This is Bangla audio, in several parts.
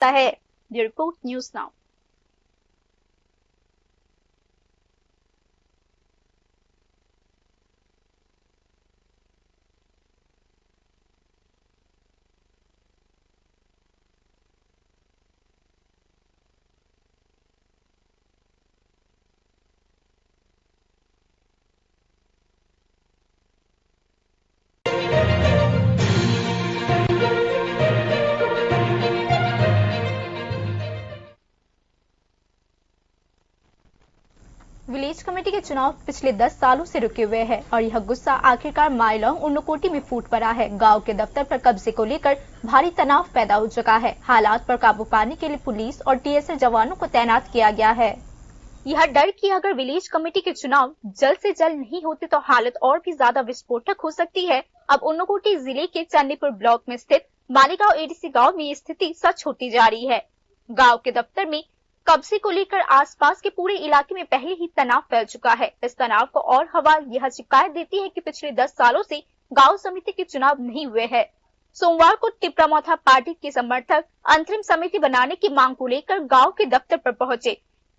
सकता है। Report news now. Village committee के चुनाव पिछले 10 सालों से रुके हुए हैं और यह गुस्सा आखिरकार माइलॉन्ग उन्नकोटी में फूट पड़ा है। गांव के दफ्तर पर कब्जे को लेकर भारी तनाव पैदा हो चुका है। हालात पर काबू पाने के लिए पुलिस और टीएसआर जवानों को तैनात किया गया है। यह डर कि अगर विलेज कमेटी के चुनाव जल्द से जल्द नहीं होते तो हालत और भी ज्यादा विस्फोटक हो सकती है। अब उन्नकोटी जिले के चंडीपुर ब्लॉक में स्थित मालेगांव एडीसी गांव में ये स्थिति सच होती जा रही है। गांव के दफ्तर में कब्जे को लेकर आसपास के पूरे इलाके में पहले ही तनाव फैल चुका है। इस तनाव को और हवा यह शिकायत देती है कि पिछले 10 सालों से गांव समिति के चुनाव नहीं हुए हैं। सोमवार को टिपरामौथा पार्टी के समर्थक अंतरिम समिति बनाने की मांग को लेकर गांव के दफ्तर पर पहुंचे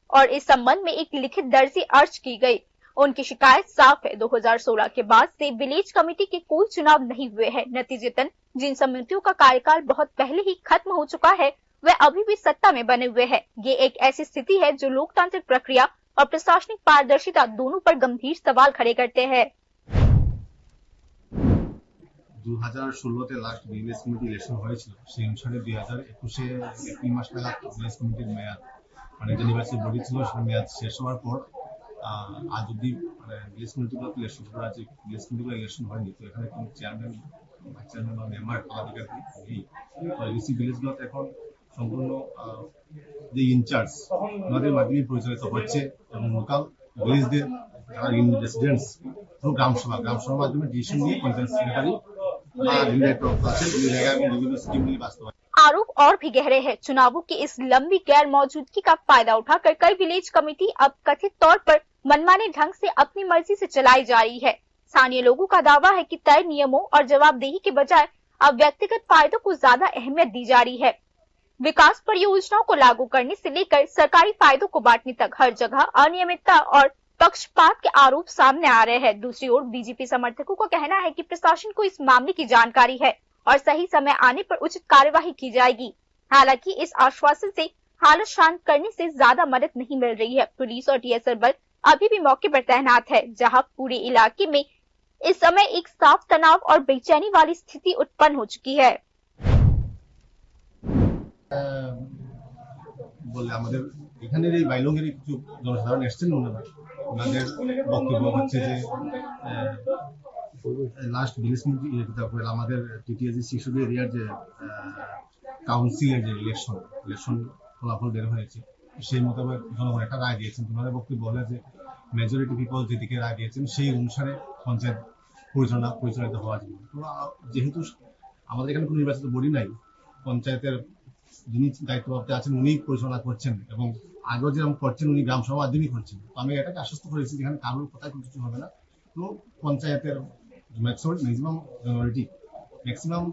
और इस संबंध में एक लिखित दर्जी अर्ज की गई। उनकी शिकायत साफ है, 2016 के बाद से विलेज कमेटी के कोई चुनाव नहीं हुए हैं। नतीजतन जिन समितियों का कार्यकाल बहुत पहले ही खत्म हो चुका है वे अभी भी सत्ता में बने हुए हैं। ये एक ऐसी स्थिति है जो लोकतांत्रिक प्रक्रिया और प्रशासनिक पारदर्शिता दोनों पर गंभीर सवाल खड़े करते हैं। 2016 লাস্ট ভিলেজ কমিটি ইলেকশন হয়েছিল, সেই অনুসারে 2021 এপ্রিল মাস নাগাদ ভিলেজ কমিটির মেয়াদ মানে যে নির্বাচিত বডি ছিল সেটা মেয়াদ শেষ হওয়ার পর আজ অব্দি ভিলেজ কমিটিগুলোতে ইলেকশন করা আছে। ভিলেজ কমিটিগুলো ইলেকশন হয়নি, তো এখানে কোনো চেয়ারম্যান ভাইস চেয়ারম্যান বা মেম্বার পদাধিকারী এডিসি ভিলেজগুলোতে এখন সম্পূর্ণ যে ইনচার্জ ওনাদের মাধ্যমে পরিচালিত হচ্ছে এবং লোকাল ভিলেজদের যারা রেসিডেন্টস থ্রু গ্রামসভার মাধ্যমে ডিসিশন নিয়ে পঞ্চায়েত সেক্রেটারি आरोप और भी गहरे हैं। चुनावों की इस लंबी गैर मौजूदगी का फायदा उठाकर कई विलेज कमेटी अब कथित तौर पर मनमाने ढंग से अपनी मर्जी से चलाई जा रही है। स्थानीय लोगों का दावा है कि तय नियमों और जवाबदेही के बजाय अब व्यक्तिगत फायदों को ज्यादा अहमियत दी जा रही है। विकास परियोजनाओं को लागू करने से लेकर सरकारी फायदों को बांटने तक हर जगह अनियमितता और पक्षपात के आरोप सामने आ रहे हैं। दूसरी ओर बीजेपी समर्थकों का कहना है कि प्रशासन को इस मामले की जानकारी है और सही समय आने पर उचित कार्यवाही की जाएगी। हालांकि इस आश्वासन से हालत शांत करने से ज्यादा मदद नहीं मिल रही है। पुलिस और टीएसआर बल अभी भी मौके पर तैनात है, जहां पूरे इलाके में इस समय एक साफ तनाव और बेचैनी वाली स्थिति उत्पन्न हो चुकी है। বলে আমাদের এখানের এই বাইলংয়ের কিছু জনসাধারণ এসেছেন, ওনাদের বক্তব্য হচ্ছে যে লাস্ট ভিলেজ কমিটি তারপরে আমাদের টিটিএসি শিশুর এরিয়ার যে কাউন্সিলের যে ইলেকশন ফলাফল বের হয়েছে সেই মোতাবেক জনগণ একটা রায় দিয়েছেন। ওনাদের বক্তব্য বলে যে মেজরিটি পিপল যেদিকে রায় দিয়েছেন সেই অনুসারে পঞ্চায়েত পরিচালিত হওয়া যাবে। তো যেহেতু আমাদের এখানে কোনো নির্বাচিত বডি নাই, পঞ্চায়েতের যিনি দায়িত্বপ্রাপ্ত আছেন উনি পরিচালনা করছেন এবং আগেও যেরকম করছেন উনি গ্রাম সভা মাধ্যমে করছেন। তো আমি এটাকে আশ্বস্ত করেছি যেখানে কারোর কথায় কিছু হবে না। তো পঞ্চায়েতের ম্যাক্সিমাম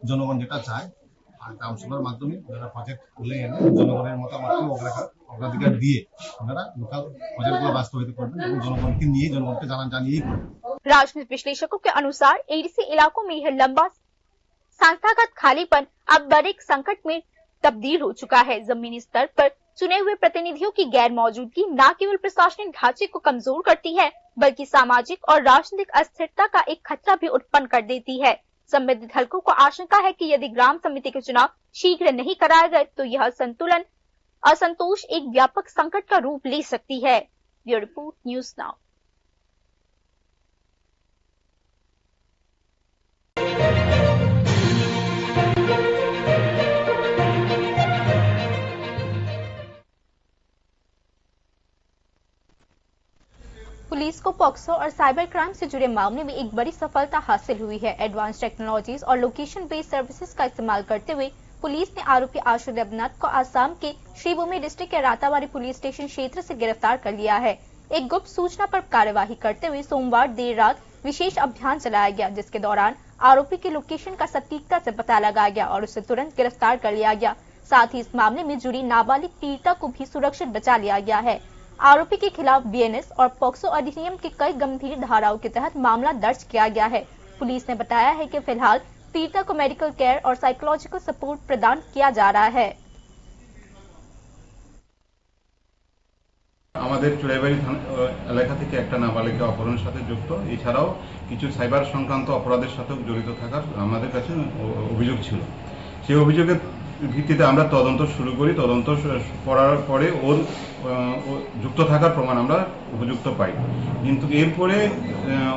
জনগণ যেটা চায় আর গ্রাম সভার মাধ্যমে যারা প্রজেক্ট তুলে এনে জনগণের মতামতকে অগ্রাধিকার দিয়ে ওনারা লোকাল প্রজেক্টগুলো বাস্তবায়িত করবেন এবং জনগণকে নিয়ে জনগণকে জানিয়েই করবেন। राजनीतिक विश्लेषकों के अनुसार एडीसी इलाकों में यह लंबा संस्थागत खालीपन अब बड़े संकट में तब्दील हो चुका है। जमीनी स्तर पर चुने हुए प्रतिनिधियों की गैर मौजूदगी न केवल प्रशासनिक ढांचे को कमजोर करती है बल्कि सामाजिक और राजनीतिक अस्थिरता का एक खतरा भी उत्पन्न कर देती है। संबंधित हलकों को आशंका है कि यदि ग्राम समिति के चुनाव शीघ्र नहीं कराए गए तो यह असंतोष एक व्यापक संकट का रूप ले सकती है। Bureau report news now. Police को पॉक्सो और साइबर क्राइम से जुड़े मामले में एक बड़ी सफलता हासिल हुई है। एडवांस टेक्नोलॉजीज और लोकेशन बेस्ड सर्विसेज का इस्तेमाल करते हुए पुलिस ने आरोपी आशु देवनाथ को आसाम के श्रीभूमि डिस्ट्रिक्ट के राताबाड़ी पुलिस स्टेशन क्षेत्र से गिरफ्तार कर लिया है। एक गुप्त सूचना पर कार्यवाही करते हुए सोमवार देर रात विशेष अभियान चलाया गया, जिसके दौरान आरोपी के लोकेशन का सटीकता से पता लगाया गया और उसे तुरंत गिरफ्तार कर लिया गया। साथ ही इस मामले में जुड़ी नाबालिग पीड़िता को भी सुरक्षित बचा लिया गया है। आरोपी के खिलाफ बीएनएस और पॉक्सो अधिनियम की कई गंभीर धाराओं के तहत मामला दर्ज किया गया है। पुलिस ने बताया है कि फिलहाल पीड़िता को मेडिकल केयर और साइकोलॉजिकल सपोर्ट प्रदान किया जा रहा है। আমাদের চুড়াইবাড়ি এলাকা থেকে একটা নাবালিকা অপহরণের সাথে যুক্ত, এছাড়াও কিছু সাইবার সংক্রান্ত অপরাধের সাথেও জড়িত থাকার আমাদের কাছে অভিযোগ ছিল। সেই অভিযোগের ভিত্তিতে আমরা তদন্ত শুরু করি। তদন্ত করার পরে ওর যুক্ত থাকার প্রমাণ আমরা উপযুক্ত পাই, কিন্তু এরপরে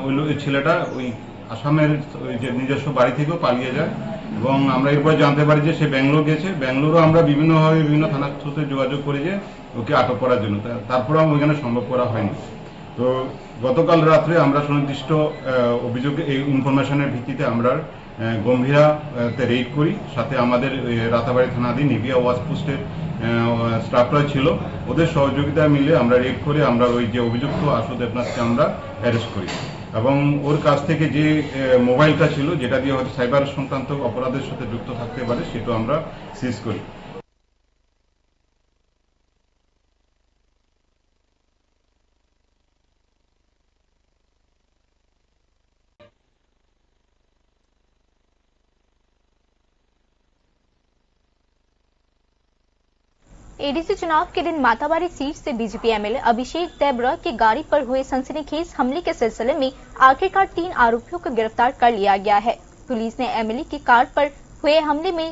ওই ছেলেটা ওই আসামের যে নিজস্ব বাড়ি থেকেও পালিয়ে যায় এবং আমরা এরপরে জানতে পারি যে সে ব্যাঙ্গালোর গেছে। ব্যাঙ্গালোরও আমরা বিভিন্নভাবে বিভিন্ন থানার সাথে যোগাযোগ করি যে ওকে আটক করার জন্য, তারপরেও ওইখানে সম্ভব করা হয়নি। তো গতকাল রাত্রে আমরা সুনির্দিষ্ট অভিযোগে এই ইনফরমেশনের ভিত্তিতে আমরা গম্ভীরাতে রেড করি। সাথে আমাদের রাতাবাড়ি থানাধীন নিবিয়া ওয়াচ পোস্টের স্টাফরা ছিল, ওদের সহযোগিতা মিলে আমরা রেড করে আমরা ওই যে অভিযুক্ত আসু দেবনাথকে আমরা অ্যারেস্ট করি এবং ওর কাছ থেকে যে মোবাইলটা ছিল যেটা দিয়ে হয়তো সাইবার সংক্রান্ত অপরাধের সাথে যুক্ত থাকতে পারে সেটা আমরা সিজ করি। एडीसी चुनाव के दिन माताबारी सीट से बीजेपी एमएलए अभिषेक देबरा की गाड़ी पर हुए सनसनीखेज हमले के सिलसिले में आखिरकार 3 आरोपियों को गिरफ्तार कर लिया गया है। पुलिस ने एमएलए की कार पर हुए हमले में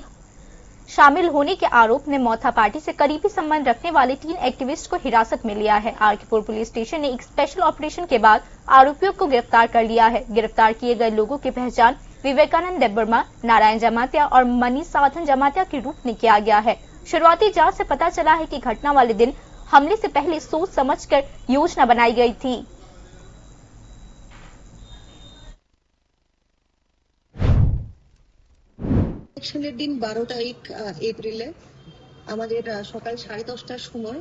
शामिल होने के आरोप में मौथा पार्टी से करीबी संबंध रखने वाले 3 एक्टिविस्ट को हिरासत में लिया है। आरकेपुर पुलिस स्टेशन ने एक स्पेशल ऑपरेशन के बाद आरोपियों को गिरफ्तार कर लिया है। गिरफ्तार किए गए लोगों की पहचान विवेकानंद देबबर्मा, नारायण जमातिया और मनीष साधन जमातिया के रूप में किया गया है। शुरुआती जांच से पता चला है कि घटना वाले दिन हमले से पहले सोच समझकर योजना बनाई गई थी। ইলেকশনের দিন 12 তারিখ এপ্রিলে আমাদের সকাল 10:30টার সময়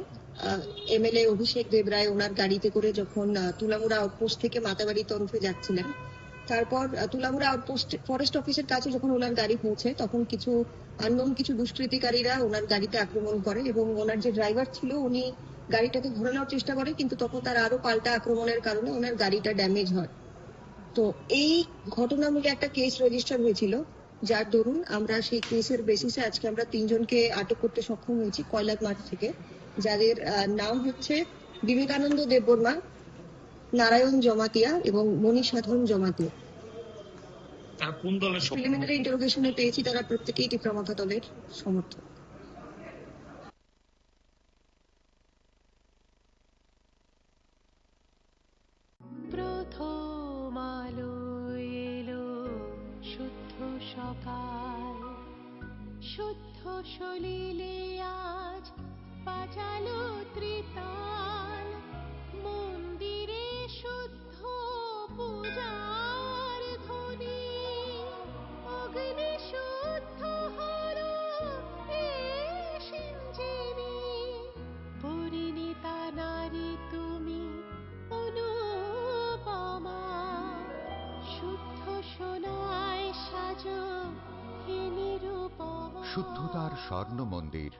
এমএলএ অভিষেক দেবরায় ওনার গাড়িতে করে যখন তুলামুড়া আউটপোস্ট থেকে মাতাবাড়ি তরফে যাচ্ছিলেন, তারপর তুলামুড়া আউটপোস্ট ফরেস্ট অফিসের কাছে যখন ওনার গাড়ি পৌঁছে তখন কিছু আননোন কিছু দুষ্কৃতিকারীরা ওনার গাড়িতে আক্রমণ করে এবং ওনার যে ড্রাইভার ছিল উনি গাড়িটাকে ধরে নেওয়ার চেষ্টা করে, কিন্তু তখন তার আরো পাল্টা আক্রমণের কারণে ওনার গাড়িটা ড্যামেজ হয়। তো এই ঘটনামূলক একটা কেস রেজিস্টার হয়েছিল, যার দরুন আমরা সেই কেসের বেসিসে আজকে আমরা 3 জনকে আটক করতে সক্ষম হয়েছি কয়লার মাঠ থেকে, যাদের নাম হচ্ছে বিবেকানন্দ দেববর্মা, নারায়ণ জমাতিয়া এবং মনীষ সাধন জমাতিয়া। কোন দলের? প্রিলিমিনারি ইন্টারোগেশনে পেয়েছি তারা প্রত্যেকেই তীব্রমাথা দলের সমর্থক। প্রথম আলো এলো শুদ্ধ সকাল, শুদ্ধ সলিলে আজ বাজালো ত্রিতাল, মন্দিরে শুদ্ধ পূজার ধ্বনি, অগ্নি শুদ্ধ হলো সিঞ্জিনি, পরিণীতা নারী তুমি অনুপমা, শুদ্ধ সোনায় সাজো হে নিরুপমা। শুদ্ধতার স্বর্ণ মন্দির,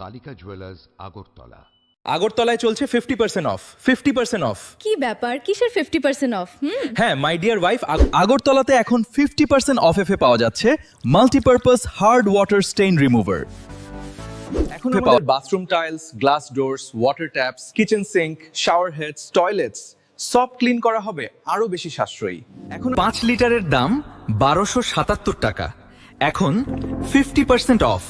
কালিকা জুয়েলার্স, আগরতলা। আগরতলায় চলছে 50% অফ। 50% অফ। কি ব্যাপার, কিসের 50% অফ? হ্যাঁ, মাই ডিয়ার ওয়াইফ, আগরতলাতে এখন 50% অফ এ পাওয়া যাচ্ছে multipurpose hard water stain remover. এখন আমাদের bathroom tiles, glass doors, water taps, kitchen sink, shower heads, toilets সব ক্লিন করা হবে আরো বেশি সাশ্রয়ী। এখন 5 লিটারের দাম 1277 টাকা, এখন 50% অফ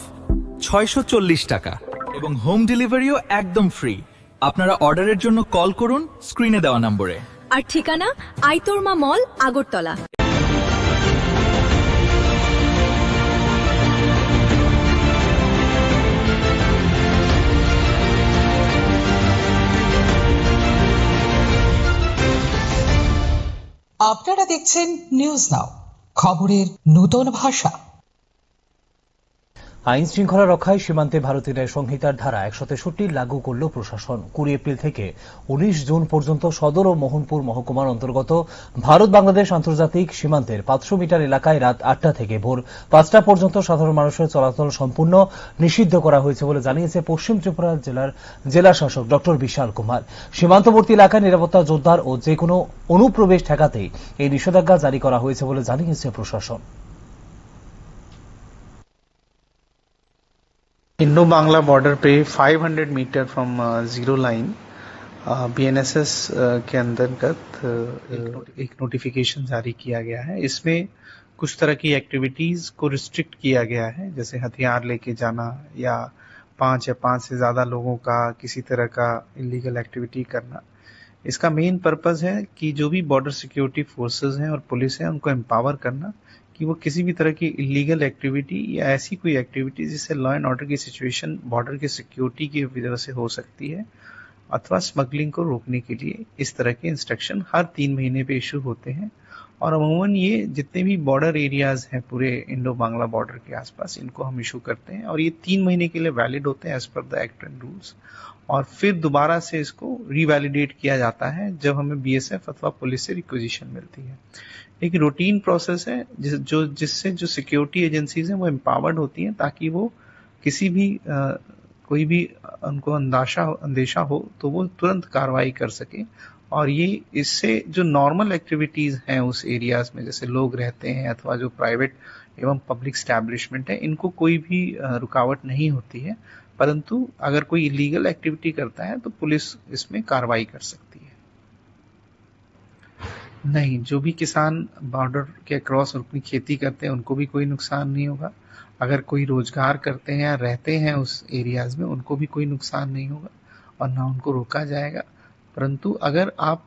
640 টাকা এবং হোম ডেলিভারিও একদম ফ্রি। আপনারা অর্ডারের জন্য কল করুন স্ক্রিনে দেওয়া নম্বরে। আর ঠিকানা আইতরমা মল, আগরতলা। আপনারা দেখছেন নিউজ নাও, খবরের নতুন ভাষা। আইন শৃঙ্খলা রক্ষায় সীমান্তে ভারতীয় ন্যায় সংহিতার ধারা 163 লাগু করল প্রশাসন। 20 এপ্রিল থেকে 19 জুন পর্যন্ত সদর ও মোহনপুর মহকুমার অন্তর্গত ভারত বাংলাদেশ আন্তর্জাতিক সীমান্তের 500 মিটার এলাকায় রাত 8টা থেকে ভোর 5টা পর্যন্ত সাধারণ মানুষের চলাচল সম্পূর্ণ নিষিদ্ধ করা হয়েছে বলে জানিয়েছে পশ্চিম ত্রিপুরা জেলার জেলা শাসক ডক্টর বিশাল কুমার। সীমান্তবর্তী এলাকায় নিরাপত্তা জোরদার ও যে কোনো অনুপ্রবেশ ঠেকাতেই এই নিষেধাজ্ঞা জারি করা হয়েছে বলে জানিয়েছে প্রশাসন। इंडो बांग्ला बॉर्डर पे 500 metre from zero line BNSS के अंतर्गत एक नोटिफिकेशन जारी किया गया है। इसमें कुछ तरह की एक्टिविटीज को रिस्ट्रिक्ट किया गया है, जैसे हथियार लेके जाना या 5 से ज्यादा लोगों का किसी तरह का इलीगल एक्टिविटी करना। इसका मेन पर्पस है कि जो भी बॉर्डर सिक्योरिटी फोर्सेस हैं और पुलिस है उनको एम्पावर करना कि वो किसी भी तरह की इलीगल एक्टिविटी या ऐसी कोई एक्टिविटी जिससे लॉ एंड ऑर्डर की सिचुएशन बॉर्डर की सिक्योरिटी की वजह से हो सकती है अथवा स्मगलिंग को रोकने के लिए इस तरह के इंस्ट्रक्शन हर 3 महीने पे इशू होते हैं। और अमूमन ये जितने भी बॉर्डर एरियाज हैं पूरे इंडो बांग्ला बॉर्डर के आसपास इनको हम इशू करते हैं और ये 3 महीने के लिए वैलिड होते हैं as per the act and rules, और फिर दोबारा से इसको रीवैलिडेट किया जाता है जब हमें बीएसएफ अथवा पुलिस से रिक्विजिशन मिलती है। एक रूटीन प्रोसेस है जिससे जो सिक्योरिटी एजेंसीज हैं वो एम्पावर्ड होती हैं ताकि वो किसी भी कोई भी उनको अंदेशा हो तो वो तुरंत कार्रवाई कर सके। और ये इससे जो नॉर्मल एक्टिविटीज हैं उस एरियाज में जैसे लोग रहते हैं अथवा जो प्राइवेट एवं पब्लिक स्टैब्लिशमेंट है इनको कोई भी रुकावट नहीं होती है, परंतु अगर कोई इलीगल एक्टिविटी करता है तो पुलिस इसमें कार्रवाई कर सकती है। नहीं, जो भी किसान बॉर्डर के क्रॉस अपनी खेती करते हैं उनको भी कोई नुकसान नहीं होगा। अगर कोई रोजगार करते हैं या रहते हैं उस एरियाज में उनको भी कोई नुकसान नहीं होगा और ना उनको रोका जाएगा। परंतु अगर आप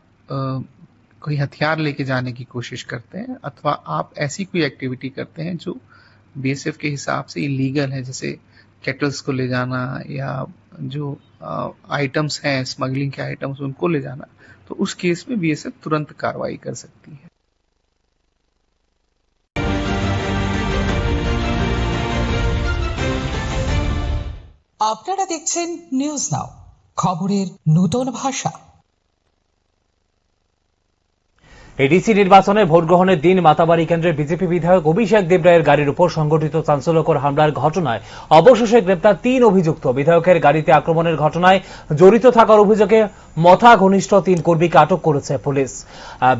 कोई हथियार लेके जाने की कोशिश करते हैं अथवा आप ऐसी कोई एक्टिविटी करते हैं जो बीएसएफ के हिसाब से इलीगल है, जैसे केटल्स को ले जाना या जो आइटम्स हैं स्मगलिंग के आइटम्स उनको ले जाना, तो उस केस में बीएसएफ तुरंत कार्रवाई कर सकती है। আপনারা দেখছেন নিউজ নাও, খবরের নতুন ভাষা। এডিসি নির্বাচনে ভোট গ্রহণের দিন মাতাবাড়ি কেন্দ্রের বিজেপি বিধায়ক অভিষেক দেবরায়ের গাড়ির উপর সংঘটিত চাঞ্চল্যকর হামলার ঘটনায় অবশেষে গ্রেপ্তার 3 অভিযুক্ত। বিধায়কের গাড়িতে আক্রমণের ঘটনায় জড়িত থাকার অভিযোগে মথা ঘনিষ্ঠ 3 কর্মীকে আটক করেছে পুলিশ।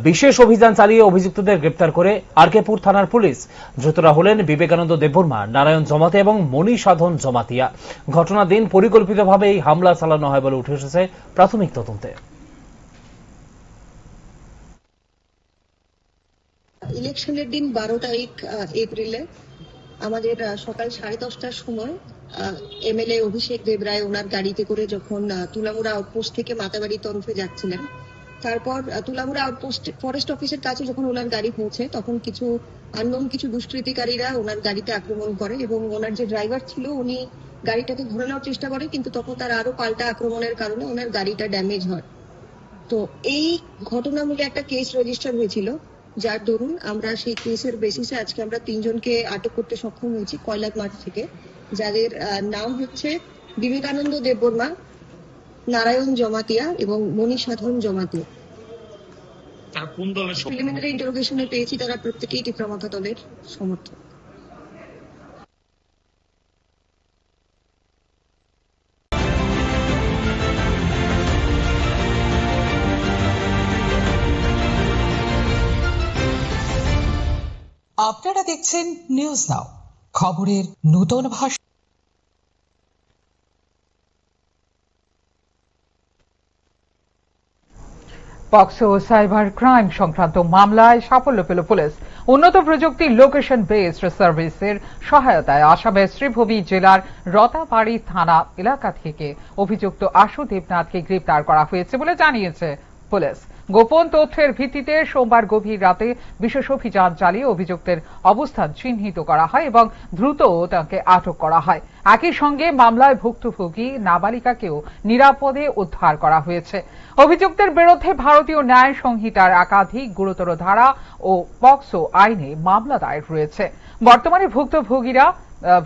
বিশেষ অভিযান চালিয়ে অভিযুক্তদের গ্রেপ্তার করে আরকেপুর থানার পুলিশ। ধৃতরা হলেন বিবেকানন্দ দেববর্মা, নারায়ণ জমাতিয়া এবং মণি সাধন জমাতিয়া। ঘটনার দিন পরিকল্পিতভাবে এই হামলা চালানো হয় বলে উঠে এসেছে প্রাথমিক তদন্তে। ইলেকশনের দিন 12 তারিখ এপ্রিলে আমাদের সকাল 10:30টার সময় এমএলএ অভিষেক দেবরায় ওনার গাড়িতে করে যখন তুলামুড়া আউটপোস্ট থেকে মাতাবাড়ির তরফে যাচ্ছিলেন, তারপর তুলামুড়া আউটপোস্ট ফরেস্ট অফিসের কাছে যখন ওনার গাড়ি পৌঁছে তখন কিছু আননোন কিছু দুষ্কৃতিকারীরা ওনার গাড়িতে আক্রমণ করে এবং ওনার যে ড্রাইভার ছিল উনি গাড়িটাকে ধরে নেওয়ার চেষ্টা করে, কিন্তু তখন তার আরো পাল্টা আক্রমণের কারণে ওনার গাড়িটা ড্যামেজ হয়। তো এই ঘটনামূলে একটা কেস রেজিস্টার হয়েছিল, যার দরুন আমরা সেই কেসের বেসিসে আজকে আমরা 3 জনকে আটক করতে সক্ষম হয়েছি কয়লাক মাঠ থেকে, যাদের নাম হচ্ছে বিবেকানন্দ দেববর্মা, নারায়ণ জমাতিয়া এবং মণি সাধন জমাতিয়া। কোন দলের? প্রিলিমিনারি ইন্টারোগেশনে পেয়েছি তারা প্রত্যেকেই টিপ্রামাথা দলের সমর্থক। আপনারা দেখছেন নিউজ নাও, খবরের নতুন ভাষা। পক্সো সাইবার ক্রাইম সংক্রান্ত মামলায় সাফল্য পেল পুলিশ। উন্নত প্রযুক্তি লোকেশন বেসড সার্ভিসের সহায়তায় আসামের শ্রীভূমি জেলার রতাবাড়ি থানা এলাকা থেকে অভিযুক্ত আশু দেবনাথকে গ্রেপ্তার করা হয়েছে বলে জানিয়েছে পুলিশ। গোপন তথ্যের ভিত্তিতে সোমবার গভীর রাতে বিশেষ অভিযান চালিয়ে অভিযুক্তের অবস্থান চিহ্নিত করা হয় এবং দ্রুত তাকে আটক করা হয়। একই সঙ্গে মামলায় ভুক্তভোগী নাবালিকাকেও নিরাপদে উদ্ধার করা হয়েছে। অভিযুক্তের বিরুদ্ধে ভারতীয় ন্যায় সংহিতার একাধিক গুরুতর ধারা ও পক্সো আইনে মামলা দায়ের রয়েছে। বর্তমানে ভুক্তভোগীরা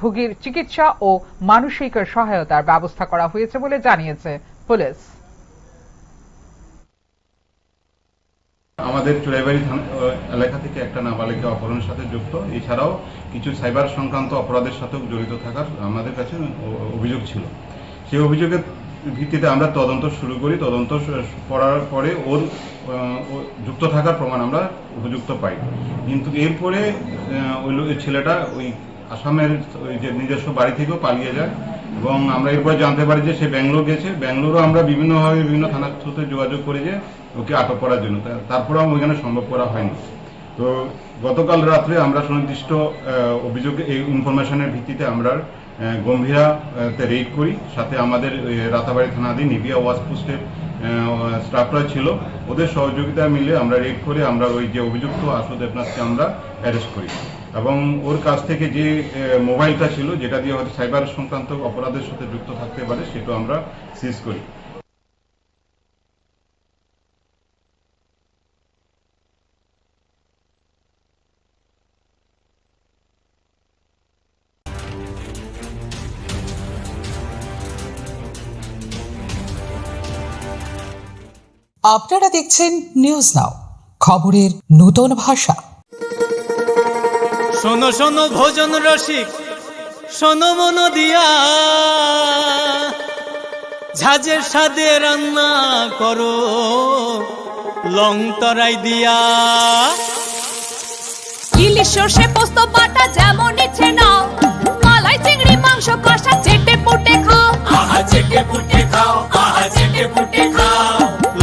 ভুগীর চিকিৎসা ও মানসিক সহায়তার ব্যবস্থা করা হয়েছে বলে জানিয়েছে পুলিশ। আমাদের চুড়াইবাড়ি এলাকা থেকে একটা নাবালিকা অপহরণের সাথে যুক্ত, এছাড়াও কিছু সাইবার সংক্রান্ত অপরাধের সাথেও জড়িত থাকার আমাদের কাছে অভিযোগ ছিল। সেই অভিযোগের ভিত্তিতে আমরা তদন্ত শুরু করি। তদন্ত করার পরে ওর যুক্ত থাকার প্রমাণ আমরা উপযুক্ত পাই, কিন্তু এরপরে ওই ছেলেটা ওই আসামের ওই যে নিজস্ব বাড়ি থেকেও পালিয়ে যায় এবং আমরা এরপরে জানতে পারি যে সে ব্যাঙ্গালোর গেছে। ব্যাঙ্গালোরও আমরা বিভিন্নভাবে বিভিন্ন থানার সাথে যোগাযোগ করি যে ওকে আটক করার জন্য, তারপরেও ওইখানে সম্ভব করা হয়নি। তো গতকাল রাত্রে আমরা সুনির্দিষ্ট অভিযোগ এই ইনফরমেশনের ভিত্তিতে আমরা গম্ভীরাতে রেড করি। সাথে আমাদের রাতাবাড়ি থানাধীন নিবিয়া ওয়াচ পোস্টের স্টাফরা ছিল, ওদের সহযোগিতা মিলে আমরা রেড করে আমরা ওই যে অভিযুক্ত আশু দেবনাথকে আমরা অ্যারেস্ট করি এবং ওর কাছ থেকে যে মোবাইলটা ছিল যেটা দিয়ে হয়তো সাইবার সংক্রান্ত অপরাধের সাথে যুক্ত থাকতে পারে সেটা আমরা সিজ করি। আপনারা দেখছেন নিউজ নাও, খবরের নতুন ভাষা। শোনো শোনো ভোজন রসিক, শোনো মন দিয়া, ঝাঁঝের স্বাদে রান্না করো লং তরাই দিয়া। ইলিশ সর্ষে পোস্ত বাটা যেমন ইচ্ছে নাও, মালাই চিংড়ি মাংস কষা চেটে পুটে খাও, আহা চেটে পুটে খাও, আহা চেটে পুটে খাও।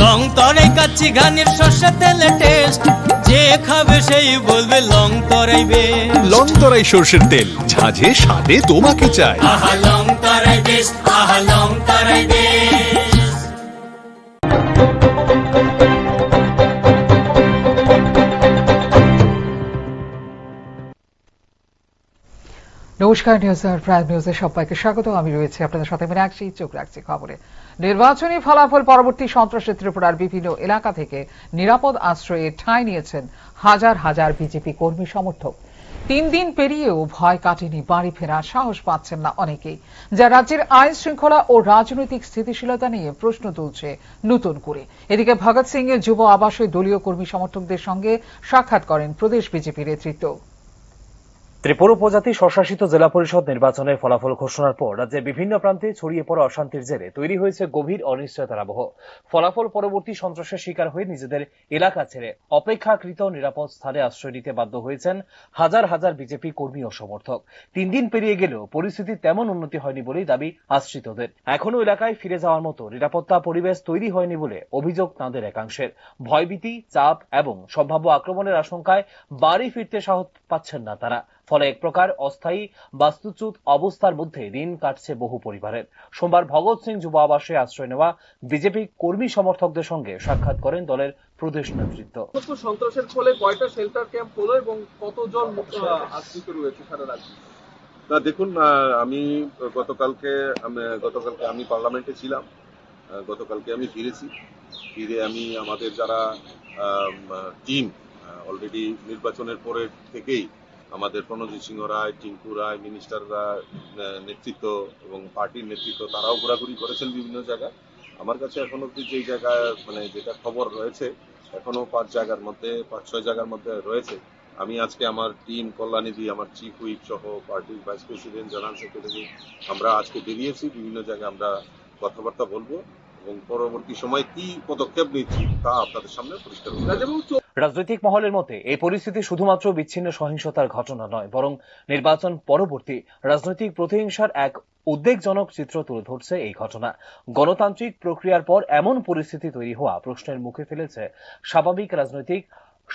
লং তরাই কাচ্চি ঘানির সর্ষে তেলে টেস্ট, যে খাবে সেই বলবে লং তরাই বেশ। লং তরাই সর্ষের তেল, ঝাঁঝে স্বাদে তোমাকে চাই। আহা লং তরাই বেশ, আহা লং তরাই বেশ। নমস্কার, নিউজ প্রাইম নিউজে সবাইকে স্বাগত। আমি রয়েছি আপনাদের সাথে মীনাক্ষী। চোখ রাখছি খবরে। নির্বাচনী ফলাফল পরবর্তী সন্ত্রাসে ত্রিপুরার বিভিন্ন এলাকা থেকে নিরাপদ আশ্রয়ে ঠাঁই নিয়েছেন হাজার হাজার বিজেপি কর্মী সমর্থক। 3 দিন পেরিয়েও ভয় কাটেনি, বাড়ি ফেরার সাহস পাচ্ছেন না অনেকেই, যা রাজ্যের আইন শৃঙ্খলা ও রাজনৈতিক স্থিতিশীলতা নিয়ে প্রশ্ন তুলছে নতুন করে। এদিকে ভগৎ সিং এর যুব আবাসে দলীয় কর্মী সমর্থকদের সঙ্গে সাক্ষাৎ করেন প্রদেশ বিজেপি নেতৃত্ব। ত্রিপুরা উপজাতি স্বশাসিত জেলা পরিষদ নির্বাচনের ফলাফল ঘোষণার পর রাজ্যের বিভিন্ন প্রান্তে ছড়িয়ে পড়া অশান্তির জেরে তৈরি হয়েছে গভীর অনিশ্চয়তার আবহ। ফলাফল পরবর্তী সন্ত্রাসের শিকার হয়ে নিজেদের এলাকা ছেড়ে অপেক্ষাকৃত নিরাপদ স্থানে আশ্রয় নিতে বাধ্য হয়েছেন হাজার হাজার বিজেপি কর্মী ও সমর্থক। 3 দিন পেরিয়ে গেলেও পরিস্থিতি তেমন উন্নতি হয়নি বলেই দাবি আশ্রিতদের। এখনও এলাকায় ফিরে যাওয়ার মতো নিরাপত্তা পরিবেশ তৈরি হয়নি বলে অভিযোগ তাঁদের একাংশের। ভয়ভীতি, চাপ এবং সম্ভাব্য আক্রমণের আশঙ্কায় বাড়ি ফিরতে সাহস পাচ্ছেন না তারা। ফলে এক প্রকার অস্থায়ী বাস্তুচ্যুত অবস্থার মধ্যে দিন কাটছে বহু পরিবারের। সোমবার ভগৎ সিং যুব আবাসে আশ্রয় নেওয়া বিজেপি কর্মী সমর্থকদের সঙ্গে সাক্ষাৎ করেন দলের প্রদেশ নেতৃত্ব। সন্ত্রাসের ফলে কয়টা শেল্টার ক্যাম্প হলো এবং কতজন আশ্রিত রয়েছে সারা রাজ্যে? না দেখুন, আমি গতকালকে আমি পার্লামেন্টে ছিলাম। গতকালকে আমি ফিরে আমি আমাদের যারা টিম অলরেডি নির্বাচনের পরে থেকেই আমাদের প্রণজিৎ সিংহ রায়, টিঙ্কু রায়, মিনিস্টাররা নেতৃত্ব এবং পার্টির নেতৃত্ব তারাও ঘোরাঘুরি করেছেন বিভিন্ন জায়গায়। আমার কাছে এখন অব্দি যেই জায়গায় যেটা খবর রয়েছে এখনো 5-6 জায়গার মধ্যে রয়েছে। আমি আজকে আমার টিম কল্যাণীদি, আমার চিফ হুইপ সহ পার্টির ভাইস প্রেসিডেন্ট, জেনারেল সেক্রেটারি আমরা আজকে বেরিয়েছি। বিভিন্ন জায়গায় আমরা কথাবার্তা বলবো এবং পরবর্তী সময় কি পদক্ষেপ নিচ্ছি তা আপনাদের সামনে পরিষ্কার হবে। রাজনৈতিক মহলের মতে এই পরিস্থিতি শুধুমাত্র বিচ্ছিন্ন সহিংসতার ঘটনা নয়, বরং নির্বাচন পরবর্তী রাজনৈতিক প্রতিহিংসার এক উদ্বেগজনক চিত্র তুলে ধরছে এই ঘটনা। গণতান্ত্রিক প্রক্রিয়ার পর এমন পরিস্থিতি তৈরি হওয়া প্রশ্নের মুখে ফেলেছে স্বাভাবিক রাজনৈতিক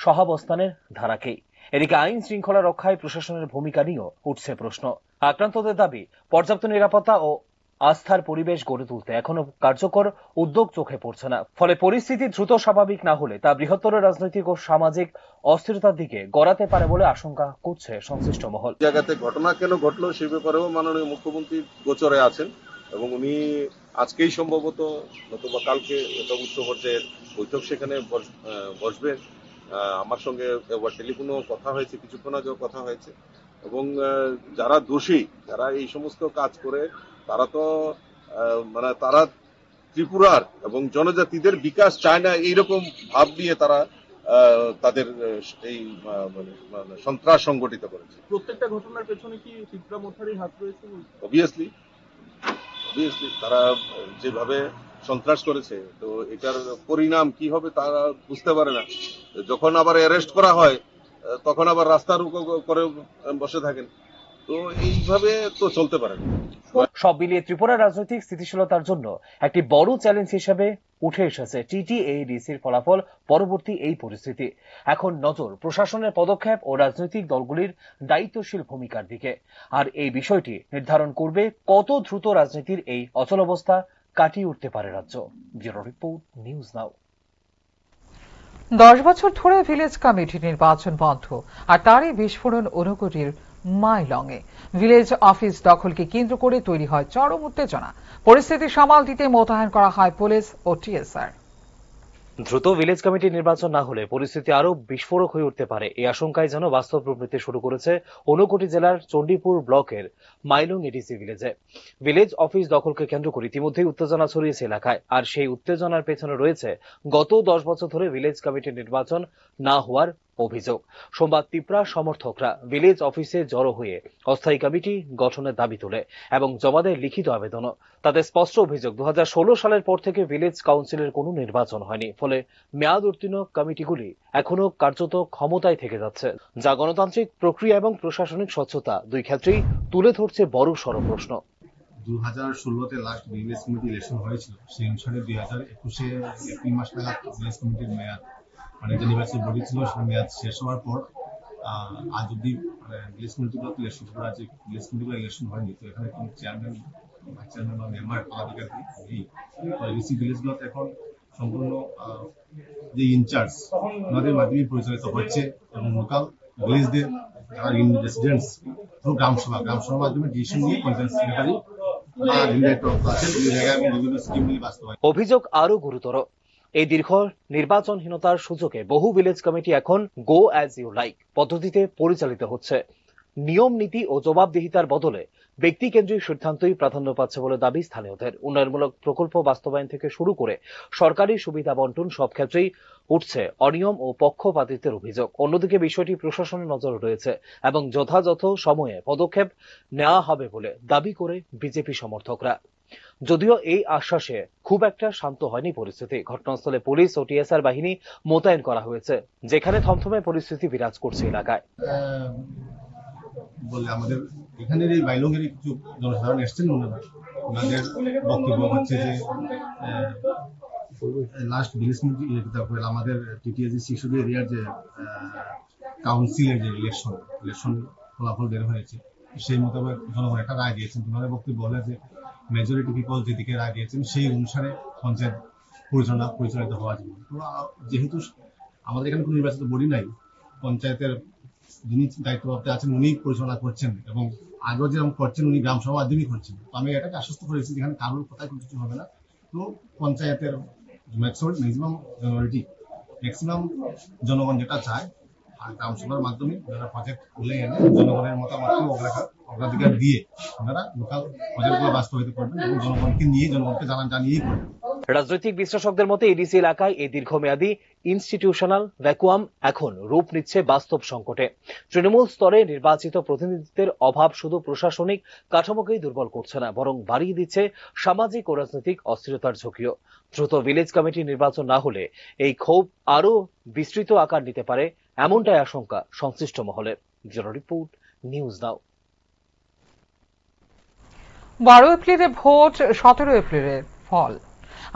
সহাবস্থানের ধারাকেই। এদিকে আইন শৃঙ্খলা রক্ষায় প্রশাসনের ভূমিকা নিয়েও উঠছে প্রশ্ন। আক্রান্তদের দাবি, পর্যাপ্ত নিরাপত্তা ও আস্থার পরিবেশ গড়ে তুলতে এখনো কার্যকর উদ্যোগ চোখে পড়ছে না। ফলে পরিস্থিতি দ্রুত স্বাভাবিক না হলে তা বৃহত্তর রাজনৈতিক ও সামাজিক অস্থিরতার দিকে গড়াতে পারে বলে আশঙ্কা করছে সংশ্লিষ্ট মহল। জায়গাতে ঘটনা কেন ঘটলো সে ব্যাপারেও মাননীয় মুখ্যমন্ত্রী গোচরে আছেন এবং উনি আজকেই সম্ভবত নতুবা কালকে একটা উচ্চ পর্যায়ের বৈঠক সেখানে বসবেন। আমার সঙ্গে টেলিফোনেও কথা হয়েছে, কিছুক্ষণ আগেও কথা হয়েছে। এবং যারা দোষী, যারা এই সমস্ত কাজ করে, তারা তো মানে তারা ত্রিপুরার এবং জনজাতিদের বিকাশ চায় না, এইরকম ভাব নিয়ে তারা তাদের এই মানে সন্ত্রাস সংগঠিত করেছে। প্রত্যেকটা ঘটনার পেছনে কি ত্রিপুরা মোথারই হাত রয়েছে? অবভিয়াসলি তারা যেভাবে সন্ত্রাস করেছে, তো এটার পরিণাম কি হবে তারা বুঝতে পারে না। যখন আবার অ্যারেস্ট করা হয় তখন আবার রাস্তা রোকো করে বসে থাকেন। তো এইভাবে তো চলতে পারে না। সব মিলিয়ে ত্রিপুরার রাজনৈতিক স্থিতিশীলতার জন্য একটি বড় চ্যালেঞ্জ হিসেবে উঠে এসেছে TTADCর ফলাফল পরবর্তী এই পরিস্থিতি। এখন নজর প্রশাসনের পদক্ষেপ ও রাজনৈতিক দলগুলির দায়িত্বশীল ভূমিকার দিকে। আর এই বিষয়টি নির্ধারণ করবে কত দ্রুত রাজনীতির এই অচলাবস্থা কাটিয়ে উঠতে পারে রাজ্য। ব্যুরো রিপোর্ট, নিউজ নাও। 10 বছর ধরে ভিলেজ কমিটি নির্বাচন বন্ধ, আর তারই বিস্ফোরণ ঊনকোটির মাইলংয়ে। ভিলেজ অফিস দখলকে কেন্দ্র করে তৈরি হয় চরম উত্তেজনা। পরিস্থিতি সামাল দিতে মোতায়েন করা হয় পুলিশ ও টিএসআর। দ্রুত ভিলেজ কমিটি নির্বাচন না হলে পরিস্থিতি আরো বিস্ফোরক হয়ে উঠতে পারে, এই আশঙ্কায় যেন বাস্তব রূপ নিতে শুরু করেছে ঊনকোটি জেলার চণ্ডীপুর ব্লকের মাইলং এডিসি ভিলেজে। ভিলেজ অফিস দখলকে কেন্দ্র করে ইতিমধ্যেই উত্তেজনা ছড়িয়েছে এলাকায়, আর সেই উত্তেজনার পেছনে রয়েছে গত 10 বছর ধরে ভিলেজ কমিটির নির্বাচন না হওয়ার অভিযোগ। সোমবার তিপ্রা সমর্থকরা ভিলেজ অফিসে জড়ো হয়ে অস্থায়ী কমিটি গঠনের দাবি তোলে এবং জমা দেয় লিখিত আবেদনও। তাদের স্পষ্ট অভিযোগ, 2016 সালের পর থেকে ভিলেজ কাউন্সিলের কোনো নির্বাচন হয়নি, ফলে মেয়াদ উত্তীর্ণ কমিটিগুলি এখনো কার্যত ক্ষমতায় থেকে যাচ্ছে, যা গণতান্ত্রিক প্রক্রিয়া এবং প্রশাসনিক স্বচ্ছতা দুই ক্ষেত্রেই তুলে ধরছে বড় সড় প্রশ্ন। 2016-তে লাস্ট ভিলেজ কমিটি ইলেকশন হয়েছিল, সেই অনুসারে 2021-এ এপ্রিল মাস নাগাদ ভিলেজ কমিটির মেয়াদ মানে যে নির্বাচন বডি ছিল সেটা মেয়াদ শেষ হওয়ার পর আজ অব্দি ভিলেজ কমিটিগুলো ইলেকশন করা আছে। ভিলেজ কমিটিগুলো ইলেকশন হয়নি, তো এখানে কোনো চেয়ারম্যান বা মেম্বার পদাধিকারী নেই। তো এডিসি ভিলেজগুলোতে এখন সম্পূর্ণ যে ইনচার্জ ওনাদের মাধ্যমে পরিচালিত হচ্ছে এবং লোকাল ভিলেজদের যারা রেসিডেন্টস থ্রু গ্রামসভার মাধ্যমে ডিসিশন নিয়ে পঞ্চায়েত সেক্রেটারি বা ডিরেক্টর আছে এই জায়গায় বিভিন্ন স্কিমগুলি বাস্তবায়ন। অভিযোগ আরো গুরুতর, এই দীর্ঘ নির্বাচনহীনতার সুযোগে বহু ভিলেজ কমিটি এখন গো অ্যাজ ইউ লাইক পদ্ধতিতে পরিচালিত হচ্ছে। নিয়ম নীতি ও জবাবদিহিতার বদলে ব্যক্তি কেন্দ্রিক সিদ্ধান্তই প্রাধান্য পাচ্ছে বলে দাবি স্থানীয়দের। উন্নয়নমূলক প্রকল্প বাস্তবায়ন থেকে শুরু করে সরকারি সুবিধা বন্টন সব ক্ষেত্রেই উঠছে অনিয়ম ও পক্ষপাতিত্বের অভিযোগ। অন্যদিকে বিষয়টি প্রশাসনের নজরে রয়েছে এবং যথাযথ সময়ে পদক্ষেপ নেওয়া হবে বলে দাবি করে বিজেপি সমর্থকরা। যদিও এই আশ্বাসে খুব একটা শান্ত হয়নি পরিস্থিতি। ঘটনাস্থলে পুলিশ ও টিএসআর বাহিনী মোতায়েন করা হয়েছে, যেখানে থমথমে পরিস্থিতি বিরাজ করছে এলাকায়। বলে আমাদের এখানের এই মাইলংয়ের কিছু জনসাধারণ এসছেন, ওনাদের বক্তব্য হচ্ছে যে লাস্ট ভিলেজ কমিটি আমাদের টিটিএসি শিশুদের এরিয়ার যে কাউন্সিলের যে ইলেকশন ফলাফল বের হয়েছে, সেই মোতাবেক জনগণ একটা রায় দিয়েছেন। ওনাদের বক্তব্য বলে যে মেজরিটি পিপল যেদিকে রায় দিয়েছেন সেই অনুসারে পঞ্চায়েত পরিচালিত হওয়া যাবে। তো যেহেতু আমাদের এখানে কোনো নির্বাচিত বডি নাই, পঞ্চায়েতের যিনি দায়িত্বপ্রাপ্ত আছেন উনি পরিচালনা করছেন এবং আগেও যেরকম করছেন উনি গ্রামসভা মাধ্যমেই করছেন। তো আমি এটাকে আশ্বস্ত করেছি যেখানে কারোর কোথায় কোনো কিছু হবে না। তো পঞ্চায়েতের ম্যাক্সিমাম জনগণ যেটা চায়, আর গ্রামসভার মাধ্যমে যারা প্রজেক্ট তুলে এনে জনগণের মতামতকে অগ্রাধিকার দিয়ে ওনারা লোকাল প্রজেক্টগুলো বাস্তবায়িত করবেন এবং জনগণকে জানিয়েই করবেন। রাজনৈতিক বিশ্লেষকদের মতে এডিসি এলাকায় এই দীর্ঘমেয়াদী ইনস্টিটিউশনাল ভ্যাকুয়াম এখন রূপ নিচ্ছে বাস্তব সংকটে। তৃণমূল স্তরে নির্বাচিত প্রতিনিধিত্বের অভাব শুধু প্রশাসনিক কাঠামোকেই দুর্বল করছে না, বরং বাড়িয়ে দিচ্ছে সামাজিক ও রাজনৈতিক অস্থিরতার ঝুঁকিও। দ্রুত ভিলেজ কমিটি নির্বাচন না হলে এই ক্ষোভ আরো বিস্তৃত আকার নিতে পারে, এমনটাই আশঙ্কা সংশ্লিষ্ট মহলে। ব্যুরো রিপোর্ট, নিউজ নাও। 12 এপ্রিলে ভোট, 17 এপ্রিলের ফল,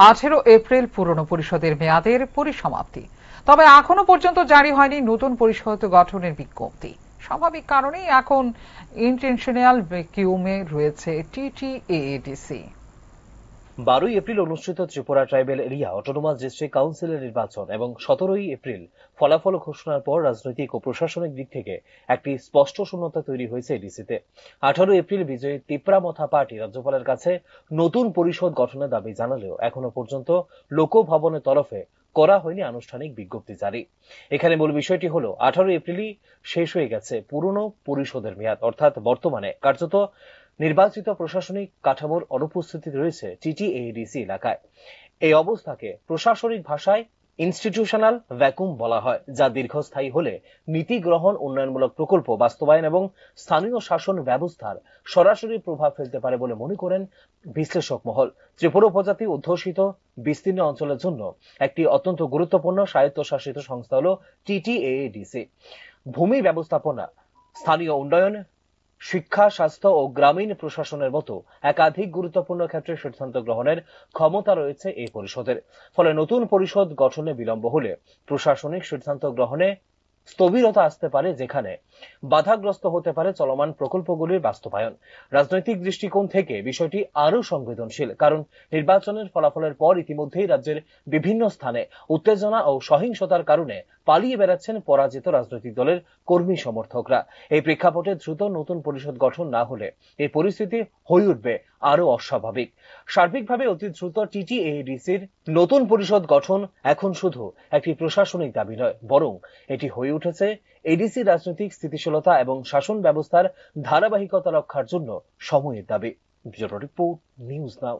18 এপ্রিল পুরনো পরিষদের মেয়াদের পরিসমাপ্তি। তবে এখনো পর্যন্ত জারি হয়নি নতুন পরিষদ গঠনের বিজ্ঞপ্তি। স্বাভাবিক কারণেই এখন ইন্টেনশনাল ভ্যাকুয়ামে রয়েছে টিটিএডিসি। 12 এপ্রিল অনুষ্ঠিত Tripura tribal area autonomous district কাউন্সিলের নির্বাচন এবং 17 এপ্রিল ফলাফল ঘোষণার পর রাজনৈতিক ও প্রশাসনিক দিক থেকে একটি স্পষ্ট শূন্যতা তৈরি হয়েছে এডিসিতে। 18 এপ্রিল বিজয়ী তিপ্রা মথা পার্টি রাজ্যপালের কাছে নতুন পরিষদ গঠনের দাবি জানালেও এখনো পর্যন্ত লোকভবনের তরফে করা হয়নি আনুষ্ঠানিক বিজ্ঞপ্তি জারি। এখানে মূল বিষয়টি হলো 18 এপ্রিলই শেষ হয়ে গেছে পুরনো পরিষদের মেয়াদ, অর্থাৎ বর্তমানে কার্যত নির্বাচিত প্রশাসনিক কাঠামোর অনুপস্থিতি রয়েছে টিটিএডিসি এলাকায়। এই অবস্থাকে প্রশাসনিক ভাষায় ইনস্টিটিউশনাল ভ্যাকুম বলা হয়, যা দীর্ঘস্থায়ী হলে নীতি গ্রহণ, উন্নয়নমূলক প্রকল্প বাস্তবায়ন এবং স্থানীয় শাসন ব্যবস্থার সরাসরি প্রভাব ফেলতে পারে বলে মনে করেন বিশ্লেষক মহল। ত্রিপুরা উপজাতি অধ্যুষিত বিস্তীর্ণ অঞ্চলের জন্য একটি অত্যন্ত গুরুত্বপূর্ণ স্বায়ত্তশাসিত সংস্থা হল টিটিএডিসি। ভূমি ব্যবস্থাপনা, স্থানীয় উন্নয়ন, শিক্ষা, স্বাস্থ্য ও গ্রামীণ প্রশাসনের মতো একাধিক গুরুত্বপূর্ণ ক্ষেত্রে সিদ্ধান্ত গ্রহণের ক্ষমতা রয়েছে এই পরিষদের। ফলে নতুন পরিষদ গঠনে বিলম্ব হলে প্রশাসনিক সিদ্ধান্ত গ্রহণে স্থবিরতা আসতে পারে, যেখানে বাধাগ্রস্ত হতে পারে চলমান প্রকল্পগুলির বাস্তবায়ন। রাজনৈতিক দৃষ্টিকোণ থেকে বিষয়টি আরও সংবেদনশীল, কারণ নির্বাচনের ফলাফলের পর ইতিমধ্যেই রাজ্যের বিভিন্ন স্থানে উত্তেজনা ও সহিংসতার কারণে পালিয়ে বেড়াচ্ছেন পরাজিত রাজনৈতিক দলের কর্মী সমর্থকরা। এই প্রেক্ষাপটে দ্রুত নতুন পরিষদ গঠন না হলে এই পরিস্থিতি হয়ে উঠবে আরো অস্বাভাবিক। সার্বিকভাবে অতি দ্রুত টিটিএডিসির নতুন পরিষদ গঠন এখন শুধু একটি প্রশাসনিক দাবি নয়, বরং এটি হয়ে উঠেছে এডিসি রাজনৈতিক স্থিতিশীলতা এবং শাসন ব্যবস্থার ধারাবাহিকতা রক্ষার জন্য সময়ের দাবি। Bureau report, news now.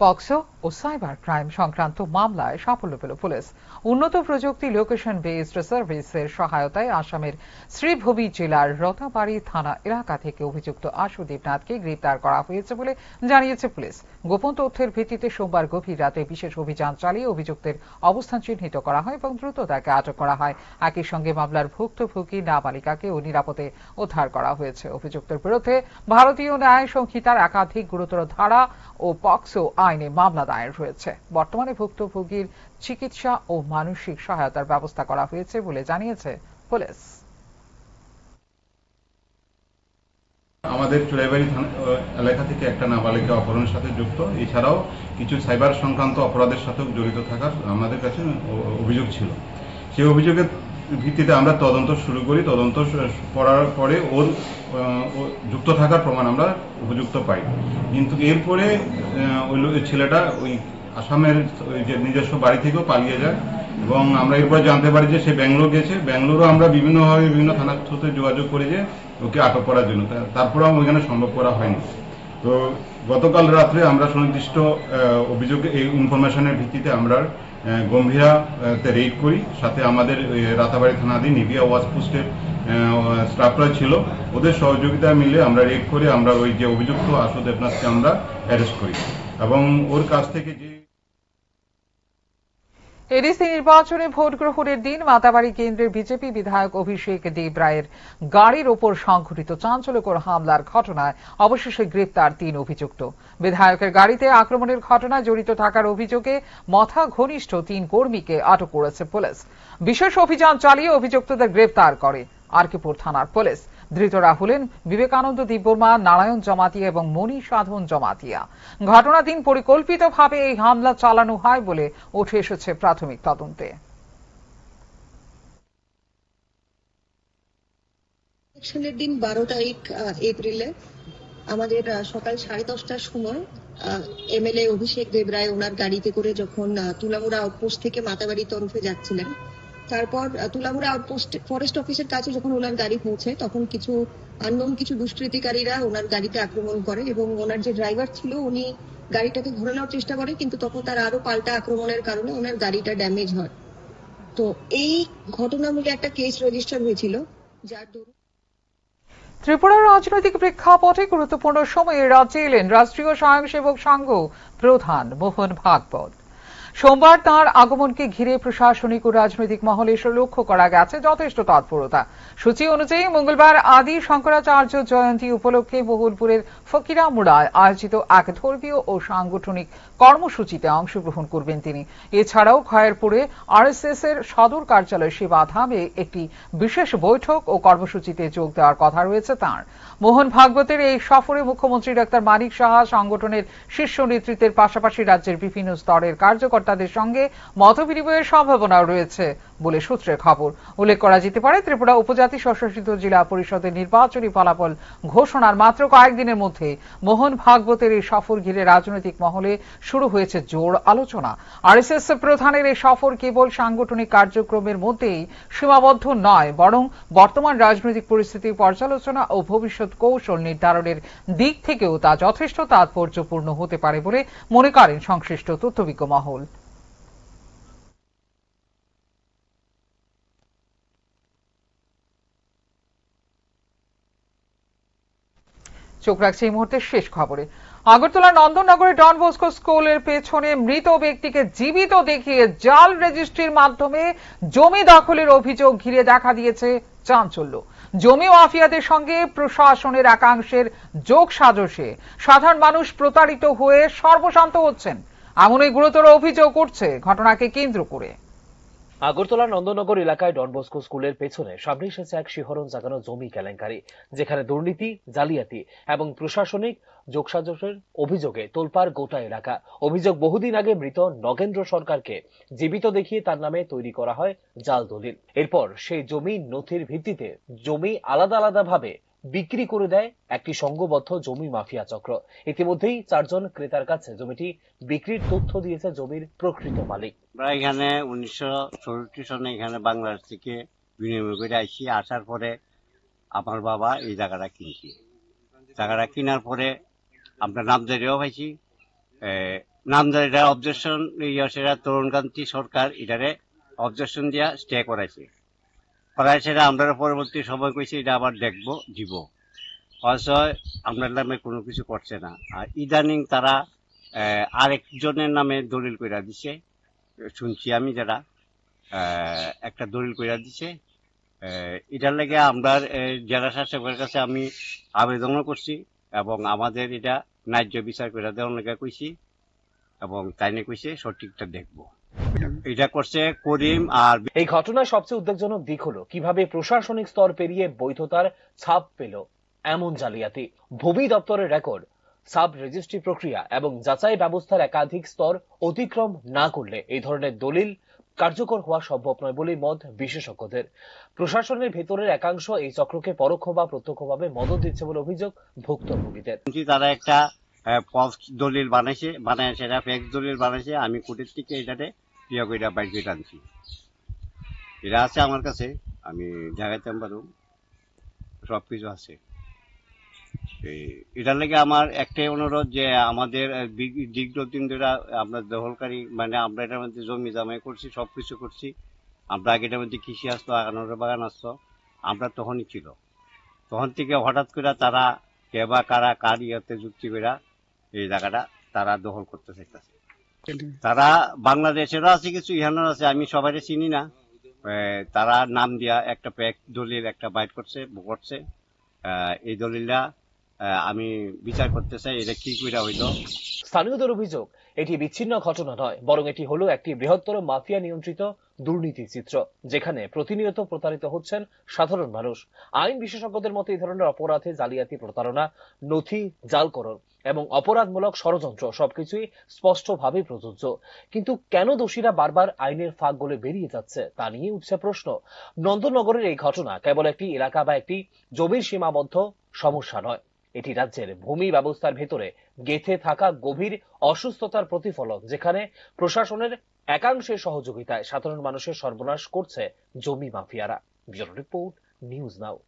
POCSO ও সাইবার ক্রাইম সংক্রান্ত মামলায় সাফল্য পেল পুলিশ। উন্নত প্রযুক্তি লোকেশন বেসড সার্ভিসের সহায়তায় আসামের শ্রীভূমি জেলার রতাবাড়ি থানা এলাকা থেকে অভিযুক্ত আশু দেবনাথকে গ্রেপ্তার করা হয়েছে বলে জানিয়েছে পুলিশ। গোপন তথ্যের ভিত্তিতে সোমবার গভীর রাতে বিশেষ অভিযান চালিয়ে অভিযুক্তের অবস্থান চিহ্নিত করা হয় এবং দ্রুত তাকে আটক করা হয়। একই সঙ্গে মামলার ভুক্তভোগী নাবালিকাকেও নিরাপদে উদ্ধার করা হয়েছে। অভিযুক্তের বিরুদ্ধে ভারতীয় ন্যায় সংহিতার একাধিক গুরুতর ধারা ও পক্সো আইনে মামলা দায়ের হয়েছে। বর্তমানে ভুক্তভোগীর চিকিৎসা ও মানসিক সহায়তার ব্যবস্থা করা হয়েছে বলে জানিয়েছে পুলিশ। আমাদের চুড়াইবাড়ি এলাকা থেকে একটা নাবালিকা অপহরণের সাথে যুক্ত, এছাড়াও কিছু সাইবার সংক্রান্ত অপরাধের সাথেও জড়িত থাকার আমাদের কাছে অভিযোগ ছিল। সেই অভিযোগের ভিত্তিতে আমরা তদন্ত শুরু করি। তদন্ত করার পরে ওর যুক্ত থাকার প্রমাণ আমরা উপযুক্ত পাই, কিন্তু এরপরে ওই ছেলেটা ওই আসামের যে নিজস্ব বাড়ি থেকেও পালিয়ে যায় এবং আমরা এরপরে জানতে পারি যে সে ব্যাঙ্গালোর গেছে। ব্যাঙ্গালোরও আমরা বিভিন্নভাবে বিভিন্ন থানার সাথে যোগাযোগ করি যে ওকে আটক করার জন্য, তারপরেও ওইখানে সম্ভব করা হয়নি। তো গতকাল রাত্রে আমরা সুনির্দিষ্ট অভিযোগ এই ইনফরমেশনের ভিত্তিতে আমরা গম্ভীরাতে রেড করি। সাথে আমাদের রাতাবাড়ি থানাধীন নিবিয়া ওয়াচ পোস্টের স্টাফরা ছিল, ওদের সহযোগিতা মিলে আমরা রেড করে আমরা ওই যে অভিযুক্ত আশু দেবনাথকে আমরা অ্যারেস্ট করি এবং ওর কাছ থেকে যে এডিসি নির্বাচনে ভোট গ্রহণের দিন মাতাবাড়ি কেন্দ্রের বিজেপি বিধায়ক অভিষেক দেব রায়ের গাড়ির ওপর সংঘটিত চাঞ্চল্যকর হামলার ঘটনায় অবশেষে গ্রেপ্তার 3 অভিযুক্ত। বিধায়কের গাড়িতে আক্রমণের ঘটনায় জড়িত থাকার অভিযোগে মথা ঘনিষ্ঠ 3 কর্মীকে আটক করেছে পুলিশ। বিশেষ অভিযান চালিয়ে অভিযুক্তদের গ্রেপ্তার করে আরকিপুর থানার পুলিশ। ধৃতরা হলেন বিবেকানন্দ দিব্যবর্মা, নারায়ণ জমাতিয়া এবং মণি সাধন জমাতিয়া। ঘটনার দিন পরিকল্পিতভাবে এই হামলা চালানো হয় বলে উঠে এসেছে প্রাথমিক তদন্তে। ইলেকশনের দিন 12 তারিখ এপ্রিলে আমাদের সকাল 10:30টার সময় এমএলএ অভিষেক দেব রায় ওনার গাড়িতে করে যখন তুলামুড়া আউটপোস্ট থেকে মাতাবাড়ি তরফে যাচ্ছিলেন, তারপর তুলামুড়া আউটপোস্ট ফরেস্ট অফিসের কাছে যখন ওনার গাড়ি পৌঁছে তখন কিছু আননোন কিছু দুষ্কৃতিকারীরা ওনার গাড়িতে আক্রমণ করে এবং ওনার যে ড্রাইভার ছিল উনি গাড়িটাকে ঘুরে নেওয়ার চেষ্টা করে, কিন্তু তখন তার আরো পাল্টা আক্রমণের কারণে ওনার গাড়িটা ড্যামেজ হয়। তো এই ঘটনামূলক একটা কেস রেজিস্টার হয়েছিল, যার দরুন ত্রিপুরার রাজনৈতিক প্রেক্ষাপটে গুরুত্বপূর্ণ সময়ে রাজ্যে এলেন রাষ্ট্রীয় স্বয়ংসেবক সংঘ প্রধান মোহন ভাগবত। সোমবার তাঁর আগমনকে ঘিরে প্রশাসনিক ও রাজনৈতিক মহলে লক্ষ্য করা গেছে যথেষ্ট তৎপরতা। সূচি অনুযায়ী মঙ্গলবার আদি শঙ্করাচার্য জয়ন্তী উপলক্ষে বহুলপুরের ফকিরামুড়ায় আয়োজিত এক ধর্মীয় ও সাংগঠনিক কর্মসূচিতে অংশগ্রহণ করবেন তিনি। এছাড়াও খয়েরপুরে আরএসএস এর সদর কার্যালয় সেবাধামে একটি বিশেষ বৈঠক ও কর্মসূচিতে যোগ দেওয়ার কথা রয়েছে তাঁর। মোহন ভাগবতের এই সফরে মুখ্যমন্ত্রী ডাক্তার মানিক সাহা, সংগঠনের শীর্ষ নেতৃত্বের পাশাপাশি রাজ্যের বিভিন্ন স্তরের কার্যকর্তাদের সঙ্গে মতবিনিময়ের সম্ভাবনাও রয়েছে বলে সূত্রের খবর। উল্লেখ করা যেতে পারে, ত্রিপুরা উপজাতি স্বশাসিত জেলা পরিষদের নির্বাচনী ফলাফল ঘোষণার মাত্র কয়েকদিনের মধ্যে মোহন ভাগবতের এই সফর ঘিরে রাজনৈতিক মহলে শুরু হয়েছে জোর আলোচনা। আরএসএস প্রধানের এই সফর কেবল সাংগঠনিক কার্যক্রমের মধ্যেই সীমাবদ্ধ নয়, বরং বর্তমান রাজনৈতিক পরিস্থিতি পর্যালোচনা ও ভবিষ্যৎ কৌশল নির্ধারণের দিক থেকেও তা যথেষ্ট তাৎপর্যপূর্ণ হতে পারে বলে মনে করেন সংশ্লিষ্ট তথ্যবিজ্ঞ মহল। চোখ রাখছে এই মুহূর্তে শেষ খবরে। আগরতলা নন্দননগরে ডন বস্কো স্কুলের পেছনে মৃত ব্যক্তিকে জীবিত দেখিয়ে জাল রেজিস্ট্রির মাধ্যমে জমি দখলের অভিযোগ ঘিরে দেখা দিয়েছে চাঞ্চল্য। জমি মাফিয়াদের সঙ্গে প্রশাসনের একাংশের যোগ সাজশে সাধারণ মানুষ প্রতারিত হয়ে সর্বশান্ত হচ্ছেন, এমনই গুরুতর অভিযোগ উঠছে ঘটনাকে কেন্দ্র করে। আগরতলা নন্দননগর এলাকায় ডন বস্কো স্কুলের পেছনে সামনে এসেছে এক শিহরণ জাগানো জমি কেলেঙ্কারি, যেখানে দুর্নীতি, জালিয়াতি এবং প্রশাসনিক যোগসাজশের অভিযোগে তোলপাড় গোটা এলাকা। অভিযোগ, বহুদিন আগে মৃত নগেন্দ্র সরকারকে জীবিত দেখিয়ে তার নামে তৈরি করা হয় জাল দলিল। এরপর সেই জমি নথির ভিত্তিতে জমি আলাদা আলাদা ভাবে বিক্রি করে দেয় একটি সংঘবদ্ধ জমি মাফিয়া চক্র। ইতিমধ্যেই 4 জন ক্রেতার কাছে জমিটি বিক্রির তথ্য দিয়েছে জমির প্রকৃত মালিক। আমরা এখানে 1964 সনে এখানে বাংলাদেশ থেকে বিনিময় করে আসি। আসার পরে আমার বাবা এই জায়গাটা কিনছি। জায়গাটা কেনার পরে আমরা নামজারিও পাইছি। নামজারিটা অবজেকশন সেটা তরুণকান্তি সরকার এটারে অবজেকশন দিয়া স্টে করাইছে। সেটা আমরা পরবর্তী সময় কইছি এটা আবার দেখবো দিব, অথচ আপনার নামে কোনো কিছু করছে না। আর ইদানিং তারা আরেকজনের নামে দলিল কইরা দিছে, শুনছি আমি, যারা একটা দলিল কইরা দিছে। এটার লাগে আমরা জেলা শাসকের কাছে আমি আবেদনও করছি এবং আমাদের এটা ন্যায্য বিচার করে দেওয়ার লেগে কইছি এবং তাই নিয়ে কইছে সঠিকটা দেখবো। এটা করছে করিম। আর এই ঘটনার সবচেয়ে উদ্বেগজনক দিক হলো কিভাবে প্রশাসনিক স্তর পেরিয়ে বৈধতার ছাপ পেল এমন জালিয়াতি। ভূমি দপ্তরের রেকর্ড, সাব রেজিস্ট্রি প্রক্রিয়া এবং যাচাই ব্যবস্থার একাধিক স্তর অতিক্রম না করলে এই ধরনের দলিল কার্যকর হওয়া সম্ভব নয় বলে মত বিশেষজ্ঞদের। প্রশাসনের ভেতরের একাংশ এই চক্রকে পরোক্ষ বা প্রত্যক্ষভাবে মদত দিচ্ছে বলে অভিযোগ ভুক্তভোগীদের। তারা একটা ফলস দলিল বানাইছে, সেটা ফেক দলিল বানাইছে। আমি কোর্টের থেকে এটাতে এটা বাইর করে আনছি, এটা আছে আমার কাছে, আমি দেখাইতে পারব, সবকিছু আছে। এটার লেগে আমার একটাই অনুরোধ যে আমাদের দীর্ঘদিন ধরে আমরা দখলকারী, মানে আমরা এটার মধ্যে জমি জামাই করছি, সবকিছু করছি। আমরা আগে এটার মধ্যে কৃষি আসতো, আগানোর বাগান আসতো, আমরা তখনই ছিল। তখন থেকে হঠাৎ করে তারা কে বা কারা কার ইয়েতে যুক্তি করে এই জায়গাটা তারা দখল করতে চাইতেছে। তারা বাংলাদেশেরও আছে কিছু, ইহানের আছে, আমি সবাই চিনি না। তারা নাম দিয়া একটা প্যাক দলিল একটা বাইট করছে। এই দলিলটা আমি বিচার করতে চাই, এটা কি কইরা হইল। স্থানীয়দের অভিযোগ, এটি বিচ্ছিন্ন ঘটনা নয়, বরং এটি হলো একটি বৃহত্তর মাফিয়া নিয়ন্ত্রিত দুর্নীতি চিত্র, যেখানে প্রতিনিয়ত প্রতারিত হচ্ছেন সাধারণ মানুষ। আইন বিশেষজ্ঞদের মতে এই ধরনের অপরাধে জালিয়াতি, প্রতারণা, নথি জালকরণ এবং অপরাধমূলক ষড়যন্ত্র সবকিছুই স্পষ্টভাবে প্রযোজ্য। কিন্তু কেন দোষীরা বারবার আইনের ফাঁক গলে বেরিয়ে যাচ্ছে তা নিয়ে উঠছে প্রশ্ন। নন্দননগরের এই ঘটনা কেবল একটি এলাকা বা একটি জমির সীমাবদ্ধ সমস্যা নয়, এটি রাজ্যের ভূমি ব্যবস্থার ভেতরে গেঁথে থাকা গভীর অসুস্থতার প্রতিফলন, যেখানে প্রশাসনের একাংশের সহযোগিতায় সাধারণ মানুষের সর্বনাশ করছে জমি মাফিয়ারা। Bureau report, news now.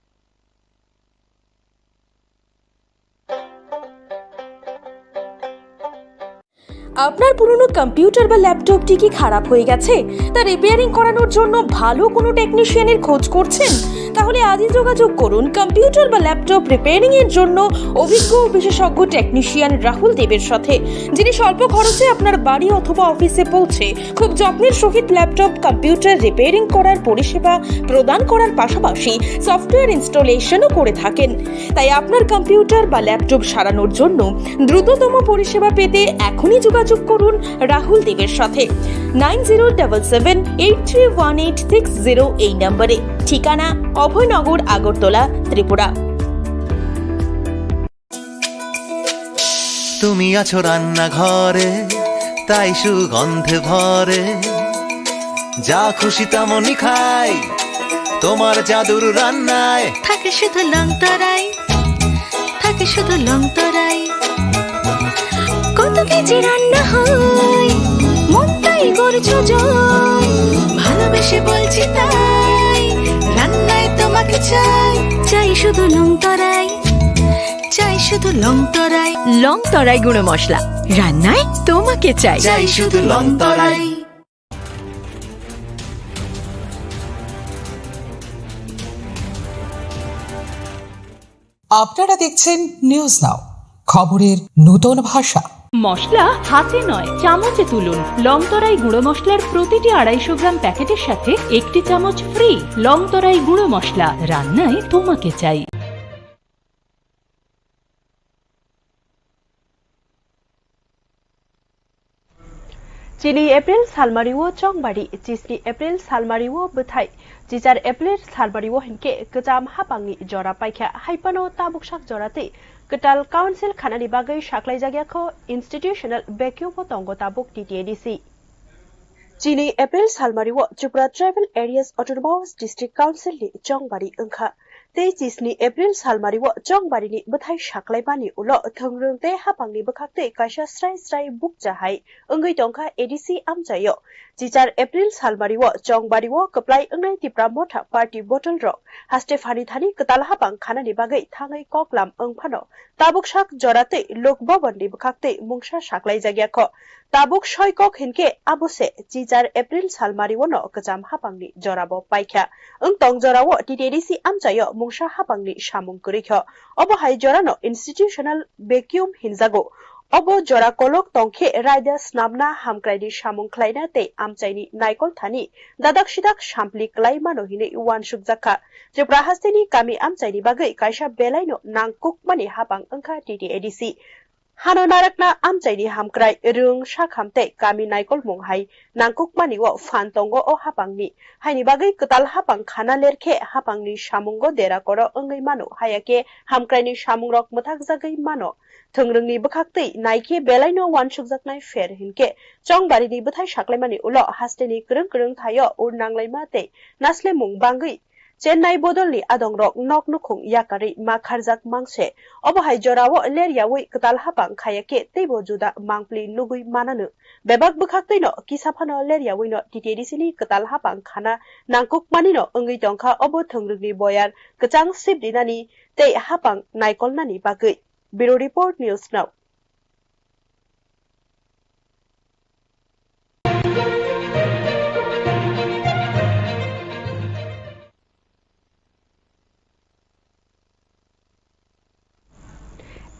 আপনার পুরনো কম্পিউটার বা ল্যাপটপটি কি খারাপ হয়ে গেছে, তা রিপেয়ারিং করানোর জন্য ভালো কোনো টেকনিশিয়ানের খোঁজ করছেন? তাহলে আজই যোগাযোগ করুন কম্পিউটার বা ল্যাপটপ রিপেয়ারিং এর জন্য অভিজ্ঞ বিশেষজ্ঞ টেকনিশিয়ান রাহুল দেবের সাথে, যিনি স্বল্প খরচে আপনার বাড়ি অথবা অফিসে পৌঁছে খুব যত্নের সহিত ল্যাপটপ কম্পিউটার রিপেয়ারিং করার পরিষেবা প্রদান করার পাশাপাশি সফটওয়্যার ইনস্টলেশনও করে থাকেন। তাই আপনার কম্পিউটার বা ল্যাপটপ সারানোর জন্য দ্রুততম পরিষেবা পেতে এখনই যোগাযোগ করুন রাহুল দেবের সাথে 9077831860 এই নম্বরে। ঠিকানা অভয়নগর, আগরতলা, ত্রিপুরা। তুমি আছো রান্নাঘরে, তাই সুগন্ধে ভরে যা খুশি তেমনই খাই তোমার জাদুর রান্নায় থাকে শুধু লং তরাই, থাকে শুধু লং তরাই। কত কেজি রান্না হয় মনটাই করছো জয়, ভালোবেসে বলছি তাই রান্নায় তোমাকে চাই, চাই শুধু লং তরাই, চাই শুধু লং তরাই। লং তরাই গুঁড়ো মশলা, রান্নায় তোমাকে চাই, চাই শুধু লং তরাই। আপনারা দেখছেন নিউজ নাও, খবরের নতুন ভাষা। মশলা হাতে নয় চামচে তুলুন। লংতরাই গুঁড়ো মশলার প্রতিটি 250 গ্রাম প্যাকেটের সাথে 1 চামচ ফ্রি। লংতরাই গুঁড়ো মশলা, রান্নায় তোমাকে চাই। चिनी एप्रिल सालमारिवो चौंगबाड़ी चिस्नी एप्रिल सालमारिवो बुथाई चिचार एप्रिल सालमारिवो हिनके गजाम हापांगी जरा पाइखा हाइपानो ताबुकसाक जराते कटाल काउंसिल खानानि बागै साख्लाय जागियाखौ इंस्टीट्यूशनल बेक्यूबो तंगो ताबुक टीटीएडीसी चिनी एप्रिल सालमारिवो Tripura tribal areas autonomous district council नि चौंगबाड़ी ओंखा ते चिस्नी एप्रिल सालमारिवो चौंगबाड़ीनि बुथाय साख्लायबानि उलो थोंरोंते हापांनि बखाकते कायसा स्राय स्राय बुक जाहाय ओंगै टंका एडीसी आमजायो चिचार एप्रिल सालमारिवो चौंगबाड़ीवो कप्लाय ओंनाय तिप्रा मोथा पार्टी बोटल रो हास्टे फानि थानि कताल हापां खानानि बागै थाङै कक्लाम ओंफानो ताबुकसाक जराते लोक भवननि बखाकते मुंसा साख्लाय जागियाखौ ताबुक सयकक हिनके आबुसे चिचार एप्रिल सालमारिवो न गजाम हापांनि जराबो पाइखा ओं तंग जरावो टीटीएडीसी आमजायो मुंसा हापांनि सामुं करिखो अबो हाय जरानो इंस्टीट्यूशनल बेक्यूम हिनजागो अबो जरा कलक तंखे रायदा स्नाबना हामक्रायनि सामुं ख्लायना ते आमचायनि नायकल थानि दादाक सिदाक सामप्लि क्लायमानो हिने वान सुकजाखा त्रिपुरा हास्तेनि गामि आमचायनि बागै कायसा बेलायनो नांकुकमानि हापां ओंखा टीटीएडीसी हानो नारकना आमचायनि हामक्राय रुं साखामते गामि नायकल मुंहाय नांकुकमानिवो फानतंगो ओ हापांनि हायनि बागै कताल हापां खाना लेरखे हापांनि सामुंगो देरा करो ओंगै मानो हायाके हामक्रायनि सामुं रक मथाक जागै मानो थोंरोंनि बखाकतै नायखे बेलायनो वान सुकजाकनाय फेर हिनके चौंगबाड़ीनि बुथाय साख्लायमानि उलो हास्टेनि गोरों गोरों थायो उर नांलायमाते नासले मुं बांगै चेन्नाई बदलनि आदं रक नक नुखुं याकारै मा खारजाक मांसे अबहाय जरावो लेरियावै कताल हापां खायाके तैबो जुदा मांप्लि नुगै मानानो बेबाक बखाकतैनो किसाफानो लेरियावैनो टीटीएडीसीनि कताल हापां खाना नांकुकमानिनो ओंगै टंखा अबो थोंरोंनि बयार गचां सिबदिनानि तै हापां नायकलनानि बागै bureau report news now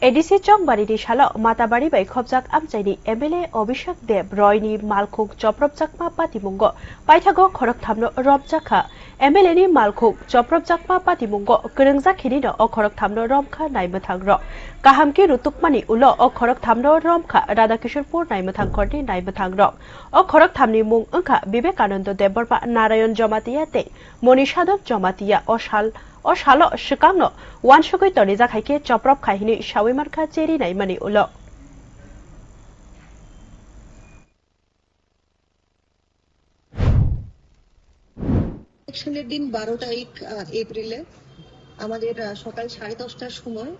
ADC चौंगबाड़ीनि सालो माताबाड़ी बै खबजाक आमचायनि एमएलए अभिषेक देव रॉयनि मालखुक चप्रबजाकमा पातिमुंगो पाइथागो खरकथामनो रबजाखा एमएलए नि मालखुक चप्रबजाकमा पातिमुंगो गोरोंजाखिनिनो अ खरकथामनो रमखा नायमथांग्र काहामके रुतुकमानि उलो अ खरकथामनो रमखा राधाकिशोरपुर नायमथांखरनि नायमथांग्र अ खरकथामनि मुं ओंखा विवेकानंद देवबर्मा नारायण जमातिया ते मनीषादव जमातिया अशालो शिकांनो वानसुगै तनि जाखायके चप्रब खाहिनि सावैमारखा चेरी नायमानि उलो ইলেকশনের দিন 12 তারিখ এপ্রিলে আমাদের সকাল 10:30টার সময়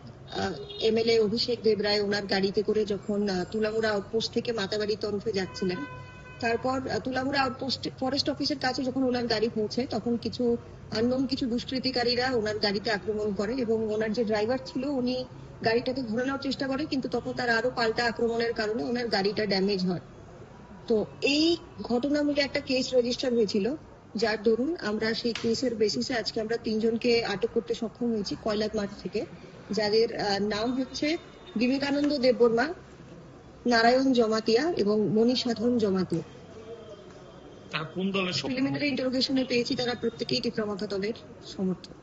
এমএলএ অভিষেক দেবরায় ওনার গাড়িতে করে যখন তুলামুড়া আউটপোস্ট থেকে মাতাবাড়ি তরফে যাচ্ছিলেন, তারপর তুলামুড়া আউটপোস্ট ফরেস্ট অফিসের কাছে যখন ওনার গাড়ি পৌঁছে তখন কিছু আননোন কিছু দুষ্কৃতিকারীরা ওনার গাড়িতে আক্রমণ করে এবং ওনার যে ড্রাইভার ছিল উনি গাড়িটাকে ধরে নেওয়ার চেষ্টা করে, কিন্তু তখন তার আরো পাল্টা আক্রমণের কারণে ওনার গাড়িটা ড্যামেজ হয়। তো এই ঘটনামূলক একটা কেস রেজিস্টার হয়েছিল, যার দরুন আমরা সেই কেসের বেসিসে আজকে আমরা 3 জনকে আটক করতে সক্ষম হয়েছি কয়লাত মাঠ থেকে, যাদের নাম হচ্ছে বিবেকানন্দ দেববর্মা, নারায়ণ জমাতিয়া এবং মনীষাধন জমাতিয়া। প্রিলিমিনারি ইন্টারোগেশনে পেয়েছি তারা প্রত্যেকেই টিপ্রামাথা দলের সমর্থক।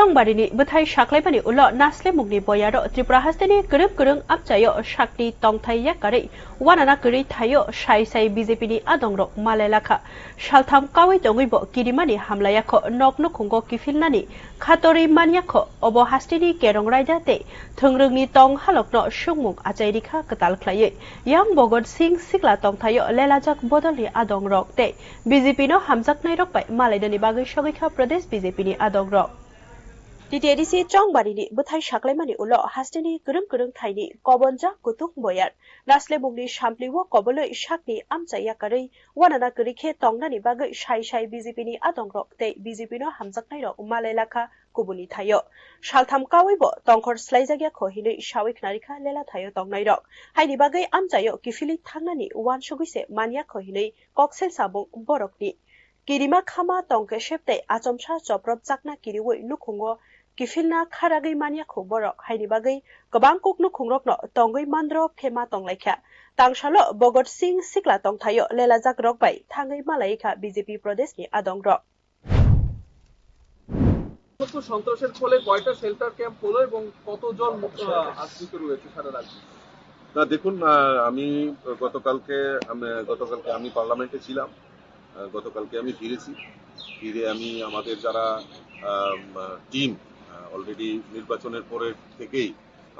চংবাড়িনি বথাই সাকলাইবানি উল নাসলে মুগনি বয়ার ত্রিপুরা হাস্তেনি গরম গরম আপচায় শাক্তি তংথাই ইয়াকারে ওয়ানানা গরি থাইয় সাই সাই বিজেপিনি আদংরক মালাইলাখা সালথাম কাওই দङैब किरिमानि हामलायाख नकनो खुंगो किफिलनानि खातरि मानियाख अब हास्तिनि केरं रायदाते थोंरोंनि तं हालकनो सुंमुं आचाइरिखा कताल ख्लायै यां भगत सिंह सिक्ला तंथायो लेलाजाक बदलनि आदंरक ते बिजेपिनो हामजाकनाय रकबाय मालायदनि बागै सगैखा प्रदेश बिजेपिनि आदंरक टिटिएडिसि चंबारिनि बथाय साकलाइमानि उल हास्तिनि गरम गरम थाइनि कबनजा कुतुक बयार नासले मुगनि सामप्लिवो कबलै साकनि आमचायाकारै वानाना गरिखे तंनानि बागै साइ साइ बिजेपिनि आदंरक ते बिजेपिनो हामजाकनाय रक मालायलाखा कुबुनि थायो सालथाम कावैबो तंखर स्लाइजागिया खहिनै सावैक नारिखा लेला थायो तंनाय रक हाइनि बागै आमचायो किफिलि थांनानि वान सुगैसे मानिया खहिनै कक्सेल साबुं बरकनि किरिमा खामा तंके सेप्ते आचमसा चप्रब जाकना किरिवै नुखुंगो किफिलना खारागै मानियाखौ बरक हाइनि बागै गोबां कुकनु खुंरकनो तंगै मान्द्र फेमा तंलायखा तांसालो भगत सिंह सिक्ला तंथायो लेलाजाक रकबाय थाङै मालायखा बिजेपि प्रदेशनि आदंरक সন্ত্রাসের ফলে কয়টা শেল্টার ক্যাম্প হলো এবং কতজন আশ্রিত রয়েছে সারা রাজ্যে? না দেখুন, আমি গতকালকে আমি পার্লামেন্টে ছিলাম, গতকালকে আমি ফিরে আমি আমাদের যারা টিম অলরেডি নির্বাচনের পরের থেকেই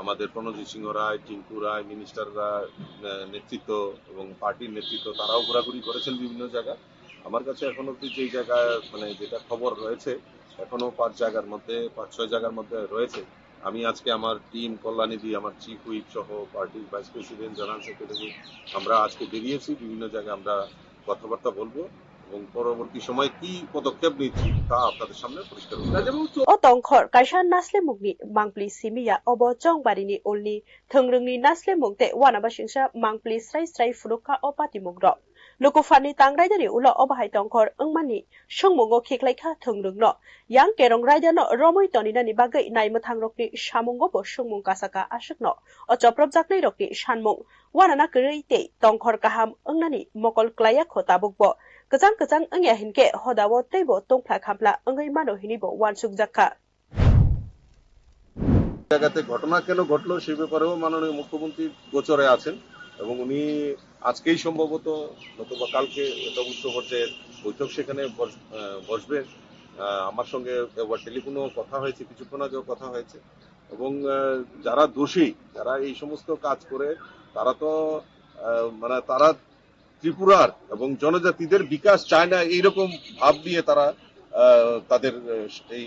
আমাদের প্রণজিৎ সিংহ রায়, টিঙ্কু রায়, মিনিস্টাররা নেতৃত্ব এবং পার্টির নেতৃত্ব তারাও ঘোরাঘুরি করেছেন বিভিন্ন জায়গায়। আমার কাছে এখন অব্দি যেই জায়গায় যেটা খবর রয়েছে এখনো 5-6 জায়গার মধ্যে রয়েছে। আমি আজকে আমার টিম কল্যাণীদি, আমার চিফ হুইপ সহ পার্টির ভাইস প্রেসিডেন্ট, জেনারেল সেক্রেটারি আমরা আজকে বেরিয়েছি। বিভিন্ন জায়গায় আমরা কথাবার্তা বলবো এবং পরবর্তী সময় কি পদক্ষেপ নিচ্ছি তা আপনাদের সামনে পরিষ্কার করব। ও তংখর কাইসা নাসলে মুগনি মাংপ্লি সিমিয়া অব চংবারিনি উলনি थोंरोंनि नासले मुगते वानाबा सिंसा मांप्ली स्राय स्राय फुरुखा ओ पाति मुग्र लुकुफानि तांरायदानि उल अबाहाय तंखर अंमानि संमुंगो खेख्लायखा थोंरोंनो यां केरं रायदानो रमै तनिनानि बागै नायमथांरकनि सामुंगो बो संमुं कासाका आशकनो ओ चप्रब जाकनाय रकनि सानमुं वानाना गरैते तंखर काहाम अंगनानि मकल क्लाया खोताबुकबो गजां गजां अंगिया हिनके हदावो तैबो तंफ्ला खामप्ला अंगै मानो हिनिबो वानसुक जाक्का জায়গাতে ঘটনা কেন ঘটলো সে ব্যাপারেও মাননীয় মুখ্যমন্ত্রী গোচরে আছেন এবং উনি আজকেই সম্ভবত নতুবা কালকে একটা উচ্চ পর্যায়ের বৈঠক সেখানে বসবেন। আমার সঙ্গে টেলিফোনেও কথা হয়েছে, কিছুক্ষণ আগেও কথা হয়েছে এবং যারা দোষী, যারা এই সমস্ত কাজ করে তারা তো তারা ত্রিপুরার এবং জনজাতিদের বিকাশ চায় না, এইরকম ভাব নিয়ে তারা তাদের এই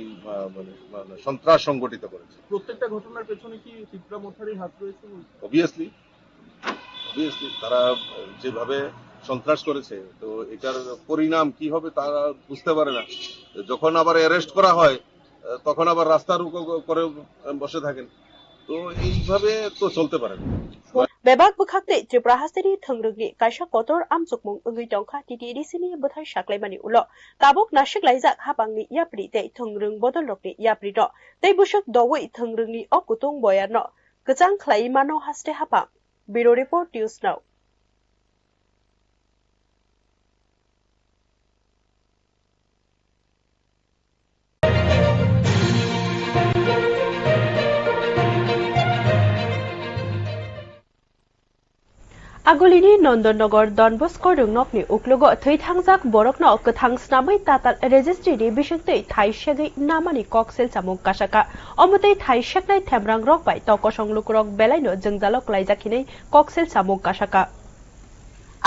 সন্ত্রাস সংগঠিত করেছে। প্রত্যেকটা ঘটনার পেছনে কি ত্রিপুরা মোথারির হাত রয়েছে? অবভিয়াসলি তারা যেভাবে সন্ত্রাস করেছে, তো এটার পরিণাম কি হবে তারা বুঝতে পারে না। যখন আবার অ্যারেস্ট করা হয় তখন আবার রাস্তা রুকো করে বসে থাকেন, তো এইভাবে তো চলতে পারে না। बेबाक बुखाते त्रिपुरा हास्तेनि थोंरोंनि काइसा कतर आमचुकमुं अंगै टंखा टिटिएडिसिनि बोथाय साकलायमानि उल ताबुक नासिक लाइजाक हापांनि याप्रि ते थोंरों बदल रकनि याप्रिनो ते बुसक दवै थोंरोंनि अकुतुं बयारनो गजां ख्लाइ मानो हास्ते हापां bureau report news now. आगुलिनि नन्दननगर Don Bosco रोंनकनि उक्लुगो थैथांजाक बरकनो गोथां स्नामै ताताल रेजिस्ट्रिनि बिसंतै थाइसेगै नामानि कक्सेल सामुं कासाका अमतै थाइसेकनाय थेमरां रकबाय तकसं लुकुरक बेलायनो जोंजालक लाइजाखिनै कक्सेल सामुं कासाका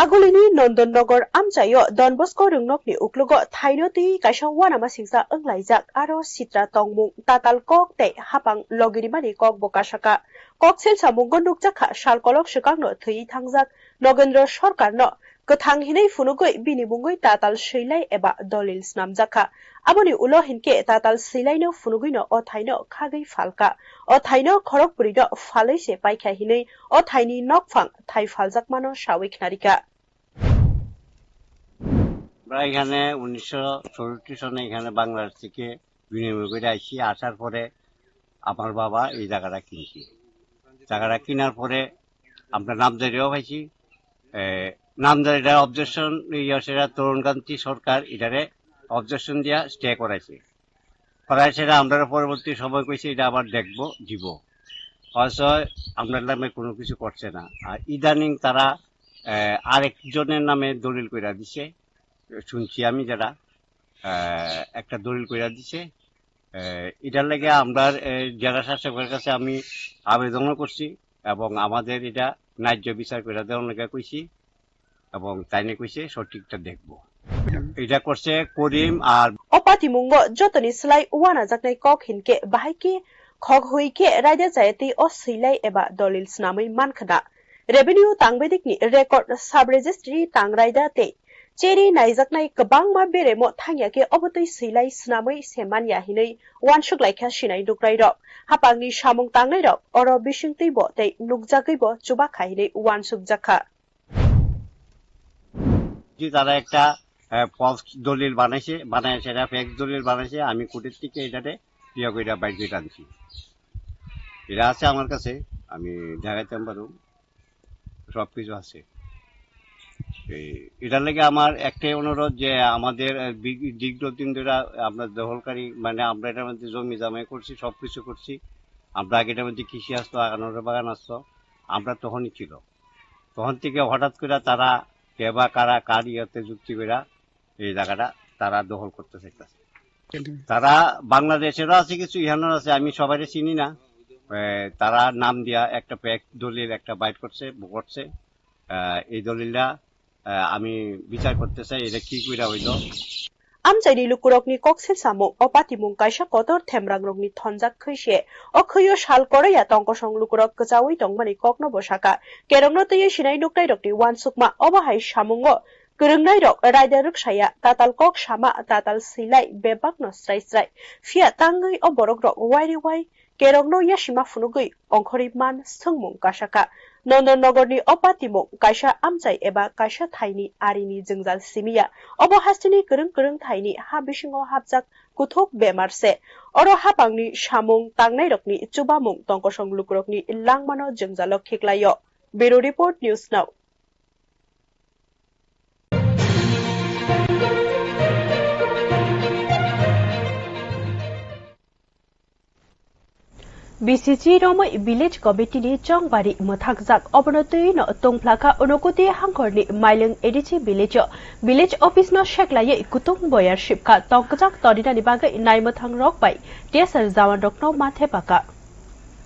आगुलिनि नन्दननगर आमचायो डनबस्को रोंनकनि उक्लुगो थाइनो तै काइसा वानामा सिंसा अंलाइजाक आरो सित्रा तंमुं ताताल कक तै हापां लगिरिमानि कक बकासाका कक्सेल सामुंगो नुकजाखा सालकलक सिगांनो थै थांजाक नगेन्द्र सरकारनो गोथां हिनै फुनुगै बिनिमुंगै ताताल सैलाय एबा दलिल नामजाखा आबनि उलो हिनके ताताल सैलायनो फुनुगैनो अथाइनो खागै फालका अथाइनो खरगपुरिनो फालैसे पाइखा हिनै अथाइनि नकफां थाइ फालजाकमानो सावैक नारिका এখানে 1964 সনে এখানে বাংলাদেশ থেকে বিনিময় করে আসি। আসার পরে আমার বাবা এই জায়গাটা কিনছি। জায়গাটা কেনার পরে আমরা নামজারিও পাইছি। নামজারিটা অবজেকশন সেটা তরুণকান্তি সরকার এটারে অবজেকশন দিয়া স্টে করাইছে। প্রায় সেটা আমরা পরবর্তী সময় কইছি এটা আবার দেখবো দিব অবশ্য আপনার নামে কোনো কিছু করছে না। আর ইদানিং তারা আরেকজনের নামে দলিল কইরা দিছে, শুনছি আমি যারা একটা দলিল কইরা দিছে। এটার লেগে আমরা জেলা শাসকের কাছে আমি আবেদনও করছি এবং আমাদের এটা ন্যায্য বিচার করে দেওয়ার লেগে কইছি এবং তাই নিয়ে কইছে সঠিকটা দেখবো। এটা করছে করিম আর অপাতিমুঙ্গ যতনি স্লাই ওয়ানা জাকনাই কক হিনকে বাহাইকে খগ হইকে রাইদা জায়তি অ সিলাই এবা দলিল স্নাमै মানখনা रेभिन्यू तांगबेदिकनि रेकर्ड सब रेजिस्ट्री तांगराइदाते चेरी नाइजाकनाय गोबांमा बेरेमो थांयाके अबतै सिलाइ स्नामै सेमानिया हिनै वानसुक लाइखा सिनाय दुक्राइरक हापांनि सामुं तांनायरक अर बिसिंतैबो तै नुकजागैबो चुबा खाहिनै वानसुक जाखा জি তারা একটা ফলস দলিল বানাইছে সেটা ফেক দলিল বানাইছে। আমি কোর্টের থেকে এটাতে ইয়া কইরা বাইর করে আনছি, এটা আছে আমার কাছে, আমি দেখাইতে পারবো, সবকিছু আছে। এটার লেগে আমার একটাই অনুরোধ যে আমাদের দীর্ঘদিন ধরে আমরা দখলকারী মানে আমরা এটার মধ্যে জমি জামাই করছি, সবকিছু করছি। আমরা আগে এটার মধ্যে কৃষি আসতো, আগানোর বাগান আসতো, আমরা তখনই ছিল। তখন থেকে হঠাৎ করে তারা কে বা কারা কার ইয়েতে যুক্তি করে এই জায়গাটা তারা দখল করতে চাইতেছে। তারা বাংলাদেশেরও আছে কিছু, ইহানোর আছে, আমি সবাই চিনি না। তারা নাম দিয়া একটা প্যাক দলিল একটা বাইট করছে। এই দলিলটা আমি বিচার করতে চাই, এটা কি কইরা হইল। আমচাইনি लुकुरकनि कक्सेल सामु अपातिमुं काइसा कतर थेमरांग्रगनि थनजाक खैसे अखैयो साल करैया तंकसं लुकुरक गजावै तंगमानि ककनो बसाका केरंनो तयै सिनाय नुक्ताइरकनि वानसुकमा अबाहाय सामुंगो गोरोंनायरक रायदारक साया ताताल कक सामा ताताल सिलाय बेबाकनो स्राय फिया तांगै अबरकरक वाइरि वाइ केरंनो यासिमा फुनुगै अंखरि मान सोंमुं कासाका नन्दननगरनि अपातिमुं काइसा आमचाइ एबा काइसा थाइनि आरिनि जोंजाल सिमिया अबहास्तिनि गोरों थाइनि हा बिसिङाव हाबजाक कुथुक बेमारसे अर हापांनि सामुं तांनायरकनि चुबामुं तंकसं लुकुरकनि लांमानो जोंजाल खेक्लायो। Bureau report news now. BCG Romoi Village Committee Chongbari Mothakjak Obonotui no Tongplaka Onokoti Hangkorni Maileng Edichi Village Office no Sheklaye Kutung Boyar Shipka Tongkajak Todina Nibaga Naimathang Rock by Tiasar Zawan Rokno Mathepaka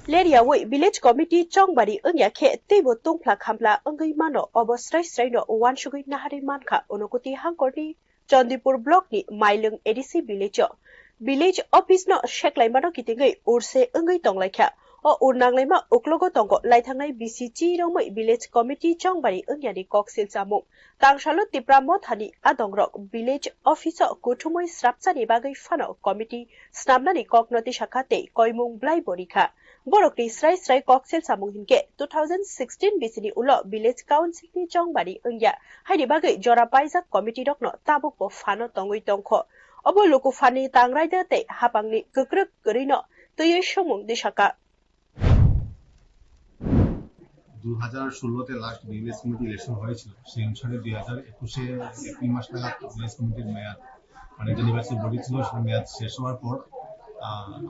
Leria Wei Village Committee Chongbari Ungyake Tebo Tongplak Hamla Ungai Mano Obostrai no Wanshugi Nahari Manka Onokoti Hangkorni Chandipur Block ni Maileng Edichi Village Office no Sheklai Mano Kitingai Urse Ungai Tonglaika o Urnanglaima Uklogo Tongo Laitangai BCG Romoi Village Committee Chongbari Ungyani Koksil Samung Tangshalo Tipra Mothani Adongrok Village Office Kutumoi Srapsani Bagai Fano Committee Snamnani Koknoti Shakate Koimung Blai Borika Borokni Srai Koksil Samung Hinke 2016 BCD Ulo Village Council ni Chongbari Ungya Haidi Bagai Jora Paisa Committee Dokno Tabuk Fano Tongui Tongko Obo luku fani tangraida te hapangni kukruk kurino tuye shomung dishaka 2016 তে লাস্ট ভিলেজ কমিটি ইলেকশন হয়েছিল, সেই অনুসারে 2021 এপ্রিল মাস নাগাদ ভিলেজ কমিটির মেয়াদ মানে যে নির্বাচিত বডি ছিল সেটা মেয়াদ শেষ হওয়ার পর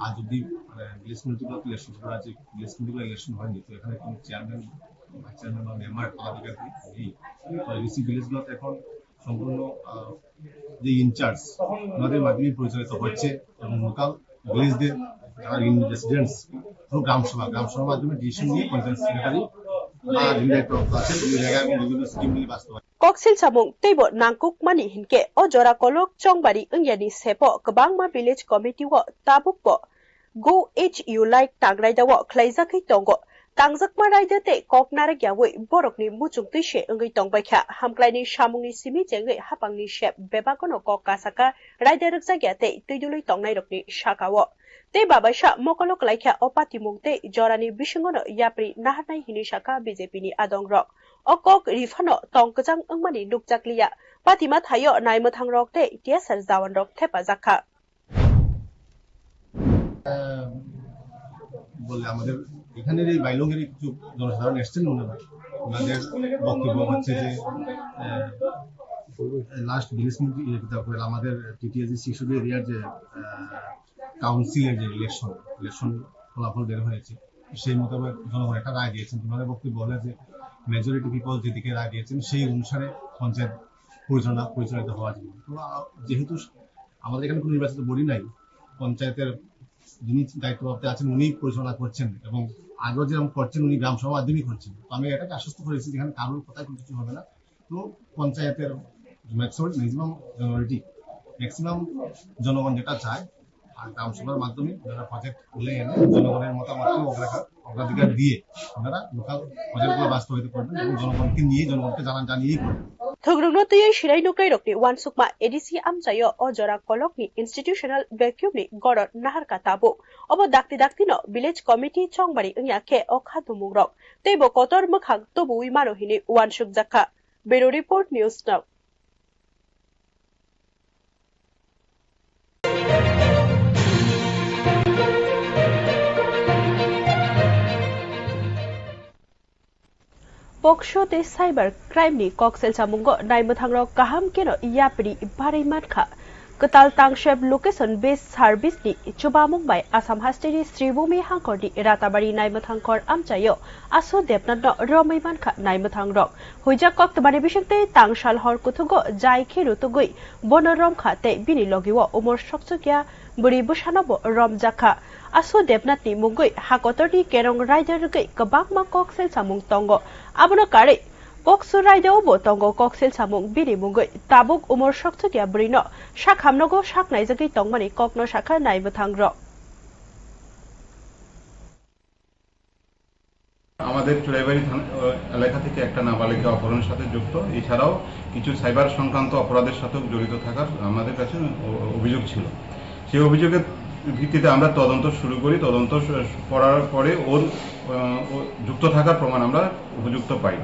আজ অব্দি মানে ভিলেজ কমিটিগুলো ইলেকশন করা আছে, ভিলেজ কমিটিগুলো ইলেকশন হয়নি। তো এখানে কোনো চেয়ারম্যান ভাইস চেয়ারম্যান বা মেম্বার পদাধিকারী নেই। ডিসি ভিলেজগুলোতে এখন সম্পূর্ণ যে ইনচার্জ ওনাদের মাধ্যমে পরিচালিত হচ্ছে এবং লোকাল ভিলেজদের যারা রেসিডেন্টস থ্রু গ্রামসভার মাধ্যমে ডিসিশন নিয়ে পঞ্চায়েত সেক্রেটারি বা ডিরেক্টর আছে ওই জায়গায় বিভিন্ন স্কিমগুলি বাস্তবায়ন Koksil Samung Tebo Nangkuk Mani Hinke O Jora Kolok Chongbari Ungyani Sepo Kabangma Village Committee Wo Tabukpo Go HU Like Tangraida Wo Klaizaki Tongo Tangjakma Raidate Koknarak Yawi Borokni Muchung Tishe Ungai Tongbaika Hamklaini Shamungni Simi Jengai Hapangni Shep Bebakono Kokasaka Raidaruk Zagyate Tidului Tongnairokni Shakawo Te Babasha Mokolok Laikha Opatimung Te Jorani Bishingono Yapri Nahanai Hinishaka BJP ni Adongrok Okok Rifano Tongkajang Ungmani Nukjakliya Patima Thayo Naimathang Rok Te Tiasar Zawan Rok Thepazaka বলে আমাদের এখানের এই বাইলংয়ের কিছু জনসাধারণ এসছেন, ওনাদের বক্তব্য হচ্ছে যে লাস্ট ভিলেজ কমিটি আমাদের টিটিএসি শিশুদের এরিয়ার যে কাউন্সিলের যে ইলেকশন ফলাফল বের হয়েছে সেই মোতাবেক জনগণ একটা রায় দিয়েছেন। তোমাদের বক্তব্য বলে যে মেজরিটি পিপল যেদিকে রায় দিয়েছেন সেই অনুসারে পঞ্চায়েত পরিচালিত হওয়া যাবে। তো যেহেতু আমাদের এখানে কোনো নির্বাচিত বডি নাই, পঞ্চায়েতের যিনি দায়িত্বপ্রাপ্ত আছেন উনি পরিচালনা করছেন এবং আগেও যেরকম করছেন উনি গ্রাম সভা মাধ্যমেই করছেন। তো আমি এটাকে আশ্বস্ত করেছি যেখানে কারোর কথায় কোনো কিছু হবে না। তো পঞ্চায়েতের ম্যাক্সিমাম জনগণ যেটা চায় আর গ্রাম সভার মাধ্যমে যারা প্রজেক্ট তুলে এনে জনগণের মতামতকে অগ্রাধিকার দিয়ে ওনারা লোকাল প্রজেক্টগুলো বাস্তবায়িত করবেন এবং জনগণকে নিয়ে জনগণকে জানিয়েই করবেন। Thogrungno tuye shirai nukrai rokni wansukma edisi amjayo ojora kolokni institutional vacuum ni goror nahar katabo obo dakti no village committee chongbari ingya ke okha dumungrok tebo kotor mukhang tobu imano hini wansuk jakha Bureau Report News Now. Poksho te cyber crime ni koksel samungo naimuthangrok kaham keno yapri barai matkha ketal tangshep location based service ni chubamung bai Assam Hasteri Sribumi hangkorni ratabari naimuthangkor amchayo aso depnatno romai mankha naimuthangrok huija koktbani bisingte tangshal hor kuthugo jai khirutugui bonorom khate bini logiwo umor soksokya buri busanobo rom jakha aso depnatni mungoi hakotorni kerong rider gei kabakma koksel samung tongo abono kare Pokso Raidao Botongo Coxel Samung Biri Mungoi Tabuk Umor Shoktukia Brino Shakhamnogo Shaknaizaki Tongmani Kokno Shaka Naibutangro আমাদের চুড়াইবাড়ি এলাকা থেকে একটা নাবালিকা অপহরণের সাথে যুক্ত, এছাড়াও কিছু সাইবার সংক্রান্ত অপরাধের সাথেও জড়িত থাকার আমাদের কাছে অভিযোগ ছিল। সেই অভিযোগের ভিত্তিতে আমরা তদন্ত শুরু করি। তদন্ত করার পরে ওর যুক্ত থাকার প্রমাণ আমরা উপযুক্ত পাই।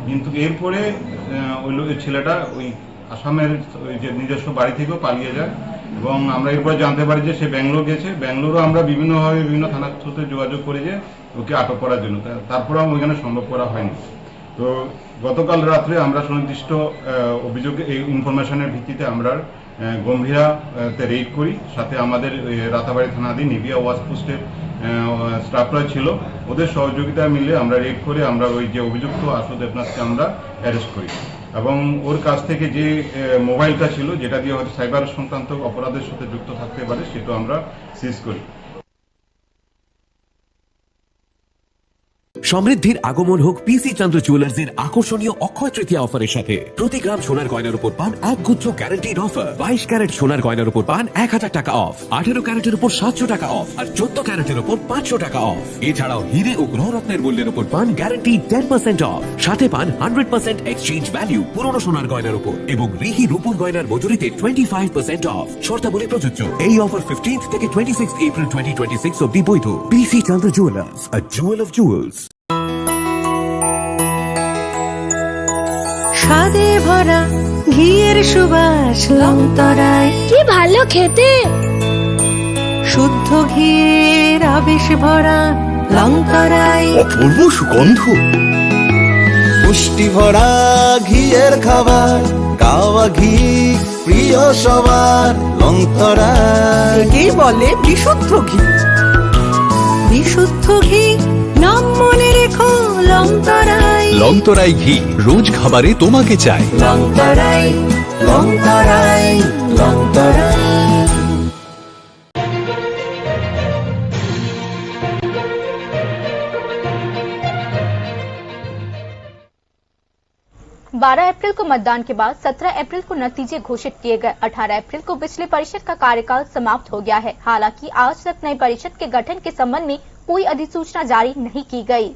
কিন্তু এরপরে ওই ছেলেটা ওই আসামের যে নিজস্ব বাড়ি থেকেও পালিয়ে যায় এবং আমরা এরপরে জানতে পারি যে সে ব্যাঙ্গালোর গেছে। ব্যাঙ্গালোরও আমরা বিভিন্নভাবে বিভিন্ন থানার সাথে যোগাযোগ করি যে ওকে আটক করার জন্য, তারপরে ওইখানে সম্ভব করা হয়নি। তো গতকাল রাত্রে আমরা সুনির্দিষ্ট অভিযোগে এই ইনফরমেশনের ভিত্তিতে আমরা গম্ভীরাতে রেড করি। সাথে আমাদের রাতাবাড়ি থানাধীন নিবিয়া ওয়াচ পোস্টের স্টাফরা ছিল, ওদের সহযোগিতা মিলে আমরা রেড করে আমরা ওই যে অভিযুক্ত আশু দেবনাথকে আমরা অ্যারেস্ট করি এবং ওর কাছ থেকে যে মোবাইলটা ছিল যেটা দিয়ে হয়তো সাইবার সংক্রান্ত অপরাধের সাথে যুক্ত থাকতে পারে সেটা আমরা সিজ করি। সমৃদ্ধির আগমন হোক পিসি চন্দ্র জুয়েলার্সের আকর্ষণীয় অক্ষয় তৃতীয়া অফারের সাথে। প্রতি গ্রাম সোনার গয়নার উপর পান 1 গুচ্ছ গ্যারান্টিড অফার। 22 ক্যারেট সোনার গয়নার উপর পান 1000 টাকা অফ, 18 ক্যারেটের উপর 700 টাকা অফ আর 14 ক্যারেটের উপর 500 টাকা অফ। এছাড়াও হিরে ও গ্রহরত্নের মূল্যের উপর পান গ্যারান্টি 10% অফ, সাথে পান 100% এক্সচেঞ্জ ভ্যালু পুরনো সোনার গয়নার উপর এবং রিহি রূপোর গয়নার মজুরিতে 25% অফ। শর্তাবলী প্রযোজ্য। এই অফার 15 থেকে 26 এপ্রিল 2026 অবধি বৈধ। PC Chandra jewellers, a jewel of jewels। স্বাদে ভরা ঘিয়ের সুবাস লংতরায় কি ভালো খেতে, শুদ্ধ ঘিয়ের আবেশ ভরা লংতরায় অপূর্ব সুগন্ধ, পুষ্টি ভরা ঘিয়ের খাবার, গাওয়া ঘি প্রিয় সবার লংতরায়। একেই বলে বিশুদ্ধ ঘি। বিশুদ্ধ ঘি নাম মনে রেখো লংতরাই। লংতরাই ঘি রোজ খাবারে তোমাকে চাই। লংতরাই লংতরাই লংতরাই। बारह अप्रैल को मतदान के बाद 17 अप्रैल को नतीजे घोषित किए गए। 18 अप्रैल को पिछले परिषद का कार्यकाल समाप्त हो गया है। हालांकि आज तक नई परिषद के गठन के संबंध में कोई अधिसूचना जारी नहीं की गई।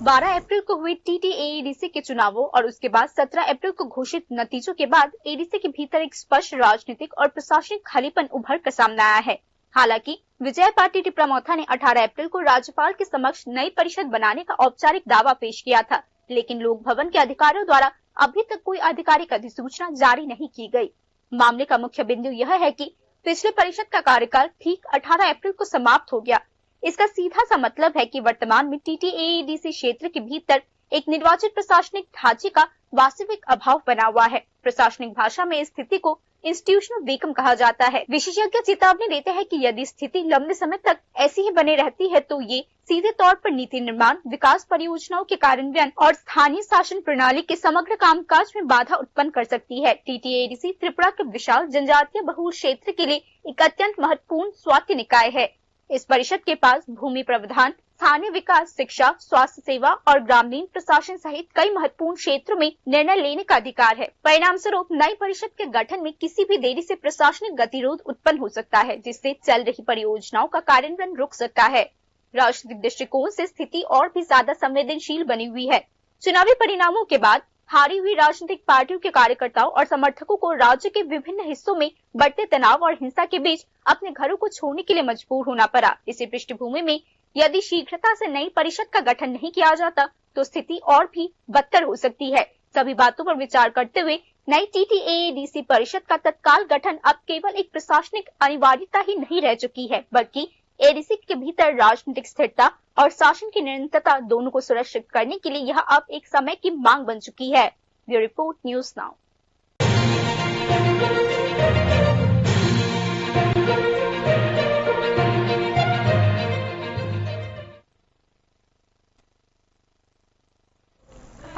12 अप्रैल को हुए TTAEDC के चुनावों और उसके बाद 17 अप्रैल को घोषित नतीजों के बाद एडीसी के भीतर एक स्पष्ट राजनीतिक और प्रशासनिक खालीपन उभर कर सामने आया है। हालांकि विजय पार्टी टिप्रामोथा ने 18 अप्रैल को राज्यपाल के समक्ष नई परिषद बनाने का औपचारिक दावा पेश किया था, लेकिन लोक भवन के अधिकारियों द्वारा अभी तक कोई आधिकारिक अधिसूचना जारी नहीं की गई। मामले का मुख्य बिंदु यह है कि पिछले परिषद का कार्यकाल ठीक 18 अप्रैल को समाप्त हो गया। इसका सीधा सा मतलब है कि वर्तमान में TTAEDC क्षेत्र के भीतर एक निर्वाचित प्रशासनिक ढांचे का वास्तविक अभाव बना हुआ है। प्रशासनिक भाषा में इस स्थिति को इंस्टीट्यूशनल वेकम कहा जाता है। विशेषज्ञ चेतावनी देते हैं कि यदि स्थिति लंबे समय तक ऐसी ही बने रहती है तो ये सीधे तौर पर नीति निर्माण, विकास परियोजनाओं के कार्यान्वयन और स्थानीय शासन प्रणाली के समग्र कामकाज में बाधा उत्पन्न कर सकती है। TTADC त्रिपुरा के विशाल जनजातीय बहुल क्षेत्र के लिए एक अत्यंत महत्वपूर्ण स्वायत्त निकाय है। इस परिषद के पास भूमि प्रावधान, स्थानीय विकास, शिक्षा, स्वास्थ्य सेवा और ग्रामीण प्रशासन सहित कई महत्वपूर्ण क्षेत्रों में निर्णय लेने का अधिकार है। परिणाम स्वरूप नई परिषद के गठन में किसी भी देरी से प्रशासनिक गतिरोध उत्पन्न हो सकता है, जिससे चल रही परियोजनाओं का कार्यान्वयन रुक सकता है। राजनीतिक दृष्टिकोण से स्थिति और भी ज्यादा संवेदनशील बनी हुई है। चुनावी परिणामों के बाद हारी हुई राजनीतिक पार्टियों के कार्यकर्ताओं और समर्थकों को राज्य के विभिन्न हिस्सों में बढ़ते तनाव और हिंसा के बीच अपने घरों को छोड़ने के लिए मजबूर होना पड़ा। इसी पृष्ठभूमि में यदि शीघ्रता से नई परिषद का गठन नहीं किया जाता तो स्थिति और भी बदतर हो सकती है। सभी बातों पर विचार करते हुए नई TTADC परिषद का तत्काल गठन अब केवल एक प्रशासनिक अनिवार्यता ही नहीं रह चुकी है, बल्कि ADC के भीतर राजनीतिक स्थिरता और शासन की निरंतरता दोनों को सुरक्षित करने के लिए यह अब एक समय की मांग बन चुकी है। Bureau report, news now.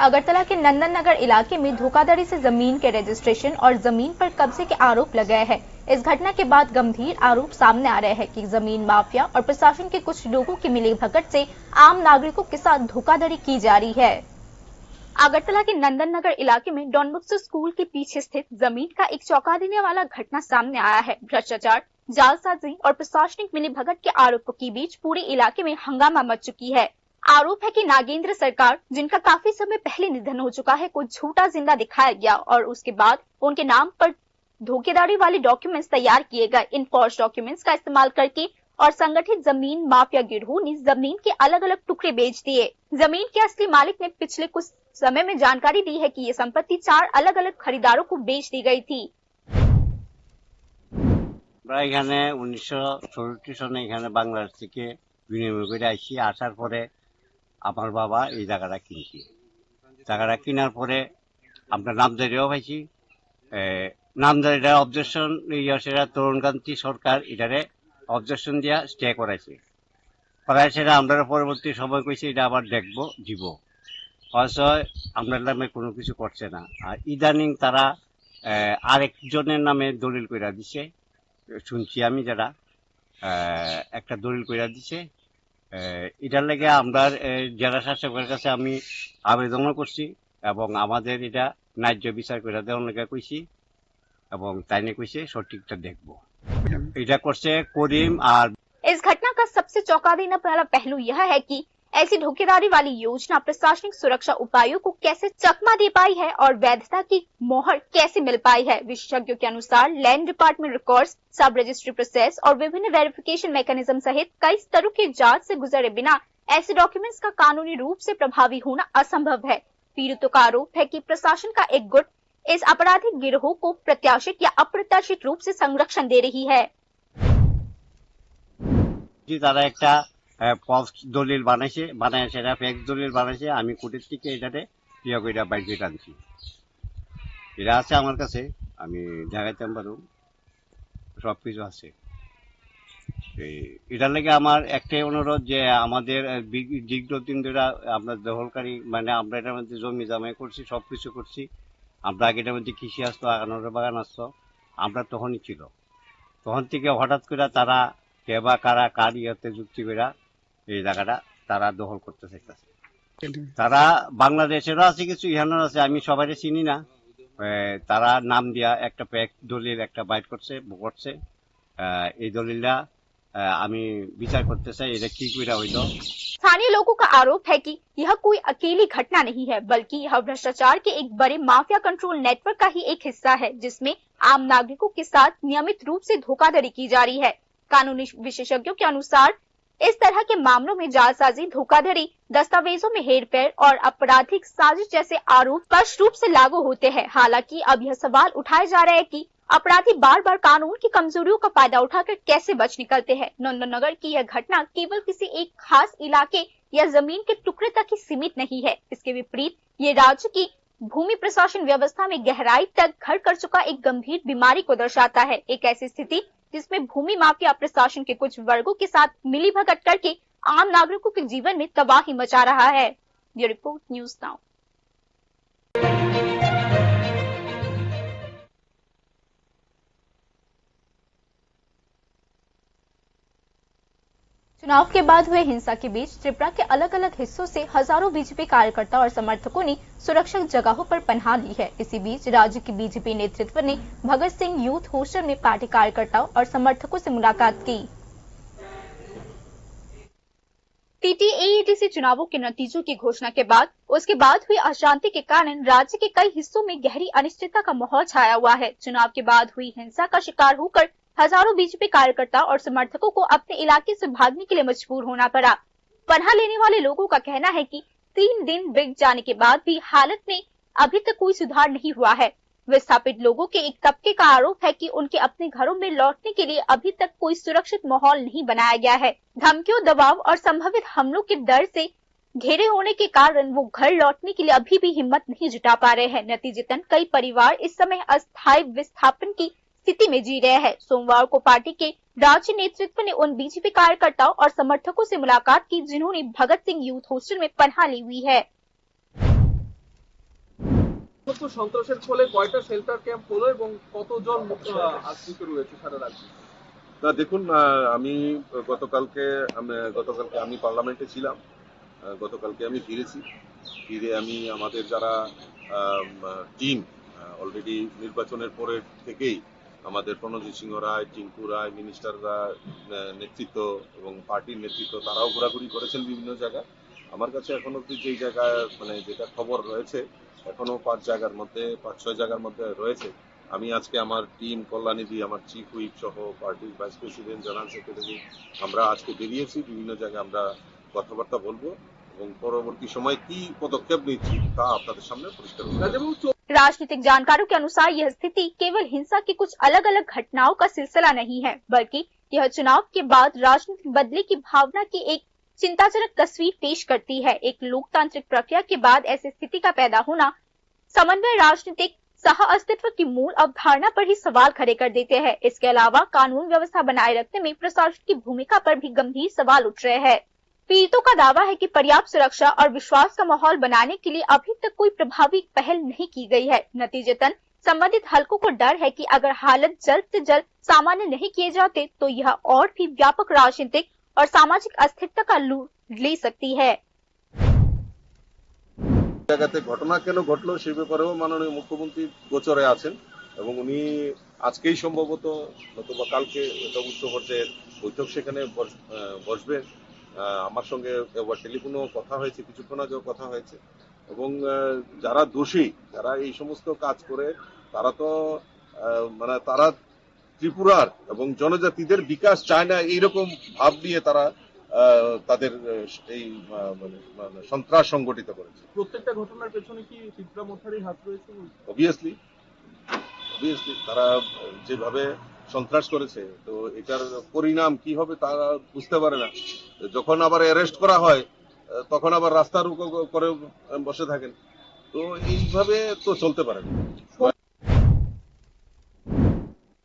Agartala के नंदन नगर इलाके में धोखाधड़ी से जमीन के रजिस्ट्रेशन और जमीन पर कब्जे के आरोप लगाए हैं। इस घटना के बाद गंभीर आरोप सामने आ रहे हैं कि जमीन माफिया और प्रशासन के कुछ लोगों की मिलीभगत से आम नागरिकों के साथ धोखाधड़ी की जा रही है। अगरतला के नंदन नगर इलाके में डॉन बॉस्को स्कूल के पीछे स्थित जमीन का एक चौंका देने वाला घटना सामने आया है। भ्रष्टाचार, जालसाजी और प्रशासनिक मिलीभगत के आरोपों के बीच पूरे इलाके में हंगामा मच चुकी है। आरोप है कि नागेंद्र सरकार, जिनका काफी समय पहले निधन हो चुका है, को झूठा जिंदा दिखाया गया और उसके बाद उनके नाम पर धोखेधड़ी वाले डॉक्यूमेंट्स तैयार किए गए। इन फॉर्ज डॉक्यूमेंट्स का इस्तेमाल करके और संगठित जमीन माफिया गिरोह ने जमीन के अलग अलग टुकड़े बेच दिए। जमीन के असली मालिक ने पिछले कुछ समय में जानकारी दी है कि ये संपत्ति 4 अलग अलग खरीदारों को बेच दी गई थी। এখানে 1964 সনে এখানে বাংলাদেশ থেকে বিনিময় করে আসি। আসার পরে আমার বাবা এই জায়গাটা কিনছি। জায়গাটা কেনার পরে আমরা নামজারিও পাইছি। নামজারিটা অবজেকশন সেটা তরুণকান্তি সরকার এটারে অবজেকশন দিয়া স্টে করাইছে। করাই সেটা আমরা পরবর্তী সময় কইছি এটা আবার দেখবো দিব। অবশ্য আপনার নামে কোনো কিছু করছে না। আর ইদানিং তারা আরেকজনের নামে দলিল কইরা দিছে। শুনছি আমি যারা একটা দলিল কইরা দিছে। এটার লাগে আমরা জেলা শাসকের কাছে আমি আবেদনও করছি এবং আমাদের এটা ন্যায্য বিচার করে দেওয়ার লাগে কইছি এবং তাই নিয়ে কইছে সঠিকটা দেখবো। এটা করছে করিম। আর इस घटना का सबसे चौंका देने वाला पहलू यह है कि ऐसी धोखेधारी वाली योजना प्रशासनिक सुरक्षा उपायों को कैसे चकमा दे पाई है और वैधता की मोहर कैसे मिल पाई है। विशेषज्ञों के अनुसार लैंड डिपार्टमेंट रिकॉर्ड्स, सब रजिस्ट्री प्रोसेस और विभिन्न वेरिफिकेशन मैकेनिज्म सहित कई स्तरों की जांच से गुजरे बिना ऐसे डॉक्यूमेंट्स का कानूनी रूप से प्रभावी होना असंभव है। पीड़ितों का आरोप है कि प्रशासन का एक गुट इस आपराधिक गिरोह को प्रत्याशित या अप्रत्याशित रूप से संरक्षण दे रही है। তারা একটা ফলস দলিল বানাইছে, বানায় সেটা ফেক দলিল বানাইছে। আমি কোর্টের থেকে এটাতে ক্রিয়া করে বাইরে টানছি। এটা আছে আমার কাছে, আমি দেখাইতে পারব, সবকিছু আছে। এটার লাগে আমার একটাই অনুরোধ যে আমাদের দীর্ঘদিন ধরে আমরা দখলকারী মানে আমরা এটার মধ্যে জমি জামাই করছি, সবকিছু করছি। আমরা আগে এটার মধ্যে কৃষি আসতো, আগানোর বাগান আসতো, আমরা তখনই ছিল। তখন থেকে হঠাৎ করে তারা কে বা কারা কার ইয়েতে যুক্তি করে এই জায়গাটা তারা দখল করতে চাইতেছে। তারা বাংলাদেশেরও আছে কিছু, ইহানের আছে, আমি সবাই চিনি না। তারা নাম দিয়া একটা প্যাক দলিল একটা বাইট করছে। এই দলিলটা আমি বিচার করতে চাই এটা কি করে হইলো। स्थानीय लोगों का आरोप है कि यह कोई अकेली घटना नहीं है, बल्कि यह भ्रष्टाचार के एक बड़े माफिया कंट्रोल नेटवर्क का ही एक हिस्सा है, जिसमें आम नागरिकों के साथ नियमित रूप से धोखाधड़ी की जा रही है। कानूनी विशेषज्ञों के अनुसार इस तरह के मामलों में जालसाजी, धोखाधड़ी, दस्तावेजों में हेरफेर और आपराधिक साजिश जैसे आरोप स्पष्ट रूप से लागू होते हैं। हालांकि अब यह सवाल उठाए जा रहे हैं कि अपराधी बार बार कानून की कमजोरियों का फायदा उठाकर कैसे बच निकलते हैं। नंदननगर की यह घटना केवल किसी एक खास इलाके या जमीन के टुकड़े तक ही सीमित नहीं है। इसके विपरीत ये राज्य की भूमि प्रशासन व्यवस्था में गहराई तक घर कर चुका एक गंभीर बीमारी को दर्शाता है। एक ऐसी स्थिति जिसमें भूमि माफिया प्रशासन के कुछ वर्गों के साथ मिलीभगत करके आम नागरिकों के जीवन में तबाही मचा रहा है। ये रिपोर्ट न्यूज नाउ। चुनाव के बाद हुए हिंसा के बीच त्रिपुरा के अलग अलग हिस्सों से हजारों बीजेपी कार्यकर्ता और समर्थकों ने सुरक्षित जगहों पर पनाह ली है। इसी बीच राज्य के बीजेपी नेतृत्व ने भगत सिंह यूथ हॉस्टल में पार्टी कार्यकर्ताओं और समर्थकों से मुलाकात की। टीटीएडीसी चुनावों के नतीजों की घोषणा के बाद उसके बाद हुई अशांति के कारण राज्य के कई हिस्सों में गहरी अनिश्चितता का माहौल छाया हुआ है। चुनाव के बाद हुई हिंसा का शिकार होकर हजारों बीजेपी कार्यकर्ता और समर्थकों को अपने इलाके से भागने के लिए मजबूर होना पड़ा। पनाह लेने वाले लोगों का कहना है कि 3 दिन बीत जाने के बाद भी हालत में अभी तक कोई सुधार नहीं हुआ है। विस्थापित लोगों के एक तबके का आरोप है कि उनके अपने घरों में लौटने के लिए अभी तक कोई सुरक्षित माहौल नहीं बनाया गया है। धमकियों, दबाव और संभावित हमलों के डर से घेरे होने के कारण वो घर लौटने के लिए अभी भी हिम्मत नहीं जुटा पा रहे हैं। नतीजतन कई परिवार इस समय अस्थायी विस्थापन की स्थिति में जी रहे हैं। सोमवार को पार्टी के राज्य नेतृत्व ने उन बीजेपी कार्यकर्ताओं और समर्थकों से मुलाकात की जिन्होंने भगत सिंह यूथ हॉस्टल में पनाह ली हुई है। সন্ত্রাসের ফলে কয়টা শেল্টার ক্যাম্প হলো এবং কতজন আশ্রিত রয়েছে সারা রাজ্যে? না দেখুন, আমি গতকালকে আমি পার্লামেন্টে ছিলাম। গতকালকে আমি ফিরে আমি আমাদের যারা টিম অলরেডি নির্বাচনের পরে থেকেই আমাদের প্রণজিৎ সিংহ রায়, টিঙ্কু রায়, মিনিস্টাররা নেতৃত্ব এবং পার্টির নেতৃত্ব তারাও ঘোরাঘুরি করেছেন বিভিন্ন জায়গায়। আমার কাছে এখন অব্দি যেই জায়গায় যেটা খবর রয়েছে এখনো 5-6 জায়গার মধ্যে রয়েছে। আমি আজকে আমার টিম কল্যাণীদি, আমার চিফ হুইপ সহ পার্টির ভাইস প্রেসিডেন্ট, জেনারেল সেক্রেটারি আমরা আজকে বেরিয়েছি। বিভিন্ন জায়গায় আমরা কথাবার্তা বলবো এবং পরবর্তী সময় কি পদক্ষেপ নিচ্ছি তা আপনাদের সামনে পরিষ্কার হবে। राजनीतिक जानकारों के अनुसार यह स्थिति केवल हिंसा की कुछ अलग अलग घटनाओं का सिलसिला नहीं है, बल्कि यह चुनाव के बाद राजनीतिक बदले की भावना की एक चिंताजनक तस्वीर पेश करती है। एक लोकतांत्रिक प्रक्रिया के बाद ऐसी स्थिति का पैदा होना समन्वय राजनीतिक सह अस्तित्व की मूल अवधारणा पर ही सवाल खड़े कर देते हैं। इसके अलावा कानून व्यवस्था बनाए रखने में प्रशासन की भूमिका पर भी गंभीर सवाल उठ रहे हैं। पीड़ितों का दावा है कि पर्याप्त सुरक्षा और विश्वास का माहौल बनाने के लिए अभी तक कोई प्रभावी पहल नहीं की गई है। नतीजतन संबंधित हलकों को डर है कि अगर हालत जल्द से जल्द सामान्य नहीं किए जाते तो यह और भी व्यापक राजनीतिक और सामाजिक अस्थिरता का रूप ले सकती है। জায়গাতে ঘটনা কেন ঘটলো সে ব্যাপারেও মাননীয় মুখ্যমন্ত্রী গোচরে আছেন এবং উনি আজকেই সম্ভবত নতুবা কালকে একটা উচ্চ পর্যায়ের বৈঠক সেখানে বসবেন। আমার সঙ্গে টেলিফোনেও কথা হয়েছে, কিছুক্ষণ আগেও কথা হয়েছে এবং যারা দোষী, যারা এই সমস্ত কাজ করে তারা তো তারা ত্রিপুরার এবং জনজাতিদের বিকাশ চায় না, এইরকম ভাব নিয়ে তারা তাদের এই সন্ত্রাস সংগঠিত করেছে। প্রত্যেকটা ঘটনার পেছনে কি ত্রিপুরা মোথারির হাত রয়েছে? অবভিয়াসলি তারা যেভাবে সন্ত্রাস করেছে তো এটার পরিণাম কি হবে তারা বুঝতে পারে না। যখন আবার অ্যারেস্ট করা হয় তখন আবার রাস্তা রুকো করে বসে থাকেন। তো এইভাবে তো চলতে পারে না।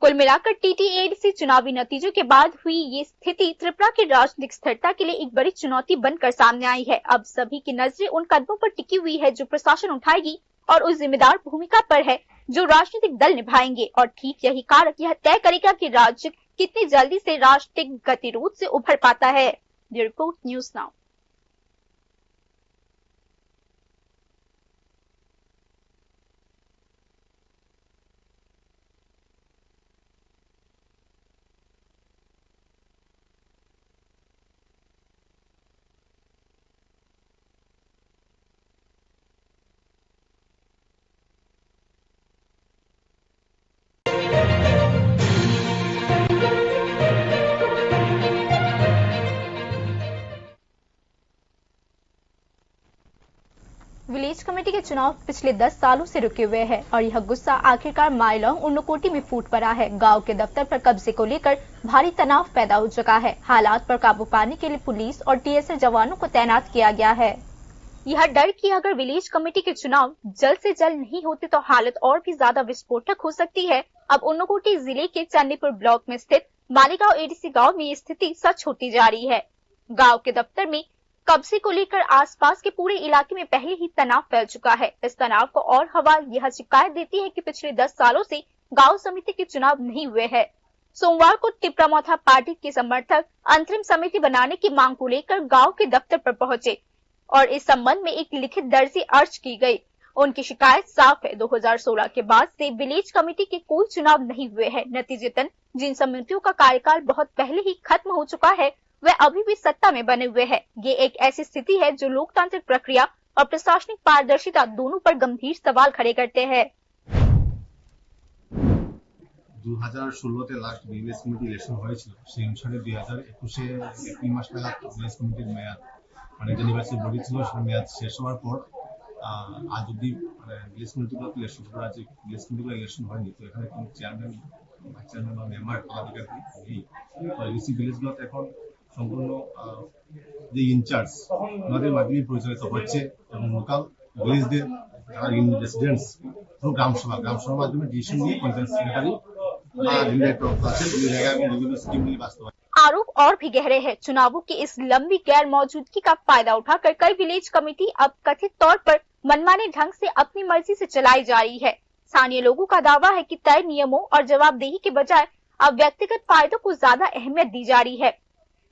कुल मिलाकर टीटीएडीसी चुनावी नतीजों के बाद हुई ये स्थिति त्रिपुरा की राजनीतिक स्थिरता के लिए एक बड़ी चुनौती बनकर सामने आई है। अब सभी की नजरें उन कदमों पर टिकी हुई है जो प्रशासन उठाएगी और उस जिम्मेदार भूमिका पर है जो राजनीतिक दल निभाएंगे। और ठीक यही कारक यह तय करेगा कि राज्य कितनी जल्दी से राजनीतिक गतिरोध से उभर पाता है। Bureau report news now. Village committee के चुनाव पिछले 10 सालों से रुके हुए हैं और यह गुस्सा आखिरकार माइलोंग उन्नकोटी में फूट पड़ा है। गांव के दफ्तर पर कब्जे को लेकर भारी तनाव पैदा हो चुका है। हालात पर काबू पाने के लिए पुलिस और टीएसआर जवानों को तैनात किया गया है। यह डर कि अगर विलेज कमेटी के चुनाव जल्द से जल्द नहीं होते तो हालत और भी ज्यादा विस्फोटक हो सकती है। अब ऊनकोटी जिले के चन्नीपुर ब्लॉक में स्थित मालेगांव एडीसी गांव में ये स्थिति सच होती जा रही है। गांव के दफ्तर में कब्जे को लेकर आसपास के पूरे इलाके में पहले ही तनाव फैल चुका है। इस तनाव को और हवा यह शिकायत देती है कि पिछले 10 सालों से गांव समिति के चुनाव नहीं हुए हैं। सोमवार को टिपरामौथा पार्टी के समर्थक अंतरिम समिति बनाने की मांग को लेकर गांव के दफ्तर पर पहुंचे और इस संबंध में एक लिखित दर्जी अर्ज की गई। उनकी शिकायत साफ है, 2016 के बाद से विलेज कमेटी के कोई चुनाव नहीं हुए हैं। नतीजतन जिन समितियों का कार्यकाल बहुत पहले ही खत्म हो चुका है वे अभी भी सत्ता में बने हुए हैं। ये एक ऐसी स्थिति है जो लोकतांत्रिक प्रक्रिया और प्रशासनिक पारदर्शिता दोनों पर गंभीर सवाल खड़े करते हैं। 2016 লাস্ট ভিলেজ কমিটি ইলেকশন হয়েছিল, সেই অনুসারে 2021 এপ্রিল মাস নাগাদ ভিলেজ কমিটির মেয়াদ মানে যে নির্বাচিত বডি ছিল সেটা মেয়াদ শেষ হওয়ার পর আজ অব্দি ভিলেজ কমিটিগুলো ইলেকশন করা আছে। ভিলেজ কমিটিগুলো ইলেকশন হয়নি, তো এখানে কোনো চেয়ারম্যান বা মেম্বার পদাধিকারী নেই। এডিসি ভিলেজগুলোতে এখন সম্পূর্ণ যে ইনচার্জ ওনাদের মাধ্যমে পরিচালিত হচ্ছে এবং লোকাল ভিলেজদের যারা রেসিডেন্টস থ্রু গ্রামসভার মাধ্যমে ডিসিশন নিয়ে পঞ্চায়েত সেক্রেটারি आरोप और भी गहरे हैं। चुनावों की इस लंबी गैर मौजूदगी का फायदा उठाकर कई विलेज कमेटी अब कथित तौर पर मनमाने ढंग से अपनी मर्जी से चलाई जा रही है। स्थानीय लोगों का दावा है कि तय नियमों और जवाबदेही के बजाय अब व्यक्तिगत फायदों को ज्यादा अहमियत दी जा रही है।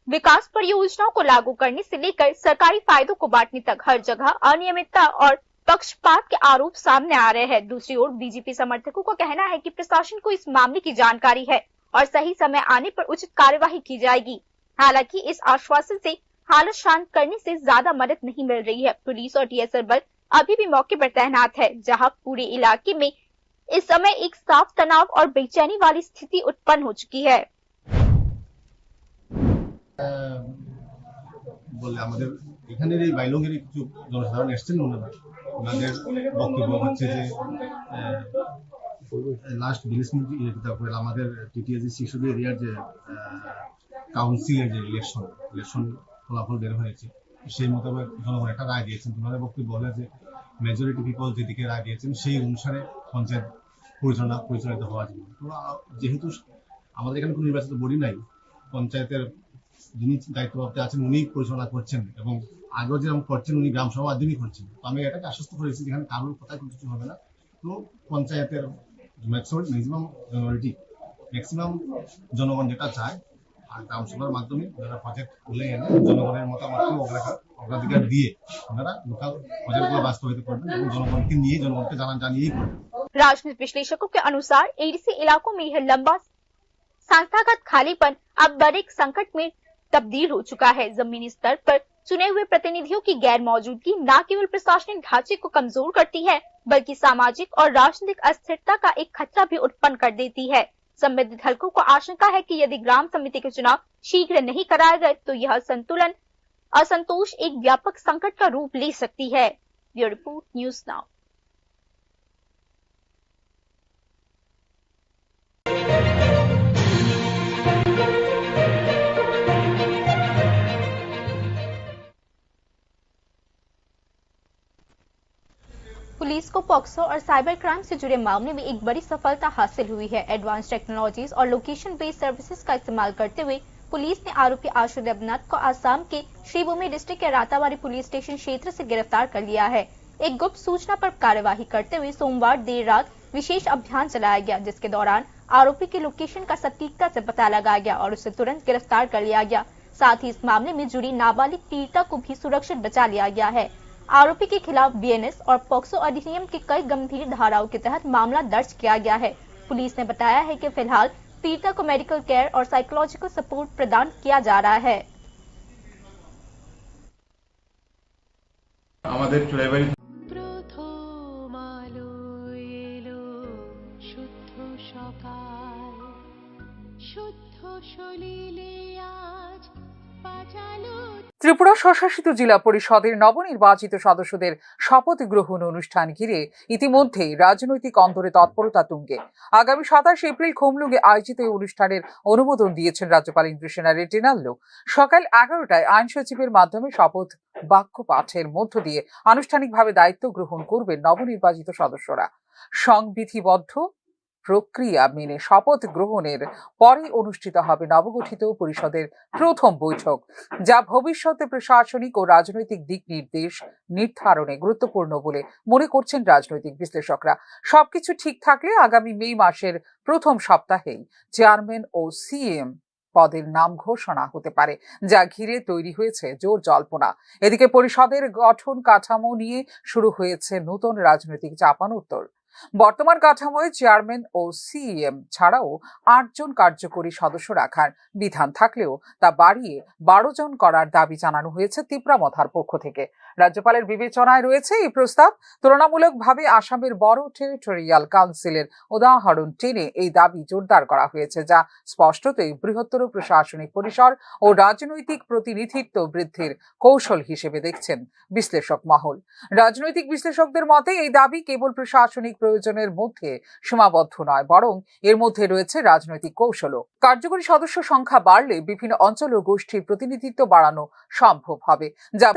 विकास परियोजनाओं को लागू करने से लेकर सरकारी फायदों को बांटने तक हर जगह अनियमितता और पक्षपात के आरोप सामने आ रहे हैं। दूसरी ओर बीजेपी समर्थकों का कहना है कि प्रशासन को इस मामले की जानकारी है और सही समय आने पर उचित कार्यवाही की जाएगी। हालांकि इस आश्वासन से हालत शांत करने से ज्यादा मदद नहीं मिल रही है। पुलिस और टीएसआर बल अभी भी मौके पर तैनात है, जहां पूरे इलाके में इस समय एक साफ तनाव और बेचैनी वाली स्थिति उत्पन्न हो चुकी है। এখানের এই বাইলংয়ের কিছু জনসাধারণ এসছেন, ওনাদের বক্তব্য হচ্ছে যে লাস্ট ভিলেজ কমিটি তারপরে আমাদের টিটিএসি শিশুদের এরিয়ার যে কাউন্সিলের যে ইলেকশন ফলাফল বের হয়েছে সেই মোতাবেক জনগণ একটা রায় দিয়েছেন। ওনাদের বক্তব্য বলে যে মেজরিটি পিপল যেদিকে রায় দিয়েছেন সেই অনুসারে পঞ্চায়েত পরিচালিত হওয়া যাবে। যেহেতু আমাদের এখানে কোনো নির্বাচিত বডি নাই, পঞ্চায়েতের যিনি দায়িত্বপ্রাপ্ত আছেন উনি পরিচালনা করছেন এবং আগেও যেরকম করছেন উনি গ্রাম সভা মাধ্যমেই করছেন। তো আমি এটাকে আশ্বস্ত করেছি যেখানে কারোর কথায় কোনো কিছু হবে না। তো পঞ্চায়েতের ম্যাক্সিমাম জনগণ যেটা চায় আর গ্রাম সভার মাধ্যমে যারা প্রজেক্ট তুলে এনে জনগণের মতামতকে অগ্রাধিকার দিয়ে ওনারা লোকাল প্রজেক্টগুলো বাস্তবায়িত করবেন এবং জনগণকে নিয়ে জনগণকে জানিয়েই করবেন। राजनीतिक विश्लेषकों के अनुसार एडीसी इलाकों में यह लंबा संस्थागत खालीपन अब बड़े संकट में तब्दील हो चुका है। जमीनी स्तर पर चुने हुए प्रतिनिधियों की गैर मौजूदगी न केवल प्रशासनिक ढांचे को कमजोर करती है बल्कि सामाजिक और राजनीतिक अस्थिरता का एक खतरा भी उत्पन्न कर देती है। संबंधित हलकों को आशंका है कि यदि ग्राम समिति के चुनाव शीघ्र नहीं कराए गए तो यह संतुलन असंतोष एक व्यापक संकट का रूप ले सकती है। Bureau report, news now. Police को पॉक्सो और साइबर क्राइम से जुड़े मामले में एक बड़ी सफलता हासिल हुई है। एडवांस टेक्नोलॉजीज और लोकेशन बेस्ड सर्विसेज का इस्तेमाल करते हुए पुलिस ने आरोपी आशु देवनाथ को आसाम के श्रीभूमि डिस्ट्रिक्ट के राताबाड़ी पुलिस स्टेशन क्षेत्र से गिरफ्तार कर लिया है। एक गुप्त सूचना पर कार्यवाही करते हुए सोमवार देर रात विशेष अभियान चलाया गया, जिसके दौरान आरोपी के लोकेशन का सटीकता से पता लगाया गया और उसे तुरंत गिरफ्तार कर लिया गया। साथ ही इस मामले में जुड़ी नाबालिग पीड़िता को भी सुरक्षित बचा लिया गया है। आरोपी के खिलाफ बीएनएस और पॉक्सो अधिनियम के कई गंभीर धाराओं के तहत मामला दर्ज किया गया है। पुलिस ने बताया है कि फिलहाल पीड़िता को मेडिकल केयर और साइकोलॉजिकल सपोर्ट प्रदान किया जा रहा है। আমাদের চুড়াইবাড়ি ত্রিপুরা স্বশাসিত জেলা পরিষদের নবনির্বাচিত সদস্যদের শপথ গ্রহণ অনুষ্ঠান ঘিরে ইতিমধ্যেই রাজনৈতিক অন্তরে তৎপরতা তুঙ্গে। আগামী 27 এপ্রিল খুমলুঙ্গে আয়োজিত এই অনুষ্ঠানের অনুমোদন দিয়েছেন রাজ্যপাল ইন্দ্রসেনা রেড্ডি নাল্লু। সকাল 11টায় আইন সচিবের মাধ্যমে শপথ বাক্য পাঠের মধ্য দিয়ে আনুষ্ঠানিকভাবে দায়িত্ব গ্রহণ করবেন নবনির্বাচিত সদস্যরা। সংবিধিবদ্ধ প্রক্রিয়া মেনে শপথ গ্রহণের পরে অনুষ্ঠিত হবে নবগঠিত পরিষদের প্রথম বৈঠক, যা ভবিষ্যতে প্রশাসনিক ও রাজনৈতিক দিক নির্দেশ নির্ধারণে গুরুত্বপূর্ণ বলে মনে করছেন রাজনৈতিক বিশ্লেষকরা। সবকিছু ঠিক থাকলে আগামী মে মাসের প্রথম সপ্তাহেই চেয়ারম্যান ও সিএম পদের নাম ঘোষণা হতে পারে, যা ঘিরে তৈরি হয়েছে জোর জল্পনা। এদিকে পরিষদের গঠন কাঠামো নিয়ে শুরু হয়েছে নতুন রাজনৈতিক চাপানোত্তর। বর্তমান কাঠামোয় চেয়ারম্যান ও সিএম ছাড়াও 8 জন কার্যকরী সদস্য রাখার বিধান থাকলেও তা বাড়িয়ে 12 জন করার দাবি জানানো হয়েছে তিপ্রামথার পক্ষ থেকে। রাজ্যপালের বিবেচনায় রয়েছে এই প্রস্তাব। তুলনামূলকভাবে আসামের বড় টেরিটোরিয়াল কাউন্সিলের উদাহরণ টেনে এই দাবি জোরদার করা হয়েছে, যা স্পষ্টতই বৃহত্তর প্রশাসনিক পরিসর ও রাজনৈতিক প্রতিনিধিত্ব বৃদ্ধির কৌশল হিসেবে দেখছেন বিশ্লেষক মহল। রাজনৈতিক বিশ্লেষকদের মতে এই দাবি কেবল প্রশাসনিক প্রয়োজনের মধ্যে সীমাবদ্ধ নয়, বরং এর মধ্যে রয়েছে রাজনৈতিক কৌশলও। কার্যকরী সদস্য সংখ্যা বাড়লে বিভিন্ন অঞ্চল ও গোষ্ঠীর প্রতিনিধিত্ব বাড়ানো সম্ভব হবে, যা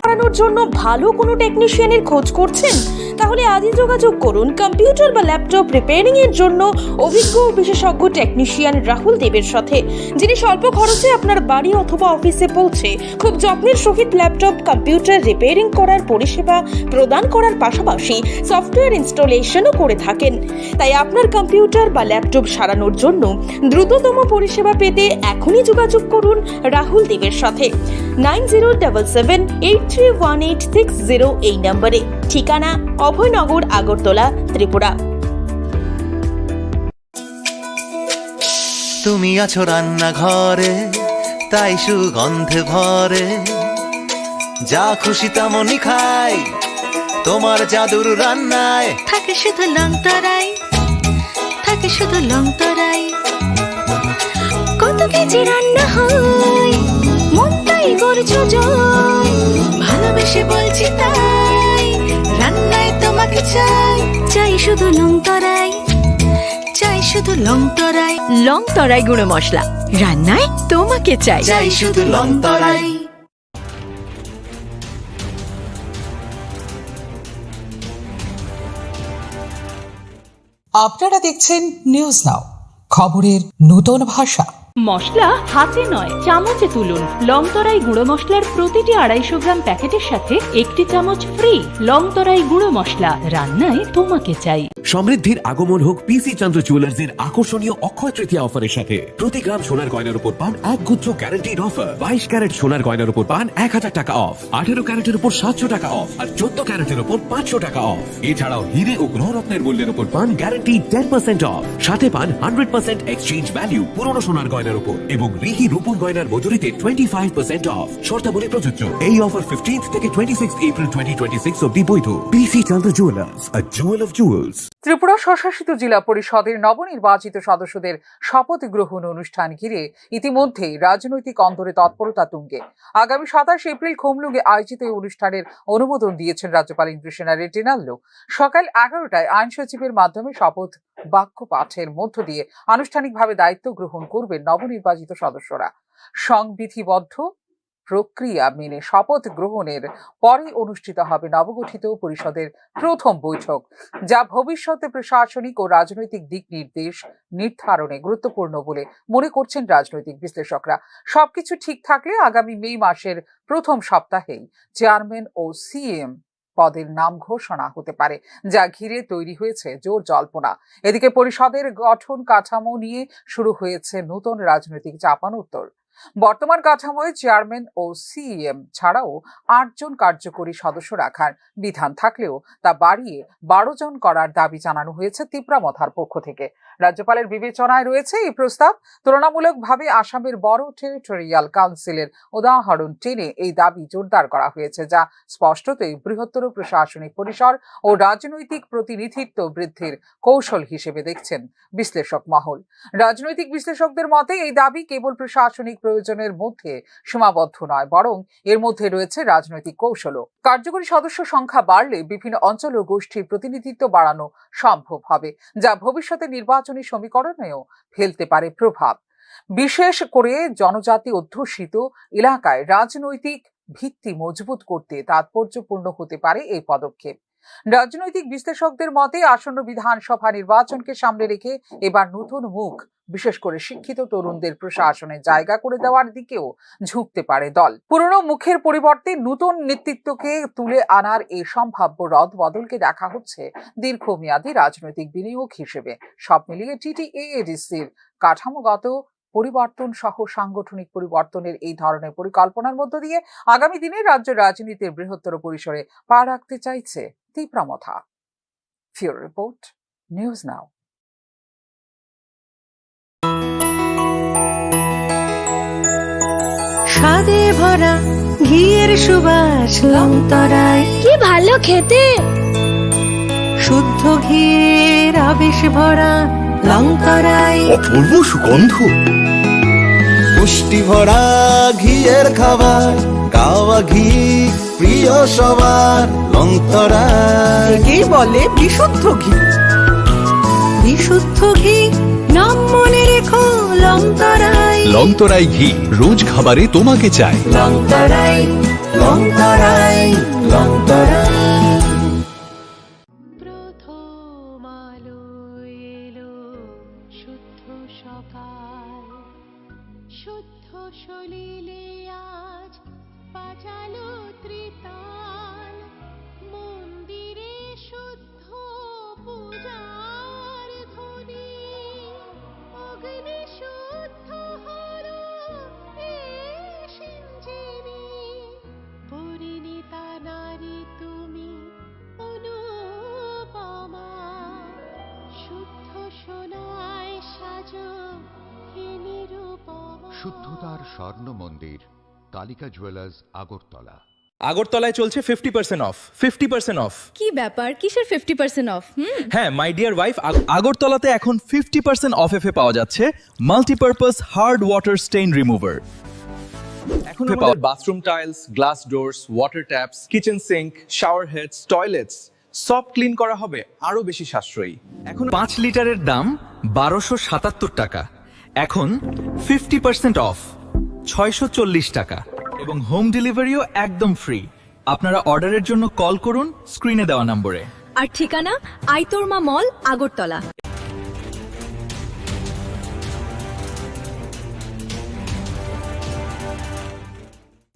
করানোর জন্য ভালো কোনো টেকনিশিয়ানের খোঁজ করছেন? তাহলে আজই যোগাযোগ করুন কম্পিউটার বা ল্যাপটপ রিপেয়ারিং এর জন্য অভিজ্ঞ বিশেষজ্ঞ টেকনিশিয়ান রাহুল দেবের সাথে, যিনি স্বল্প খরচে আপনার বাড়ি অথবা অফিসে পৌঁছে খুব যত্নের সহিত ল্যাপটপ কম্পিউটার রিপেয়ারিং করার পরিষেবা প্রদান করার পাশাপাশি সফটওয়্যার ইনস্টলেশনও করে থাকেন। তাই আপনার কম্পিউটার বা ল্যাপটপ সারানোর জন্য দ্রুততম পরিষেবা পেতে এখনই যোগাযোগ করুন রাহুল দেবের সাথে 9077831860 এই নম্বরে। ঠিকানা অভয়নগর, আগরতলা, ত্রিপুরা। তুমি আছো রান্নাঘরে, তাই সুগন্ধে ভরে, যা খুশি তেমনই খাই, তোমার জাদুর রান্নায় থাকে শুধু লং তরাই, থাকে শুধু লং তরাই। কত কেজি রান্না হয়, মনটাই করছো জয়, ভালোবেসে বলছি তাই, রান্নায় তোমাকে চাই, চাই শুধু লং তরাই, চাই শুধু লং তরাই। লং তরাই গুঁড়ো মশলা, রান্নায় তোমাকে চাই, চাই শুধু লং তরাই। আপনারা দেখছেন নিউজ নাও, খবরের নতুন ভাষা। মশলা হাতে নয় চামচে তুলুন। লংতরাই গুঁড়ো মশলার প্রতিটি 250 গ্রাম প্যাকেটের সাথে 1টি চামচ ফ্রি। লংতরাই গুঁড়ো মশলা, রান্নায় তোমাকে চাই। সমৃদ্ধির আগমন হোক পিসি চন্দ্র জুয়েলার্সের আকর্ষণীয় অক্ষয় তৃতীয়া অফারের সাথে। প্রতি গ্রাম সোনার গয়নার উপর পান 1 গুচ্ছ গ্যারান্টিড অফার। 22 ক্যারেট সোনার গয়নার উপর পান 1000 টাকা অফ, 18 ক্যারেটের উপর 700 টাকা অফ আর 14 ক্যারেটের উপর 500 টাকা অফ। এছাড়াও হিরে ও গ্রহরত্নের মূল্যের উপর পান গ্যারান্টি 10% অফ, সাথে পান 100% এক্সচেঞ্জ ভ্যালু পুরনো সোনার গয়নার উপর এবং রিহি রূপোর গয়নার মজুরিতে 25% অফ। শর্তাবলী প্রযোজ্য। এই অফার 15 থেকে 26 এপ্রিল 2026 অবধি বৈধ। PC Chandra jewellers, a jewel of jewels. Tripura স্বশাসিত জেলা পরিষদের নবনির্বাচিত সদস্যদের শপথ গ্রহণ অনুষ্ঠান ঘিরে ইতিমধ্যেই রাজনৈতিক অন্তরে তৎপরতা তুঙ্গে। আগামী 27 এপ্রিল খুমলুঙ্গে আয়োজিত এই অনুষ্ঠানের অনুমোদন দিয়েছেন রাজ্যপাল ইন্দ্রসেনা রেড্ডি নাল্লো। সকাল 11টায় আইন সচিবের মাধ্যমে শপথ বাক্য পাঠের মধ্য দিয়ে আনুষ্ঠানিকভাবে দায়িত্ব গ্রহণ করবেন নবনির্বাচিত সদস্যরা। সংবিধিবদ্ধ প্রক্রিয়া মেনে শপথ গ্রহণের পরে অনুষ্ঠিত হবে নবগঠিত পরিষদের প্রথম বৈঠক, যা ভবিষ্যতে প্রশাসনিক ও রাজনৈতিক দিক নির্দেশ নির্ধারণে গুরুত্বপূর্ণ বলে মনে করছেন রাজনৈতিক বিশ্লেষকরা। সবকিছু ঠিক থাকলে আগামী মে মাসের প্রথম সপ্তাহেই চেয়ারম্যান ও সিএম পদের নাম ঘোষণা হতে পারে, যা ঘিরে তৈরি হয়েছে জোর জল্পনা। এদিকে পরিষদের গঠন কাঠামো নিয়ে শুরু হয়েছে নতুন রাজনৈতিক চাপানোত্তর। বর্তমান কাঠামোয় চেয়ারম্যান ও সিএম ছাড়াও 8 জন কার্যকরী সদস্য রাখার বিধান থাকলেও তা বাড়িয়ে 12 জন করার দাবি জানানো হয়েছে তিপ্রামথার পক্ষ থেকে। রাজ্যপালের বিবেচনায় রয়েছে এই প্রস্তাব। তুলনামূলকভাবে আসামের বড় টেরিটোরিয়াল কাউন্সিলের উদাহরণ টেনে এই দাবি জোরদার করা হয়েছে, যা স্পষ্টতই বৃহত্তর প্রশাসনিক পরিসর ও রাজনৈতিক প্রতিনিধিত্ব বৃদ্ধির কৌশল হিসেবে দেখছেন বিশ্লেষক মহল। রাজনৈতিক বিশ্লেষকদের মতে এই দাবি কেবল প্রশাসনিক প্রয়োজনের মধ্যে সীমাবদ্ধ নয়, বরং এর মধ্যে রয়েছে রাজনৈতিক কৌশলও। কার্যকরী সদস্য সংখ্যা বাড়লে বিভিন্ন অঞ্চল ও গোষ্ঠীর প্রতিনিধিত্ব বাড়ানো সম্ভব হবে, যা ভবিষ্যতে নির্বাচনী সমীকরণেও ফেলতে পারে প্রভাব। বিশেষ করে জনজাতি অধ্যুষিত এলাকায় রাজনৈতিক ভিত্তি মজবুত করতে তাৎপর্যপূর্ণ হতে পারে এই পদক্ষেপ। রাজনৈতিক বিশ্লেষকদের মতে আসন্ন বিধানসভা নির্বাচনকে সামনে রেখে এবার নতুন মুখ, বিশেষ করে শিক্ষিত তরুণদের প্রশাসনে জায়গা করে দেওয়ার দিকেও ঝুঁকতে পারে দল। পুরনো মুখের পরিবর্তে নতুন নেতৃত্বকে তুলে আনার এই সম্ভাব্য রদ বদলকে দেখা হচ্ছে দীর্ঘমেয়াদী রাজনৈতিক বিনিয়োগ হিসেবে। সব মিলিয়ে টিটিএডিসির কাঠামোগত পরিবর্তন সহ সাংগঠনিক পরিবর্তনের এই ধরনের পরিকল্পনার মধ্য দিয়ে আগামী দিনে রাজ্য রাজনীতির বৃহত্তর পরিসরে পা রাখতে চাইছে Tipra Motha. Bureau report, news now. স্বাদে ভরা ঘিয়ের সুবাস লংতরায়, কি ভালো খেতে। শুদ্ধ ঘিয়ের আবেশ ভরা লংতরায়, অপূর্ব সুগন্ধ। পুষ্টি ভরা ঘিয়ের খাবার, গাওয়া ঘি প্রিয় সবার লংতরায়। কি বলে বিশুদ্ধ ঘি। বিশুদ্ধ ঘি নাম মনে রেখো লংতরায়। লংতরাই ঘি রোজ খাবারে তোমাকে চাই। লংতরায়, লংতরায়, লংতরায়। শুদ্ধ সলিলে আজ বাজালো ত্রিতাল, মন্দিরে শুদ্ধ পূজার ধ্বনি, অগ্নি শুদ্ধ হলো সিঞ্জিনী, পরিণীতা নারী তুমি অনুপমা, শুদ্ধ সোনায় সাজো শুদ্ধতার স্বর্ণ মন্দির, কালিকা জুয়েলার্স, আগরতলা। আগরতলায় চলছে 50% অফ। 50% অফ। কি ব্যাপার, কিসের 50% অফ? হ্যাঁ, মাই ডিয়ার ওয়াইফ, আগরতলাতে এখন 50% অফ এ পাওয়া যাচ্ছে multipurpose hard water stain remover. এখন আমাদের bathroom tiles, glass doors, water taps, kitchen sink, shower heads, toilets সব ক্লিন করা হবে আরো বেশি সাশ্রয়ী। এখন 5 লিটারের দাম 1277 টাকা, এখন 50% অফ 640 টাকা, এবং হোম ডেলিভারিও একদম ফ্রি। আপনারা অর্ডারের জন্য কল করুন স্ক্রিনে দেওয়া নম্বরে। আর ঠিকানা আইতরমা মল, আগরতলা।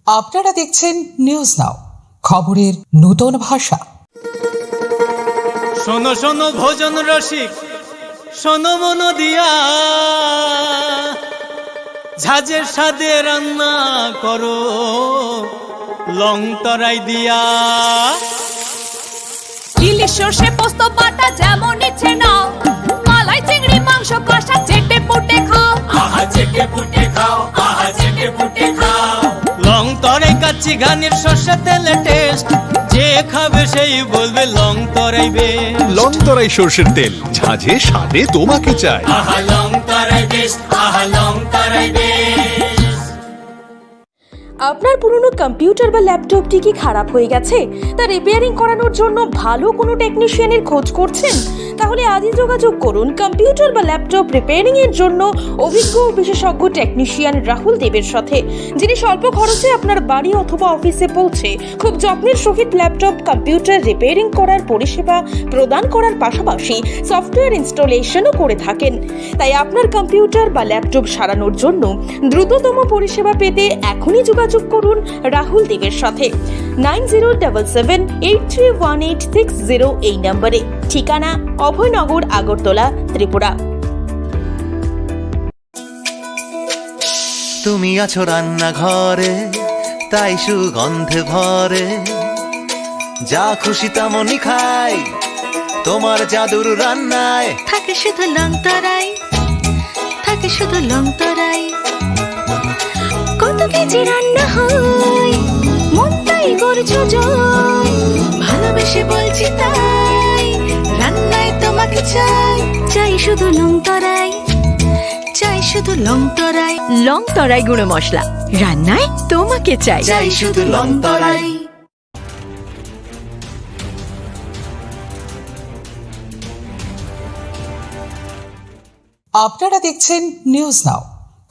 আপনারা দেখছেন নিউজ নাও, খবরের নতুন ভাষা। শোনো শোনো ভোজন রসিক, শোনো মন দিয়া, ঝাঁঝের স্বাদে রান্না করো লং তরাই দিয়া। ইলিশ সর্ষে পোস্ত বাটা যেমন ইচ্ছে নাও, মালাই চিংড়ি মাংস কষা চেটে পুটে খাও, আহা চেটে পুটে খাও, আহা চেটে পুটে খাও। লং তরাই কাচ্চি ঘানির সর্ষে তেলে টেস্ট, যে খাবে সেই বলবে লং তরাই বেশ। লং তরাই সরষের তেল, ঝাঁঝে স্বাদে তোমাকে চাই। আহা লং তরাই বেশ, আহা লং তরাই বেশ। আপনার পুরনো কম্পিউটার বা ল্যাপটপটি কি খারাপ হয়ে গেছে? তা রিপেয়ারিং করানোর জন্য ভালো কোনো টেকনিশিয়ানের খোঁজ করছেন? তাহলে আজই যোগাযোগ করুন কম্পিউটার বা ল্যাপটপ রিপেয়ারিং এর জন্য অভিজ্ঞ ও বিশেষজ্ঞ টেকনিশিয়ান রাহুল দেবের সাথে, যিনি স্বল্প খরচে আপনার বাড়ি অথবা অফিসে পৌঁছে খুব যত্নের সহিত ল্যাপটপ কম্পিউটার রিপেয়ারিং করার পরিষেবা প্রদান করার পাশাপাশি সফটওয়্যার ইনস্টলেশনও করে থাকেন। তাই আপনার কম্পিউটার বা ল্যাপটপ সারানোর জন্য দ্রুততম পরিষেবা পেতে এখনই যোগাযোগ করুন রাহুল দেবের সাথে 9077831860 এই নম্বরে। ঠিকানা অভয়নগর, আগরতলা, ত্রিপুরা। তুমি আছো রান্নাঘরে, তাই সুগন্ধে ভরে। যা খুশি তেমনই খাই, তোমার জাদুর রান্নায় থাকে শুধু লং তরাই, থাকে শুধু লং তরাই। কত কেজি রান্না হয়, মন তাই করছো জয়। ভালোবেসে বলছি তাই, রান্নায় তোমাকে চাই, চাই শুধু লং তরাই, চাই শুধু লং তরাই। লং তরাই গুঁড়ো মশলা, রান্নায় তোমাকে চাই, চাই শুধু লং তরাই। আপনারা দেখছেন নিউজ নাও,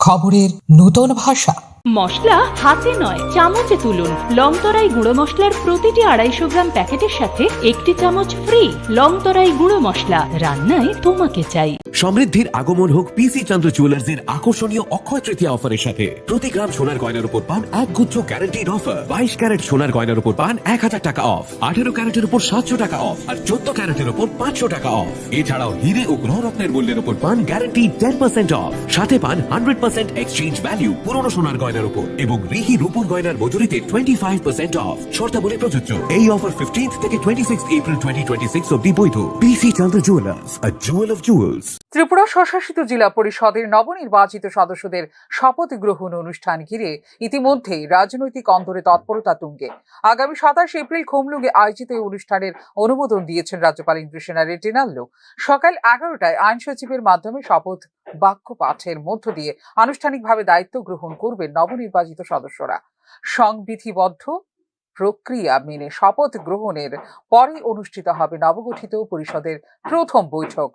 খবরের নতুন ভাষা। মশলা হাতে নয় চামচে তুলুন। লং তরাই গুঁড়ো মশলার প্রতিটি 250 গ্রাম প্যাকেটের সাথে 1টি চামচ ফ্রি। লং তরাই গুঁড়ো মশলা, রান্নায় তোমাকে চাই। সমৃদ্ধির আগমন হোক পিসি চন্দ্র জুয়েলার্সের আকর্ষণীয় অক্ষয় তৃতীয়া অফারের সাথে। প্রতি গ্রাম সোনার গয়নার উপর পান 1 গুচ্ছ গ্যারান্টিড অফার। 22 ক্যারেট সোনার গয়নার উপর পান 1000 টাকা অফ, 18 ক্যারেটের উপর 700 টাকা অফ আর 14 ক্যারেটের উপর 500 টাকা অফ। এছাড়াও হিরে ও গ্রহরত্নের মূল্যের উপর পান গ্যারান্টি 10% অফ, সাথে পান 100% এক্সচেঞ্জ ভ্যালু পুরনো সোনার গয়নার উপর এবং রিহি রূপোর গয়নার মজুরিতে 25% অফ। শর্তাবলী প্রযোজ্য। এই অফার 15 থেকে 26 এপ্রিল 2026 অবধি বৈধ। PC Chandra jewellers, a jewel of jewels. Tripura স্বশাসিত জেলা পরিষদের নবনির্বাচিত সদস্যদের শপথ গ্রহণ অনুষ্ঠান ঘিরে ইতিমধ্যেই রাজনৈতিক অন্তরে তৎপরতা তুঙ্গে। আগামী 27 এপ্রিল খুমলুঙ্গে আয়োজিত এই অনুষ্ঠানের অনুমোদন দিয়েছেন রাজ্যপাল ইন্দ্রসেনা রেড্ডিনাল্লো। সকাল 11টায় আইন সচিবের মাধ্যমে শপথ বাক্য পাঠের মধ্য দিয়ে আনুষ্ঠানিকভাবে দায়িত্ব গ্রহণ করবেন নবনির্বাচিত সদস্যরা। সংবিধিবদ্ধ প্রক্রিয়া মেনে শপথ গ্রহণের পরে অনুষ্ঠিত হবে নবগঠিত পরিষদের প্রথম বৈঠক,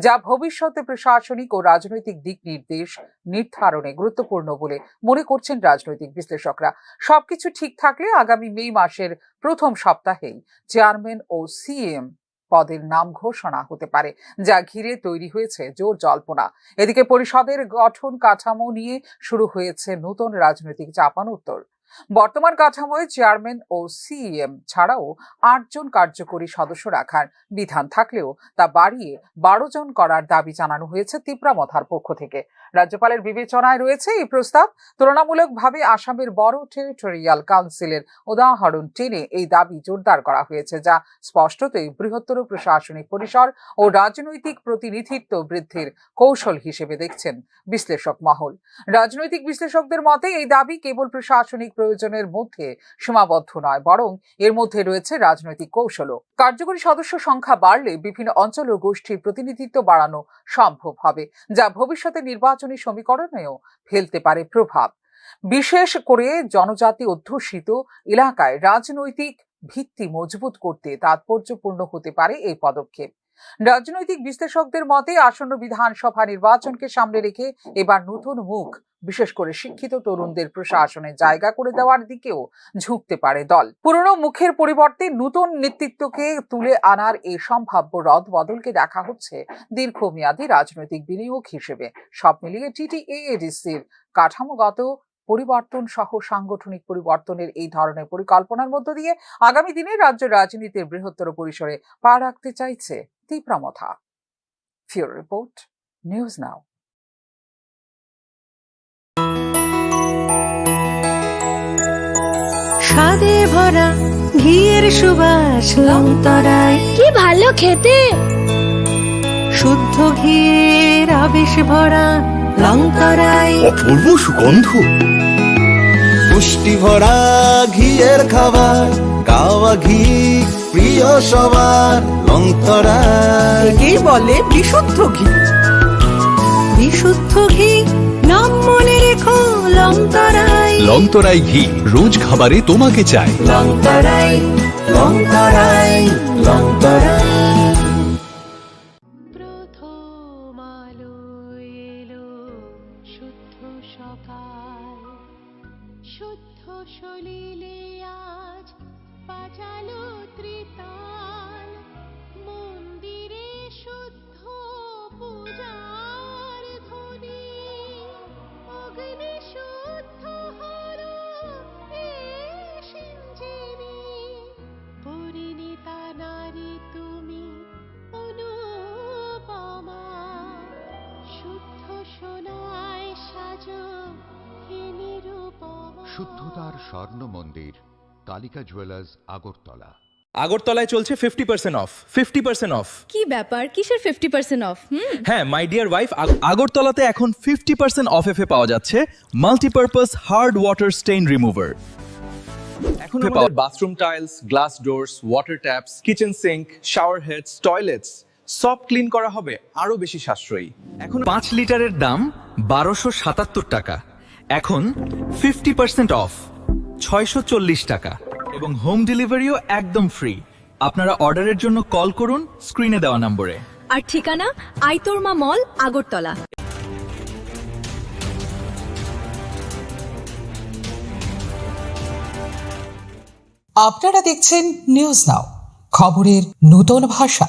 যা ভবিষ্যতে প্রশাসনিক ও রাজনৈতিক দিক নির্দেশ নির্ধারণে গুরুত্বপূর্ণ বলে মনে করছেন রাজনৈতিক বিশ্লেষকরা। সবকিছু ঠিক থাকলে আগামী মে মাসের প্রথম সপ্তাহেই চেয়ারম্যান ও সিএম পদের নাম ঘোষণা হতে পারে, যা ঘিরে তৈরি হয়েছে জোর জল্পনা। এদিকে পরিষদের গঠন কাঠামো নিয়ে শুরু হয়েছে নতুন রাজনৈতিক চাপানোত্তর। বর্তমান কাঠামোয় চেয়ারম্যান ও সিএম ছাড়াও 8 জন কার্যকরী সদস্য রাখার বিধান থাকলেও তা বাড়িয়ে 12 জন করার দাবি জানানো হয়েছে তিপ্রামথার পক্ষ থেকে। রাজ্যপালের বিবেচনায় রয়েছে এই প্রস্তাব। তুলনামূলকভাবে আসামের বড় টেরিটোরিয়াল কাউন্সিলের উদাহরণ টেনে এই দাবি জোরদার করা হয়েছে, যা স্পষ্টতই বৃহত্তর প্রশাসনিক পরিসর ও রাজনৈতিক প্রতিনিধিত্ব বৃদ্ধির কৌশল হিসেবে দেখছেন বিশ্লেষক মহল। রাজনৈতিক বিশ্লেষকদের মতে এই দাবি কেবল প্রশাসনিক প্রয়োজনের মধ্যে সীমাবদ্ধ নয়, বরং এর মধ্যে রয়েছে রাজনৈতিক কৌশলও। কার্যকরী সদস্য সংখ্যা বাড়লে বিভিন্ন অঞ্চল ও গোষ্ঠীর প্রতিনিধিত্ব বাড়ানো সম্ভব হবে, যা ভবিষ্যতে নির্বাচনী সমীকরণেও ফেলতে পারে প্রভাব। বিশেষ করে জনজাতি অধ্যুষিত এলাকায় রাজনৈতিক ভিত্তি মজবুত করতে তাৎপর্যপূর্ণ হতে পারে এই পদক্ষেপ। রাজনৈতিক বিশ্লেষকদের মতে আসন্ন বিধানসভা নির্বাচনকে সামনে রেখে এবার নতুন মুখ, বিশেষ করে শিক্ষিত তরুণদের প্রশাসনে জায়গা করে দেওয়ার দিকেও ঝুঁকতে পারে দল। পুরনো মুখের পরিবর্তে নতুন নেতৃত্বকে তুলে আনার এই সম্ভাব্য রদ বদলকে দেখা হচ্ছে দীর্ঘমেয়াদী রাজনৈতিক বিনিয়োগ হিসেবে। সব মিলিয়ে টিটিএডিসির কাঠামোগত পরিবর্তন সহ সাংগঠনিক পরিবর্তনের এই ধরনের পরিকল্পনার মধ্য দিয়ে আগামী দিনে রাজ্য রাজনীতির বৃহত্তর পরিসরে পা রাখতে চাইছে Tipra Motha. Pure report, news now. স্বাদে ভরা ঘিয়ের সুবাস লং তরাই, কি ভালো খেতে। শুদ্ধ ঘিয়ের আবেশ ভরা লং তরাই, অপূর্ব সুগন্ধ। পুষ্টি ভরা ঘিয়ের খাবার, গাওয়া ঘি প্রিয় সবার। লং তরাই একেই বলে বিশুদ্ধ ঘি। বিশুদ্ধ ঘি নাম মনে রেখো লং তরাই। লং তরাই ঘি রোজ খাবারে তোমাকে চাই। লং তরাই, লং তরাই, লং তরাই। প্রথম আলো এলো শুদ্ধ সকাল, শুদ্ধ সলিলে আজ বাজালো ত্রিতাল। মন্দিরে শুদ্ধ পূজার ধ্বনি, অগ্নি শুদ্ধ হলো সিঞ্জিনি। পরিণীতা নারী তুমি অনুপমা, শুদ্ধ সোনায় সাজো শুদ্ধতার স্বর্ণ মন্দির কালিকা জুয়েলার্স আগরতলা। আগরতলায় চলছে 50% অফ। 50% অফ। কি ব্যাপার, কিসের 50% অফ? হ্যাঁ, মাই ডিয়ার ওয়াইফ, আগরতলাতে এখন 50% অফ এ পাওয়া যাচ্ছে multipurpose hard water stain remover. এখন আমাদের bathroom tiles, glass doors, water taps, kitchen sink, shower heads, toilets সব ক্লিন করা হবে আরো বেশি সাশ্রয়ী। এখন 5 লিটারের দাম 1277 টাকা, এখন 50% অফ 640 টাকা, এবং হোম ডেলিভারিও একদম ফ্রি। আপনারা অর্ডারের জন্য কল করুন স্ক্রিনে দেওয়া নম্বরে। আর ঠিকানা আইতরমা মল, আগরতলা। আপনারা দেখছেন নিউজ নাও, খবরের নতুন ভাষা।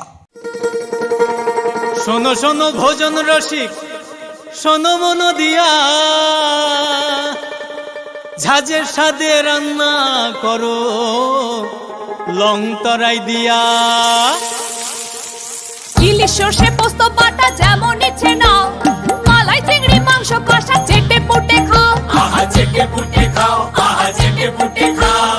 শোনো শোনো ভোজন রসিক, শোনো মন দিয়া, ঝাঁঝের স্বাদে রান্না করো লং তরাই দিয়া। ইলিশ সর্ষে পোস্ত বাটা যেমন ইচ্ছে নাও, মালাই চিংড়ি মাংস কষা চেটে পুটে খাও, আহা চেটে পুটে খাও, আহা চেটে পুটে খাও।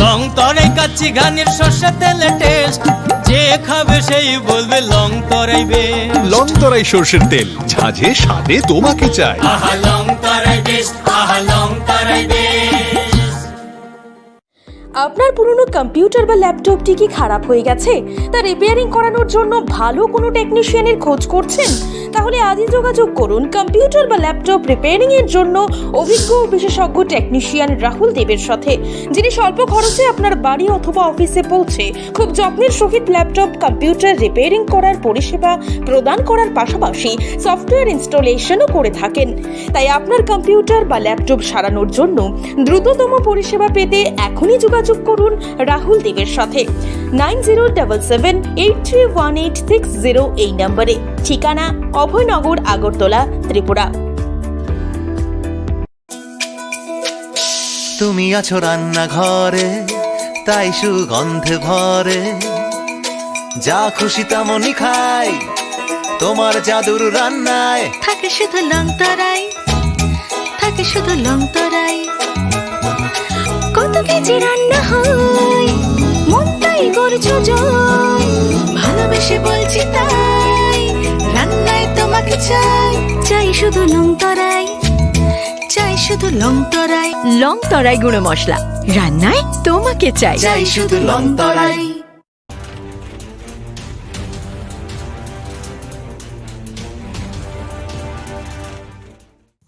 লং তরাই কাচ্চি ঘানির সর্ষে তেলে টেস্ট, যে খাবে সেই বলবে লং তরাই বেশ। লং তরাই সর্ষের তেল, ঝাঁঝে স্বাদে তোমাকে চাই। আহা লং তরাই বেশ, আহা লং তরাই বেশ। আপনার পুরনো কম্পিউটার বা ল্যাপটপটি কি খারাপ হয়ে গেছে, তা রিপেয়ারিং করানোর জন্য ভালো কোনো টেকনিশিয়ানের খোঁজ করছেন? তাহলে আজই যোগাযোগ করুন কম্পিউটার বা ল্যাপটপ রিপেয়ারিং এর জন্য অভিজ্ঞ বিশেষজ্ঞ টেকনিশিয়ান রাহুল দেবের সাথে, যিনি স্বল্প খরচে আপনার বাড়ি অথবা অফিসে পৌঁছে খুব যত্নের সহিত ল্যাপটপ কম্পিউটার রিপেয়ারিং করার পরিষেবা প্রদান করার পাশাপাশি সফটওয়্যার ইনস্টলেশনও করে থাকেন। তাই আপনার কম্পিউটার বা ল্যাপটপ সারানোর জন্য দ্রুততম পরিষেবা পেতে এখনই যোগাযোগ করুন রাহুল দেবের সাথে 9077831860 এই নম্বরে। ঠিকানা অভয়নগর, আগরতলা, ত্রিপুরা। তুমি আছো রান্নাঘরে, তাই সুগন্ধে ভরে, যা খুশি তেমনই খাই তোমার জাদুর রান্নায়। থাকে শুধু লং তরাই, থাকে শুধু লং তরাই, কত কেজি রান্না হয়, মনটাই করছো জয়, ভালোবেসে বলছি তাই, রান্নায় তোমাকে চাই, চাই শুধু লং তরাই, চাই শুধু লং তরাই। লং তরাই গুঁড়ো মশলা, রান্নায় তোমাকে চাই, চাই শুধু লং তরাই।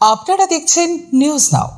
আপনারা দেখছেন নিউজ নাও,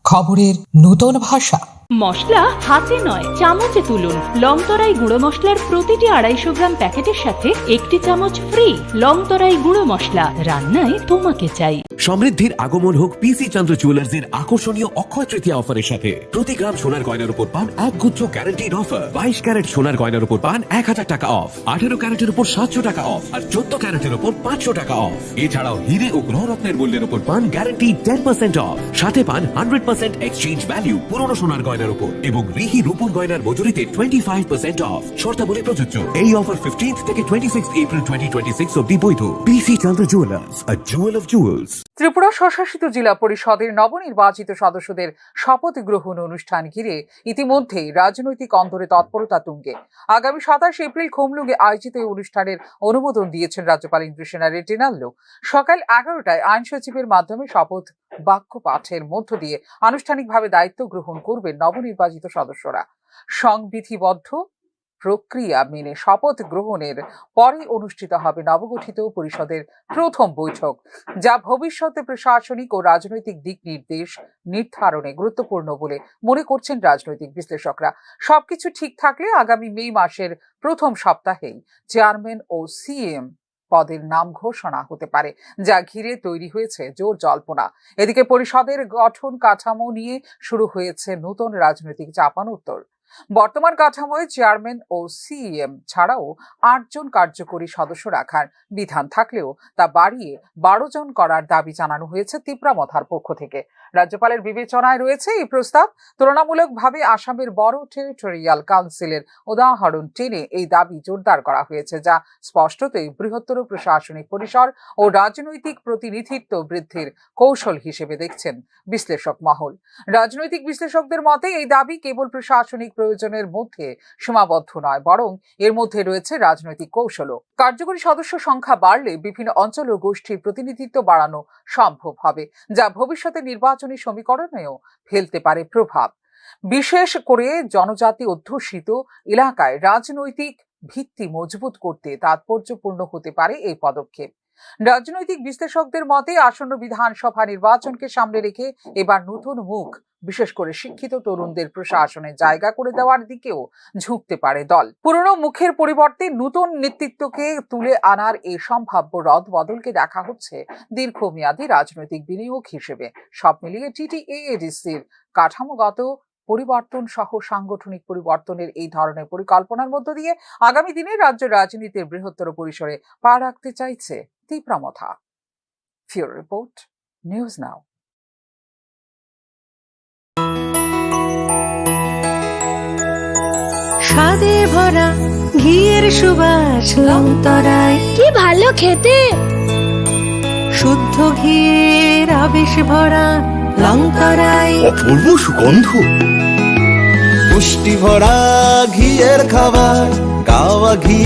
খবরের নতুন ভাষা। মশলা হাতে নয় চামচে তুলুন। লং তরাই গুঁড়ো মশলার প্রতিটি 250 গ্রাম প্যাকেটের সাথে 1টি চামচ ফ্রি। লং তরাই গুঁড়ো মশলা, রান্নায় তোমাকে চাই। সমৃদ্ধির আগমন হোক পিসি চন্দ্র জুয়েলার্সের আকর্ষণীয় অক্ষয় তৃতীয়া অফারের সাথে। প্রতি গ্রাম সোনার গয়নার উপর পান 1 গুচ্ছ গ্যারান্টিড অফার। 22 ক্যারেট সোনার গয়নার উপর পান 1000 টাকা অফ, 18 ক্যারেটের উপর 700 টাকা অফ, আর 14 ক্যারেটের উপর 500 টাকা অফ। এছাড়াও হিরে ও গ্রহরত্নের মূল্যের উপর পান গ্যারান্টি 10% অফ, সাথে পান 100% এক্সচেঞ্জ ভ্যালু পুরনো সোনার গয়নার উপর, এবং রিহি রূপোর গয়নার মজুরিতে 25% অফ। শর্তাবলী প্রযোজ্য। এই অফার 15 থেকে 26 এপ্রিল 2026 অবধি বৈধ। PC Chandra jewellers, a jewel of jewels. Tripura স্বশাসিত জেলা পরিষদের নবনির্বাচিত সদস্যদের শপথ গ্রহণ অনুষ্ঠান ঘিরে ইতিমধ্যেই রাজনৈতিক অন্তরে তৎপরতা তুঙ্গে। আগামী 27 এপ্রিল খুমলুঙ্গে আয়োজিত এই অনুষ্ঠানের অনুমোদন দিয়েছেন রাজ্যপাল ইন্দ্রসেনা রেড্ডিনাল্লো। সকাল 11টায় আইন সচিবের মাধ্যমে শপথ বাক্য পাঠের মধ্য দিয়ে আনুষ্ঠানিকভাবে দায়িত্ব গ্রহণ করবেন নবনির্বাচিত সদস্যরা। সংবিধিবদ্ধ প্রক্রিয়া মেনে শপথ গ্রহণের পরে অনুষ্ঠিত হবে নবগঠিত পরিষদের প্রথম বৈঠক, যা ভবিষ্যতে প্রশাসনিক ও রাজনৈতিক দিক নির্দেশ নির্ধারণে গুরুত্বপূর্ণ বলে মনে করছেন রাজনৈতিক বিশ্লেষকরা। সবকিছু ঠিক থাকলে আগামী মে মাসের প্রথম সপ্তাহেই চেয়ারম্যান ও সিএম পদের নাম ঘোষণা হতে পারে, যা ঘিরে তৈরি হয়েছে জোর জল্পনা। এদিকে পরিষদের গঠন কাঠামো নিয়ে শুরু হয়েছে নতুন রাজনৈতিক চাপানোত্তর। বর্তমান কাঠামোয় চেয়ারম্যান ও সিএম ছাড়াও 8 জন কার্যকরী সদস্য রাখার বিধান থাকলেও তা বাড়িয়ে 12 জন করার দাবি জানানো হয়েছে তিপ্রামথার পক্ষ থেকে। রাজ্যপালের বিবেচনায় রয়েছে এই প্রস্তাব। তুলনামূলকভাবে আসামের বড় টেরিটোরিয়াল কাউন্সিলের উদাহরণ টেনে এই দাবি জোরদার করা হয়েছে, যা স্পষ্টতই বৃহত্তর প্রশাসনিক পরিসর ও রাজনৈতিক প্রতিনিধিত্ব বৃদ্ধির কৌশল হিসেবে দেখছেন বিশ্লেষক মহল। রাজনৈতিক বিশ্লেষকদের মতে এই দাবি কেবল প্রশাসনিক প্রয়োজনের মধ্যে সীমাবদ্ধ নয়, বরং এর মধ্যে রয়েছে রাজনৈতিক কৌশলও। কার্যকরী সদস্য সংখ্যা বাড়লে বিভিন্ন অঞ্চল ও গোষ্ঠীর প্রতিনিধিত্ব বাড়ানো সম্ভব হবে, যা ভবিষ্যতে নির্বাচনী সমীকরণেও ফেলতে পারে প্রভাব। বিশেষ করে জনজাতি অধ্যুষিত এলাকায় রাজনৈতিক ভিত্তি মজবুত করতে তাৎপর্যপূর্ণ হতে পারে এই পদক্ষেপ। রাজনৈতিক বিশ্লেষকদের মতে আসন্ন বিধানসভা নির্বাচনকে সামনে রেখে এবার নতুন মুখ, বিশেষ করে শিক্ষিত তরুণদের প্রশাসনে জায়গা করে দেওয়ার দিকেও ঝুঁকতে পারে দল। পুরনো মুখের পরিবর্তে নতুন নেতৃত্বকে তুলে আনার এই সম্ভাব্য রদবদলকে দেখা হচ্ছে দীর্ঘমেয়াদী রাজনৈতিক বিনিয়োগ হিসেবে। সব মিলিয়ে টিটিএডিসির কাঠামোগত পরিবর্তন সহ সাংগঠনিক পরিবর্তনের এই ধরনের পরিকল্পনার মধ্য দিয়ে আগামী দিনে রাজ্য রাজনীতির বৃহত্তর পরিসরে পা রাখতে চাইছে Tipra Motha. Bureau report, news now. স্বাদে ভরা ঘিয়ের সুবাস লংতরায়, কি ভালো খেতে। শুদ্ধ ঘিয়ের আবেশ ভরা লংতরায়, অপূর্ব সুগন্ধ। পুষ্টি ভরা ঘিয়ের খাবার, কাওয়া ঘি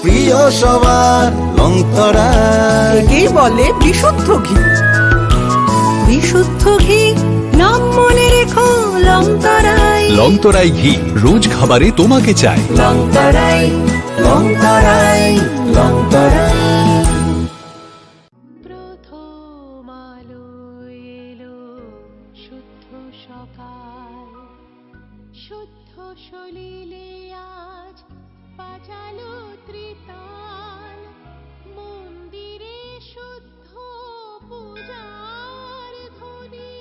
প্রিয় সবার লংতরায়। কি বলে বিশুদ্ধ ঘি। বিশুদ্ধ ঘি নাম মনে রেখো লংতরায়। লংতরাই ঘি রোজ খাবারে তোমাকে চাই। লংতরাই, লংতরাই, লংতরাই। শুদ্ধ সলিলে আজ বাজালো ত্রিতাল, মন্দিরে শুদ্ধ পূজার ধ্বনি,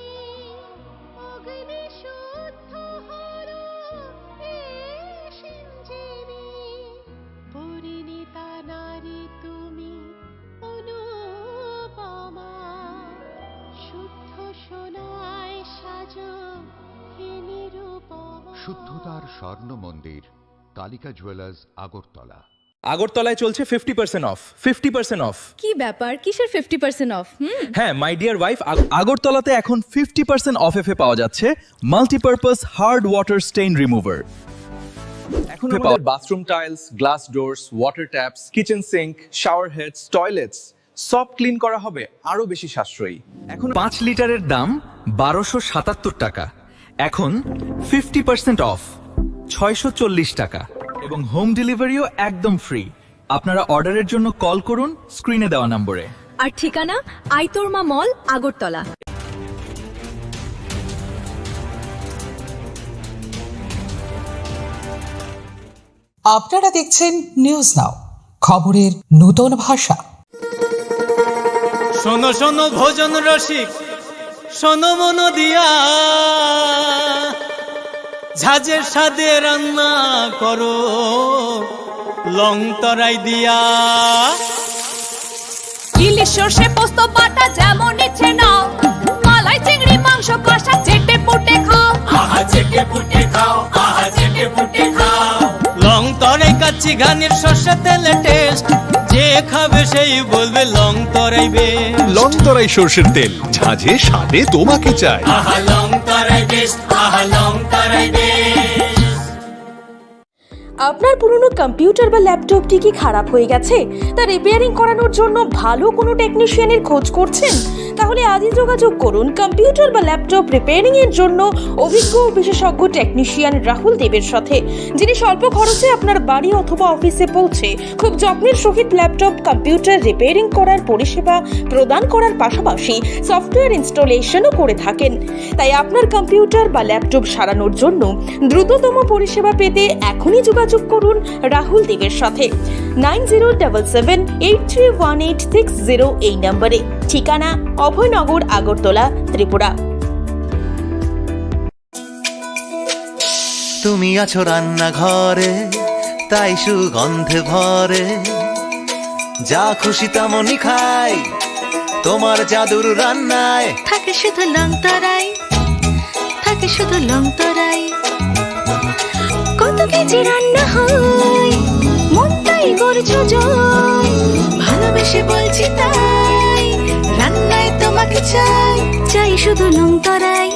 অগ্নি শুদ্ধ হলো সিঞ্জিনী, পরিণীতা নারী তুমি অনুপমা, শুদ্ধ সোনায় সাজো শুদ্ধতার স্বর্ণ মন্দির কালিকা জুয়েলার্স আগরতলা। আগরতলায় চলছে 50% অফ। 50% অফ। কি ব্যাপার, কিসের 50% অফ? হ্যাঁ, মাই ডিয়ার ওয়াইফ, আগরতলাতে এখন 50% অফ এ পাওয়া যাচ্ছে multipurpose hard water stain remover. এখন আমাদের bathroom tiles, glass doors, water taps, kitchen sink, shower heads, toilets সব ক্লিন করা হবে আরো বেশি সাশ্রয়ী। এখন 5 লিটারের দাম 1277 টাকা, এখন 50% অফ 640 টাকা, এবং হোম ডেলিভারিও একদম ফ্রি। আপনারা অর্ডারের জন্য কল করুন স্ক্রিনে দেওয়া নম্বরে। আর ঠিকানা আইতরমা মল, আগরতলা। আপনারা দেখছেন নিউজ নাও, খবরের নতুন ভাষা। শোনো শোনো ভোজন রসিক, শোনো মন দিয়া, ঝাঁঝের স্বাদে রান্না করো লং তরাই দিয়া। ইলিশ সর্ষে পোস্ত বাটা যেমন ইচ্ছে নাও, মালাই চিংড়ি মাংস কষা চেটে পুটে খাও। আহা চেটে পুটে খাও, আহা চেটে পুটে খাও। লং তরাই কাচ্চি ঘানির সর্ষে তেলে টেস্ট, যে খাবে সেই বলবে লং তরাই বেস্ট। লং তরাই সর্ষের তেল, ঝাঁঝে স্বাদে তোমাকে চাই। আহা লং তরাই বেস্ট, আহা লং তরাই বেস্ট। আপনার পুরনো কম্পিউটার বা ল্যাপটপটি কি খারাপ হয়ে গেছে, তা রিপেয়ারিং করানোর জন্য ভালো কোনো টেকনিশিয়ানের খোঁজ করছেন? তাহলে আজই যোগাযোগ করুন কম্পিউটার বা ল্যাপটপ রিপেয়ারিং এর জন্য অভিজ্ঞ ও বিশেষজ্ঞ টেকনিশিয়ান রাহুল দেবের সাথে, যিনি স্বল্প খরচে আপনার বাড়ি অথবা অফিসে পৌঁছে খুব যত্নের সহিত ল্যাপটপ কম্পিউটার রিপেয়ারিং করার পরিষেবা প্রদান করার পাশাপাশি সফটওয়্যার ইনস্টলেশনও করে থাকেন। তাই আপনার কম্পিউটার বা ল্যাপটপ সারানোর জন্য দ্রুততম পরিষেবা পেতে এখনই যোগাযোগ করুন রাহুল দেবের সাথে 9077831860 এই নম্বরে। ঠিকানা অভয়নগর, আগরতলা, ত্রিপুরা। তুমি আছো রান্নাঘরে, তাই সুগন্ধে ভরে। যা খুশি তেমনই খাই, তোমার জাদুর রান্নায় থাকে শুধু লং তরাই, থাকে শুধু লং তরাই। কত কেজি রান্না হয়, মনটাই গড়ছো জয়। ভালোবেসে বলছি তাই, রান্নায় তোমাকে চাই, চাই শুধু লং তরাই,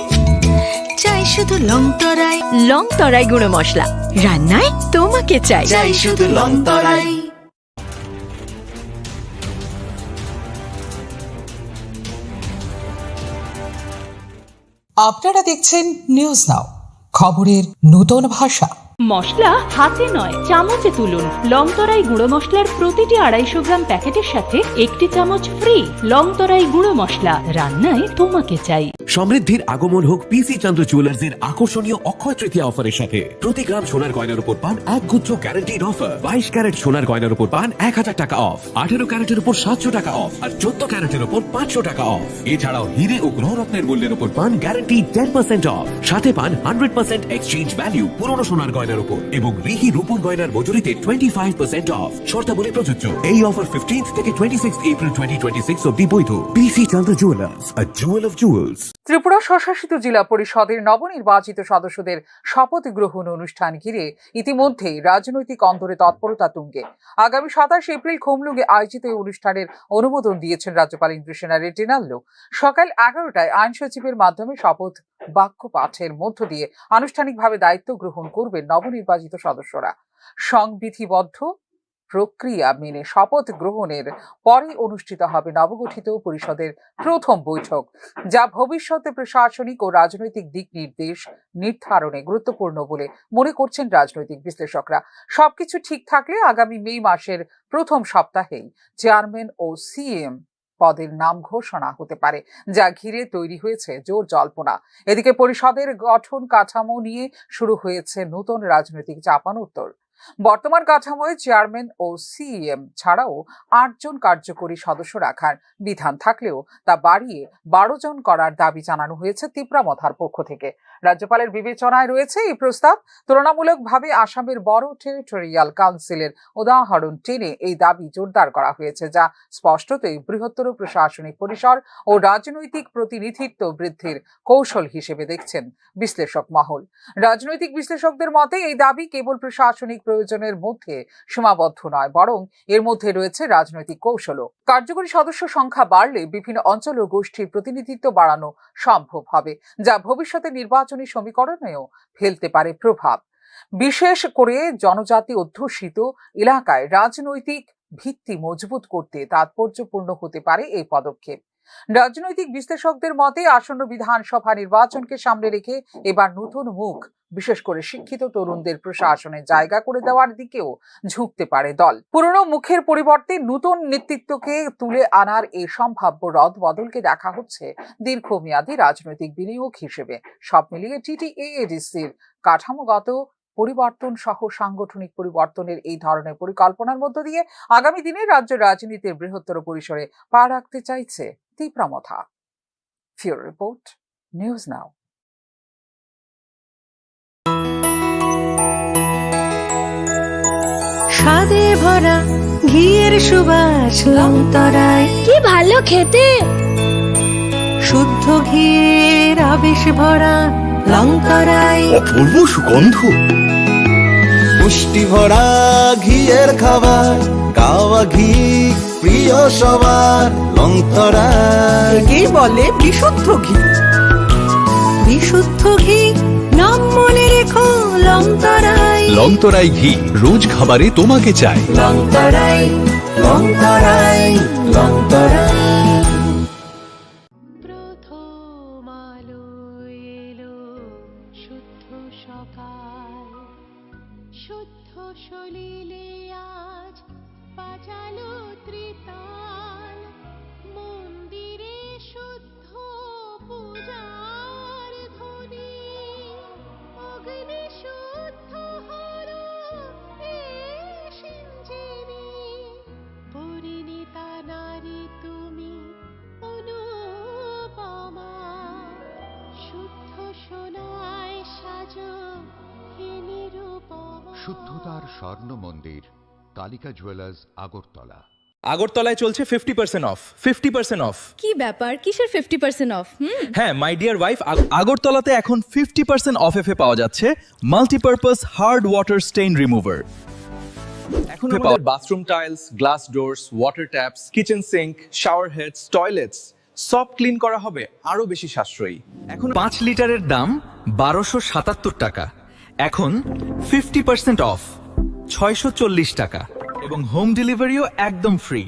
চাই শুধু লং তরাই। লং তরাই গুঁড়ো মশলা, রান্নায় তোমাকে চাই, চাই শুধু লং তরাই। আপনারা দেখছেন নিউজ নাও, খবরের নতুন ভাষা। মশলা হাতে নয় চামচে তুলুন। লং তরাই গুঁড়ো মশলার প্রতিটি 250 গ্রাম প্যাকেটের সাথে 1টি চামচ ফ্রি। লং তরাই গুঁড়ো মশলা, রান্নায় তোমাকে চাই। সমৃদ্ধির আগমন হোক পিসি চন্দ্র জুয়েলার্সের আকর্ষণীয় অক্ষয় তৃতীয়া অফারের সাথে। প্রতি গ্রাম সোনার গয়নার উপর পান এক গুচ্ছ গ্যারান্টিড অফার। 22 ক্যারেট সোনার গয়নার উপর পান 1000 টাকা অফ, 18 ক্যারেটের উপর 700 টাকা অফ আর 14 ক্যারেটের উপর 500 টাকা অফ। এছাড়াও হিরে ও গ্রহরত্নের মূল্যের উপর পান গ্যারান্টি 10% অফ, সাথে পান 100% এক্সচেঞ্জ ভ্যালু পুরনো সোনার গয়নার উপর এবং রিহি রূপোর গয়নার মজুরিতে 25% অফ। শর্তাবলী প্রযোজ্য। এই অফার 15 থেকে 26 এপ্রিল 2026 অবধি বৈধ। PC Chandra jewellers, a jewel of jewels. Tripura স্বশাসিত জেলা পরিষদের নবনির্বাচিত সদস্যদের শপথ গ্রহণ অনুষ্ঠান ঘিরে ইতিমধ্যেই রাজনৈতিক অন্দরে তৎপরতা তুঙ্গে। আগামী 27 এপ্রিল খুমলুঙ্গে আয়োজিত এই অনুষ্ঠানের অনুমোদন দিয়েছেন রাজ্যপাল ইন্দ্রসেনা রেড্ডিনাল্লো। সকাল 11টায় আইন সচিবের মাধ্যমে শপথ বাক্য পাঠের মধ্য দিয়ে আনুষ্ঠানিকভাবে দায়িত্ব গ্রহণ করবেন নবনির্বাচিত সদস্যরা। সংবিধিবদ্ধ প্রক্রিয়া মেনে শপথ গ্রহণের পরে অনুষ্ঠিত হবে নবগঠিত পরিষদের প্রথম বৈঠক, যা ভবিষ্যতে প্রশাসনিক ও রাজনৈতিক দিক নির্দেশ নির্ধারণে গুরুত্বপূর্ণ বলে মনে করছেন রাজনৈতিক বিশ্লেষকরা। সবকিছু ঠিক থাকলে আগামী মে মাসের প্রথম সপ্তাহেই চেয়ারম্যান ও সিএম পদের নাম ঘোষণা হতে পারে, যা ঘিরে তৈরি হয়েছে জোর জল্পনা। এদিকে পরিষদের গঠন কাঠামো নিয়ে শুরু হয়েছে নতুন রাজনৈতিক চাপানোত্তর। বর্তমান কাঠামোয় চেয়ারম্যান ও সিএম ছাড়াও 8 জন কার্যকরী সদস্য রাখার বিধান থাকলেও তা বাড়িয়ে 12 জন করার দাবি জানানো হয়েছে তিপ্রামথার পক্ষ থেকে। রাজ্যপালের বিবেচনায় রয়েছে এই প্রস্তাব। তুলনামূলকভাবে আসামের বড় টেরিটোরিয়াল কাউন্সিলের উদাহরণ টেনে এই দাবি জোরদার করা হয়েছে, যা স্পষ্টতই বৃহত্তর প্রশাসনিক পরিসর ও রাজনৈতিক প্রতিনিধিত্ব বৃদ্ধির কৌশল হিসেবে দেখছেন বিশ্লেষক মহল। রাজনৈতিক বিশ্লেষকদের মতে এই দাবি কেবল প্রশাসনিক প্রয়োজনের মধ্যে সীমাবদ্ধ নয়, বরং এর মধ্যে রয়েছে রাজনৈতিক কৌশলও। কার্যকরী সদস্য সংখ্যা বাড়লে বিভিন্ন অঞ্চল ও গোষ্ঠীর প্রতিনিধিত্ব বাড়ানো সম্ভব হবে, যা ভবিষ্যতে নির্বাচনী সমীকরণেও ফেলতে পারে প্রভাব। বিশেষ করে জনজাতি অধ্যুষিত এলাকায় রাজনৈতিক ভিত্তি মজবুত করতে তাৎপর্যপূর্ণ হতে পারে এই পদক্ষেপ। রাজনৈতিক বিশ্লেষকদের মতে আসন্ন বিধানসভা নির্বাচনকে সামনে রেখে এবার নতুন মুখ, বিশেষ করে শিক্ষিত তরুণদের প্রশাসনে জায়গা করে দেওয়ার দিকেও ঝুঁকতে পারে দল। পুরনো মুখের পরিবর্তে নতুন নেতৃত্বকে তুলে আনার এই সম্ভাব্য রদ বদলকে দেখা হচ্ছে দীর্ঘমেয়াদী রাজনৈতিক বিনিয়োগ হিসেবে। সব মিলিয়ে টিটিএডিসির কাঠামোগত পরিবর্তন সহ সাংগঠনিক পরিবর্তনের এই ধরনের পরিকল্পনার মধ্য দিয়ে আগামী দিনে রাজ্য রাজনীতির বৃহত্তর পরিসরে পা রাখতে চাইছে Tipra Motha. Bureau report, news now. স্বাদে ভরা ঘিয়ের সুবাস লং তরাই, কি ভালো খেতে। শুদ্ধ ঘিয়ের আবেশ ভরা লং তরাই, অপূর্ব সুগন্ধ। পুষ্টি ভরা ঘিয়ের খাবার, গাওয়া ঘি প্রিয় সবার। লং তরাই কি বলে বিশুদ্ধ ঘি। বিশুদ্ধ ঘি নাম মনে রেখো লং তরাই। লং তরাই ঘি রোজ খাবারে তোমাকে চাই। লং তরাই, লং তরাই, লং তরাই। প্রথম আলো এলো শুদ্ধ সকাল, শুদ্ধ সলিলে আজ বাজালো ত্রিতাল। মন্দিরে শুদ্ধ পূজার ধ্বনি, অগ্নি শুদ্ধ হলো সিঞ্জিনি। পরিণীতা নারী তুমি অনুপমা, শুদ্ধ সোনায় সাজো বিশুদ্ধতার স্বর্ণ মন্দির কালিকা জুয়েলার্স আগরতলা। আগরতলায় চলছে 50% অফ। 50% অফ। কি ব্যাপার, কিসের 50% অফ? হ্যাঁ, মাই ডিয়ার ওয়াইফ, আগরতলাতে এখন 50% অফ এ পাওয়া যাচ্ছে multipurpose hard water stain remover. এখন আমাদের bathroom tiles, glass doors, water taps, kitchen sink, shower heads, toilets সব ক্লিন করা হবে আরো বেশি সাশ্রয়ী। এখন 5 লিটারের দাম 1277 টাকা, এখন 50% অফ 640 টাকা, এবং হোম ডেলিভারিও একদম ফ্রি।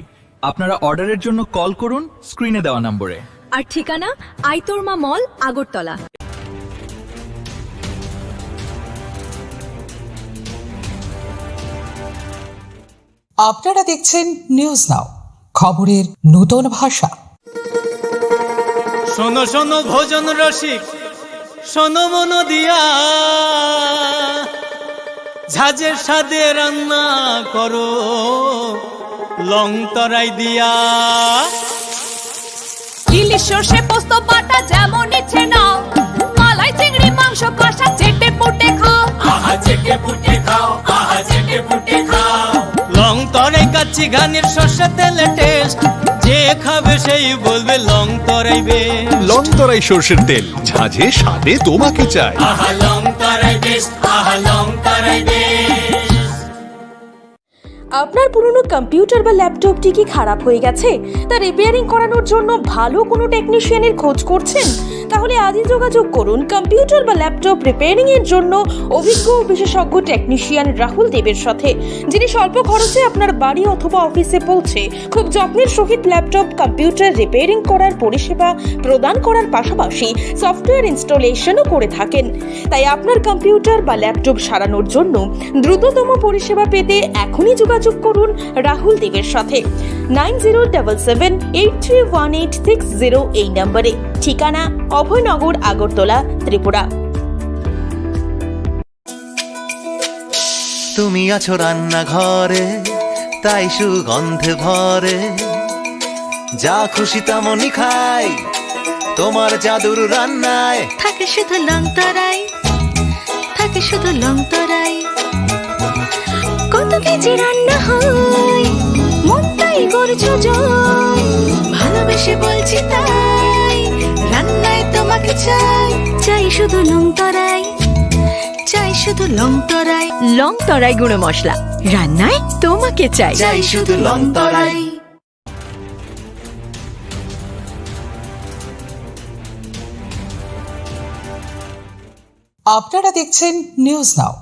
আপনারা অর্ডারের জন্য কল করুন স্ক্রিনে দেওয়া নম্বরে। আর ঠিকানা আইতরমা মল, আগরতলা। আপনারা দেখছেন নিউজ নাও, খবরের নতুন ভাষা। শোনো শোনো ভোজন রসিক, শোনো মন দিয়া, ঝাঁঝের স্বাদে রান্না করো লং তরাই দিয়া। ইলিশ সর্ষে পোস্ত বাটা যেমন ইচ্ছে নাও, মালাই চিংড়ি মাংস কষা চেটে পুটে খাও, আহা চেটে পুটে খাও, আহা চেটে পুটে খাও। লং তরাই কাচ্চি ঘানির সর্ষে তেলে টেস্ট, যে খাবে সেই বলবে লং তরাই বেশ। লং তরাই সর্ষের তেল, ঝাঁঝে স্বাদে তোমাকে চাই। আহা লং তরাই বেশ, আহা লং তরাই বেশ। আপনার পুরনো কম্পিউটার বা ল্যাপটপটি কি খারাপ হয়ে গেছে, তা রিপেয়ারিং করানোর জন্য ভালো কোনো টেকনিশিয়ানের খোঁজ করছেন? তাহলে আজই যোগাযোগ করুন কম্পিউটার বা ল্যাপটপ রিপেয়ারিং এর জন্য অভিজ্ঞ বিশেষজ্ঞ টেকনিশিয়ান রাহুল দেবের সাথে, যিনি স্বল্প খরচে আপনার বাড়ি অথবা অফিসে পৌঁছে খুব যত্নের সহিত ল্যাপটপ কম্পিউটার রিপেয়ারিং করার পরিষেবা প্রদান করার পাশাপাশি সফটওয়্যার ইনস্টলেশনও করে থাকেন। তাই আপনার কম্পিউটার বা ল্যাপটপ সারানোর জন্য দ্রুততম পরিষেবা পেতে এখনই যোগাযোগ করুন রাহুল দেবের সাথে 9077831860 এই নম্বরে। ঠিকানা অভয়নগর, আগরতলা, ত্রিপুরা। তুমি আছো রান্নাঘরে, তাই সুগন্ধে ভরে, যা খুশি তেমনই খাই তোমার জাদুর রান্নায়। থাকে শুধু লং তরাই, থাকে শুধু লং তরাই। কত কেজি রান্না হয়, মনটাই করছো জয়। ভালোবেসে বলছি তাই, রান্নায় তোমাকে চাই। চাই শুধু লং তরাই, চাই শুধু লং তরাই। লং তরাই গুঁড়ো মশলা, রান্নায় তোমাকে চাই। চাই শুধু লং তরাই। আপনারা দেখছেন নিউজ নাও,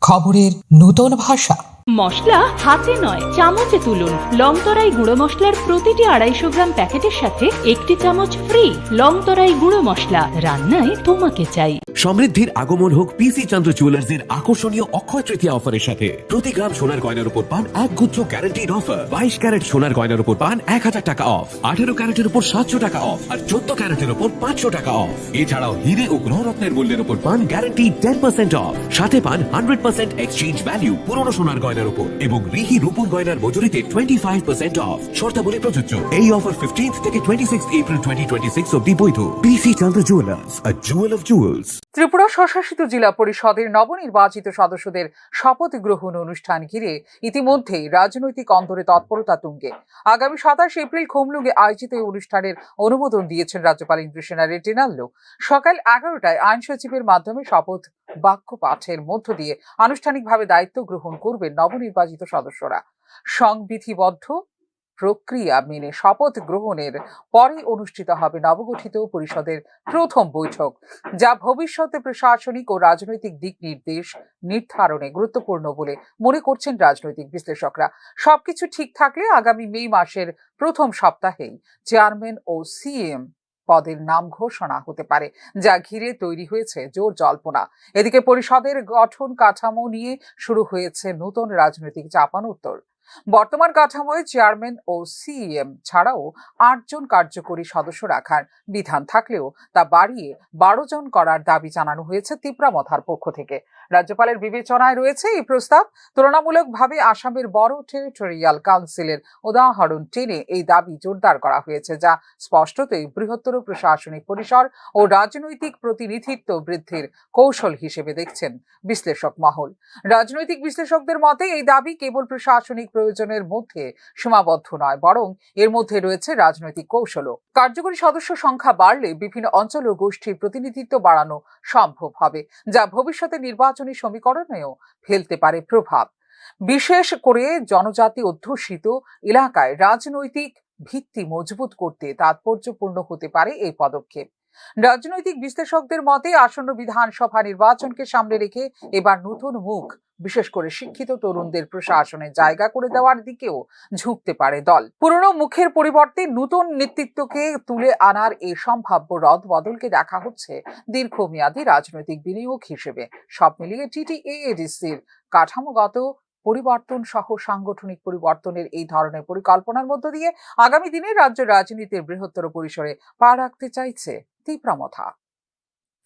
খবরের নতুন ভাষা। মশলা হাতে নয় চামচে তুলুন। লং তরাই গুঁড়ো মশলার প্রতিটি 250 গ্রাম প্যাকেটের সাথে 1টি চামচ ফ্রি। লং তরাই গুঁড়ো মশলা, রান্নায় তোমাকে চাই। সমৃদ্ধির আগমন হোক পিসি চন্দ্র জুয়েলার্সের আকর্ষণীয় অক্ষয় তৃতীয়া অফারের সাথে। প্রতি গ্রাম সোনার গয়নার উপর পান 1 গুচ্ছ গ্যারান্টিড অফার। 22 ক্যারেট সোনার গয়নার উপর পান 1000 টাকা অফ, 18 ক্যারেটের উপর 700 টাকা অফ, আর 14 ক্যারেটের উপর 500 টাকা অফ। এছাড়াও হিরে ও গ্রহরত্নের মূল্যের উপর পান গ্যারান্টি 10% অফ, সাথে পান 100% এক্সচেঞ্জ ভ্যালু পুরনো সোনার গয়নার উপর, এবং রিহি রূপোর গয়নার মজুরিতে 25% অফ। শর্তাবলী প্রযোজ্য। এই অফার 15 থেকে 26 এপ্রিল 2026 অবধি বৈধ। PC Chandra jewellers, a jewel of jewels. Tripura স্বশাসিত জেলা পরিষদের নবনির্বাচিত সদস্যদের শপথ গ্রহণ অনুষ্ঠান ঘিরে ইতিমধ্যেই রাজনৈতিক অন্দরে তৎপরতা তুঙ্গে। আগামী 27 এপ্রিল খুমলুঙ্গে আয়োজিত এই অনুষ্ঠানের অনুমোদন দিয়েছেন রাজ্যপাল ইন্দ্রসেনা রেড্ডিনাল্লো। সকাল 11টায় আইন সচিবের মাধ্যমে শপথ বাক্য পাঠের মধ্য দিয়ে আনুষ্ঠানিকভাবে দায়িত্ব গ্রহণ করবেন নবনির্বাচিত সদস্যরা। সংবিধিবদ্ধ প্রক্রিয়া মেনে শপথ গ্রহণের পরে অনুষ্ঠিত হবে নবগঠিত পরিষদের প্রথম বৈঠক, যা ভবিষ্যতে প্রশাসনিক ও রাজনৈতিক দিক নির্দেশ নির্ধারণে গুরুত্বপূর্ণ বলে মনে করছেন রাজনৈতিক বিশ্লেষকরা। সবকিছু ঠিক থাকলে আগামী মে মাসের প্রথম সপ্তাহেই চেয়ারম্যান ও সিএম পদের নাম ঘোষণা হতে পারে, যা ঘিরে তৈরি হয়েছে জোর জল্পনা। এদিকে পরিষদের গঠন কাঠামো নিয়ে শুরু হয়েছে নতুন রাজনৈতিক চাপানোত্তর। বর্তমান কাঠামোয় চেয়ারম্যান ও সিএম ছাড়াও 8 জন কার্যকরী সদস্য রাখার বিধান থাকলেও তা বাড়িয়ে 12 জন করার দাবি জানানো হয়েছে তিপ্রামথার পক্ষ থেকে। রাজ্যপালের বিবেচনায় রয়েছে এই প্রস্তাব। তুলনামূলকভাবে আসামের বড় টেরিটোরিয়াল কাউন্সিলের উদাহরণ টেনে এই দাবি জোরদার করা হয়েছে, যা স্পষ্টতই বৃহত্তর প্রশাসনিক পরিসর ও রাজনৈতিক প্রতিনিধিত্ব বৃদ্ধির কৌশল হিসেবে দেখছেন বিশ্লেষক মহল। রাজনৈতিক বিশ্লেষকদের মতে এই দাবি কেবল প্রশাসনিক প্রয়োজনের মধ্যে সীমাবদ্ধ নয়, বরং এর মধ্যে রয়েছে রাজনৈতিক কৌশলও। কার্যকরী সদস্য সংখ্যা বাড়লে বিভিন্ন অঞ্চল ও গোষ্ঠীর প্রতিনিধিত্ব বাড়ানো সম্ভব হবে, যা ভবিষ্যতে নির্বাচনী সমীকরণেও ফেলতে পারে প্রভাব। বিশেষ করে জনজাতি অধ্যুষিত এলাকায় রাজনৈতিক ভিত্তি মজবুত করতে তাৎপর্যপূর্ণ হতে পারে এই পদক্ষেপ। রাজনৈতিক বিশ্লেষকদের মতে আসন্ন বিধানসভা নির্বাচনকে সামনে রেখে এবার নতুন মুখ, বিশেষ করে শিক্ষিত তরুণদের প্রশাসনে জায়গা করে দেওয়ার দিকেও ঝুঁকতে পারে দল। পুরনো মুখের পরিবর্তে নতুন নেতৃত্বকে তুলে আনার এই সম্ভাব্য রদবদলকে দেখা হচ্ছে দীর্ঘমেয়াদী রাজনৈতিক বিনিয়োগ হিসেবে। সব মিলিয়ে টিটিএডিসির কাঠামোগত পরিবর্তন সহ সাংগঠনিক পরিবর্তনের এই ধরনের পরিকল্পনার মধ্য দিয়ে আগামী দিনে রাজ্য রাজনীতির বৃহত্তর পরিসরে পা রাখতে চাইছে তীব্রমথা।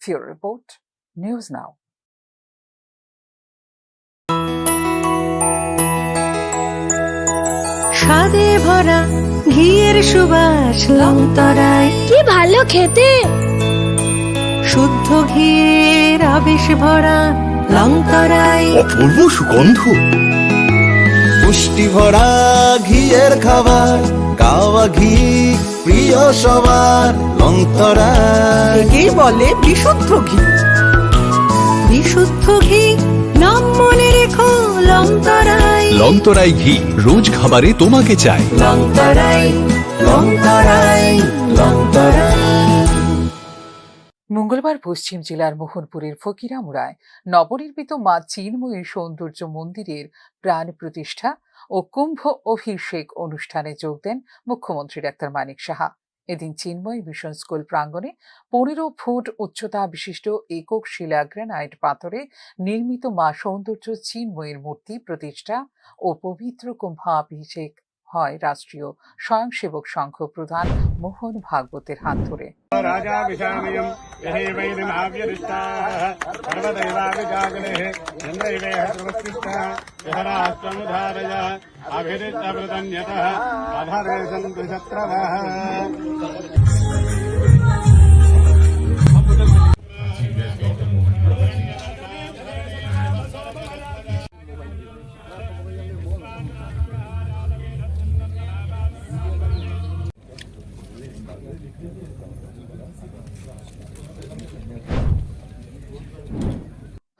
ফিউরো রিপোর্ট, নিউজ নাও। স্বাদে ভরা ঘিয়ের সুবাস লংতরায়, কি ভালো খেতে। শুদ্ধ ঘিয়ের আবেশ ভরা লংতরায়, অপূর্ব সুগন্ধ। পুষ্টি ভরা ঘিয়ের খাবার, গাওয়া ঘি প্রিয় সবার লংতরা। কি বলে বিশুদ্ধ ঘি। বিশুদ্ধ ঘি নাম মনে রেখো লংতরাই। লংতরাই ঘি রোজ খাবারে তোমাকে চাই। লংতরাই লংতরাই লংতরাই। মঙ্গলবার পশ্চিম জেলার মোহনপুরের ফকিরামুড়ায় নবনির্মিত মা চিন্ময়ী সৌন্দর্য মন্দিরের প্রাণ প্রতিষ্ঠা ও কুম্ভ অভিষেক অনুষ্ঠানে যোগ দেন মুখ্যমন্ত্রী ডাক্তার মানিক সাহা। এদিন চিন্ময় মিশন স্কুল প্রাঙ্গণে 15 ফুট উচ্চতা বিশিষ্ট একক শিলা গ্রানাইট পাথরে নির্মিত মা সৌন্দর্য চিন্ময়ের মূর্তি প্রতিষ্ঠা ও পবিত্র কুম্ভাভিষেক হয় রাষ্ট্রীয় স্বয়ংসেবক সংঘ প্রধান মোহন ভাগবতের হাত ধরে।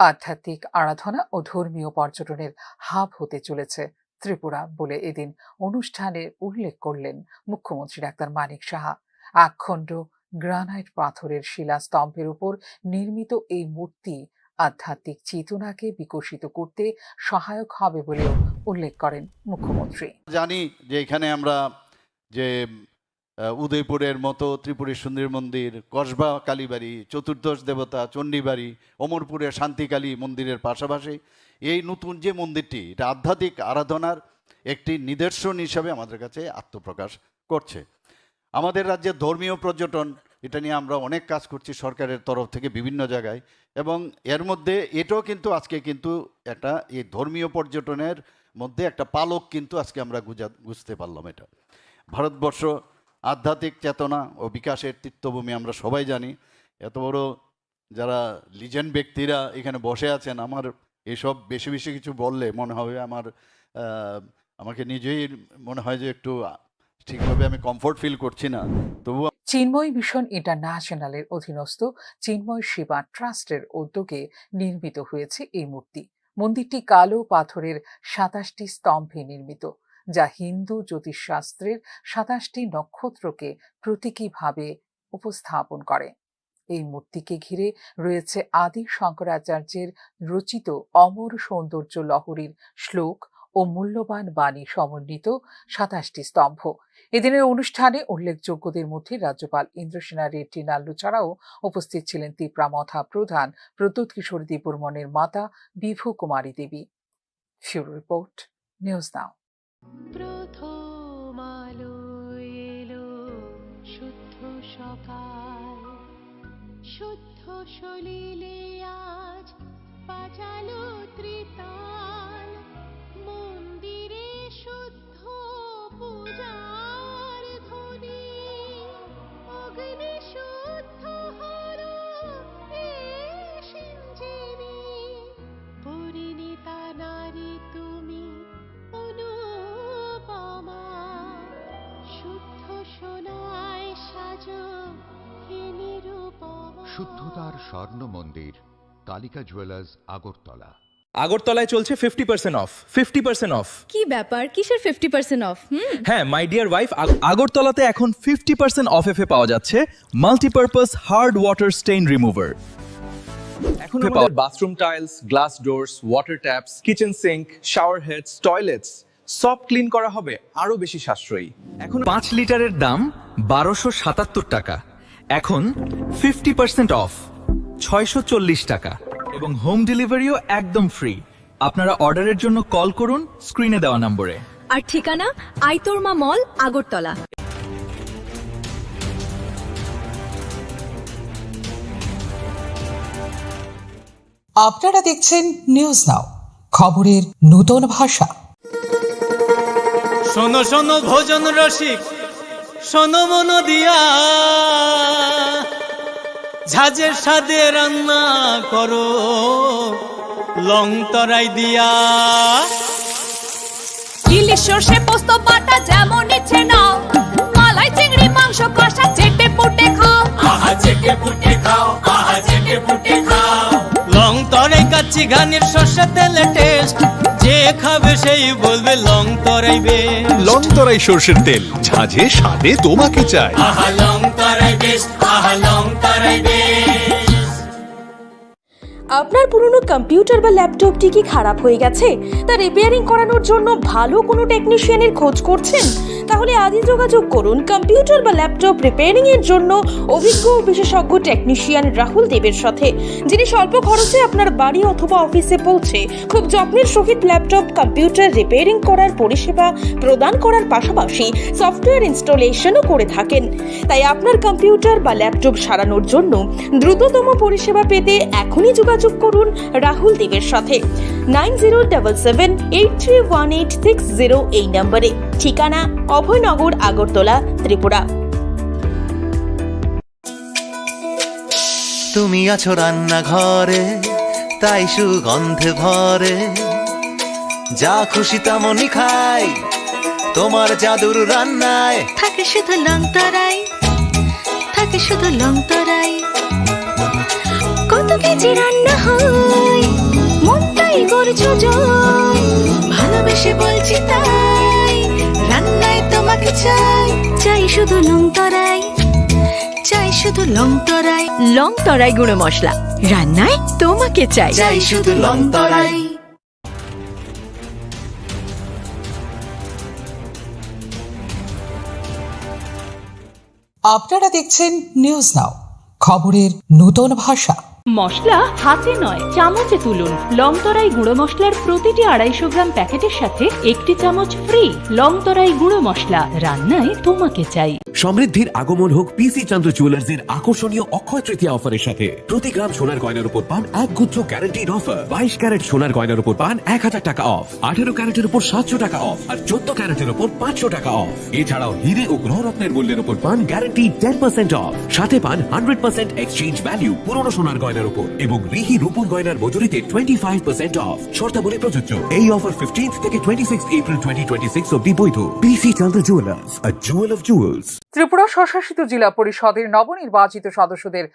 আধ্যাত্মিক আরাধনা ও ধর্মীয় পর্যটনের হাব হতে চলেছে ত্রিপুরা বলে এদিন অনুষ্ঠানে উল্লেখ করলেন মুখ্যমন্ত্রী ডাক্তার মানিক সাহা। একখণ্ড গ্রানাইট পাথরের শিলাস্তম্ভের উপর নির্মিত এই মূর্তি আধ্যাত্মিক চেতনাকে বিকশিত করতে সহায়ক হবে বলেও উল্লেখ করেন মুখ্যমন্ত্রী। জানি যে এখানে আমরা যে উদয়পুরের মতো ত্রিপুরের সুন্দরী মন্দির, কসবা কালীবাড়ি, চতুর্দশ দেবতা চণ্ডীবাড়ি, অমরপুরের শান্তিকালী মন্দিরের পাশাপাশি এই নতুন যে মন্দিরটি, এটা আধ্যাত্মিক আরাধনার একটি নিদর্শন হিসাবে আমাদের কাছে আত্মপ্রকাশ করছে। আমাদের রাজ্যে ধর্মীয় পর্যটন, এটা নিয়ে আমরা অনেক কাজ করছি সরকারের তরফ থেকে বিভিন্ন জায়গায়, এবং এর মধ্যে এটাও কিন্তু আজকে কিন্তু একটা এই ধর্মীয় পর্যটনের মধ্যে একটা পালক কিন্তু আজকে আমরা বুঝতে পারলাম। এটা ভারতবর্ষ আধ্যাত্মিক চেতনা ও বিকাশের তীর্থভূমি, আমরা সবাই জানি। এত বড় যারা লিজেন্ড ব্যক্তিরা এখানে বসে আছেন, আমার এসব বেশি বেশি কিছু বললে মনে হবে আমাকে নিজেই মনে হয় যে একটু ঠিকভাবে আমি কমফোর্ট ফিল করছি না। তবু চিন্ময় মিশন ইন্টারন্যাশনালের অধীনস্থ চিন্ময় সেবা ট্রাস্টের উদ্যোগে নির্মিত হয়েছে এই মূর্তি। মন্দিরটি কালো পাথরের 27টি স্তম্ভে নির্মিত, যা হিন্দু জ্যোতিষশাস্ত্রের 27টি নক্ষত্রকে প্রতীকীভাবে উপস্থাপন করে। এই মূর্তিকে ঘিরে রয়েছে আদি শঙ্করাচার্যের রচিত অমর সৌন্দর্য লহরীর শ্লোক ও মূল্যবান বাণী সমন্বিত 27টি স্তম্ভ। এদিনের অনুষ্ঠানে উল্লেখযোগ্যদের মধ্যে রাজ্যপাল ইন্দ্রসেনা রেড্ডি নাল্লু ছাড়াও উপস্থিত ছিলেন তীব্রামথা প্রধান প্রদ্যুৎ কিশোর দেববর্মনের মাতা বিভু কুমারী দেবী। ফিউরো রিপোর্ট, নিউজ নাও। প্রথম আলো এলো শুদ্ধ সকাল, শুদ্ধ সলিলে আজ বাজালো ত্রিতাল মন্দিরে শুদ্ধ পূজার ধ্বনি অগ্নি শুদ্ধ হলো সিঞ্জিনী পরিণীতা নারী তুমি অনুপমা শুদ্ধ সোনায় সাজো হে নিরুপমা। শুদ্ধতার স্বর্ণ মন্দির কালিকা জুয়েলার্স আগরতলা। আগরতলায় চলছে 50% অফ 50% অফ। কি ব্যাপার কিসের 50% অফ? হ্যাঁ মাই ডিয়ার ওয়াইফ, আগরতলাতে এখন 50% অফ এ পাওয়া যাচ্ছে multipurpose hard water stain remover. এখন আমাদের bathroom tiles, glass doors, water taps, kitchen sink, shower heads, toilets সব ক্লিন করা হবে আরো বেশি সাশ্রয়ী। এখন 5 লিটারের দাম 1277 টাকা, এখন 50% অফ 640 টাকা এবং হোম ডেলিভারিও একদম ফ্রি। আপনারা অর্ডারের জন্য কল করুন স্ক্রিনে দেওয়া নম্বরে। আর ঠিকানা আইতরমা মল, আগরতলা। আপনারা দেখছেন নিউজ নাও, খবরের নতুন ভাষা। শোনো শোনো ভোজন রসিক, শোনো মন দিয়া, ঝাঁঝের স্বাদে রান্না করো লং তরাই দিয়া। ইলিশ সর্ষে পোস্ত বাটা যেমন ইচ্ছে নাও, মালাই চিংড়ি মাংস কষা চেটে পুটে খাও, আহা চেটে পুটে খাও, আহা চেটে পুটে খাও। লং তরাই কাচ্চি ঘানির সর্ষে তেলে টেস্ট, যে খাবে সেই বলবে লং তরাই বেস্ট। লং তরাই সর্ষের তেল, ঝাঁঝে স্বাদে তোমাকে চাই। আহা লং তরাই বেস্ট, আহা লং তরাই বেস্ট। আপনার পুরনো কম্পিউটার বা ল্যাপটপটি কি খারাপ হয়ে গেছে? তা রিপেয়ারিং করানোর জন্য ভালো কোনো টেকনিশিয়ানের খোঁজ করছেন? তাহলে আজই যোগাযোগ করুন কম্পিউটার বা ল্যাপটপ রিপেয়ারিং এর জন্য অভিজ্ঞ ও বিশেষজ্ঞ টেকনিশিয়ান রাহুল দেবের সাথে, যিনি স্বল্প খরচে আপনার বাড়ি অথবা অফিসে পৌঁছে খুব যত্নের সহিত ল্যাপটপ কম্পিউটার রিপেয়ারিং করার পরিষেবা প্রদান করার পাশাপাশি সফটওয়্যার ইনস্টলেশনও করে থাকেন। তাই আপনার কম্পিউটার বা ল্যাপটপ সারানোর জন্য দ্রুততম পরিষেবা পেতে এখনই যোগাযোগ করুন রাহুল দেবের সাথে 9077831860 এই নম্বরে। ঠিকানা অভয়নগর, আগরতলা, ত্রিপুরা। তুমি আছো রান্নাঘরে, তাই সুগন্ধে ভরে, যা খুশি তেমনই খাই তোমার জাদুর রান্নায়। থাকে শুধু লং তরাই, থাকে শুধু লং তরাই, কত কেজি রান্না হয় মনটাই করছো জয়, ভালোবেসে বলছি তাই রান্নায় তোমাকে চাই, চাই শুধু লং তরাই, চাই শুধু লং তরাই। লং তরাই গুঁড়ো মশলা, রান্নায় তোমাকে চাই। চাই শুধু লং তরাই। আপনারা দেখছেন নিউজ নাও, খবরের নতুন ভাষা। মশলা হাতে নয় চামচে তুলুন। লং তরাই গুঁড়ো মশলার প্রতিটি 250 গ্রাম প্যাকেটের সাথে 1টি চামচ ফ্রি। লং তরাই গুঁড়ো মশলা, রান্নায় তোমাকে চাই। সমৃদ্ধির আগমন হোক পিসি চন্দ্র জুয়েলার্স এর আকর্ষণীয় অক্ষয় তৃতীয়া অফারের সাথে। প্রতি গ্রাম সোনার গয়নার উপর পান এক গুচ্ছ গ্যারান্টিড অফার। 22 ক্যারেট সোনার গয়নার উপর পান 1000 টাকা অফ, 18 ক্যারেটের উপর 700 টাকা অফ আর 14 ক্যারেটের উপর 500 টাকা অফ। এছাড়াও হিরে ও গ্রহরত্নের মূল্যের উপর পান গ্যারান্টি 10% অফ, সাথে পান 100% এক্সচেঞ্জ ভ্যালু পুরনো সোনার গয়নার উপর এবং রিহি রূপোর গয়নার মজুরিতে 25% অফ। শর্তাবলী প্রযোজ্য। এই অফার 15 থেকে 26 এপ্রিল 2026 অবধি বৈধ। PC Chandra jewellers, a jewel of jewels। Tripura স্বশাসিত জেলা পরিষদের নবনির্বাচিত সদস্যদের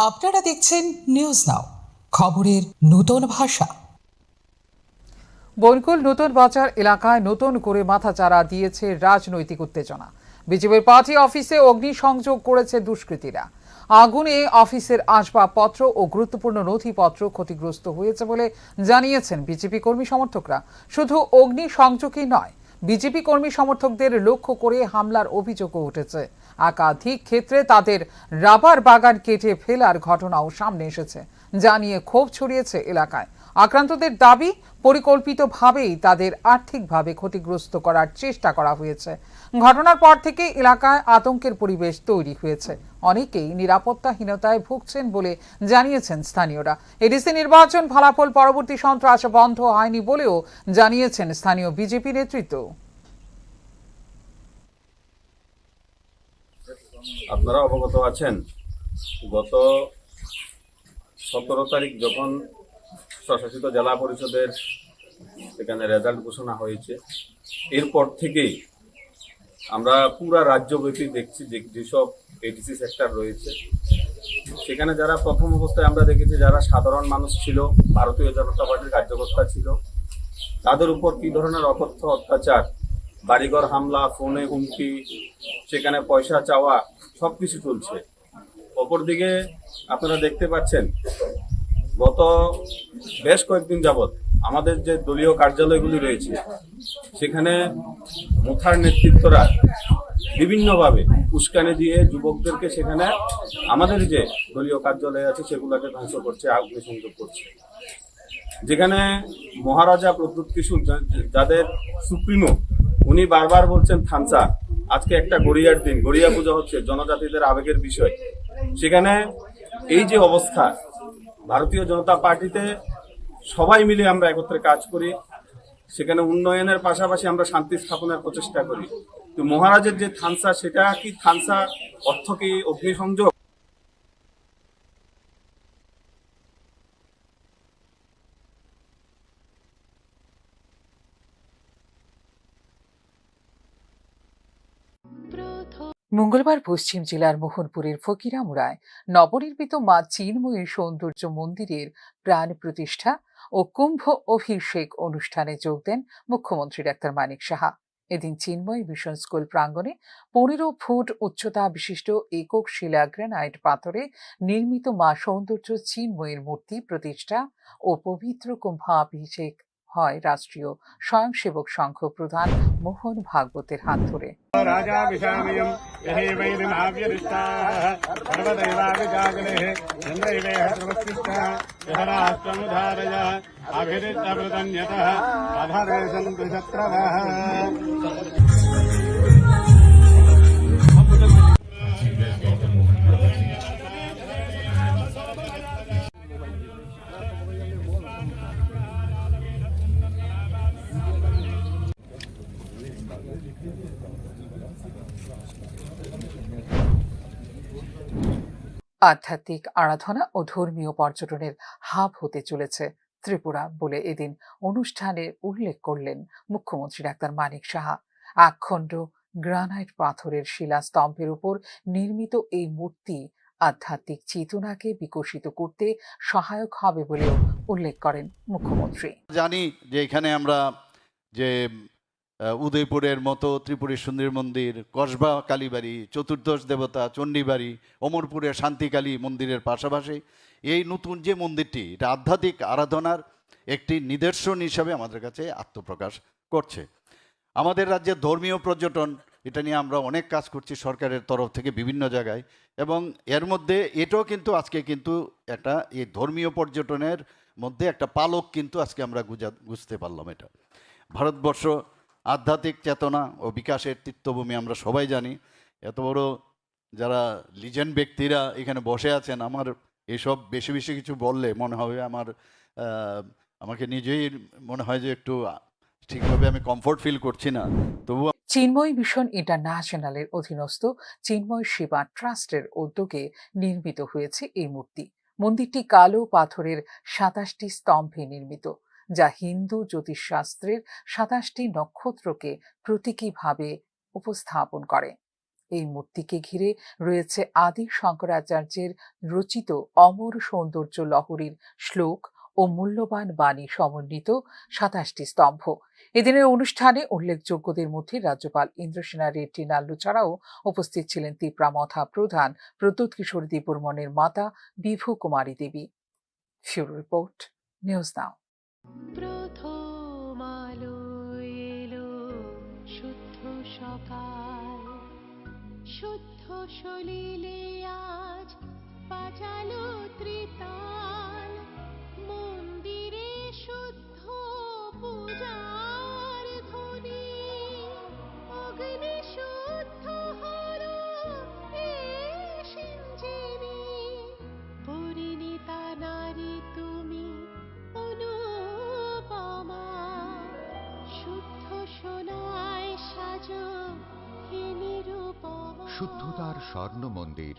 আপনারা দেখছেন নিউজ নাও, খবরের নতুন ভাষা। বনকুল নতুন বাজার এলাকায় নতুন করে মাথাচাড়া দিয়েছে রাজনৈতিক উত্তেজনা। বিজেপির পার্টি অফিসে অগ্নিসংযোগ করেছে দুষ্কৃতীরা। আগুনে অফিসের আসবাবপত্র ও গুরুত্বপূর্ণ নথিপত্র ক্ষতিগ্রস্ত হয়েছে বলে জানিয়েছেন বিজেপি কর্মী সমর্থকরা। শুধু অগ্নিসংযোগই নয়, বিজেপি কর্মী সমর্থকদের লক্ষ্য করে হামলার অভিযোগও উঠেছে। একাধিক ক্ষেত্রে তাদের রাবার বাগান কেটে ফেলার ঘটনাও সামনে এসেছে, যা নিয়ে ক্ষোভ ছড়িয়েছে এলাকায়। আক্রান্তদের দাবি, পরিকল্পিতভাবেই তাদের আর্থিকভাবে ক্ষতিগ্রস্ত করার চেষ্টা করা হয়েছে। ঘটনার পর থেকে এলাকায় আতঙ্কের পরিবেশ তৈরি হয়েছে। অনেকেই নিরাপত্তাহীনতায় ভুগছেন বলে জানিয়েছেন স্থানীয়রা। এডিসি নির্বাচন ফলাফল পরবর্তী সন্ত্রাস বন্ধ হয়নি বলেও জানিয়েছেন স্থানীয় বিজেপি নেতৃত্ব। আপনারা অবগত আছেন, গত 17 তারিখ যখন স্বশাসিত জেলা পরিষদের এখানে রেজাল্ট ঘোষণা হয়েছে, এরপর থেকেই আমরা পুরা রাজ্যব্যাপী দেখছি যে যেসব এডিসি সেক্টর রয়েছে সেখানে যারা প্রথম অবস্থায় আমরা দেখেছি যারা সাধারণ মানুষ ছিল, ভারতীয় জনতা পার্টির কার্যকর্তা ছিল, তাদের উপর কি ধরনের অকথ্য অত্যাচার, বাড়িঘর হামলা, ফোনে হুমকি, সেখানে পয়সা চাওয়া, সবকিছু চলছে। অপরদিকে আপনারা দেখতে পাচ্ছেন গত বেশ কয়েকদিন যাবৎ আমাদের যে দলীয় কার্যালয়গুলি রয়েছে সেখানে মুথার নেতৃত্বরা বিভিন্নভাবে উস্কানি দিয়ে যুবকদেরকে সেখানে আমাদের যে দলীয় কার্যালয় আছে সেগুলোকে ধ্বংস করছে, অগ্নিসংযোগ করছে। যেখানে মহারাজা প্রদ্যুৎ কিশোর, যাদের সুপ্রিমো, উনি বারবার বলছেন থানসা, আজকে একটা গড়িয়ার দিন, গড়িয়া পূজা হচ্ছে, জনজাতিদের আবেগের বিষয়। সেখানে এই যে অবস্থা, ভারতীয় জনতা পার্টিতে সবাই মিলে আমরা একত্রে কাজ করি, সেখানে উন্নয়নের পাশাপাশি আমরা শান্তি স্থাপনের প্রচেষ্টা করি। তো মহারাজের যে থানসা, সেটা কি থানসা অর্থ কি অগ্নিসংযোগ? মঙ্গলবার পশ্চিম জেলার মোহনপুরের ফকিরামুড়ায় নবনির্মিত মা চিন্ময়ী সৌন্দর্য মন্দিরের প্রাণ প্রতিষ্ঠা ও কুম্ভ অভিষেক অনুষ্ঠানে যোগ দেন মুখ্যমন্ত্রী ডাক্তার মানিক সাহা। এদিন চিন্ময়ী মিশন স্কুল প্রাঙ্গণে 15 ফুট উচ্চতা বিশিষ্ট একক শিলা গ্রানাইট পাথরে নির্মিত মা সৌন্দর্য চিন্ময়ীর মূর্তি প্রতিষ্ঠা ও পবিত্র কুম্ভাভিষেক হয় রাষ্ট্রীয় স্বয়ংসেবক সংঘ প্রধান মোহন ভাগবতের হাত ধরে। আধ্যাত্মিক আরাধনা ও ধর্মীয় পর্যটনের হাব হতে চলেছে ত্রিপুরা বলে এদিন অনুষ্ঠানে উল্লেখ করলেন মুখ্যমন্ত্রী ডাক্তার মানিক সাহা। একখণ্ড গ্রানাইট পাথরের শিলাস্তম্ভের উপর নির্মিত এই মূর্তি আধ্যাত্মিক চেতনাকে বিকশিত করতে সহায়ক হবে বলেও উল্লেখ করেন মুখ্যমন্ত্রী। জানি যে এখানে আমরা যে উদয়পুরের মতো ত্রিপুরী সুন্দরী মন্দির, কসবা কালীবাড়ি, চতুর্দশ দেবতা চণ্ডীবাড়ি, অমরপুরের শান্তিকালী মন্দিরের পাশাপাশি এই নতুন যে মন্দিরটি, এটা আধ্যাত্মিক আরাধনার একটি নিদর্শন হিসাবে আমাদের কাছে আত্মপ্রকাশ করছে। আমাদের রাজ্যে ধর্মীয় পর্যটন, এটা নিয়ে আমরা অনেক কাজ করছি সরকারের তরফ থেকে বিভিন্ন জায়গায়, এবং এর মধ্যে এটাও কিন্তু আজকে কিন্তু একটা এই ধর্মীয় পর্যটনের মধ্যে একটা পালক কিন্তু আজকে আমরা বুঝতে পারলাম। এটা ভারতবর্ষ আধ্যাত্মিক চেতনা ও বিকাশের তীর্থভূমি, আমরা সবাই জানি। এত বড় যারা লিজেন্ড ব্যক্তিরা এখানে বসে আছেন, আমার এসব বেশি বেশি কিছু বললে মনে হবে আমাকে নিজেই মনে হয় যে একটু ঠিকভাবে আমি কমফোর্ট ফিল করছি না। তবু চিন্ময় মিশন ইন্টারন্যাশনালের অধীনস্থ চিন্ময় সেবা ট্রাস্টের উদ্যোগে নির্মিত হয়েছে এই মূর্তি। মন্দিরটি কালো পাথরের 27টি স্তম্ভে নির্মিত, যা হিন্দু জ্যোতিষশাস্ত্রের 27টি নক্ষত্রকে প্রতীকীভাবে উপস্থাপন করে। এই মূর্তিকে ঘিরে রয়েছে আদি শঙ্করাচার্যের রচিত অমর সৌন্দর্য লহরীর শ্লোক ও মূল্যবান বাণী সমন্বিত 27টি স্তম্ভ। এদিনের অনুষ্ঠানে উল্লেখযোগ্যদের মধ্যে রাজ্যপাল ইন্দ্রসেনা রেড্ডি নাল্লু ছাড়াও উপস্থিত ছিলেন ত্রিপুরা প্রধান প্রদ্যুৎ কিশোর দেববর্মনের মাতা বিভু কুমারী দেবী। ফিউরো রিপোর্ট, নিউজ নাও। সকাল শুদ্ধ সলিলে আজ বাজালো ত্রিতাল মন্দিরে শুদ্ধ পূজার ধ্বনি অগ্নি শুদ্ধ হলো সিঞ্জিনী পরিণীতা নারী তুমি অনুপমা শুদ্ধ সোনায় সাজো হে নিরুপমা। শুদ্ধতার স্বর্ণ মন্দির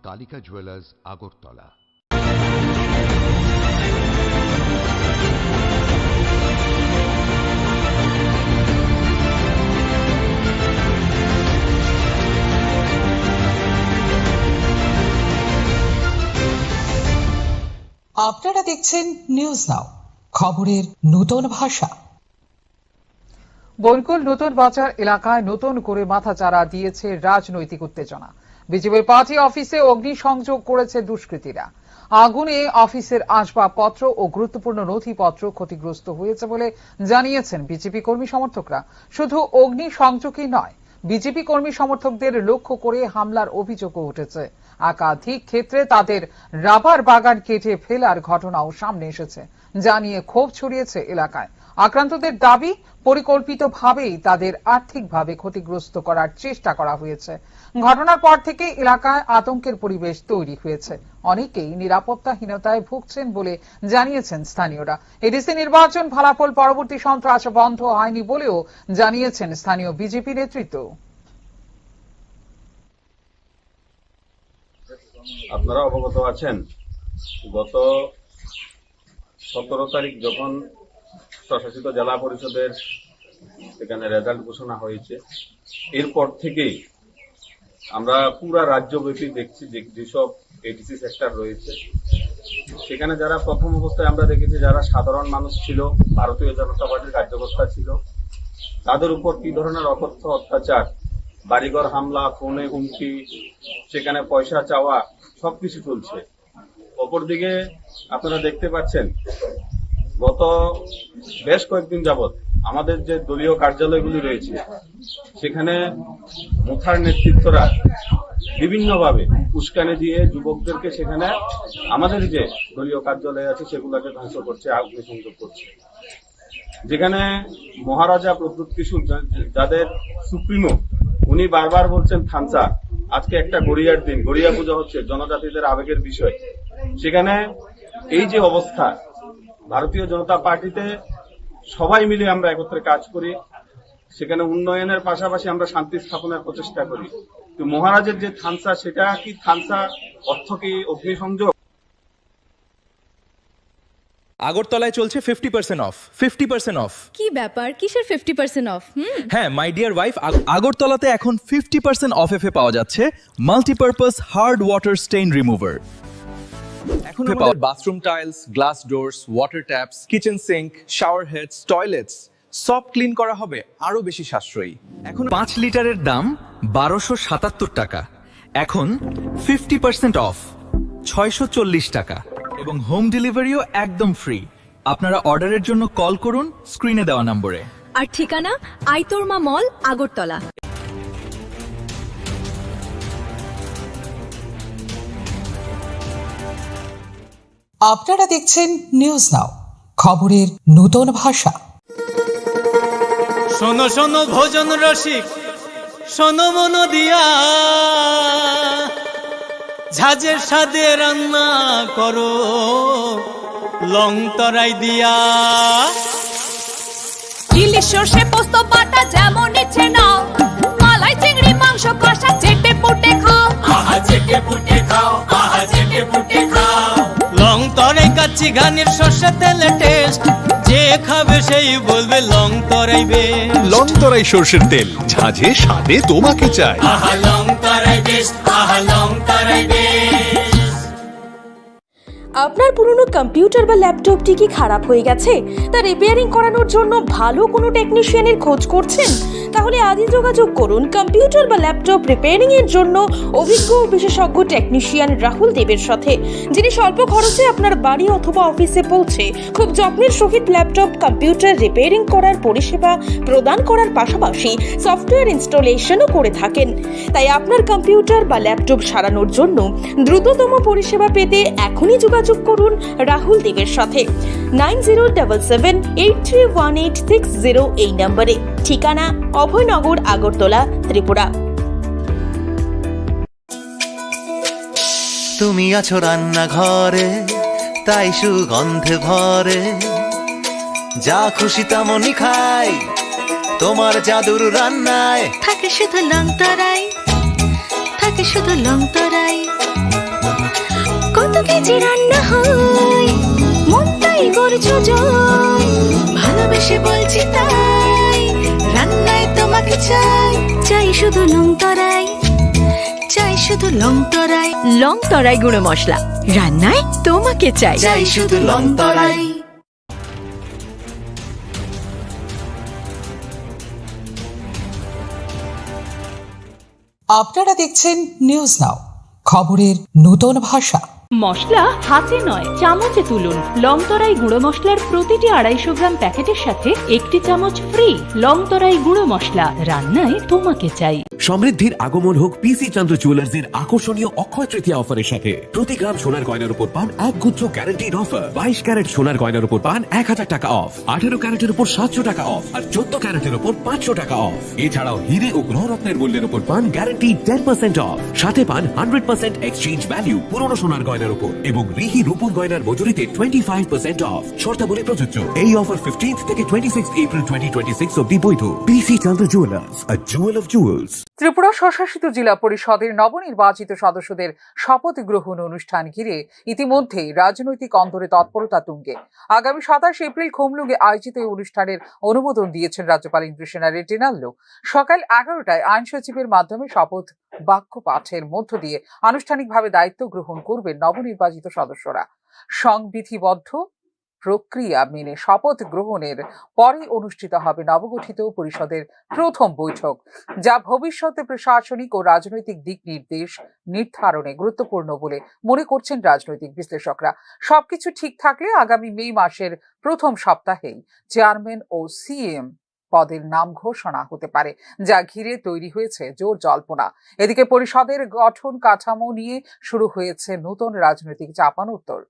কালিকা জুয়েলার্স আগরতলা। আপনারা দেখছেন নিউজ নাও, খবরের নতুন ভাষা। বনকুল নতুন বাজার এলাকায় নতুন করে মাথাচাড়া দিয়েছে রাজনৈতিক উত্তেজনা। বিজেপির পার্টি অফিসে অগ্নিসংযোগ করেছে দুষ্কৃতীরা। আগুনে অফিসের আসবাবপত্র ও গুরুত্বপূর্ণ নথিপত্র ক্ষতিগ্রস্ত হয়েছে বলে জানিয়েছেন বিজেপি কর্মী সমর্থকরা। শুধু অগ্নিসংযোগই নয়, বিজেপি কর্মী সমর্থকদের লক্ষ্য করে হামলার অভিযোগও উঠেছে। একাধিক ক্ষেত্রে তাদের রাবার বাগান কেটে ফেলার ঘটনাও সামনে এসেছে, যা নিয়ে ক্ষোভ ছড়িয়েছে এলাকায়। আক্রান্তদের দাবি, পরিকল্পিতভাবেই তাদের আর্থিকভাবে ক্ষতিগ্রস্ত করার চেষ্টা করা হয়েছে। ঘটনার পর থেকে এলাকায় আতঙ্কের পরিবেশ তৈরি হয়েছে। অনেকেই নিরাপত্তাহীনতায় ভুগছেন বলে জানিয়েছেন স্থানীয়রা। এডিসি নির্বাচন ফলাফল পরবর্তী সন্ত্রাস বন্ধ হয়নি বলেও জানিয়েছেন স্থানীয় বিজেপি নেতৃত্ব। আপনারা অবগত আছেন, গত 17 তারিখ যখন স্বশাসিত জেলা পরিষদের সেখানে রেজাল্ট ঘোষণা হয়েছে, এরপর থেকেই আমরা পুরা রাজ্যব্যাপী দেখছি যে যেসব এটিসি সেক্টর রয়েছে সেখানে যারা প্রথম অবস্থায় আমরা দেখেছি যারা সাধারণ মানুষ ছিল, ভারতীয় জনতা পার্টির কার্যকর্তা ছিল, তাদের উপর কি ধরনের অকথ্য অত্যাচার, বাড়িঘর হামলা, ফোনে হুমকি, সেখানে পয়সা চাওয়া, সবকিছু চলছে। অপরদিকে আপনারা দেখতে পাচ্ছেন গত বেশ কয়েকদিন যাবৎ আমাদের যে দলীয় কার্যালয়গুলি রয়েছে সেখানে মুথার নেতৃত্বরা বিভিন্নভাবে উস্কানি দিয়ে যুবকদেরকে সেখানে আমাদের যে দলীয় কার্যালয় আছে সেগুলোকে ধ্বংস করছে, অগ্নিসংযোগ করছে। যেখানে মহারাজা প্রদ্যুৎ কিশোর যাদের সুপ্রিমো, উনি বারবার বলছেন থানসা, আজকে একটা গড়িয়ার দিন, গড়িয়া পূজা হচ্ছে, জনজাতিদের আবেগের বিষয়। সেখানে এই যে অবস্থা, ভারতীয় জনতা পার্টিতে সবাই মিলে আমরা একত্রে কাজ করি, সেখানে উন্নয়নের পাশাপাশি আমরা শান্তি স্থাপনের প্রচেষ্টা করি। তো মহারাজের যে থানসা, সেটা কি থানসা অর্থ কি অগ্নিসংযোগ? আগরতলায় চলছে 50% অফ। 50% অফ। কি ব্যাপার, কিসের 50% অফ? হ্যাঁ, মাই ডিয়ার ওয়াইফ, আগরতলাতে এখন 50% অফ এ পাওয়া যাচ্ছে multipurpose hard water stain remover. এখন আমাদের bathroom tiles, glass doors, water taps, kitchen sink, shower heads, toilets সব ক্লিন করা হবে আরো বেশি সাশ্রয়ী। এখন 5 লিটারের দাম 1277 টাকা, এখন 50% অফ 640 টাকা, এবং হোম ডেলিভারিও একদম ফ্রি। আপনারা অর্ডারের জন্য কল করুন স্ক্রিনে দেওয়া নম্বরে। আর ঠিকানা আইতরমা মল, আগরতলা। আপনারা দেখছেন নিউজ নাও, খবরের নতুন ভাষা। শোনো শোনো ভোজন রসিক, শোনো মন দিয়া, ঝাঁঝের স্বাদে রান্না করো লং তরাই দিয়া। ইলিশ সর্ষে পোস্ত বাটা যেমন ইচ্ছে নাও, মালাই চিংড়ি মাংস কষা চেটে পুটে খাও, আহা চেটে পুটে খাও, আহা চেটে পুটে খাও। লং তরাই কাচ্চি ঘানির সর্ষে তেলে টেস্ট, যে খাবে সেই বলবে লং তরাই বেশ। লং তরাই সর্ষের তেল, ঝাঁঝে স্বাদে তোমাকে চাই। আহা লং তরাই বেশ, আহা লং তরাই বেশ। আপনার পুরনো কম্পিউটার বা ল্যাপটপটি কি খারাপ হয়ে গেছে তা রিপেয়ারিং করানোর জন্য ভালো কোনো টেকনিশিয়ানের খোঁজ করছেন? তাহলে আজই যোগাযোগ করুন কম্পিউটার বা ল্যাপটপ রিপেয়ারিং এর জন্য অভিজ্ঞ বিশেষজ্ঞ টেকনিশিয়ান রাহুল দেবের সাথে, যিনি স্বল্প খরচে আপনার বাড়ি অথবা অফিসে পৌঁছে খুব যত্নের সহিত ল্যাপটপ কম্পিউটার রিপেয়ারিং করার পরিষেবা প্রদান করার পাশাপাশি সফটওয়্যার ইনস্টলেশনও করে থাকেন। তাই আপনার কম্পিউটার বা ল্যাপটপ সারানোর জন্য দ্রুততম পরিষেবা পেতে এখনই যোগাযোগ করুন রাহুল দেবের সাথে 9077831860 এই নম্বরে। ঠিকানা অভয়নগর, আগরতলা, ত্রিপুরা। তুমি আছো রান্নাঘরে, তাই সুগন্ধে ভরে, যা খুশি তেমনই খাই, তোমার জাদুর রান্নায় থাকে শুধু লং তরাই, থাকে শুধু লং তরাই। কত কেজি রান্না হয়, মনটাই করছো জয়, ভালোবেসে বলছি তাই, রান্নায় তোমাকে চাই, চাই শুধু লং তরাই, চাই শুধু লং তরাই। লং তরাই গুঁড়ো মশলা, রান্নায় তোমাকে চাই, চাই শুধু লং তরাই। আপনারা দেখছেন নিউজ নাও, খবরের নতুন ভাষা। মশলা হাতে নয় চামচে তুলুন। লং তরাই গুঁড়ো মশলার প্রতিটি 250 গ্রাম প্যাকেটের সাথে 1টি চামচ ফ্রি। লং তরাই গুঁড়ো মশলা, রান্নায় তোমাকে চাই। সমৃদ্ধির আগমন হোক পিসি চন্দ্র জুয়েলার্সের আকর্ষণীয় অক্ষয় তৃতীয়া অফারের সাথে। প্রতি গ্রাম সোনার গয়নার উপর পান এক গুচ্ছ গ্যারান্টিড অফার। 22 ক্যারেট সোনার গয়নার উপর পান 1000 টাকা অফ, 18 ক্যারেটের উপর 700 টাকা অফ আর 14 ক্যারেটের উপর 500 টাকা অফ। এছাড়াও হিরে ও গ্রহরত্নের মূল্যের উপর পান গ্যারান্টি 10% অফ, সাথে পান 100% এক্সচেঞ্জ ভ্যালু পুরনো সোনার গয়নার উপর এবং রিহি রূপোর গয়নার মজুরিতে 25% অফ। শর্তাবলী প্রযোজ্য। এই অফার 15 থেকে 26 এপ্রিল 2026 অবধি বৈধ। PC Chandra jewellers, a jewel of jewels. Tripura স্বশাসিত জেলা পরিষদের নবনির্বাচিত সদস্যদের শপথ গ্রহণ অনুষ্ঠান ঘিরে ইতিমধ্যেই রাজনৈতিক অন্তরে তৎপরতা তুঙ্গে। আগামী 27 এপ্রিল খুমলুঙ্গে আয়োজিত এই অনুষ্ঠানের অনুমোদন দিয়েছেন রাজ্যপাল ইন্দ্রসেনা রেড্ডিনাল্লো। সকাল 11টায় আইন সচিবের মাধ্যমে শপথ বাক্য পাঠের মধ্য দিয়ে আনুষ্ঠানিকভাবে দায়িত্ব গ্রহণ করবেন নবনির্বাচিত সদস্যরা। সংবিধিবদ্ধ প্রক্রিয়া মেনে শপথ গ্রহণের পরে অনুষ্ঠিত হবে নবগঠিত পরিষদের প্রথম বৈঠক, যা ভবিষ্যতে প্রশাসনিক ও রাজনৈতিক দিক নির্দেশ নির্ধারণে গুরুত্বপূর্ণ বলে মনে করছেন রাজনৈতিক বিশ্লেষকরা। সবকিছু ঠিক থাকলে আগামী মে মাসের প্রথম সপ্তাহেই চেয়ারম্যান ও সিএম পদের নাম ঘোষণা হতে পারে, যা ঘিরে তৈরি হয়েছে জোর জল্পনা। এদিকে পরিষদের গঠন কাঠামো নিয়ে শুরু হয়েছে নতুন রাজনৈতিক চাপানোত্তর।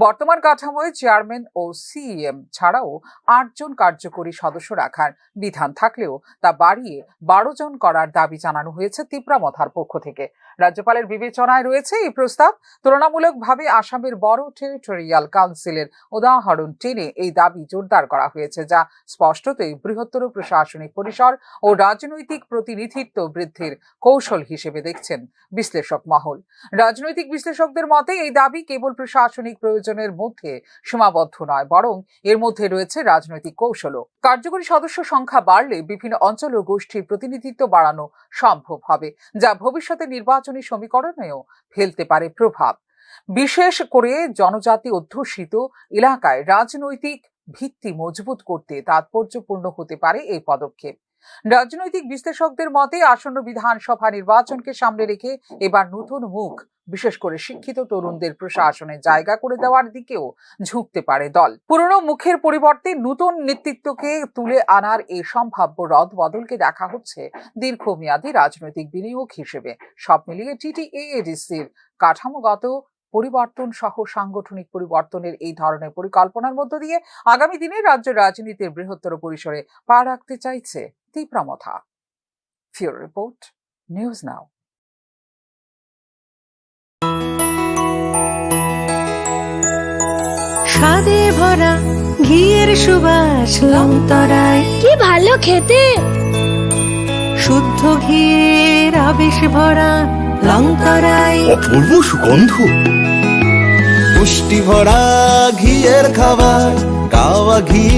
বর্তমান কাঠামোয় চেয়ারম্যান ও সিএম ছাড়াও 8 জন কার্যকরী সদস্য রাখার বিধান থাকলেও তা বাড়িয়ে 12 জন করার দাবি জানানো হয়েছে তিপ্রামথার পক্ষ থেকে। রাজ্যপালের বিবেচনায় রয়েছে এই প্রস্তাব। তুলনামূলকভাবে আসামের বড় টেরিটোরিয়াল কাউন্সিলের উদাহরণ টেনে এই দাবি জোরদার করা হয়েছে, যা স্পষ্টতই বৃহত্তর প্রশাসনিক পরিসর ও রাজনৈতিক প্রতিনিধিত্ব বৃদ্ধির কৌশল হিসেবে দেখছেন বিশ্লেষক মহল। রাজনৈতিক বিশ্লেষকদের মতে এই দাবি কেবল প্রশাসনিক প্রয়োজনের মধ্যে সীমাবদ্ধ নয়, বরং এর মধ্যে রয়েছে রাজনৈতিক কৌশলও। কার্যকরী সদস্য সংখ্যা বাড়লে বিভিন্ন অঞ্চল ও গোষ্ঠীর প্রতিনিধিত্ব বাড়ানো সম্ভব হবে, যা ভবিষ্যতে নির্বাচনী সমীকরণেও ফেলতে পারে প্রভাব। বিশেষ করে জনজাতি অধ্যুষিত এলাকায় রাজনৈতিক ভিত্তি মজবুত করতে তাৎপর্যপূর্ণ হতে পারে এই পদক্ষেপ। রাজনৈতিক বিশ্লেষকদের মতে আসন্ন বিধানসভা নির্বাচনকে সামনে রেখে এবার নতুন মুখ, বিশেষ করে শিক্ষিত তরুণদের প্রশাসনে জায়গা করে দেওয়ার দিকেও ঝুঁকতে পারে দল। পুরনো মুখের পরিবর্তে নতুন নেতৃত্বকে তুলে আনার এই সম্ভাব্য রদ বদলকে দেখা হচ্ছে দীর্ঘমেয়াদী রাজনৈতিক বিনিয়োগ হিসেবে। সব মিলিয়ে টিটিএডিসির কাঠামোগত পরিবর্তন সহ সাংগঠনিক পরিবর্তনের এই ধরনের পরিকল্পনার মধ্য দিয়ে আগামী দিনে রাজ্য রাজনীতির বৃহত্তর পরিসরে পা রাখতে চাইছে Tipra Motha. Pure report, news now. স্বাদে ভরা ঘিয়ের সুবাস লং তরাই, কি ভালো খেতে। শুদ্ধ ঘিয়ের আবেশ ভরা লং তরাই, অপূর্ব সুগন্ধ। পুষ্টি ভরা ঘিয়ের খাবার, গাওয়া ঘি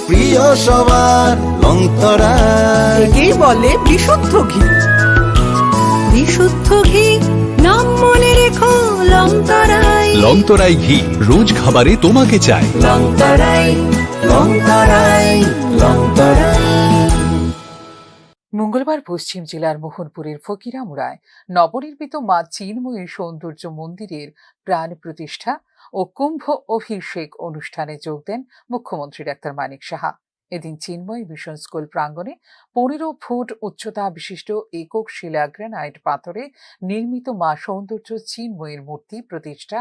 প্রিয় সবার, লং তরাই একেই বলে বিশুদ্ধ ঘি। বিশুদ্ধ ঘি নাম মনে রেখো লং তরাই। লংতরাই ঘি রোজ খাবারে তোমাকে চাই। মঙ্গলবার পশ্চিম জেলার মোহনপুরের ফকিরামুড়ায় নবনির্মিত মা চিন্ময়ী সৌন্দর্য মন্দিরের প্রাণ প্রতিষ্ঠা ও কুম্ভ অভিষেক অনুষ্ঠানে যোগ দেন মুখ্যমন্ত্রী ডাক্তার মানিক সাহা। এদিন চিন্ময়ী মিশন স্কুল প্রাঙ্গণে 15 ফুট উচ্চতা বিশিষ্ট একক শিলা গ্রানাইট পাথরে নির্মিত মা সৌন্দর্য চিন্ময়ীর মূর্তি প্রতিষ্ঠা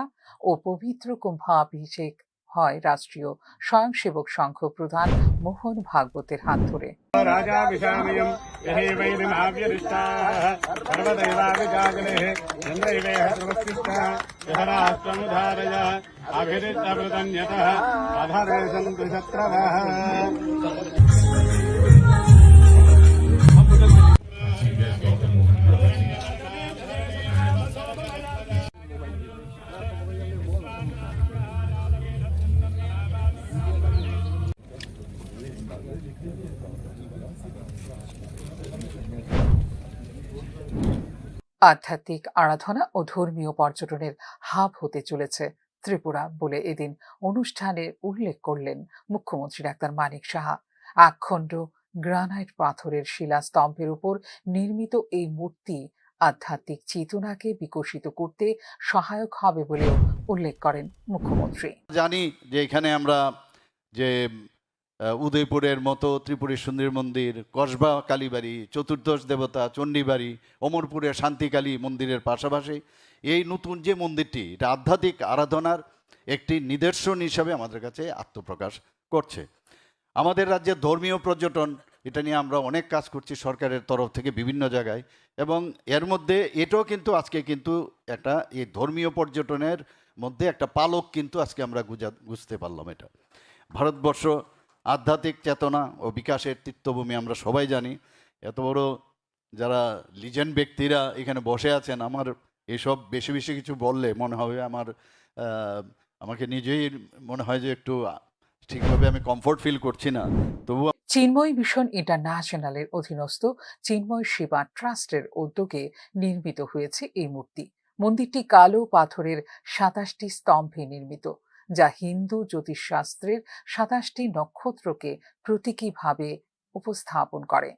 ও পবিত্র কুম্ভাভিষেক হয় রাষ্ট্রীয় স্বয়ংসেবক সংঘ প্রধান মোহন ভাগবতের হাত ধরে। আধ্যাত্মিক আরাধনা ও ধর্মীয় পর্যটনের হাব হতে চলেছে ত্রিপুরা বলে এদিন অনুষ্ঠানে উল্লেখ করলেন মুখ্যমন্ত্রী ডাক্তার মানিক সাহা। একখণ্ড গ্রানাইট পাথরের শিলাস্তম্ভের উপর নির্মিত এই মূর্তি আধ্যাত্মিক চেতনাকে বিকশিত করতে সহায়ক হবে বলেও উল্লেখ করেন মুখ্যমন্ত্রী। জানি যে এখানে আমরা যে উদয়পুরের মতো ত্রিপুরের সুন্দর মন্দির, কসবা কালীবাড়ি, চতুর্দশ দেবতা চণ্ডীবাড়ি, অমরপুরের শান্তিকালী মন্দিরের পাশাপাশি এই নতুন যে মন্দিরটি, এটা আধ্যাত্মিক আরাধনার একটি নিদর্শন হিসাবে আমাদের কাছে আত্মপ্রকাশ করছে। আমাদের রাজ্যের ধর্মীয় পর্যটন, এটা নিয়ে আমরা অনেক কাজ করছি সরকারের তরফ থেকে বিভিন্ন জায়গায়, এবং এর মধ্যে এটাও কিন্তু আজকে কিন্তু একটা এই ধর্মীয় পর্যটনের মধ্যে একটা পালক কিন্তু আজকে আমরা বুঝতে পারলাম। এটা ভারতবর্ষ আধ্যাত্মিক চেতনা ও বিকাশের তীর্থভূমি, আমরা সবাই জানি। এত বড় যারা লিজেন্ড ব্যক্তিরা এখানে বসে আছেন, আমার এসব বেশি বেশি কিছু বললে মনে হবে আমাকে নিজেই মনে হয় যে একটু ঠিকভাবে আমি কমফোর্ট ফিল করছি না। তবু চিন্ময় মিশন ইন্টারন্যাশনালের অধীনস্থ চিন্ময় সেবা ট্রাস্টের উদ্যোগে নির্মিত হয়েছে এই মূর্তি। মন্দিরটি কালো পাথরের 27টি স্তম্ভে নির্মিত, যা হিন্দু জ্যোতিষশাস্ত্রের 27টি নক্ষত্রকে প্রতীকীভাবে উপস্থাপন করে।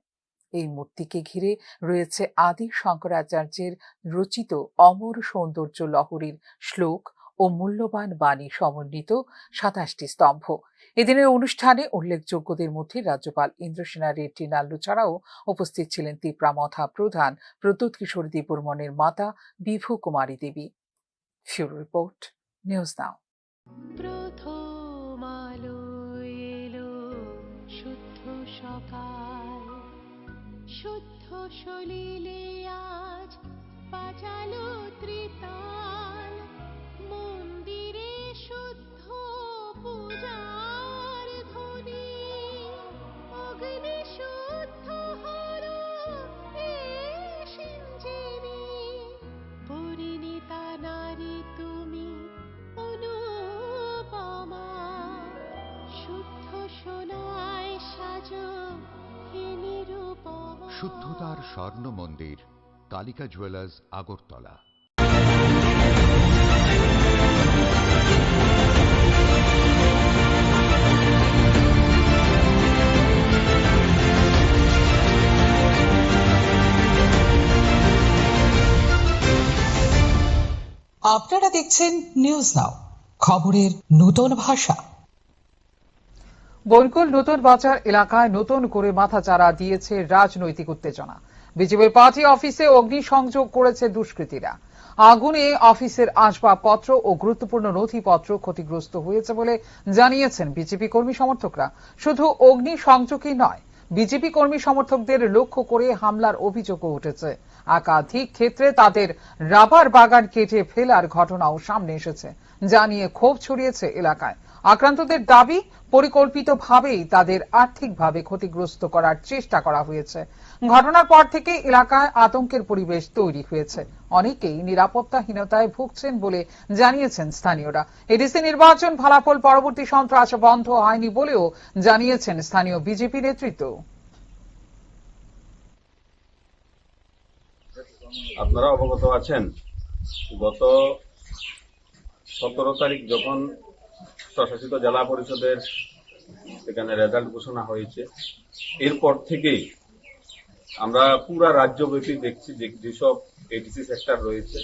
এই মূর্তিকে ঘিরে রয়েছে আদি শঙ্করাচার্যের রচিত অমর সৌন্দর্য লহরীর শ্লোক ও মূল্যবান বাণী সমন্বিত 27টি স্তম্ভ। এদিনের অনুষ্ঠানে উল্লেখযোগ্যদের মধ্যে রাজ্যপাল ইন্দ্রসেনা রেড্ডি নাল্লু ছাড়াও উপস্থিত ছিলেন তিপ্রামথা প্রধান প্রদ্যুৎ কিশোর দেববর্মনের মাতা বিভু কুমারী দেবী। ফিউরো রিপোর্ট, নিউজ নাও। প্রথম আলো এলো শুদ্ধ সকাল, শুদ্ধ সলিলে আজ বাজালো ত্রিতাল, মন্দিরে শুদ্ধ পূজার ধ্বনি, অগ্নি শুদ্ধ হর সিঞ্জীবী, পরিণীতা নারী তুমি অনুপমা, শুদ্ধ সোনায় সাজো হে নিরুপমা। শুদ্ধতার স্বর্ণ মন্দির, কালিকা জুয়েলার্স, আগরতলা। আপনারা দেখছেন নিউজ নাও, খবরের নতুন ভাষা। বনকুল নতুন বাজার এলাকায় নতুন করে মাথাচাড়া দিয়েছে রাজনৈতিক উত্তেজনা। বিজেপির পার্টি অফিসে অগ্নিসংযোগ করেছে দুষ্কৃতীরা। আগুনে অফিসের আসবাবপত্র ও গুরুত্বপূর্ণ নথিপত্র ক্ষতিগ্রস্ত হয়েছে বলে জানিয়েছেন বিজেপি কর্মী সমর্থকরা। শুধু অগ্নিসংযোগই নয়, বিজেপি কর্মী সমর্থকদের লক্ষ্য করে হামলার অভিযোগও উঠেছে। একাধিক ক্ষেত্রে তাদের রাবার বাগান কেটে ফেলার ঘটনাও সামনে এসেছে, যা নিয়ে ক্ষোভ ছড়িয়েছে এলাকায়। আক্রান্তদের দাবি, পরিকল্পিতভাবেই তাদের আর্থিকভাবে ক্ষতিগ্রস্ত করার চেষ্টা করা হয়েছে। ঘটনার পর থেকে এলাকায় আতঙ্কের পরিবেশ তৈরি হয়েছে। অনেকেই নিরাপত্তাহীনতায় ভুগছেন বলে জানিয়েছেন স্থানীয়রা। এডিসি নির্বাচন ফলাফল পরবর্তী সন্ত্রাস বন্ধ হয়নি বলেও জানিয়েছেন স্থানীয় বিজেপি নেতৃত্ব। আপনারা অবগত আছেন, গত 17 তারিখ যখন প্রশাসিত জেলা পরিষদের এখানে রেজাল্ট ঘোষণা হয়েছে, এরপর থেকেই আমরা পুরা রাজ্যব্যাপী দেখছি যে যেসব এটিসি সেক্টর রয়েছে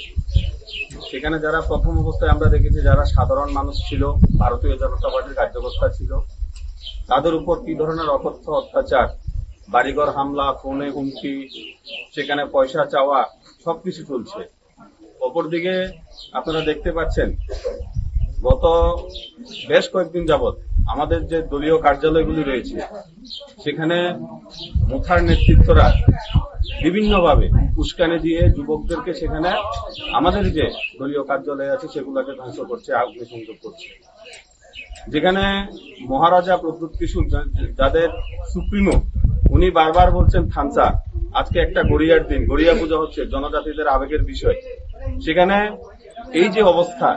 সেখানে যারা প্রথম অবস্থায় আমরা দেখেছি যারা সাধারণ মানুষ ছিল, ভারতীয় জনতা পার্টির কার্যকর্তা ছিল, তাদের উপর কি ধরনের অকথ্য অত্যাচার, বাড়িঘর হামলা, ফোনে হুমকি, সেখানে পয়সা চাওয়া, সবকিছু চলছে। অপরদিকে আপনারা দেখতে পাচ্ছেন গত বেশ কয়েকদিন যাবৎ আমাদের যে দলীয় কার্যালয়গুলি রয়েছে সেখানে মুথার নেতৃত্বরা বিভিন্নভাবে উস্কানি দিয়ে যুবকদেরকে সেখানে আমাদের যে দলীয় কার্যালয় আছে সেগুলোকে ধ্বংস করছে, অগ্নিসংযোগ করছে। যেখানে মহারাজা প্রদ্যুৎ কিশোর যাদের সুপ্রিমো, উনি বারবার বলছেন থানসা, আজকে একটা গড়িয়ার দিন, গড়িয়া পূজা হচ্ছে, জনজাতিদের আবেগের বিষয়। সেখানে এই যে অবস্থা,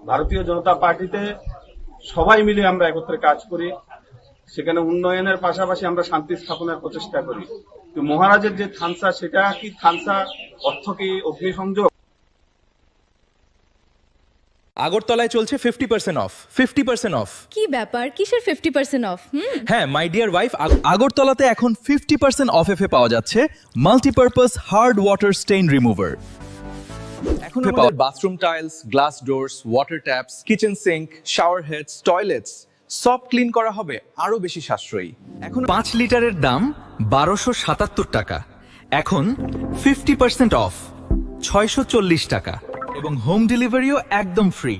ভারতীয় জনতা পার্টিতে সবাই মিলে আমরা একত্রে কাজ করি, সেখানে উন্নয়নের পাশাপাশি আমরা শান্তি স্থাপনের প্রচেষ্টা করি। তো মহারাজের যে থানসা, সেটা কি থানসা অর্থ কি অগ্নিসংযোগ? আগরতলায় চলছে 50% অফ। 50% অফ। কি ব্যাপার, কিসের 50% অফ? হ্যাঁ, মাই ডিয়ার ওয়াইফ, আগরতলাতে এখন 50% অফ এ পাওয়া যাচ্ছে multipurpose hard water stain remover. এখন আমাদের bathroom tiles, glass doors, water taps, kitchen sink, shower heads, toilets সব ক্লিন করা হবে আরো বেশি সাশ্রয়ী। এখন 5 লিটারের দাম 1277 টাকা, এখন 50% অফ 640 টাকা এবং হোম ডেলিভারিও একদম ফ্রি।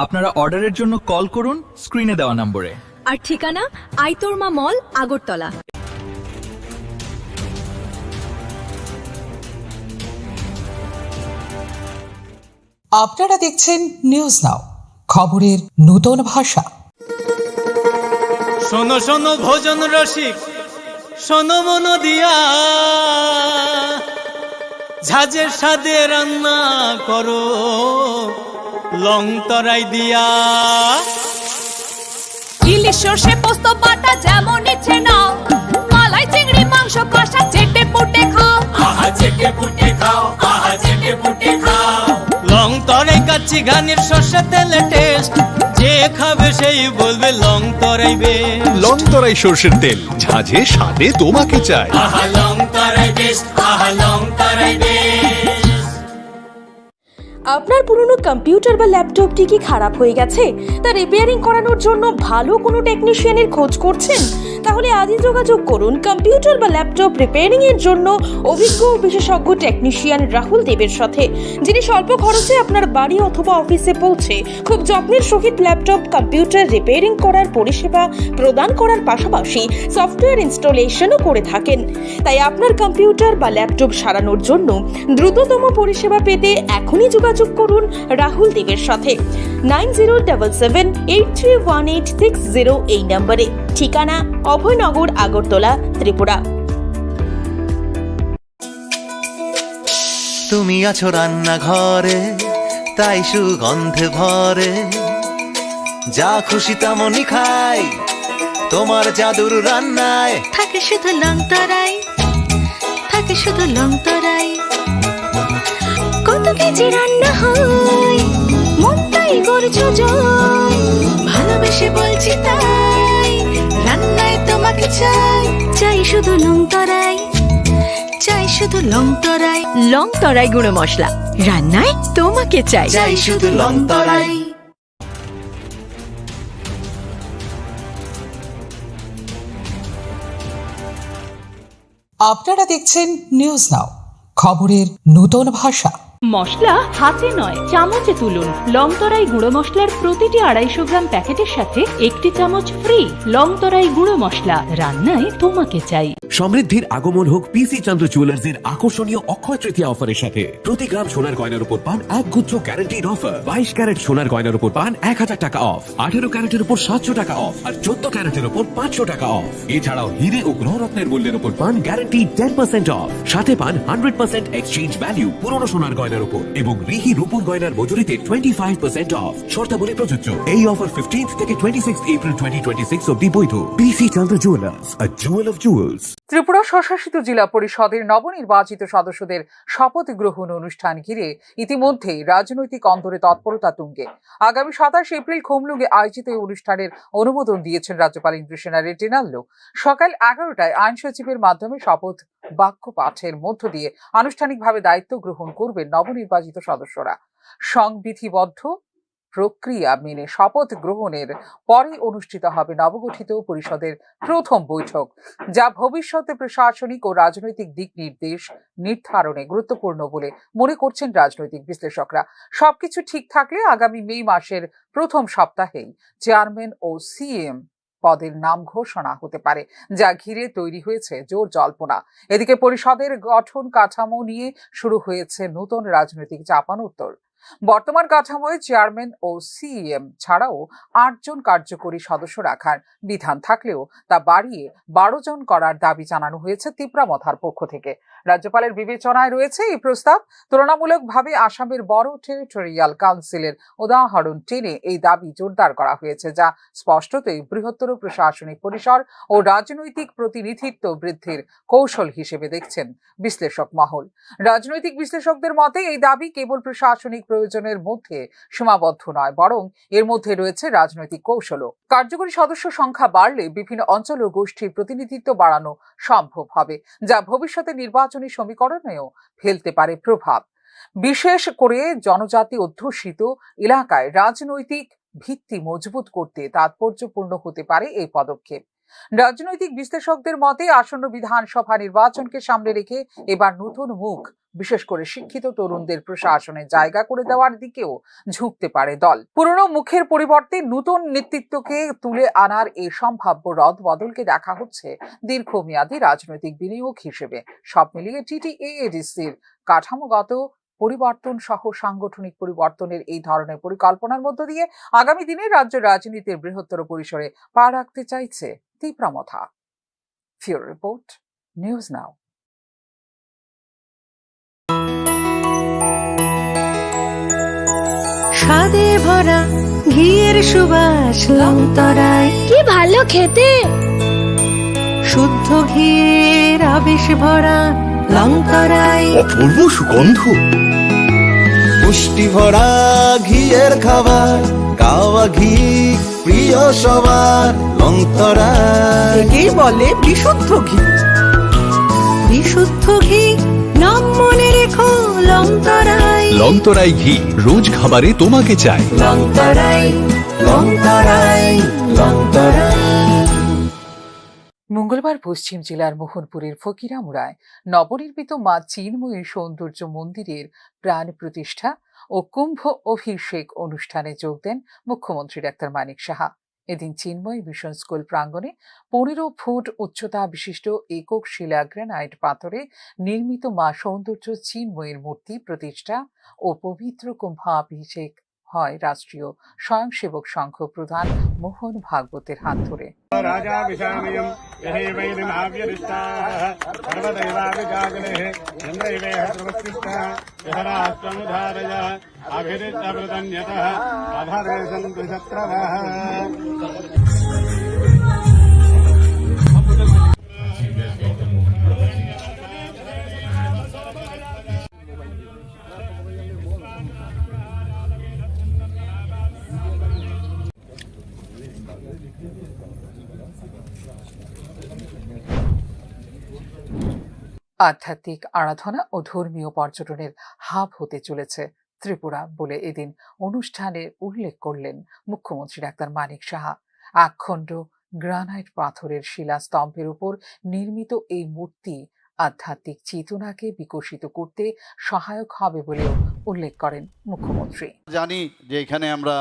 আপনারা অর্ডারের জন্য কল করুন স্ক্রিনে দেওয়া নম্বরে। আর ঠিকানা আইতরমা মল, আগরতলা। আপনারা দেখছেন নিউজ নাও, খবরের নতুন ভাষা। শোনো শোনো ভোজন রসিক, শোনো মন দিয়া, ঝাঁঝের স্বাদে রান্না করো লং তরাই দিয়া। ইলিশ সর্ষে পোস্ত বাটা যেমন ইচ্ছে নাও, মালাই চিংড়ি মাংস কষা চেটে পুটে খাও, আহা চেটে পুটে খাও, আহা চেটে পুটে খাও। লং তরাই কাচ্চি ঘানির সর্ষে তেলে টেস্ট, যে খাবে সেই বলবে লং তরাই বেস্ট। লং তরাই সর্ষের তেল, ঝাঁঝে স্বাদে তোমাকে চাই। আহা লং তরাই বেস্ট, আহা লং তরাই বেস্ট। আপনার পুরনো কম্পিউটার বা ল্যাপটপটি কি খারাপ হয়ে গেছে? তা রিপেয়ারিং করানোর জন্য ভালো কোনো টেকনিশিয়ানের খোঁজ করছেন? তাহলে আজই যোগাযোগ করুন কম্পিউটার বা ল্যাপটপ রিপেয়ারিং এর জন্য অভিজ্ঞ ও বিশেষজ্ঞ টেকনিশিয়ান রাহুল দেবের সাথে, যিনি স্বল্প খরচে আপনার বাড়ি অথবা অফিসে পৌঁছে খুব যত্নের সহিত ল্যাপটপ কম্পিউটার রিপেয়ারিং করার পরিষেবা প্রদান করার পাশাপাশি সফটওয়্যার ইনস্টলেশনও করে থাকেন। তাই আপনার কম্পিউটার বা ল্যাপটপ সারানোর জন্য দ্রুততম পরিষেবা পেতে এখনই যোগাযোগ করুন রাহুল দেবের সাথে 9077831860 এই নম্বরে। ঠিকানা অভয়নগর, আগরতলা, ত্রিপুরা। তুমি আছো রান্নাঘরে, তাই সুগন্ধে ভরে, যা খুশি তেমনই খাই, তোমার জাদুর রান্নায় থাকে শুধু লং তরাই, থাকে শুধু লং তরাই। কত কেজি রান্না হয়, মনটাই করছো জয়, ভালোবেসে বলছি তাই, রান্নায় তোমাকে চাই, চাই শুধু লং তরাই, চাই শুধু লং তরাই। লং তরাই গুঁড়ো মশলা, রান্নায় তোমাকে চাই, চাই শুধু লং তরাই। আপনারা দেখছেন নিউজ নাও, খবরের নতুন ভাষা। মশলা হাতে নয় চামচে তুলুন। লং তরাই গুঁড়ো মশলার প্রতিটি 250 গ্রাম প্যাকেটের সাথে 1টি চামচ ফ্রি। লং তরাই গুঁড়ো মশলা, রান্নায় তোমাকে চাই। সমৃদ্ধির আগমন হোক পিসি চন্দ্র জুয়েলার্সের আকর্ষণীয় অক্ষয় তৃতীয়া অফারের সাথে। প্রতি গ্রাম সোনার গয়নার উপর পান 1 গুচ্ছ গ্যারান্টিড অফার। 22 ক্যারেট সোনার গয়নার উপর পান 1000 টাকা অফ, 18 ক্যারেটের উপর 700 টাকা অফ আর 14 ক্যারেটের উপর 500 টাকা অফ। এছাড়াও হিরে ও গ্রহরত্নের মূল্যের উপর পান গ্যারান্টি 10% অফ, সাথে পান 100% এক্সচেঞ্জ ভ্যালু পুরনো সোনার গয়নার উপর এবং রিহি রূপোর গয়নার মজুরিতে 25% অফ। শর্তাবলী প্রযোজ্য। এই অফার 15 থেকে 26 এপ্রিল 2026 অবধি বৈধ। PC Chandra jewellers, a jewel of jewels। Tripura স্বশাসিত জেলা পরিষদের নবনির্বাচিত সদস্যদের শপথ গ্রহণ অনুষ্ঠান ঘিরে ইতিমধ্যেই রাজনৈতিক অন্দরে তৎপরতা তুঙ্গে। আগামী 27 এপ্রিল খুমলুঙ্গে আয়োজিত এই অনুষ্ঠানের অনুমোদন দিয়েছেন রাজ্যপাল ইন্দ্রসেনা রেড্ডি। সকাল 11টায় আইন সচিবের মাধ্যমে শপথ বাক্য পাঠের মধ্য দিয়ে আনুষ্ঠানিকভাবে দায়িত্ব গ্রহণ করবেন নবনির্বাচিত সদস্যরা। সংবিধিবদ্ধ প্রক্রিয়া মেনে শপথ গ্রহণের পরে অনুষ্ঠিত হবে নবগঠিত পরিষদের প্রথম বৈঠক, যা ভবিষ্যতে প্রশাসনিক ও রাজনৈতিক দিক নির্দেশ নির্ধারণে গুরুত্বপূর্ণ বলে মনে করছেন রাজনৈতিক বিশ্লেষকরা। সবকিছু ঠিক থাকলে আগামী মে মাসের প্রথম সপ্তাহেই চেয়ারম্যান ও সিএম পদের নাম ঘোষণা হতে পারে, যা ঘিরে তৈরি হয়েছে জোর জল্পনা। এদিকে পরিষদের গঠন কাঠামো নিয়ে শুরু হয়েছে নতুন রাজনৈতিক চাপানোত্তর। বর্তমান কাঠামোয় চেয়ারম্যান ও সিএম ছাড়াও 8 জন কার্যকরী সদস্য রাখার বিধান থাকলেও তা বাড়িয়ে 12 জন করার দাবি জানানো হয়েছে তীব্রামথার পক্ষ থেকে। রাজ্যপালের বিবেচনায় রয়েছে এই প্রস্তাব। তুলনামূলকভাবে আসামের বড় টেরিটোরিয়াল কাউন্সিলের উদাহরণ টেনে এই দাবি জোরদার করা হয়েছে, যা স্পষ্টতই বৃহত্তর প্রশাসনিক পরিসর ও রাজনৈতিক প্রতিনিধিত্ব বৃদ্ধির কৌশল হিসেবে দেখছেন বিশ্লেষক মহল। রাজনৈতিক বিশ্লেষকদের মতে এই দাবি কেবল প্রশাসনিক প্রয়োজনের মধ্যে সীমাবদ্ধ নয়, বরং এর মধ্যে রয়েছে রাজনৈতিক কৌশলও। কার্যকরী সদস্য সংখ্যা বাড়লে বিভিন্ন অঞ্চল ও গোষ্ঠীর প্রতিনিধিত্ব বাড়ানো সম্ভব হবে, যা ভবিষ্যতে নির্বাচনী সমীকরণেও ফেলতে পারে প্রভাব। বিশেষ করে জনজাতি অধ্যুষিত এলাকায় রাজনৈতিক ভিত্তি মজবুত করতে তাৎপর্যপূর্ণ হতে পারে এই পদক্ষেপ। রাজনৈতিক বিশ্লেষকদের মতে আসন্ন বিধানসভা নির্বাচনকে সামনে রেখে এবার নতুন মুখ, বিশেষ করে শিক্ষিত তরুণদের প্রশাসনে জায়গা করে দেওয়ার দিকেও ঝুঁকতে পারে দল। পুরনো মুখের পরিবর্তে নতুন নেতৃত্বকে তুলে আনার এই সম্ভাব্য রদ বদলকে দেখা হচ্ছে দীর্ঘমেয়াদী রাজনৈতিক বিনিয়োগ হিসেবে। সব মিলিয়ে টিটিএডিসির কাঠামোগত পরিবর্তন সহ সাংগঠনিক পরিবর্তনের এই ধরনের পরিকল্পনার মধ্য দিয়ে আগামী দিনে রাজ্য রাজনীতির বৃহত্তর পরিসরে পা রাখতে চাইছে তীব্রামথা। ফিউরো রিপোর্ট, নিউজ নাও। স্বাদে ভরা ঘিয়ের সুবাস লংতরায়, কি ভালো খেতে। শুদ্ধ ঘিয়ের আবেশ ভরা লংতরায়, অপূর্ব সুগন্ধ। পুষ্টি ভরা ঘিয়ের খাবার, গাওয়া ঘি প্রিয় সবার লংতরায়। একেই বলে বিশুদ্ধ ঘি। বিশুদ্ধ ঘি নাম মনে রেখো লংতরায়। লংতরাই ঘি রোজ খাবারে তোমাকে চাই। লংতরাই লংতরাই লংতরাই। মঙ্গলবার পশ্চিম জেলার মোহনপুরের ফকিরামুড়ায় নবনির্মিত মা চিন্ময়ী সৌন্দর্য মন্দিরের প্রাণ প্রতিষ্ঠা ও কুম্ভ অভিষেক অনুষ্ঠানে যোগ দেন মুখ্যমন্ত্রী ডাক্তার মানিক সাহা। এদিন চিন্ময়ী মিশন স্কুল প্রাঙ্গণে 15 ফুট উচ্চতা বিশিষ্ট একক শিলা গ্রানাইট পাথরে নির্মিত মা সৌন্দর্য চিন্ময়ীর মূর্তি প্রতিষ্ঠা ও পবিত্র কুম্ভাভিষেক হয় রাষ্ট্রীয় স্বয়ংসেবক সংঘ প্রধান মোহন ভাগবতের হাত ধরে। আধ্যাত্মিক আরাধনা ও ধর্মীয় পর্যটনের হাব হতে চলেছে ত্রিপুরা বলে এদিন অনুষ্ঠানে উল্লেখ করলেন মুখ্যমন্ত্রী ডাক্তার মানিক সাহা। একখণ্ড গ্রানাইট পাথরের শিলাস্তম্ভের উপর নির্মিত এই মূর্তি আধ্যাত্মিক চেতনাকে বিকশিত করতে সহায়ক হবে বলেও উল্লেখ করেন মুখ্যমন্ত্রী। জানি যে এখানে আমরা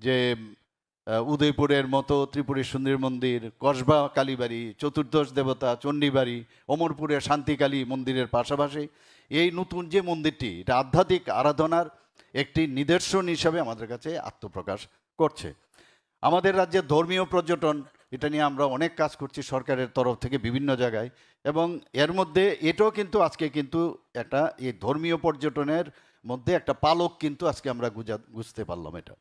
যে উদয়পুরের মতো ত্রিপুরের সুন্দর মন্দির, কসবা কালীবাড়ি, চতুর্দশ দেবতা চণ্ডীবাড়ি, অমরপুরের শান্তিকালী মন্দিরের পাশাপাশি এই নতুন যে মন্দিরটি, এটা আধ্যাত্মিক আরাধনার একটি নিদর্শন হিসাবে আমাদের কাছে আত্মপ্রকাশ করছে। আমাদের রাজ্যের ধর্মীয় পর্যটন, এটা নিয়ে আমরা অনেক কাজ করছি সরকারের তরফ থেকে বিভিন্ন জায়গায়, এবং এর মধ্যে এটাও কিন্তু আজকে কিন্তু একটা এই ধর্মীয় পর্যটনের মধ্যে একটা পালক কিন্তু আজকে আমরা বুঝতে পারলাম। এটা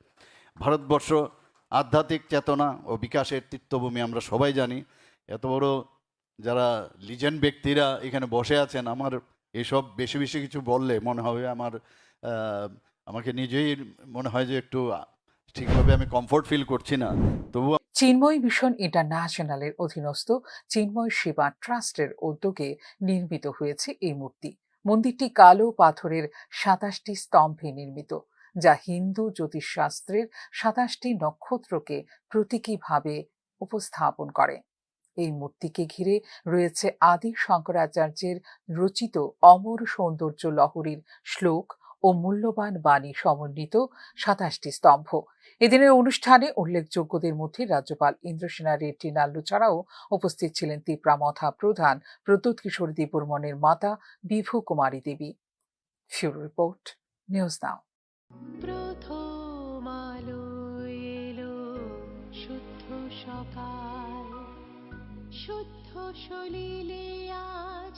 ভারতবর্ষ আধ্যাত্মিক চেতনা ও বিকাশের তীর্থভূমি, আমরা সবাই জানি। এত বড় যারা লিজেন্ড ব্যক্তিরা এখানে বসে আছেন, আমার এসব বেশি বেশি কিছু বললে মনে হবে আমাকে নিজেই মনে হয় যে একটু ঠিকভাবে আমি কমফোর্ট ফিল করছি না। তবু চিন্ময় মিশন ইন্টারন্যাশনালের অধীনস্থ চিন্ময় সেবা ট্রাস্টের উদ্যোগে নির্মিত হয়েছে এই মূর্তি। মন্দিরটি কালো পাথরের 27টি স্তম্ভে নির্মিত, যা হিন্দু জ্যোতিষশাস্ত্রের 27টি নক্ষত্রকে প্রতীকীভাবে উপস্থাপন করে। এই মূর্তিকে ঘিরে রয়েছে আদি শঙ্করাচার্যের রচিত অমর সৌন্দর্য লহরীর শ্লোক ও মূল্যবান বাণী সমন্বিত 27টি স্তম্ভ। এদিনের অনুষ্ঠানে উল্লেখযোগ্যদের মধ্যে রাজ্যপাল ইন্দ্রসেনা রেড্ডি নাল্লু ছাড়াও উপস্থিত ছিলেন তিপ্রামথা প্রধান প্রদ্যুৎ কিশোর দেববর্মনের মাতা বিভু কুমারী দেবী। ফিউরো রিপোর্ট, নিউজ নাও। প্রথম আলো এলো শুদ্ধ সকাল, শুদ্ধ সলিলে আজ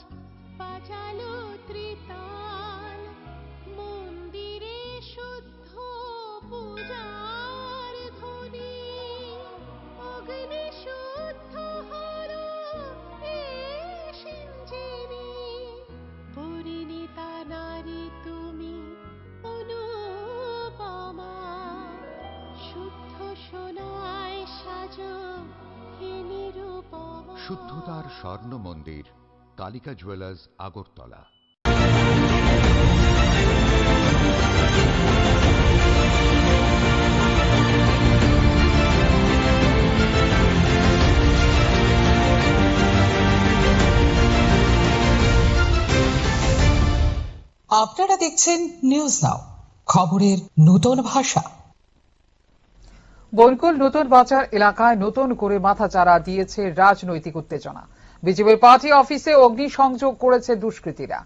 বাজালো ত্রিতাল, মন্দিরে শুদ্ধ পূজার ধ্বনি, অগ্নি শুদ্ধ হলো সিঞ্জিনী, পরিণীতা নারী তুমি অনুপমা, শুদ্ধ সোনায় সাজো হে নিরুপমা। শুদ্ধতার স্বর্ণ মন্দির, কালিকা জুয়েলার্স, আগরতলা। আপনারা দেখছেন নিউজ নাও, খবরের নতুন ভাষা। বনকুল নতুন বাজার এলাকায় নতুন করে মাথাচাড়া দিয়েছে রাজনৈতিক উত্তেজনা। বিজেপির পার্টি অফিসে অগ্নিসংযোগ করেছে দুষ্কৃতীরা।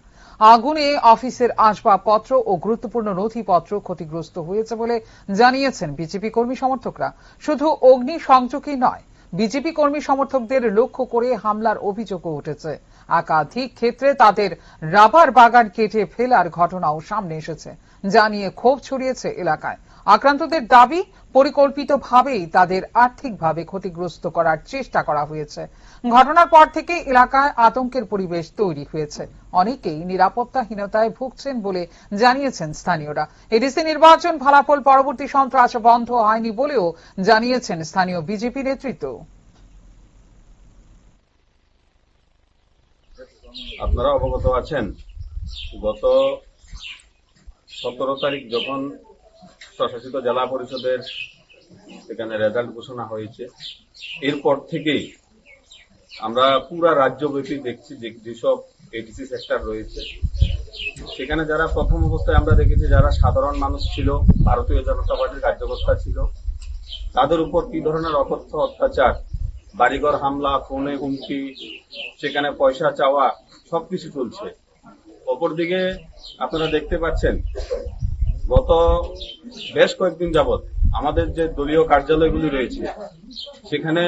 আগুনে অফিসের আসবাবপত্র ও গুরুত্বপূর্ণ নথিপত্র ক্ষতিগ্রস্ত হয়েছে বলে জানিয়েছেন বিজেপি কর্মী সমর্থকরা। শুধু অগ্নিসংযোগই নয়, বিজেপি কর্মী সমর্থকদের লক্ষ্য করে হামলার অভিযোগও উঠেছে। একাধিক ক্ষেত্রে তাদের রাবার বাগান কেটে ফেলার ঘটনাও সামনে এসেছে, যা নিয়ে ক্ষোভ ছড়িয়েছে এলাকায়। আক্রান্তদের দাবি, পরিকল্পিতভাবেই তাদের আর্থিকভাবে ক্ষতিগ্রস্ত করার চেষ্টা করা হয়েছে। ঘটনার পর থেকে এলাকায় আতঙ্কের পরিবেশ তৈরি হয়েছে। অনেকেই নিরাপত্তাহীনতায় ভুগছেন বলে জানিয়েছেন স্থানীয়রা। এডিসি নির্বাচন ফলাফল পরবর্তী সন্ত্রাস বন্ধ হয়নি বলেও জানিয়েছেন স্থানীয় বিজেপি নেতৃত্ব। আপনারা অবগত আছেন, গত 17 তারিখ যখন স্বশাসিত জেলা পরিষদের এখানে রেজাল্ট ঘোষণা হয়েছে, এরপর থেকেই আমরা পুরা রাজ্যব্যাপী দেখছি যে যেসব এটিসি সেক্টর রয়েছে সেখানে যারা প্রথম অবস্থায় আমরা দেখেছি যারা সাধারণ মানুষ ছিল, ভারতীয় জনতা পার্টির কার্যকর্তা ছিল, তাদের উপর কি ধরনের অকথ্য অত্যাচার, বাড়িঘর হামলা, ফোনে হুমকি, সেখানে পয়সা চাওয়া, সবকিছু চলছে। অপরদিকে আপনারা দেখতে পাচ্ছেন গত বেশ কয়েকদিন যাবৎ আমাদের যে দলীয় কার্যালয়গুলি রয়েছে সেখানে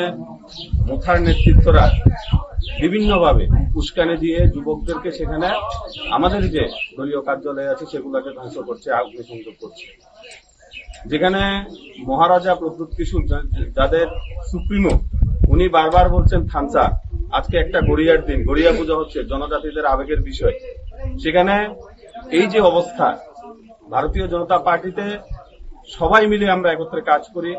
মুথার নেতৃত্বরা বিভিন্নভাবে উস্কানি দিয়ে যুবকদেরকে সেখানে আমাদের যে দলীয় কার্যালয় আছে সেগুলোকে ধ্বংস করছে, অগ্নিসংযোগ করছে। যেখানে মহারাজা প্রদ্যুৎ কিশোর যাদের সুপ্রিমো, উনি বারবার বলছেন থানসা, আজকে একটা গড়িয়ার দিন, গড়িয়া পূজা হচ্ছে, জনজাতিদের আবেগের বিষয়। সেখানে এই যে অবস্থা, ভারতীয় জনতা পার্টিতে সবাই মিলে আমরা একত্রে কাজ করি,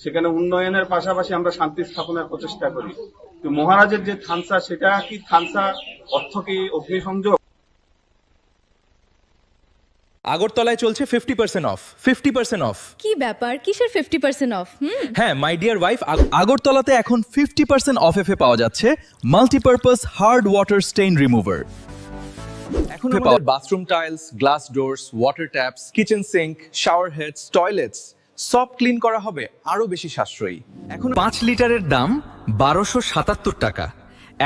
সেখানে উন্নয়নের পাশাপাশি আমরা শান্তি স্থাপনের প্রচেষ্টা করি। তো মহারাজের যে থানসা, সেটা কি থানসা অর্থ কি অগ্নিসংযোগ? আগরতলায় চলছে 50% অফ। 50% অফ। কি ব্যাপার, কিসের 50% অফ? হ্যাঁ, মাই ডিয়ার ওয়াইফ, আগরতলাতে এখন 50% অফ এ পাওয়া যাচ্ছে multipurpose hard water stain remover. এখন আমাদের bathroom tiles, glass doors, water taps, kitchen sink, shower heads, toilets সব ক্লিন করা হবে আরো বেশি সাশ্রয়ী। এখন 5 লিটারের দাম 1277 টাকা,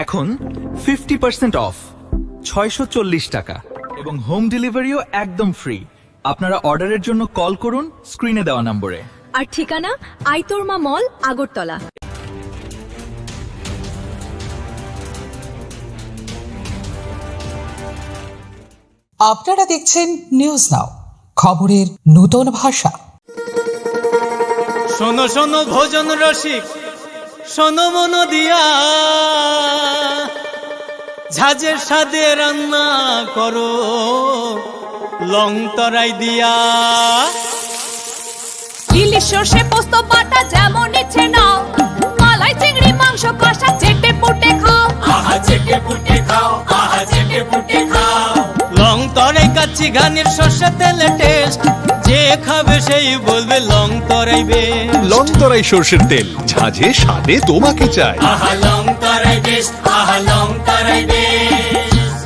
এখন 50% অফ 640 টাকা, এবং হোম ডেলিভারিও একদম ফ্রি। আপনারা অর্ডারের জন্য কল করুন স্ক্রিনে দেওয়া নম্বরে। আর ঠিকানা আইতোরমা মল, আগরতলা। আপনারা দেখছেন নিউজ নাও, খবরের নতুন ভাষা। শোনো শোনো ভোজন রসিক, শোনো মন দিয়া, ঝাঁঝের স্বাদে রান্না করো লং তরাই দিয়া। ইলিশ সর্ষে পোস্ত বাটা যেমন ইচ্ছে নাও, মালাই চিংড়ি মাংস কষা চেটে পুটে খাও, আহা চেটে পুটে খাও, আহা চেটে পুটে খাও। লং তরাই কাচ্চি ঘানির সর্ষে তেলে টেস্ট, যে খাবে সেই বলবে লং তরাই বেশ। লং তরাই সর্ষের তেল, ঝাঁঝে স্বাদে তোমাকে চাই। আহা লং তরাই বেস্ট, আহা লং তরাই বেস্ট।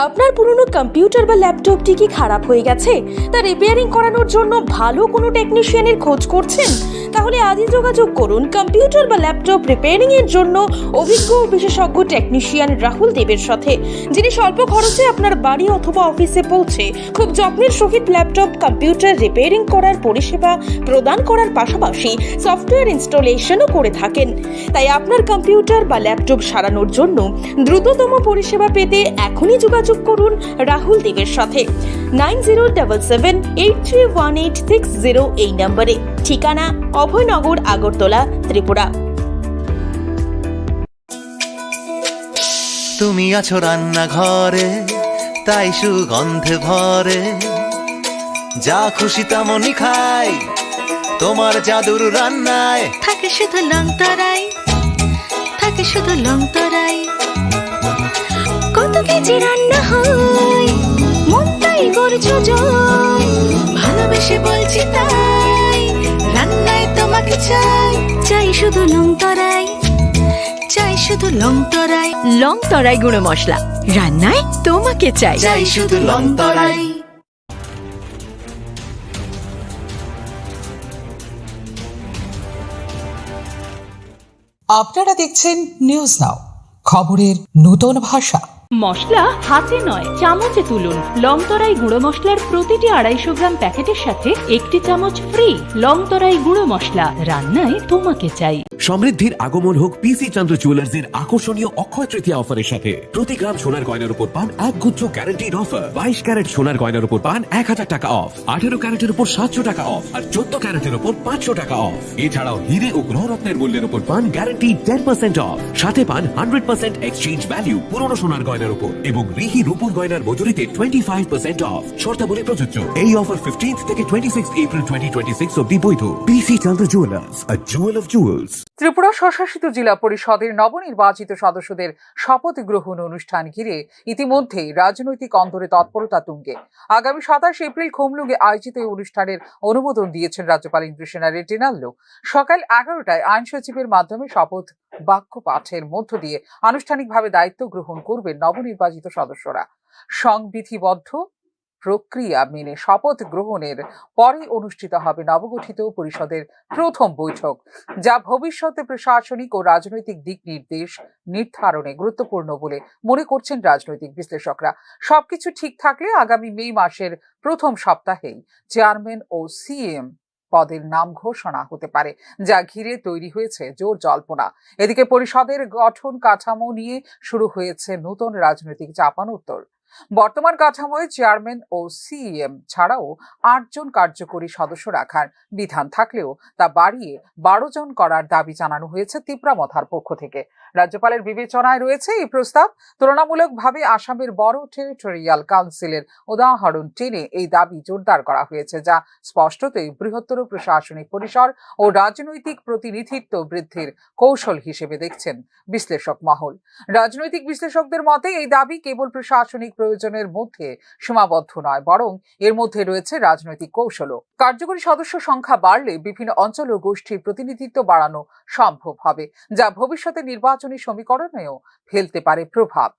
আপনার পুরনো কম্পিউটার বা ল্যাপটপটি কি খারাপ হয়ে গেছে, তা রিপেয়ারিং করানোর জন্য ভালো কোনো টেকনিশিয়ানের খোঁজ করছেন? তাহলে আজই যোগাযোগ করুন কম্পিউটার বা ল্যাপটপ রিপেয়ারিং এর জন্য অভিজ্ঞ বিশেষজ্ঞ টেকনিশিয়ান রাহুল দেবের সাথে, যিনি স্বল্প খরচে আপনার বাড়ি অথবা অফিসে পৌঁছে খুব যত্নের সহিত ল্যাপটপ কম্পিউটার রিপেয়ারিং করার পরিষেবা প্রদান করার পাশাপাশি সফটওয়্যার ইনস্টলেশনও করে থাকেন। তাই আপনার কম্পিউটার বা ল্যাপটপ সারানোর জন্য দ্রুততম পরিষেবা পেতে এখনই যোগাযোগ করুন রাহুল দেবের সাথে 9077731860 এই নম্বরে। ঠিকানা অভয়নগর, আগরতলা, ত্রিপুরা। তুমি আছো রান্নাঘরে, তাই সুগন্ধে ভরে, যা খুশি তেমনই খাই, তোমার জাদুর রান্নায় থাকে শুধু লং তরাই, থাকে শুধু লং তরাই। কত কেজি রান্না হয়, মনটাই করছো জয়, ভালোবেসে বলছি তাই, রান্নায় তোমাকে চাই, চাই শুধু লং তরাই, চাই শুধু লং তরাই। লং তরাই গুঁড়ো মশলা, রান্নায় তোমাকে চাই। চাই শুধু লং তরাই। আপনারা দেখছেন নিউজ নাও, খবরের নতুন ভাষা। মশলা হাতে নয় চামচে তুলুন। লং তরাই গুঁড়ো মশলার প্রতিটি 250 গ্রাম প্যাকেটের সাথে 1টি চামচ ফ্রি। লং তরাই গুঁড়ো মশলা, রান্নায় তোমাকে চাই। সমৃদ্ধির আগমন হোক পিসি চন্দ্র জুয়েলার্সের আকর্ষণীয় অক্ষয় তৃতীয়া অফারের সাথে। প্রতি গ্রাম সোনার গয়নার উপর পান এক গুচ্ছ গ্যারান্টিড অফার। 22 ক্যারেট সোনার গয়নার উপর পান 1000 টাকা অফ, 18 ক্যারেটের উপর 700 টাকা অফ আর 14 ক্যারেটের উপর 500 টাকা অফ। এছাড়াও হিরে ও গ্রহরত্নের মূল্যের উপর পান গ্যারান্টি 10% অফ, সাথে পান 100% এক্সচেঞ্জ ভ্যালু পুরনো সোনার গয়নার উপর এবং রিহি রূপোর গয়নার মজুরিতে 25% অফ। শর্তাবলী প্রযোজ্য। এই অফার 15 থেকে 26 এপ্রিল 2026 অবধি বৈধ। PC Chandra jewellers, a jewel of jewels. Tripura স্বশাসিত জেলা পরিষদের নবনির্বাচিত সদস্যদের শপথ গ্রহণ অনুষ্ঠান ঘিরে ইতিমধ্যেই রাজনৈতিক অন্দরে তৎপরতা তুঙ্গে। আগামী 27 এপ্রিল খুমলুঙ্গে আয়োজিত এই অনুষ্ঠানের অনুমোদন দিয়েছেন রাজ্যপাল ইন্দ্রসেনা রেড্ডিনাল্লো। সকাল 11টায় আইন সচিবের মাধ্যমে শপথ বাক্য পাঠের মধ্য দিয়ে আনুষ্ঠানিকভাবে দায়িত্ব গ্রহণ করবেন নবনির্বাচিত সদস্যরা। সংবিধিবদ্ধ প্রক্রিয়া মেনে শপথ গ্রহণের পরে অনুষ্ঠিত হবে নবগঠিত পরিষদের প্রথম বৈঠক, যা ভবিষ্যতে প্রশাসনিক ও রাজনৈতিক দিক নির্দেশ নির্ধারণে গুরুত্বপূর্ণ বলে মনে করছেন রাজনৈতিক বিশ্লেষকরা। সবকিছু ঠিক থাকলে আগামী মে মাসের প্রথম সপ্তাহেই চেয়ারম্যান ও সিএম পদের নাম ঘোষণা হতে পারে, যা ঘিরে তৈরি হয়েছে জোর জল্পনা। এদিকে পরিষদের গঠন কাঠামো নিয়ে শুরু হয়েছে নতুন রাজনৈতিক চাপানোত্তর। বর্তমান কাঠামোয় চেয়ারম্যান ও সিএম ছাড়াও 8 জন কার্যকরী সদস্য রাখার বিধান থাকলেও তা বাড়িয়ে 12 জন করার দাবি জানানো হয়েছে তিপ্রামথার পক্ষ থেকে। রাজ্যপালের বিবেচনায় রয়েছে এই প্রস্তাব। তুলনামূলকভাবে আসামের বড় টেরিটোরিয়াল কাউন্সিলের উদাহরণ টেনে এই দাবি জোরদার করা হয়েছে, যা স্পষ্টতই বৃহত্তর প্রশাসনিক পরিসর ও রাজনৈতিক প্রতিনিধিত্ব বৃদ্ধির কৌশল হিসেবে দেখছেন বিশ্লেষক মহল। রাজনৈতিক বিশ্লেষকদের মতে এই দাবি কেবল প্রশাসনিক প্রয়োজনের মধ্যে সীমাবদ্ধ নয়, বরং এর মধ্যে রয়েছে রাজনৈতিক কৌশলও। কার্যকরী সদস্য সংখ্যা বাড়লে বিভিন্ন অঞ্চল ও গোষ্ঠীর প্রতিনিধিত্ব বাড়ানো সম্ভব হবে, যা ভবিষ্যতে নির্বাচনী সমীকরণেও ফেলতে পারে প্রভাব।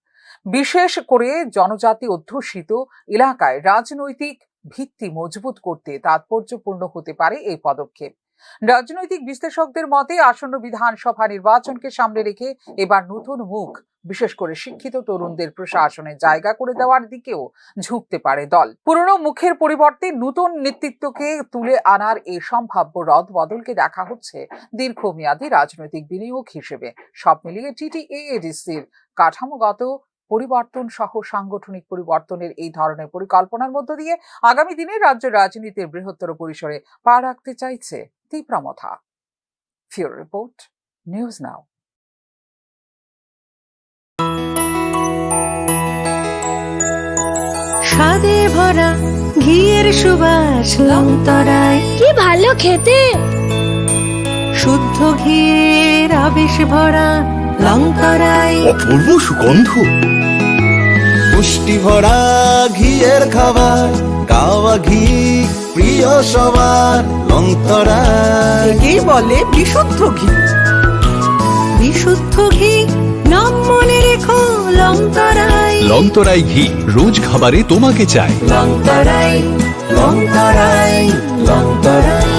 বিশেষ করে জনজাতি অধ্যুষিত এলাকায় রাজনৈতিক ভিত্তি মজবুত করতে তাৎপর্যপূর্ণ হতে পারে এই পদক্ষেপ। রাজনৈতিক বিশ্লেষকদের মতে আসন্ন বিধানসভা নির্বাচনকে সামনে রেখে এবার নতুন মুখ, বিশেষ করে শিক্ষিত তরুণদের প্রশাসনে জায়গা করে দেওয়ার দিকেও ঝুঁকতে পারে দল। পুরনো মুখের পরিবর্তে নতুন নেতৃত্বকে তুলে আনার এই সম্ভাব্য রদ বদলকে দেখা হচ্ছে দীর্ঘমেয়াদী রাজনৈতিক বিনিয়োগ হিসেবে। সব মিলিয়ে টিটিএডিসির কাঠামোগত পরিবর্তন সহ সাংগঠনিক পরিবর্তনের এই ধরনের পরিকল্পনার মধ্য দিয়ে আগামী দিনে রাজ্য রাজনীতির বৃহত্তর পরিসরে পা রাখতে চাইছে Tipra Motha. Bureau report, news now. স্বাদে ভরা ঘিয়ের সুবাস লংতরায়, কি ভালো খেতে, শুদ্ধ ঘিয়ের আবেশ ভরা লংতরায়, অপূর্ব সুগন্ধ, পুষ্টি ভরা ঘিয়ের খাবার, গাওয়া ঘি প্রিয় সবার লংতরায়। একেই বলে বিশুদ্ধ ঘি। বিশুদ্ধ ঘি নাম মনে রেখো লংতরায়। লংতরাই ঘি রোজ খাবারে তোমাকে চাই। লংতরাই লংতরাই লংতরাই।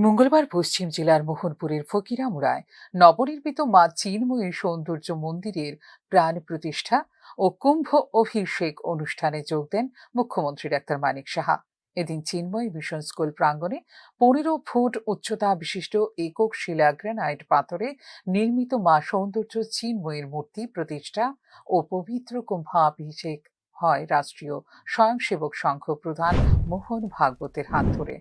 মঙ্গলবার পশ্চিম জেলার মোহনপুরের ফকিরামুড়ায় নবনির্মিত মা চিন্ময়ী সৌন্দর্য মন্দিরের প্রাণ প্রতিষ্ঠা ও কুম্ভ অভিষেক অনুষ্ঠানে যোগ দেন মুখ্যমন্ত্রী ডাক্তার মানিক সাহা। এদিন চিন্ময়ী মিশন স্কুল প্রাঙ্গণে 15 ফুট উচ্চতা বিশিষ্ট একক শিলা গ্রানাইট পাথরে নির্মিত মা সৌন্দর্য চিন্ময়ীর মূর্তি প্রতিষ্ঠা ও পবিত্র কুম্ভাভিষেক হয় রাষ্ট্রীয় স্বয়ংসেবক সংঘ প্রধান মোহন ভাগবতের হাত ধরে।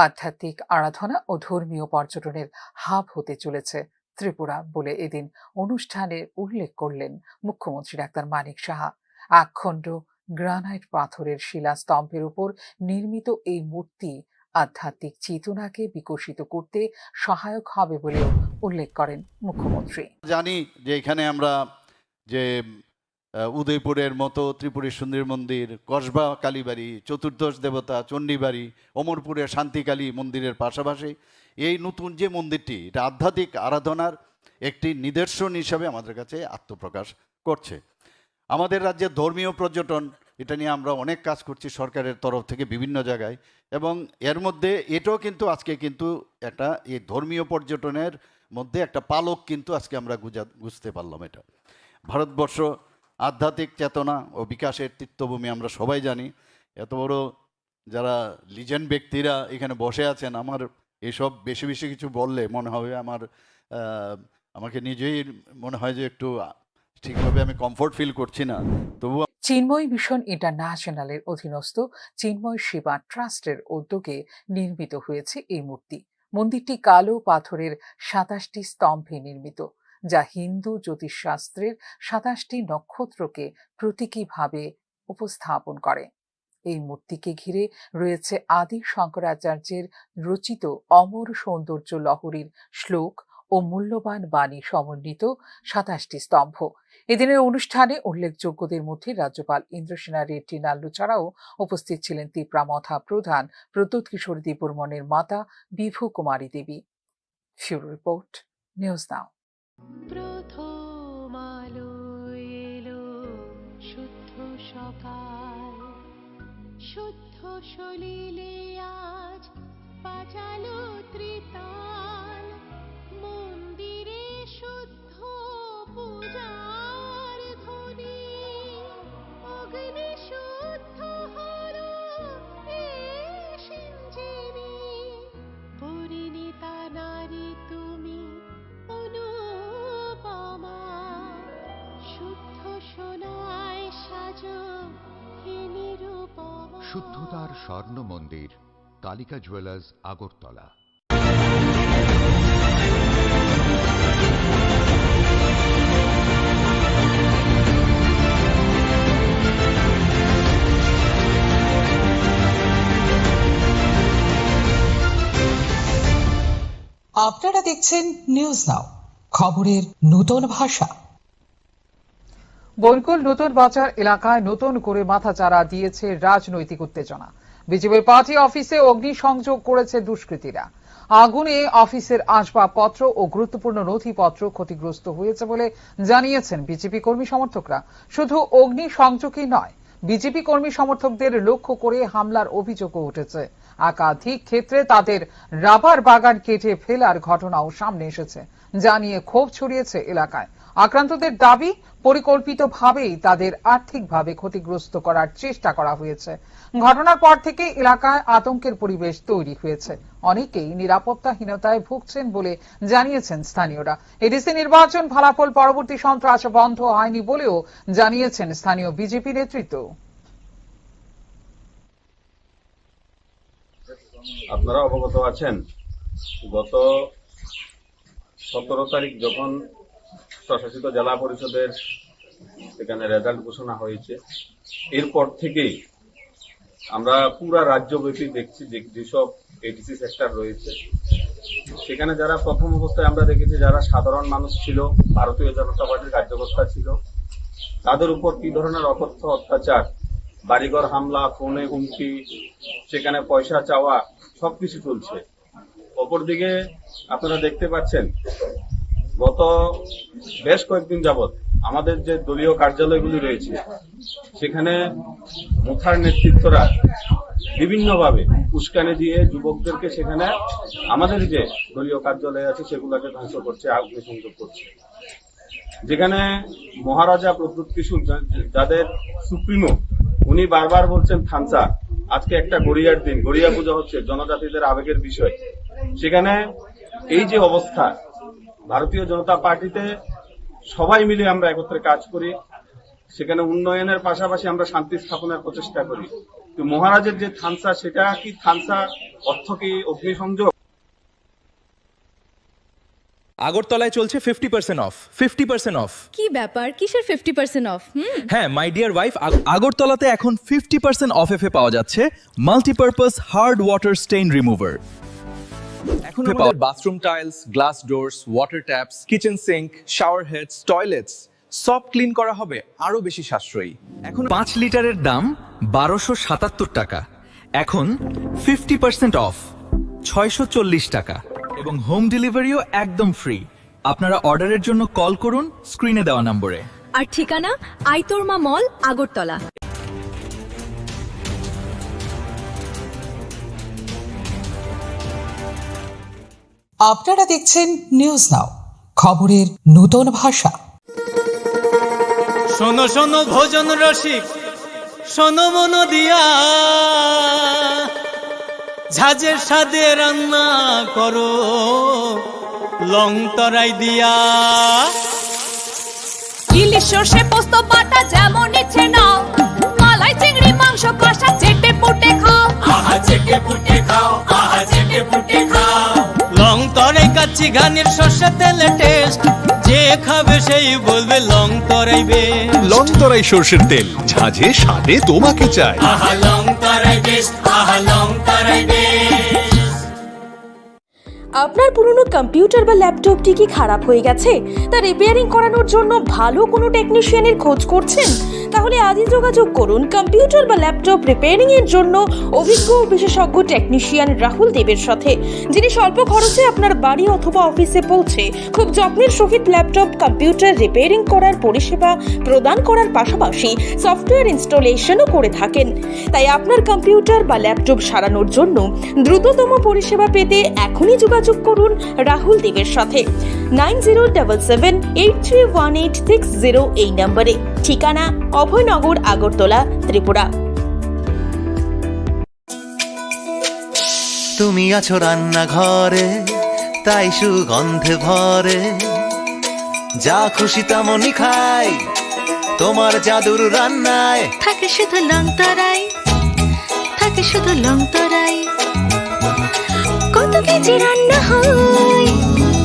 আধ্যাত্মিক আরাধনা ও ধর্মীয় পর্যটনের হাব হতে চলেছে ত্রিপুরা বলে এদিন অনুষ্ঠানে উল্লেখ করলেন মুখ্যমন্ত্রী ডাক্তার মানিক সাহা। একখণ্ড গ্রানাইট পাথরের শিলাস্তম্ভের উপর নির্মিত এই মূর্তি আধ্যাত্মিক চেতনাকে বিকশিত করতে সহায়ক হবে বলেও উল্লেখ করেন মুখ্যমন্ত্রী। জানি যে এখানে আমরা যে উদয়পুরের মতো ত্রিপুরী সুন্দর মন্দির, কসবা কালীবাড়ি, চতুর্দশ দেবতা চণ্ডীবাড়ি, অমরপুরের শান্তিকালী মন্দিরের পাশাপাশি এই নতুন যে মন্দিরটি, এটা আধ্যাত্মিক আরাধনার একটি নিদর্শন হিসাবে আমাদের কাছে আত্মপ্রকাশ করছে। আমাদের রাজ্যের ধর্মীয় পর্যটন, এটা নিয়ে আমরা অনেক কাজ করছি সরকারের তরফ থেকে বিভিন্ন জায়গায়, এবং এর মধ্যে এটাও কিন্তু আজকে কিন্তু একটা এই ধর্মীয় পর্যটনের মধ্যে একটা পালক কিন্তু আজকে আমরা বুঝতে পারলাম। এটা ভারতবর্ষ আধ্যাত্মিক চেতনা ও বিকাশের তীর্থভূমি, আমরা সবাই জানি। এত বড় যারা লিজেন্ড ব্যক্তিরা এখানে বসে আছেন, আমার এসব বেশি বেশি কিছু বললে মনে হবে আমাকে নিজেই মনে হয় যে একটু ঠিকভাবে আমি কমফোর্ট ফিল করছি না। তবু চিন্ময় মিশন ইন্টারন্যাশনালের অধীনস্থ চিন্ময় সেবা ট্রাস্টের উদ্যোগে নির্মিত হয়েছে এই মূর্তি। মন্দিরটি কালো পাথরের 27টি স্তম্ভে নির্মিত, যা হিন্দু জ্যোতিষশাস্ত্রের 27টি নক্ষত্রকে প্রতীকীভাবে উপস্থাপন করে। এই মূর্তিকে ঘিরে রয়েছে আদি শঙ্করাচার্যের রচিত অমর সৌন্দর্য লহরীর শ্লোক ও মূল্যবান বাণী সমন্বিত 27টি স্তম্ভ। এদিনের অনুষ্ঠানে উল্লেখযোগ্যদের মধ্যে রাজ্যপাল ইন্দ্রসেনা রেড্ডি নাল্লু ছাড়াও উপস্থিত ছিলেন তিপ্রামথা প্রধান প্রদ্যোৎ কিশোর দেববর্মনের মাতা বিভু কুমারী দেবী। ফিউরো রিপোর্ট, নিউজ নাও। প্রথম আলো এলো শুদ্ধ সকাল, শুদ্ধ সলিলে আজ বাজালো ত্রিতাল, মন্দিরে শুদ্ধ পূজার ধ্বনি, অগ্নি শুদ্ধ হলো সিঞ্জিনি, পরিণীতা নারী তুমি অনুপমা, শুদ্ধ সোনায় সাজো হে নিরুপমা। শুদ্ধতার স্বর্ণ মন্দির, কালিকা জুয়েলার্স, আগরতলা। আপনারা দেখছেন নিউজ নাও, খবরের নতুন ভাষা। বনকুল নতুন বাজার এলাকায় নতুন করে মাথাচাড়া দিয়েছে রাজনৈতিক উত্তেজনা। বিজেপি পার্টি অফিসে অগ্নিসংযোগ করেছে দুষ্কৃতীরা। আগুনে অফিসের আসবাবপত্র ও গুরুত্বপূর্ণ নথিপত্র ক্ষতিগ্রস্ত হয়েছে বলে জানিয়েছেন বিজেপি কর্মী সমর্থকরা। শুধু অগ্নিসংযোগই নয়, বিজেপি কর্মী সমর্থকদের লক্ষ্য করে হামলার অভিযোগও উঠেছে। একাধিক ক্ষেত্রে তাদের রাবার বাগান কেটে ফেলার ঘটনাও সামনে এসেছে, যা নিয়ে ক্ষোভ ছড়িয়েছে এলাকায়। আক্রান্তদের দাবি, পরিকল্পিতভাবেই তাদের আর্থিকভাবে ক্ষতিগ্রস্ত করার চেষ্টা করা হয়েছে। ঘটনার পর থেকে এলাকায় আতঙ্কের পরিবেশ তৈরি হয়েছে। অনেকেই নিরাপত্তাহীনতায় ভুগছেন বলে জানিয়েছেন স্থানীয়রা। এডিসি নির্বাচন ফলাফল পরবর্তী সন্ত্রাস বন্ধ হয়নি বলেও জানিয়েছেন স্থানীয় বিজেপি নেতৃত্ব। আপনারা অবগত আছেন, গত 17 তারিখ যখন স্বশাসিত জেলা পরিষদের এখানে রেজাল্ট ঘোষণা হয়েছে, এরপর থেকেই আমরা পুরা রাজ্যব্যাপী দেখছি যেসব এডিসি সেক্টর রয়েছে সেখানে যারা প্রথম অবস্থায় আমরা দেখেছি যারা সাধারণ মানুষ ছিল, ভারতীয় জনতা পার্টির কার্যকর্তা ছিল, তাদের উপর কি ধরনের অকথ্য অত্যাচার, বাড়িঘর হামলা, ফোনে হুমকি, সেখানে পয়সা চাওয়া, সবকিছু চলছে। অপরদিকে আপনারা দেখতে পাচ্ছেন গত বেশ কয়েকদিন যাবৎ আমাদের যে দলীয় কার্যালয়গুলি রয়েছে সেখানে মুথার নেতৃত্বরা বিভিন্নভাবে উস্কানি দিয়ে যুবকদেরকে সেখানে আমাদের যে দলীয় কার্যালয় আছে সেগুলোকে ধ্বংস করছে, অগ্নিসংযোগ করছে। যেখানে মহারাজা প্রদ্যুৎ কিশোর যাদের সুপ্রিমো, উনি বারবার বলছেন থানসা, আজকে একটা গড়িয়ার দিন, গড়িয়া পূজা হচ্ছে, জনজাতিদের আবেগের বিষয়। সেখানে এই যে অবস্থা, ভারতীয় জনতা পার্টিতে সবাই মিলে আমরা একত্রে কাজ করি, সেখানে উন্নয়নের পাশাপাশি আমরা শান্তি স্থাপনের প্রচেষ্টা করি। তো মহারাজের যে থানসা, সেটা কি থানসা অর্থ কি অগ্নিসংযোগ? আগরতলায় চলছে 50% অফ। 50% অফ। কি ব্যাপার, কিসের 50% অফ? হ্যাঁ, মাই ডিয়ার ওয়াইফ, আগরতলাতে এখন 50% অফ এ পাওয়া যাচ্ছে multipurpose hard water stain remover. এখন আমাদের bathroom tiles, glass doors, water taps, kitchen sink, shower heads, toilets সব ক্লিন করা হবে আরো বেশি সাশ্রয়ী। এখন 5 লিটারের দাম 1277 টাকা, এখন 50% অফ 640 টাকা এবং হোম ডেলিভারিও একদম ফ্রি। আপনারা অর্ডারের জন্য কল করুন স্ক্রিনে দেওয়া নম্বরে। আর ঠিকানা আইতোরমা মল, আগরতলা। আপনারা দেখছেন নিউজ নাও, খবরের নতুন ভাষা। শোনো শোনো ভোজন রসিক, শোনো মন দিয়া, ঝাঁঝের স্বাদে রান্না করো লং তরাই দিয়া। ইলিশ সর্ষে পোস্ত বাটা যেমন ইচ্ছে নাও, মালাই চিংড়ি মাংস কষা চেটে পুটে খাও, আহা চেটে পুটে খাও, আহা চেটে পুটে খাও। লং তরাই কাচ্চি ঘানির সর্ষে তেলে টেস্ট, যে খাবে সেই বলবে লং তরাই বেশ। লং তরাই সর্ষের তেল, ঝাঁঝে স্বাদে তোমাকে চাই। আহা লং তরাই বেশ, আহা লং তরাই বেশ। আপনার পুরনো কম্পিউটার বা ল্যাপটপটি কি খারাপ হয়ে গেছে, তা রিপেয়ারিং করানোর জন্য ভালো কোনো টেকনিশিয়ানের খোঁজ করছেন? তাহলে আজই যোগাযোগ করুন কম্পিউটার বা ল্যাপটপ রিপেয়ারিং এর জন্য অভিজ্ঞ বিশেষজ্ঞ টেকনিশিয়ান রাহুল দেবের সাথে, যিনি স্বল্প খরচে আপনার বাড়ি অথবা অফিসে পৌঁছে খুব যত্নের সহিত ল্যাপটপ কম্পিউটার রিপেয়ারিং করার পরিষেবা প্রদান করার পাশাপাশি সফটওয়্যার ইনস্টলেশনও করে থাকেন। তাই আপনার কম্পিউটার বা ল্যাপটপ সারানোর জন্য দ্রুততম পরিষেবা পেতে এখনই যোগাযোগ করুন রাহুল দেবের সাথে 9077831860 এই নম্বরে। ঠিকানা অভয়নগর, আগরতলা, ত্রিপুরা। তুমি আছো রান্নাঘরে, তাই সুগন্ধে ভরে, যা খুশি তেমনই খাই তোমার জাদুর রান্নায়। থাকে শুধু লং তরাই, থাকে শুধু লং তরাই। কত কেজি রান্না হয়,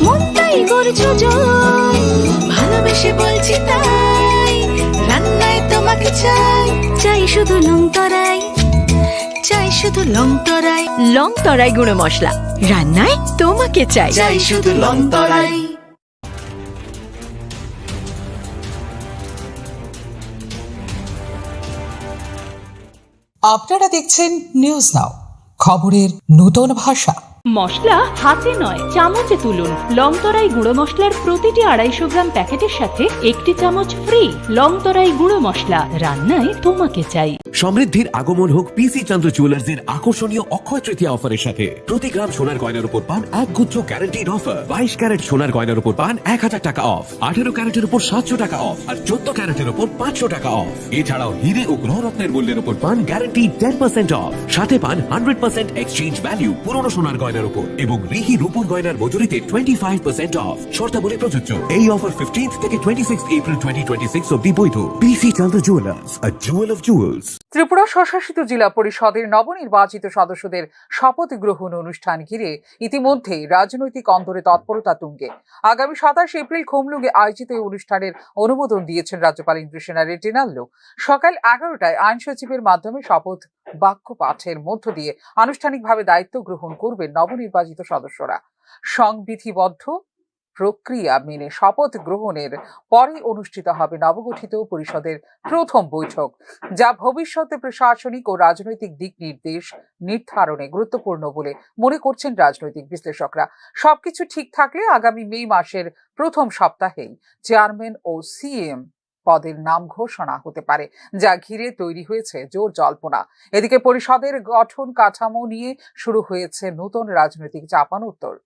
মন তাই করছো জয়। ভালোবেসে বলছি তাই, রান্নায় তোমাকে চাই। চাই শুধু লং তরাই, চাই শুধু লং তরাই। লং তরাই গুঁড়ো মশলা, রান্নায় তোমাকে চাই। চাই শুধু লং তরাই। আপনারা দেখছেন নিউজ নাও, খবরের নতুন ভাষা। মশলা হাতে নয় চামচে তুলুন। লং তরাই গুঁড়ো মশলার প্রতিটি 250 গ্রাম প্যাকেটের সাথে 1 চামচ ফ্রি। লং তরাই গুঁড়ো মশলা, রান্নায় তোমাকে চাই। সমৃদ্ধির আগমন হোক পিসি চন্দ্র জুয়েলার্সের আকর্ষণীয় অক্ষয় তৃতীয়া অফারের সাথে। প্রতি গ্রাম সোনার গয়নার উপর পান এক গুচ্ছ গ্যারান্টিড অফার। 22 ক্যারেট সোনার গয়নার উপর পান 1000 টাকা অফ, 18 ক্যারেটের উপর 700 টাকা অফ আর 14 ক্যারেটের উপর 500 টাকা অফ। এছাড়াও হিরে ও গ্রহরত্নের মূল্যের উপর পান গ্যারান্টি 10% অফ, সাথে পান 100% এক্সচেঞ্জ ভ্যালু পুরনো সোনার গয়নার উপর এবং রিহি রূপোর গয়নার মজুরিতে 25% অফ। শর্তাবলী প্রযোজ্য। এই অফার 15 থেকে 26 এপ্রিল 2026 অবধি বৈধ। PC Chandra jewellers, a jewel of jewels. Tripura স্বশাসিত জেলা পরিষদের নবনির্বাচিত সদস্যদের শপথ গ্রহণ অনুষ্ঠান ঘিরে ইতিমধ্যেই রাজনৈতিক অন্দরে তৎপরতা তুঙ্গে। আগামী 27 এপ্রিল খুমলুঙ্গে আয়োজিত এই অনুষ্ঠানের অনুমোদন দিয়েছেন রাজ্যপাল ইন্দ্রসেনা রেড্ডিনাল্লো। সকাল 11টায় আইন সচিবের মাধ্যমে শপথ বাক্য পাঠের মধ্য দিয়ে আনুষ্ঠানিকভাবে দায়িত্ব গ্রহণ করবেন নবনির্বাচিত সদস্যরা। সংবিধিবদ্ধ প্রক্রিয়া মেনে শপথ গ্রহণের পরে অনুষ্ঠিত হবে নবগঠিত পরিষদের প্রথম বৈঠক, যা ভবিষ্যতে প্রশাসনিক ও রাজনৈতিক দিক নির্দেশ নির্ধারণে গুরুত্বপূর্ণ বলে মনে করছেন রাজনৈতিক বিশ্লেষকরা। সবকিছু ঠিক থাকলে আগামী মে মাসের প্রথম সপ্তাহেই চেয়ারম্যান ও সিএম পদের নাম ঘোষণা হতে পারে, যা ঘিরে তৈরি হয়েছে জোর জল্পনা। এদিকে পরিষদের গঠন কাঠামো নিয়ে শুরু হয়েছে নতুন রাজনৈতিক চাপানোত্তর।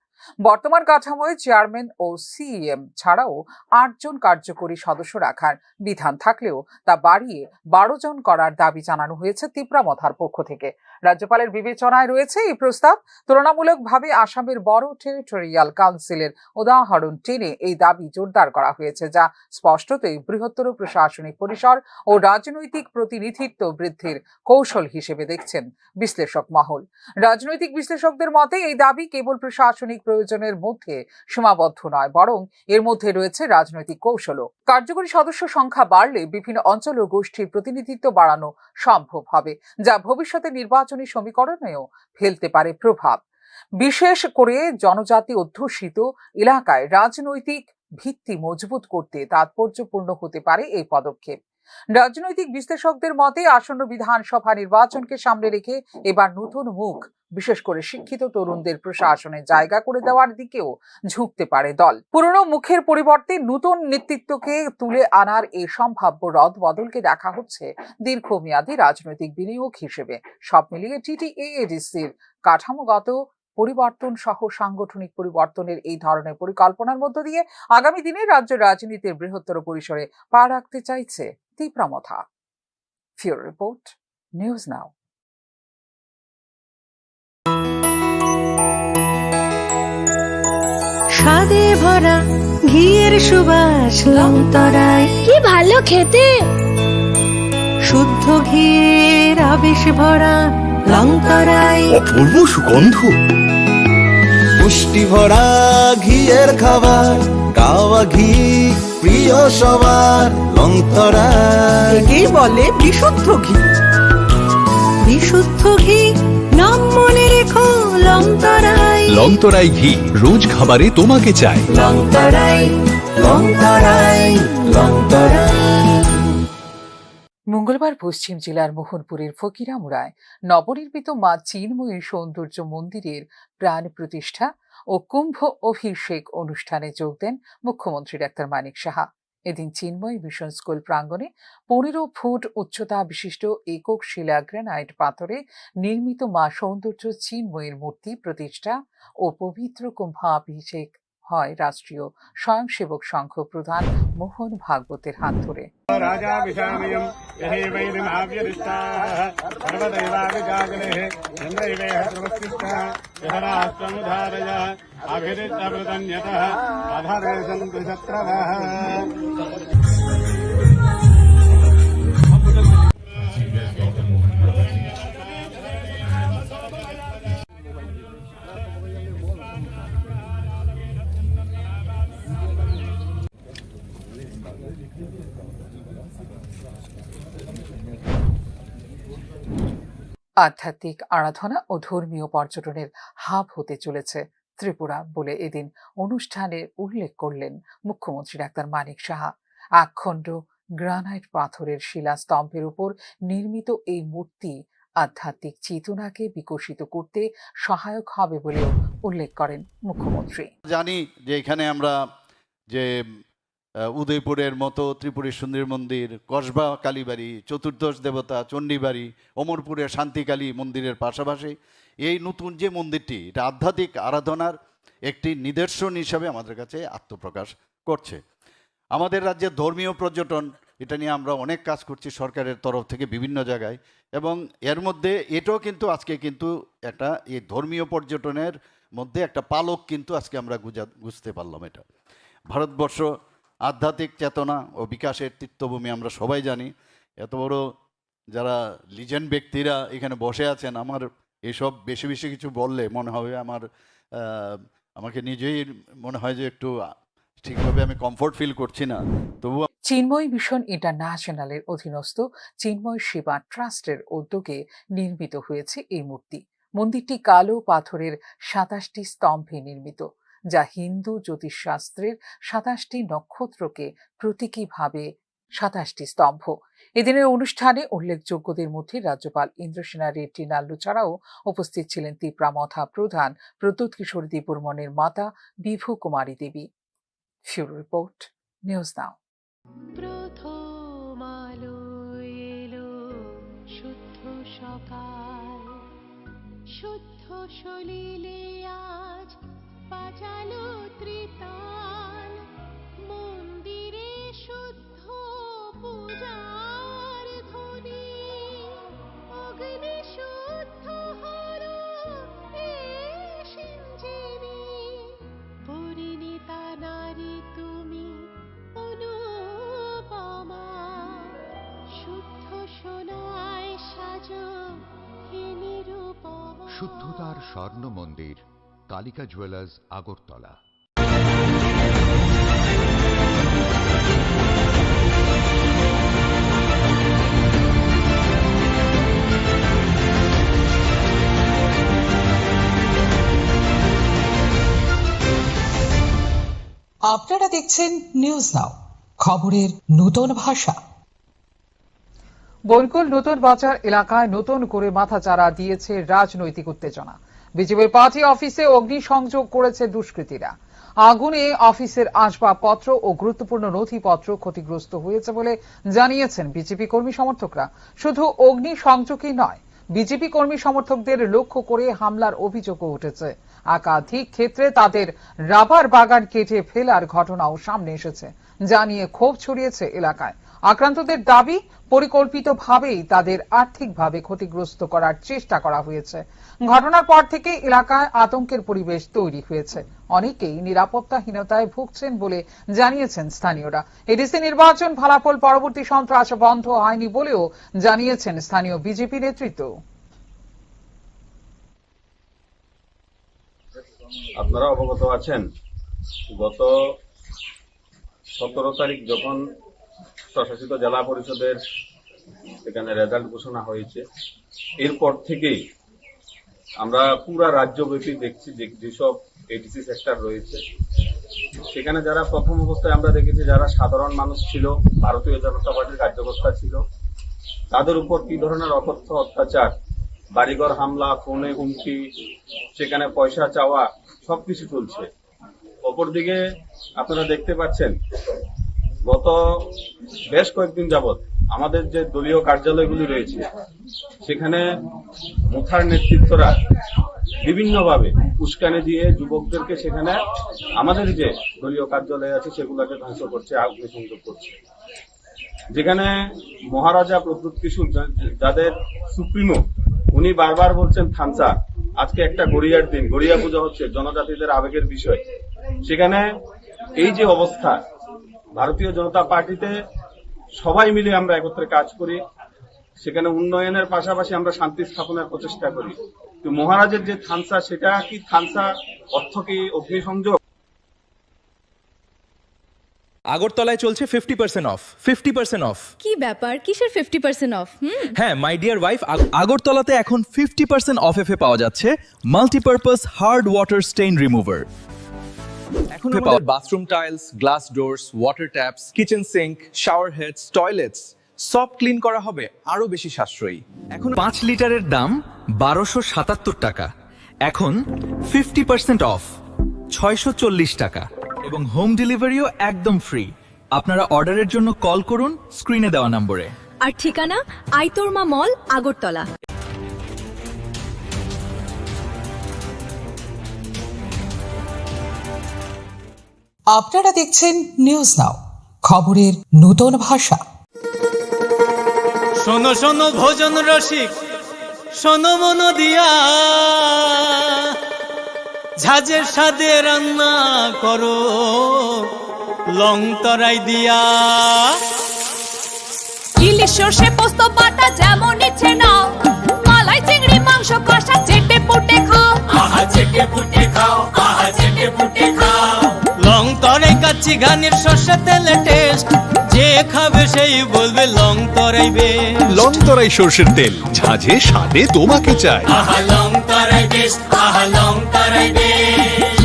বর্তমান কাঠামোয় চেয়ারম্যান ও সিএম ছাড়াও 8 জন কার্যকরী সদস্য রাখার বিধান থাকলেও তা বাড়িয়ে 12 জন করার দাবি জানানো হয়েছে তিপ্রামথার পক্ষ থেকে। রাজ্যপালের বিবেচনায় রয়েছে এই প্রস্তাব। তুলনামূলকভাবে আসামের বড় টেরিটোরিয়াল কাউন্সিলের উদাহরণ টেনে এই দাবি জোরদার করা হয়েছে, যা স্পষ্টতই বৃহত্তর প্রশাসনিক পরিসর ও রাজনৈতিক প্রতিনিধিত্ব বৃদ্ধির কৌশল হিসেবে দেখছেন বিশ্লেষক মহল। রাজনৈতিক বিশ্লেষকদের মতে এই দাবি কেবল প্রশাসনিক প্রয়োজনের মধ্যে সীমাবদ্ধ নয়, বরং এর মধ্যে রয়েছে রাজনৈতিক কৌশলও। কার্যকরী সদস্য সংখ্যা বাড়লে বিভিন্ন অঞ্চল ও গোষ্ঠীর প্রতিনিধিত্ব বাড়ানো সম্ভব হবে, যা ভবিষ্যতে নির্বাচনী সমীকরণেও ফেলতে পারে প্রভাব। বিশেষ করে জনজাতি অধ্যুষিত এলাকায় রাজনৈতিক ভিত্তি মজবুত করতে তাৎপর্যপূর্ণ হতে পারে এই পদক্ষেপ। রাজনৈতিক বিশ্লেষকদের মতে আসন্ন বিধানসভা নির্বাচনকে সামনে রেখে এবার নতুন মুখ, বিশেষ করে শিক্ষিত তরুণদের প্রশাসনে জায়গা করে দেওয়ার দিকেও ঝুঁকতে পারে দল। পুরনো মুখের পরিবর্তে নতুন নেতৃত্বকে তুলে আনার এই সম্ভাব্য রদ বদলকে দেখা হচ্ছে দীর্ঘমেয়াদী রাজনৈতিক বিনিয়োগ হিসেবে। সব মিলিয়ে টিটিএডিসির কাঠামোগত পরিবর্তন সহ সাংগঠনিক পরিবর্তনের এই ধরনের পরিকল্পনার মধ্য দিয়ে আগামী দিনে রাজ্য রাজনীতির বৃহত্তর পরিসরে পা রাখতে চাইছে Tipra Motha. Bureau report, news now. স্বাদে ভরা ঘিয়ের সুবাস লংতরায়, কি ভালো খেতে। শুদ্ধ ঘিয়ের আবেশ ভরা লংতরায়, অপূর্ব সুগন্ধ। পুষ্টি ভরা ঘিয়ের খাবার, কাওয়া ঘি প্রিয় সবার লংতরায়। একেই বলে বিশুদ্ধ ঘি। বিশুদ্ধ ঘি নাম মনে রেখো লংতরায়। লংতরাই ঘি রোজ খাবারে তোমাকে চাই। লংতরাই লংতরাই লংতরাই। মঙ্গলবার পশ্চিম জেলার মোহনপুরের ফকিরামুড়ায় নবনির্মিত মা চিন্ময়ী সৌন্দর্য মন্দিরের প্রাণ প্রতিষ্ঠা ও কুম্ভ অভিষেক অনুষ্ঠানে যোগ দেন মুখ্যমন্ত্রী ডাক্তার মানিক সাহা। এদিন চিন্ময়ী মিশন স্কুল প্রাঙ্গণে 15 ফুট উচ্চতা বিশিষ্ট একক শিলা গ্রানাইট পাথরে নির্মিত মা সৌন্দর্য চিন্ময়ীর মূর্তি প্রতিষ্ঠা ও পবিত্র কুম্ভাভিষেক হয় রাষ্ট্রীয় স্বয়ংসেবক সংঘ প্রধান মোহন ভাগবতের হাত ধরে। আধ্যাত্মিক আরাধনা ও ধর্মীয় পর্যটনের হাব হতে চলেছে ত্রিপুরা বলে এদিন অনুষ্ঠানে উল্লেখ করলেন মুখ্যমন্ত্রী ডাক্তার মানিক সাহা। একখণ্ড গ্রানাইট পাথরের শিলাস্তম্ভের উপর নির্মিত এই মূর্তি আধ্যাত্মিক চেতনাকে বিকশিত করতে সহায়ক হবে বলেও উল্লেখ করেন মুখ্যমন্ত্রী। জানি যে এখানে আমরা যে উদয়পুরের মতো ত্রিপুরী সুন্দরী মন্দির, কসবা কালীবাড়ি, চতুর্দশ দেবতা চণ্ডীবাড়ি, অমরপুরের শান্তিকালী মন্দিরের পাশাপাশি এই নতুন যে মন্দিরটি, এটা আধ্যাত্মিক আরাধনার একটি নিদর্শন হিসাবে আমাদের কাছে আত্মপ্রকাশ করছে। আমাদের রাজ্যে ধর্মীয় পর্যটন, এটা নিয়ে আমরা অনেক কাজ করছি সরকারের তরফ থেকে বিভিন্ন জায়গায়, এবং এর মধ্যে এটাও কিন্তু আজকে কিন্তু একটা এই ধর্মীয় পর্যটনের মধ্যে একটা পালক কিন্তু আজকে আমরা বুঝতে পারলাম। এটা ভারতবর্ষ আধ্যাত্মিক চেতনা ও বিকাশের তীর্থভূমি, আমরা সবাই জানি। এত বড় যারা লিজেন্ড ব্যক্তিরা এখানে বসে আছেন, আমার এসব বেশি বেশি কিছু বললে মনে হবে আমাকে নিজেই মনে হয় যে একটু ঠিকভাবে আমি কমফোর্ট ফিল করছি না। তবু চিন্ময় মিশন ইন্টারন্যাশনালের অধীনস্থ চিন্ময় সেবা ট্রাস্টের উদ্যোগে নির্মিত হয়েছে এই মূর্তি। মন্দিরটি কালো পাথরের 27টি স্তম্ভে নির্মিত, যা হিন্দু জ্যোতিষশাস্ত্রের 27টি নক্ষত্রকে প্রতীকীভাবে 27টি স্তম্ভ। এদিনের অনুষ্ঠানে উল্লেখযোগ্যদের মধ্যে রাজ্যপাল ইন্দ্রসেনা রেড্ডি নাল্লু ছাড়াও উপস্থিত ছিলেন ত্রিপুরামথা প্রধান প্রদ্যুৎ কিশোর দেববর্মনের মাতা বিভু কুমারী দেবী। ফিউরো রিপোর্ট, নিউজ নাও। প্রথম আলো এলো, শুদ্ধ সকাল, শুদ্ধ সলিলে আজ বাজালো ত্রিতাল, মন্দিরে শুদ্ধ পূজার ধ্বনি, অগ্নি শুদ্ধ হলো সিঞ্জীবী, পরিণীতা নারী তুমি অনুপমা, শুদ্ধ সোনায় সাজো হে নিরুপমা। শুদ্ধতার স্বর্ণ মন্দির, কালিকা জুয়েলার্স, আগরতলা। আপনারা দেখছেন নিউজ নাও, খবরের নতুন ভাষা। বনকুল নতুন বাজার এলাকায় নতুন করে মাথাচাড়া দিয়েছে রাজনৈতিক উত্তেজনা। বিজেপির পার্টি অফিসে অগ্নিসংযোগ করেছে দুষ্কৃতীরা। আগুনে অফিসের আসবাবপত্র ও গুরুত্বপূর্ণ নথিপত্র ক্ষতিগ্রস্ত হয়েছে বলে জানিয়েছেন বিজেপি কর্মী সমর্থকরা। শুধু অগ্নিসংযোগই নয়, বিজেপি কর্মী সমর্থকদের লক্ষ্য করে হামলার অভিযোগও উঠেছে। একাধিক ক্ষেত্রে তাদের রাবার বাগান কেটে ফেলার ঘটনাও সামনে এসেছে, যা নিয়ে ক্ষোভ ছড়িয়েছে এলাকায়। আক্রান্তদের দাবি, পরিকল্পিতভাবেই তাদের আর্থিকভাবে ক্ষতিগ্রস্ত করার চেষ্টা করা হয়েছে। ঘটনার পর থেকে এলাকায় আতঙ্কের পরিবেশ তৈরি হয়েছে। অনেকেই নিরাপত্তাহীনতায় ভুগছেন বলে জানিয়েছেন স্থানীয়রা। এডিসি নির্বাচন ফলাফল পরবর্তী সন্ত্রাস বন্ধ হয়নি বলেও জানিয়েছেন স্থানীয় বিজেপি নেতৃত্ব। আপনারা অবগত আছেন, গত 17 তারিখ যখন প্রশাসিত জেলা পরিষদের এখানে রেজাল্ট ঘোষণা হয়েছে, এরপর থেকেই আমরা পুরা রাজ্যব্যাপী দেখছি যে যেসব এটিসি সেক্টর রয়েছে সেখানে যারা প্রথম অবস্থায় আমরা দেখেছি যারা সাধারণ মানুষ ছিল, ভারতীয় জনতা পার্টির কার্যকর্তা ছিল, তাদের উপর কি ধরনের অকথ্য অত্যাচার, বাড়িঘর হামলা, ফোনে হুমকি, সেখানে পয়সা চাওয়া, সবকিছু চলছে। অপরদিকে আপনারা দেখতে পাচ্ছেন গত বেশ কয়েকদিন যাবৎ আমাদের যে দলীয় কার্যালয়গুলি রয়েছে সেখানে মুখার নেতৃত্বরা বিভিন্নভাবে উস্কানি দিয়ে যুবকদেরকে সেখানে আমাদের যে দলীয় কার্যালয় আছে সেগুলোকে ধ্বংস করছে, অগ্নিসংযোগ করছে। যেখানে মহারাজা প্রদ্যুৎ কিশোর, যাদের সুপ্রিমো, উনি বারবার বলছেন থানসা, আজকে একটা গড়িয়ার দিন, গড়িয়া পূজা হচ্ছে, জনজাতিদের আবেগের বিষয়। সেখানে এই যে অবস্থা, ভারতীয় জনতা পার্টিতে সবাই মিলে আমরা একত্রে কাজ করি, সেখানে উন্নয়নের পাশাপাশি আমরা শান্তি স্থাপনের প্রচেষ্টা করি। তো মহারাজের যে থানসা, সেটা কি থানসা অর্থ কি অগ্নিসংযোগ? আগরতলায় চলছে 50% অফ। 50% অফ। কি ব্যাপার, কিসের 50% অফ? হ্যাঁ, মাই ডিয়ার ওয়াইফ, আগরতলাতে এখন 50% অফ এ পাওয়া যাচ্ছে multipurpose hard water stain remover. এখন আমাদের bathroom tiles, glass doors, water taps, kitchen sink, shower heads, toilets সব ক্লিন করা হবে আরো বেশি সাশ্রয়ী। এখন 5 লিটারের দাম 1277 টাকা, এখন 50% অফ 640 টাকা, এবং হোম ডেলিভারিও একদম ফ্রি। আপনারা অর্ডারের জন্য কল করুন স্ক্রিনে দেওয়া নম্বরে। আর ঠিকানা আইতরমা মল, আগরতলা। আপনারা দেখছেন নিউজ নাও, খবরের নতুন ভাষা। শোনো শোনো ভোজন রসিক, শোনো মন দিয়া, ঝাঁঝের স্বাদে রান্না করো লং তরাই দিয়া। ইলিশ সর্ষে পোস্ত বাটা যেমন ইচ্ছে নাও, মালাই চিংড়ি মাংস কষা চেটে পুটে খাও, আহা চেটে পুটে খাও, আহা চেটে পুটে খাও। লং তরাই কাচ্চি ঘানির সর্ষে তেলে টেস্ট, যে খাবে সেই বলবে লং তরাই বেশ। লং তরাই সর্ষের তেল, ঝাঁঝে স্বাদে তোমাকে চাই। আহা লং তরাই বেস্ট, আহা লং তরাই বেস্ট।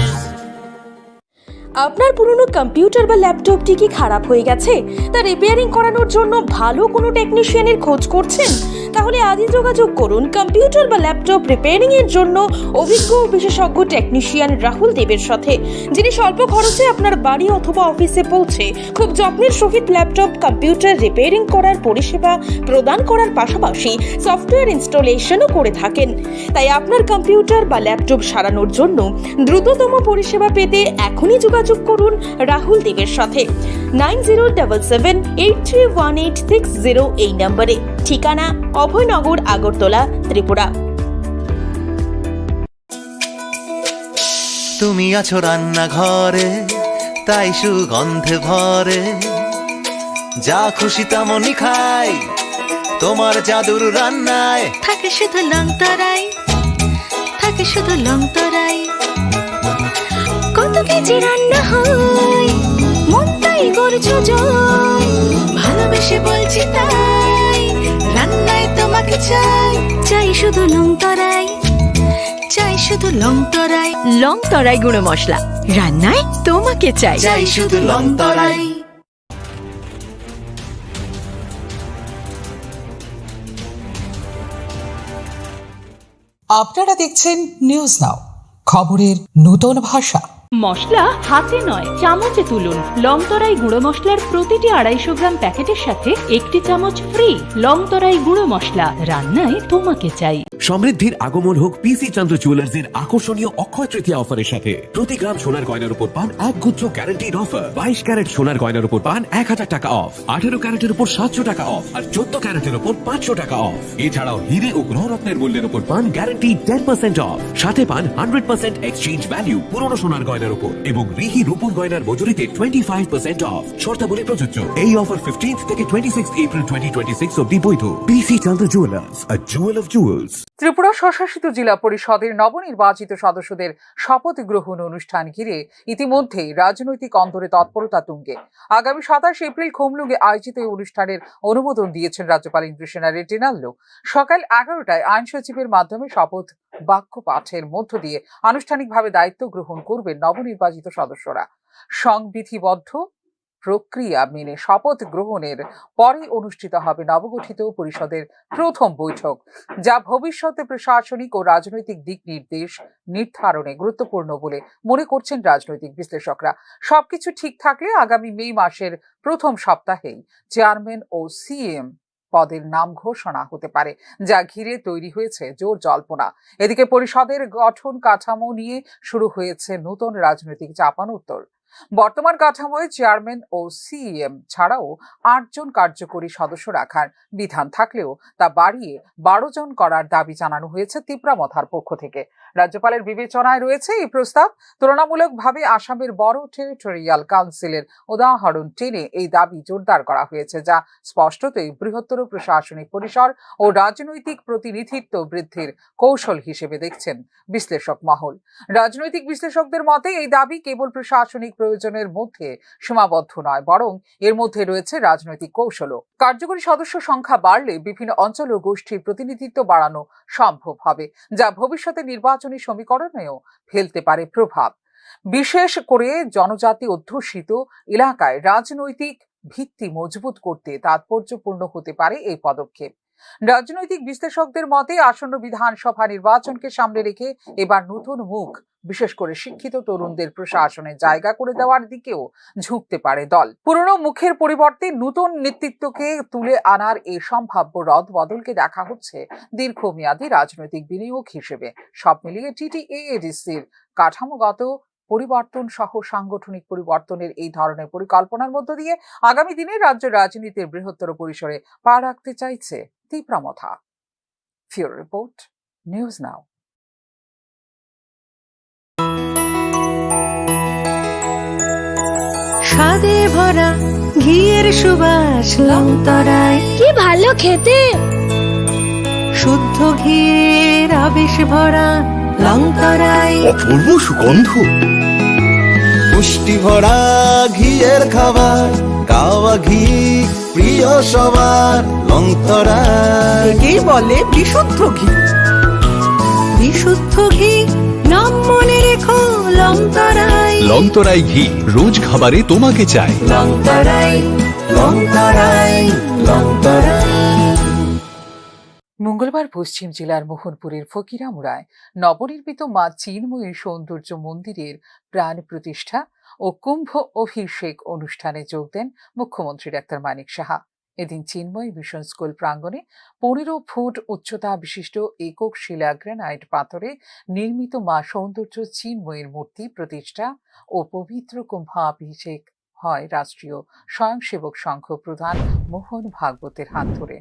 আপনার পুরনো কম্পিউটার বা ল্যাপটপটি কি খারাপ হয়ে গেছে, তা রিপেয়ারিং করানোর জন্য ভালো কোনো টেকনিশিয়ানের খোঁজ করছেন? তাহলে আজই যোগাযোগ করুন কম্পিউটার বা ল্যাপটপ রিপেয়ারিং এর জন্য অভিজ্ঞ বিশেষজ্ঞ টেকনিশিয়ান রাহুল দেবের সাথে, যিনি স্বল্প খরচে আপনার বাড়ি অথবা অফিসে পৌঁছে খুব যত্নের সহিত ল্যাপটপ কম্পিউটার রিপেয়ারিং করার পরিষেবা প্রদান করার পাশাপাশি সফটওয়্যার ইনস্টলেশনও করে থাকেন। তাই আপনার কম্পিউটার বা ল্যাপটপ সারানোর জন্য দ্রুততম পরিষেবা পেতে এখনই যোগাযোগ করুন রাহুল দেবের সাথে 9077831860 এই নম্বরে। ঠিকানা অভয়নগর, আগরতলা, ত্রিপুরা। তুমি আছো রান্নাঘরে, তাই সুগন্ধে ভরে, যা খুশি তেমনই খাই তোমার জাদুর রান্নায়। থাকে শুধু লং তরাই, থাকে শুধু লং তরাই। কত কেজি রান্না হয়, মনটাই করছো জয়। ভালোবেসে বলছি তাই, রান্নায় তোমাকে চাই। চাই শুধু লং তরাই, চাই শুধু লং তরাই। লং তরাই গুঁড়ো মশলা, রান্নায় তোমাকে চাই। চাই শুধু লং তরাই। আপনারা দেখছেন নিউজ নাও, খবরের নতুন ভাষা। মশলা হাতে নয় চামচে তুলুন। লং তরাই গুঁড়ো মশলার প্রতিটি 250 গ্রাম প্যাকেটের সাথে 1টি চামচ ফ্রি। লং তরাই গুঁড়ো মশলা, রান্নায় তোমাকে চাই। সমৃদ্ধির আগমন হোক পিসি চন্দ্র জুয়েলার্সের আকর্ষণীয় অক্ষয় তৃতীয়া অফারের সাথে। প্রতি গ্রাম সোনার গয়নার উপর পান এক গুচ্ছ গ্যারান্টিড অফার। 22 ক্যারেট সোনার গয়নার উপর পান 1000 টাকা অফ, 18 ক্যারেটের উপর 700 টাকা অফ, আর 14 ক্যারেটের উপর 500 টাকা অফ। এছাড়াও হিরে ও গ্রহরত্নের মূল্যের উপর পান গ্যারান্টি 10% অফ, সাথে পান 100% এক্সচেঞ্জ ভ্যালু পুরনো সোনার গয়নার উপর, এবং রিহি রূপোর গয়নার মজুরিতে 25% অফ। শর্তাবলী প্রযোজ্য। এই অফার 15 থেকে 26 এপ্রিল 2026 অবধি বৈধ। PC Chandra jewellers, a jewel of jewels. Tripura স্বশাসিত জেলা পরিষদের নবনির্বাচিত সদস্যদের শপথ গ্রহণ অনুষ্ঠান ঘিরে ইতিমধ্যেই রাজনৈতিক অন্তরে তৎপরতা তুঙ্গে। আগামী 27 এপ্রিল খুমলুঙ্গে আয়োজিত এই অনুষ্ঠানের অনুমোদন দিয়েছেন রাজ্যপাল ইন্দ্রসেনা রেড্ডি নাল্লু। সকাল 11টায় আইন সচিবের মাধ্যমে শপথ বাক্য পাঠের মধ্য দিয়ে আনুষ্ঠানিকভাবে দায়িত্ব গ্রহণ করবেন নবনির্বাচিত সদস্যরা। সংবিধিবদ্ধ প্রক্রিয়া মেনে শপথ গ্রহণের পরে অনুষ্ঠিত হবে নবগঠিত পরিষদের প্রথম বৈঠক, যা ভবিষ্যতে প্রশাসনিক ও রাজনৈতিক দিক নির্দেশ নির্ধারণে গুরুত্বপূর্ণ বলে মনে করছেন রাজনৈতিক বিশ্লেষকরা। সবকিছু ঠিক থাকলে আগামী মে মাসের প্রথম সপ্তাহেই চেয়ারম্যান ও সিএম পদের নাম ঘোষণা হতে পারে, যা ঘিরে তৈরি হয়েছে জোর জল্পনা। এদিকে পরিষদের গঠন কাঠামো নিয়ে শুরু হয়েছে নতুন রাজনৈতিক চাপানোত্তর। বর্তমান কাঠামোয় চেয়ারম্যান ও সিএম ছাড়াও 8 জন কার্যকরী সদস্য রাখার বিধান থাকলেও তা বাড়িয়ে 12 জন করার দাবি জানানো হয়েছে তিপ্রামথার পক্ষ থেকে। রাজ্যপালের বিবেচনায় রয়েছে এই প্রস্তাব। তুলনামূলকভাবে আসামের বড় টেরিটোরিয়াল কাউন্সিলের উদাহরণ টেনে এই দাবি জোরদার করা হয়েছে, যা স্পষ্টতই বৃহত্তর প্রশাসনিক পরিসর ও রাজনৈতিক প্রতিনিধিত্ব বৃদ্ধির কৌশল হিসেবে দেখছেন বিশ্লেষক মহল। রাজনৈতিক বিশ্লেষকদের মতে এই দাবি কেবল প্রশাসনিক প্রয়োজনের মধ্যে সীমাবদ্ধ নয়, বরং এর মধ্যে রয়েছে রাজনৈতিক কৌশলও। কার্যকরী সদস্য সংখ্যা বাড়লে বিভিন্ন অঞ্চল ও গোষ্ঠীর প্রতিনিধিত্ব বাড়ানো সম্ভব হবে, যা ভবিষ্যতে নির্বাচনী সমীকরণেও ফেলতে পারে প্রভাব। বিশেষ করে জনজাতি অধ্যুষিত এলাকায় রাজনৈতিক ভিত্তি মজবুত করতে তাৎপর্যপূর্ণ হতে পারে এই পদক্ষেপ। রাজনৈতিক বিশ্লেষকদের মতে আসন্ন বিধানসভা নির্বাচনকে সামনে রেখে এবার নতুন মুখ, বিশেষ করে শিক্ষিত তরুণদের প্রশাসনে জায়গা করে দেওয়ার দিকেও ঝুঁকতে পারে দল। পুরনো মুখের পরিবর্তে নতুন নেতৃত্বকে তুলে আনার এই সম্ভাব্য রদবদলকে দেখা হচ্ছে দীর্ঘমেয়াদী রাজনৈতিক বিনিয়োগ হিসেবে। সব মিলিয়ে টিটিএডিসির কাঠামোগত পরিবর্তন সহ সাংগঠনিক পরিবর্তনের এই ধরনের পরিকল্পনার মধ্য দিয়ে আগামী দিনে রাজ্য রাজনীতির বৃহত্তর পরিসরে পা রাখতে চাইছে তীব্রমথা। ফিউরো রিপোর্ট, নিউজ নাও। স্বাদে ভরা ঘিয়ের সুবাস লংতরায়, কি ভালো খেতে। শুদ্ধ ঘিয়ের আবেশ ভরা লংতরায়, অপূর্ব সুগন্ধ। পুষ্টি ভরা ঘিয়ের খাবার, গাওয়া ঘি প্রিয় সবার লংতরায়। একেই বলে বিশুদ্ধ ঘি। বিশুদ্ধ ঘি নাম মনে রেখো লংতরায়। লংতরাই ঘি রোজ খাবারে তোমাকে চাই। লংতরায়, লংতরায়, লংতরায়। মঙ্গলবার পশ্চিম জেলার মোহনপুরের ফকিরামুড়ায় নবনির্মিত মা চিন্ময়ী সৌন্দর্য মন্দিরের প্রাণ প্রতিষ্ঠা ও কুম্ভ অভিষেক অনুষ্ঠানে যোগ দেন মুখ্যমন্ত্রী ডাক্তার মানিক সাহা। এদিন চিন্ময়ী মিশন স্কুল প্রাঙ্গণে 15 ফুট উচ্চতা বিশিষ্ট একক শিলা গ্রানাইট পাথরে নির্মিত মা সৌন্দর্য চিন্ময়ীর মূর্তি প্রতিষ্ঠা ও পবিত্র কুম্ভাভিষেক হয় রাষ্ট্রীয় স্বয়ংসেবক সংঘ প্রধান মোহন ভাগবতের হাত ধরে।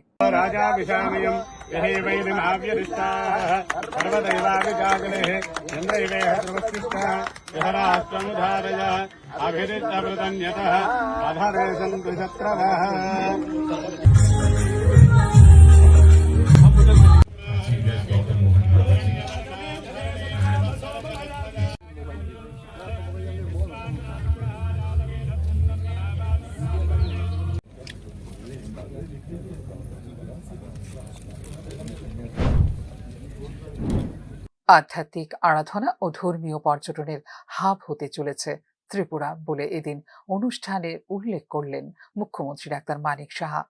আধ্যাত্মিক আরাধনা ও ধর্মীয় পর্যটনের হাব হতে চলেছে ত্রিপুরা বলে এদিন অনুষ্ঠানে উল্লেখ করলেন মুখ্যমন্ত্রী ডাক্তার মানিক সাহা।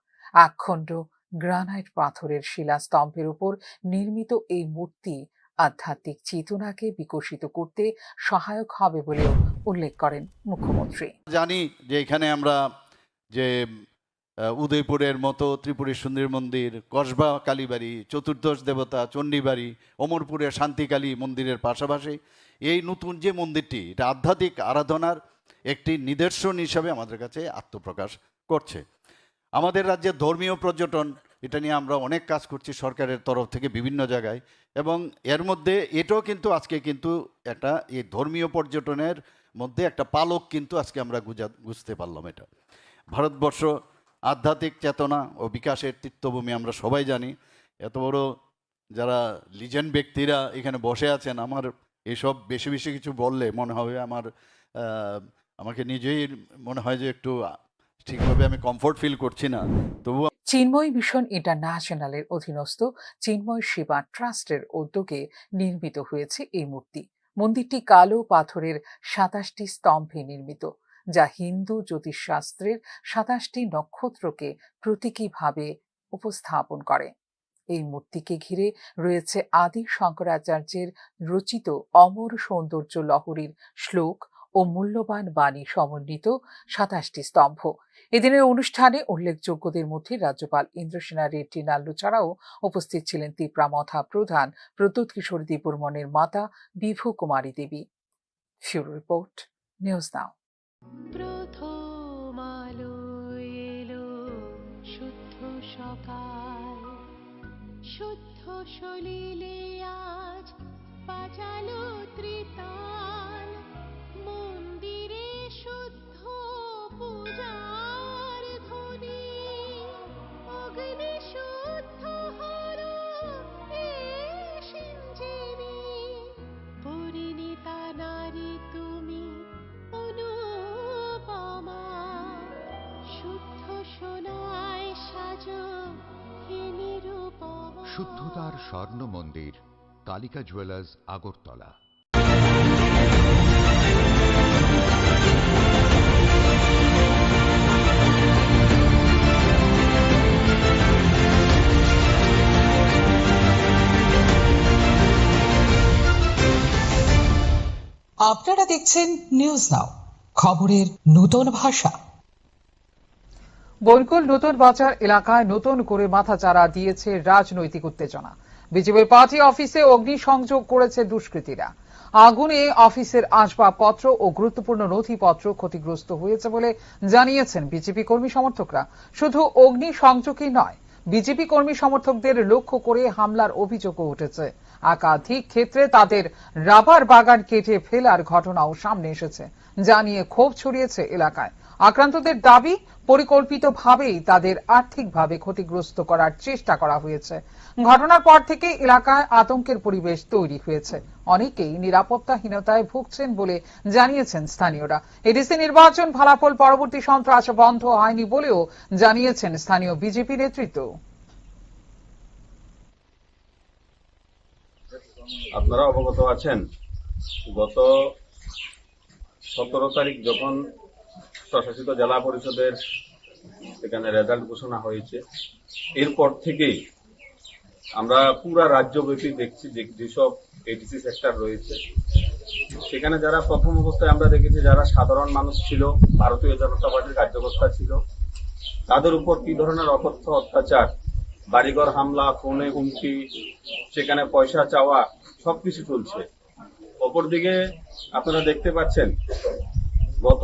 একখণ্ড গ্রানাইট পাথরের শিলাস্তম্ভের উপর নির্মিত এই মূর্তি আধ্যাত্মিক চেতনাকে বিকশিত করতে সহায়ক হবে বলেও উল্লেখ করেন মুখ্যমন্ত্রী। জানি যে এখানে আমরা যে উদয়পুরের মতো ত্রিপুরী সুন্দরী মন্দির, কসবা কালীবাড়ি, চতুর্দশ দেবতা চণ্ডীবাড়ি, অমরপুরের শান্তিকালী মন্দিরের পাশাপাশি এই নতুন যে মন্দিরটি, এটা আধ্যাত্মিক আরাধনার একটি নিদর্শন হিসাবে আমাদের কাছে আত্মপ্রকাশ করছে। আমাদের রাজ্যের ধর্মীয় পর্যটন, এটা নিয়ে আমরা অনেক কাজ করছি সরকারের তরফ থেকে বিভিন্ন জায়গায়, এবং এর মধ্যে এটাও কিন্তু আজকে কিন্তু একটা এই ধর্মীয় পর্যটনের মধ্যে একটা পালক কিন্তু আজকে আমরা বুঝতে পারলাম। এটা ভারতবর্ষ আধ্যাত্মিক চেতনা ও বিকাশের তীর্থভূমি, আমরা সবাই জানি। এত বড় যারা লিজেন্ড ব্যক্তিরা এখানে বসে আছেন, আমার এসব বেশি বেশি কিছু বললে মনে হবে আমাকে নিজেই মনে হয় যে একটু ঠিকভাবে আমি কমফোর্ট ফিল করছি না। তবু চিন্ময় মিশন ইন্টারন্যাশনালের অধীনস্থ চিন্ময় সেবা ট্রাস্টের উদ্যোগে নির্মিত হয়েছে এই মূর্তি। মন্দিরটি কালো পাথরের 27টি স্তম্ভে নির্মিত, যা হিন্দু জ্যোতিষশাস্ত্রের 27টি নক্ষত্রকে প্রতীকীভাবে উপস্থাপন করে। এই মূর্তিকে ঘিরে রয়েছে আদি শঙ্করাচার্যের রচিত অমর সৌন্দর্য লহরীর শ্লোক ও মূল্যবান বাণী সমন্বিত 27টি স্তম্ভ। এদিনের অনুষ্ঠানে উল্লেখযোগ্যদের মধ্যে রাজ্যপাল ইন্দ্রসেনা রেড্ডি নাল্লু ছাড়াও উপস্থিত ছিলেন তীব্রামথা প্রধান প্রদ্যোৎ কিশোর দেববর্মনের মাতা বিভু কুমারী দেবী। ফিউরো রিপোর্ট, নিউজ নাও। প্রথম আলো এলো শুদ্ধ সকাল, শুদ্ধ সলিলে আজ বাজালো ত্রিতাল, মন্দিরে শুদ্ধ পূজার ধ্বনি, অগ্নি শুদ্ধ হলো সিঞ্জিনী, পরিণীতা নারী তুমি অনুপমা, শুদ্ধ সোনায় সাজো হে নিরুপমা। শুদ্ধতার স্বর্ণ মন্দির, কালিকা জুয়েলার্স, আগরতলা। আপনারা দেখছেন নিউজ নাও, খবরের নতুন ভাষা। বনকুল নতুন বাজার এলাকায় নতুন করে মাথাচাড়া দিয়েছে রাজনৈতিক উত্তেজনা। বিজেপির পার্টি অফিসে অগ্নিসংযোগ করেছে দুষ্কৃতীরা। আগুনে অফিসের আসবাবপত্র ও গুরুত্বপূর্ণ নথিপত্র ক্ষতিগ্রস্ত হয়েছে বলে জানিয়েছেন বিজেপি কর্মী সমর্থকরা। শুধু অগ্নিসংযোগই নয়, বিজেপি কর্মী সমর্থকদের লক্ষ্য করে হামলার অভিযোগও উঠেছে। একাধিক ক্ষেত্রে তাদের রাবার বাগান কেটে ফেলার ঘটনাও সামনে এসেছে, যা নিয়ে ক্ষোভ ছড়িয়েছে এলাকায়। আক্রান্তদের দাবি, পরিকল্পিতভাবেই তাদের আর্থিকভাবে ক্ষতিগ্রস্ত করার চেষ্টা করা হয়েছে। ঘটনার পর থেকে এলাকায় আতঙ্কের পরিবেশ তৈরি হয়েছে। অনেকেই নিরাপত্তাহীনতায় ভুগছেন বলে জানিয়েছেন স্থানীয়রা। এডিসি নির্বাচন ফলাফল পরবর্তী সন্ত্রাস বন্ধ হয়নি বলেও জানিয়েছেন স্থানীয় বিজেপি নেতৃত্ব। আপনারা অবগত আছেন, গত 17 তারিখ যখন স্বশাসিত জেলা পরিষদের এখানে রেজাল্ট ঘোষণা হয়েছে, এরপর থেকেই আমরা পুরা রাজ্যব্যাপী দেখছি যেসব এডিসি সেক্টর রয়েছে সেখানে যারা প্রথম অবস্থায় আমরা দেখেছি যারা সাধারণ মানুষ ছিল, ভারতীয় জনতা পার্টির কার্যকর্তা ছিল, তাদের উপর কি ধরনের অকথ্য অত্যাচার, বাড়িঘর হামলা, ফোনে হুমকি, সেখানে পয়সা চাওয়া, সবকিছু চলছে। অপরদিকে আপনারা দেখতে পাচ্ছেন গত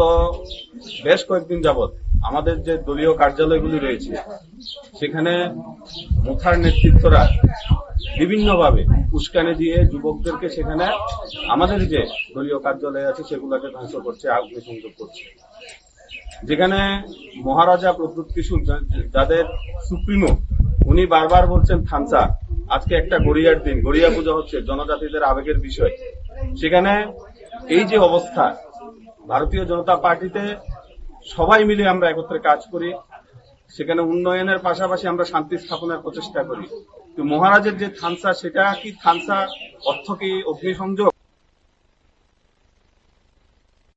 বেশ কয়েকদিন যাবৎ আমাদের যে দলীয় কার্যালয়গুলি রয়েছে সেখানে মুখার নেতৃত্বরা বিভিন্নভাবে উস্কানি দিয়ে যুবকদেরকে সেখানে আমাদের যে দলীয় কার্যালয় আছে সেগুলোকে ধ্বংস করছে, অগ্নিসংযোগ করছে। যেখানে মহারাজা প্রদ্যুৎ কিশোর যাদের সুপ্রিমো, উনি বারবার বলছেন থানসা, আজকে একটা গড়িয়ার দিন, গড়িয়া পূজা হচ্ছে, জনজাতিদের আবেগের বিষয়। সেখানে এই যে অবস্থা, ভারতীয় জনতা পার্টিতে সবাই মিলে আমরা একত্রে কাজ করি, সেখানে উন্নয়নের পাশাপাশি আমরা শান্তি স্থাপনের প্রচেষ্টা করি। তো মহারাজের যে থানসা, সেটা কি থানসা অর্থ কি অগ্নিসংযোগ?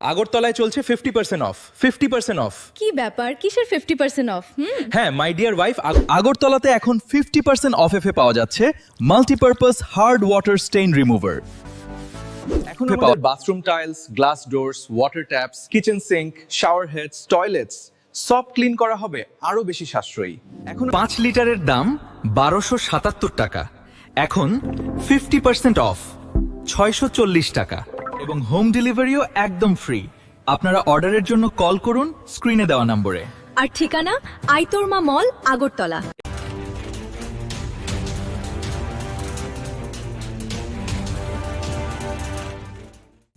আগরতলায় চলছে 50% অফ। 50% অফ। কি ব্যাপার, কিসের 50% অফ? হ্যাঁ, মাই ডিয়ার ওয়াইফ, আগরতলাতে এখন 50% অফ এ পাওয়া যাচ্ছে multipurpose hard water stain remover. এখন আমাদের bathroom tiles, glass doors, water taps, kitchen sink, shower heads, toilets সব ক্লিন করা হবে আরো বেশি সাশ্রয়ী। এখন 5 লিটারের দাম 1277 টাকা, এখন 50% অফ 640 টাকা, এবং হোম ডেলিভারিও একদম ফ্রি। আপনারা অর্ডারের জন্য কল করুন স্ক্রিনে দেওয়া নম্বরে। আর ঠিকানা আইতরমা মল, আগরতলা।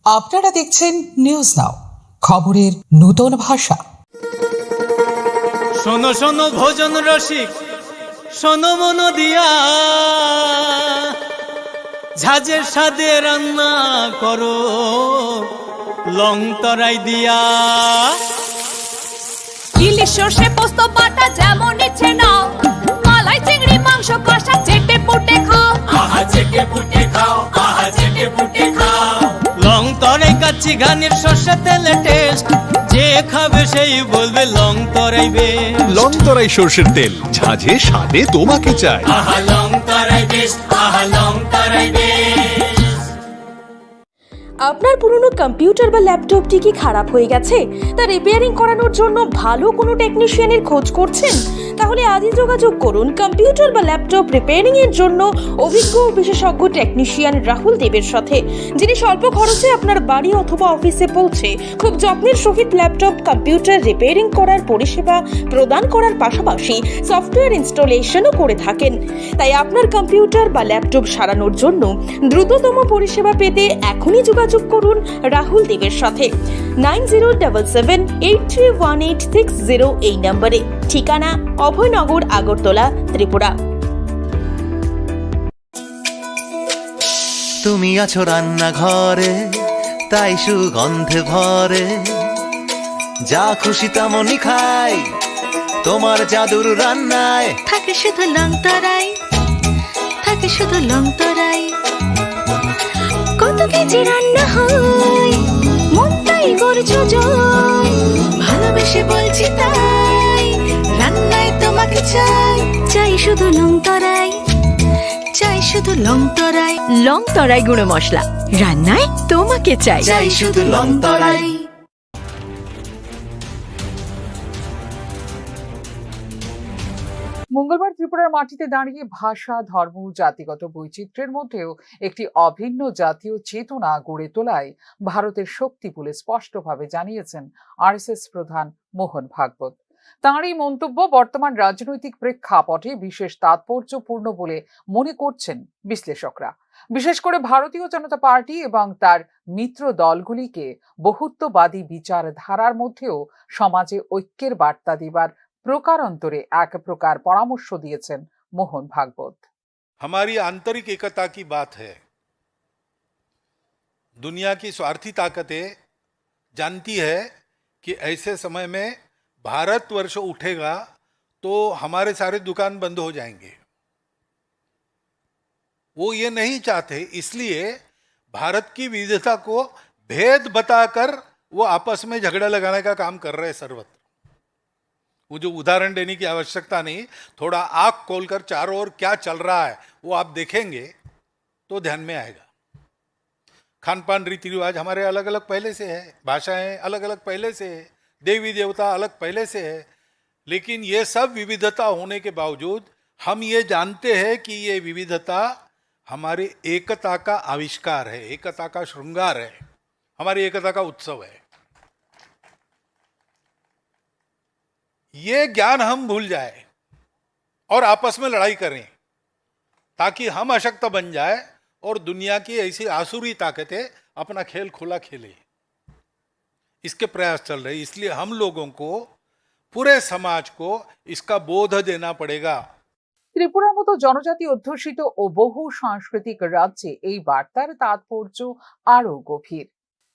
আপনারা দেখছেন নিউজ নাও, খবরের নতুন ভাষা। শোনো শোনো ভোজন রসিক, শোনো মন দিয়া, ঝাঁঝের স্বাদে রান্না করো লং তরাই দিয়া। ইলিশ সর্ষে পোস্ত বাটা যেমন ইচ্ছে নাও, মালাই চিংড়ি মাংস কষা চেটে পুটে খাও, আহা চেটে পুটে খাও, আহা চেটে পুটে খাও। লং তরাই কাচ্চি ঘানির সর্ষে তেলে টেস্ট, যে খাবে সেই বলবে লং তরাই বেশ। লং তরাই সর্ষের তেল, ঝাঁঝে স্বাদে তোমাকে চাই। আহা লং তরাই বেশ, আহা লং তরাই বেশ। আপনার পুরনো কম্পিউটার বা ল্যাপটপটি কি খারাপ হয়ে গেছে, তা রিপেয়ারিং করানোর জন্য ভালো কোনো টেকনিশিয়ানের খোঁজ করছেন? তাহলে আজই যোগাযোগ করুন কম্পিউটার বা ল্যাপটপ রিপেয়ারিং এর জন্য অভিজ্ঞ বিশেষজ্ঞ টেকনিশিয়ান রাহুল দেবের সাথে, যিনি স্বল্প খরচে আপনার বাড়ি অথবা অফিসে পৌঁছে খুব যত্নের সহিত ল্যাপটপ কম্পিউটার রিপেয়ারিং করার পরিষেবা প্রদান করার পাশাপাশি সফটওয়্যার ইনস্টলেশনও করে থাকেন। তাই আপনার কম্পিউটার বা ল্যাপটপ সারানোর জন্য দ্রুততম পরিষেবা পেতে এখনই যোগাযোগ করুন রাহুল দেবের সাথে 9077831860 এই নম্বরে। ঠিকানা অভয়নগর, আগরতলা, ত্রিপুরা। তুমি আছো রান্নাঘরে, তাই সুগন্ধে ভরে, যা খুশি তেমনই খাই, তোমার জাদুর রান্নায় থাকে শুধু লং তরাই, থাকে শুধু লং তরাই। কত কেজি রান্না হয়, মনটাই করছো জয়, ভালোবেসে বলছি তাই, রান্নায় তোমাকে চাই, চাই শুধু লং তরাই, চাই শুধু লং তরাই গুঁড়ো মশলা, রান্নায় তোমাকে চাই শুধু লং তরাই। মঙ্গলবার ত্রিপুরার মাটিতে দাঁড়িয়ে ভাষা, ধর্ম, জাতিগত বৈচিত্র্যের মধ্যেও একটি অভিন্ন জাতীয় চেতনা গড়ে তোলায় ভারতের শক্তি বলে স্পষ্টভাবে জানিয়েছেন আরএসএস প্রধান মোহন ভাগবত। তাঁর এই মন্তব্য বর্তমান রাজনৈতিক প্রেক্ষাপটে বিশেষ তাৎপর্যপূর্ণ বলে মনে করছেন বিশ্লেষকরা। বিশেষ করে ভারতীয় জনতা পার্টি এবং তার মিত্র দলগুলিকে বহুত্ববাদী বিচারধারার মধ্যেও সমাজে ঐক্যের বার্তা দিবার প্রকারান্তরে এক প্রকার পরামর্শ দিয়েছেন মোহন ভাগবত। हमारी आंतरिक एकता की बात है। दुनिया की स्वार्थी ताकतें जानती है कि ऐसे समय में भारतवर्ष उठेगा तो हमारे सारे दुकान बंद हो जाएंगे। वो ये नहीं चाहते, इसलिए भारत की विविधता को भेद बताकर वो आपस में झगड़ा लगाने का काम कर रहे हैं सर्वत्र। वो जो उदाहरण देने की आवश्यकता नहीं, थोड़ा आंख खोलकर चारों ओर क्या चल रहा है वो आप देखेंगे तो ध्यान में आएगा। खान पान रीति रिवाज हमारे अलग अलग पहले से है, भाषाएं अलग अलग पहले से है, देवी देवता अलग पहले से है, लेकिन ये सब विविधता होने के बावजूद हम ये जानते हैं कि ये विविधता हमारी एकता का आविष्कार है, एकता का श्रृंगार है, हमारी एकता का उत्सव है। ये ज्ञान हम भूल जाए और आपस में लड़ाई करें ताकि हम अशक्त बन जाए और दुनिया की ऐसी आसुरी ताकतें अपना खेल खुला खेले। इसके प्रयास चल रहे, इसलिए हम लोगों को, पूरे समाज को इसका बोध देना पड़ेगा। ত্রিপুরার মতো জনজাতি অধ্যুষিত ও বহু সাংস্কৃতিক রাজ্যে এই বার্তার তাৎপর্য আরো গভীর।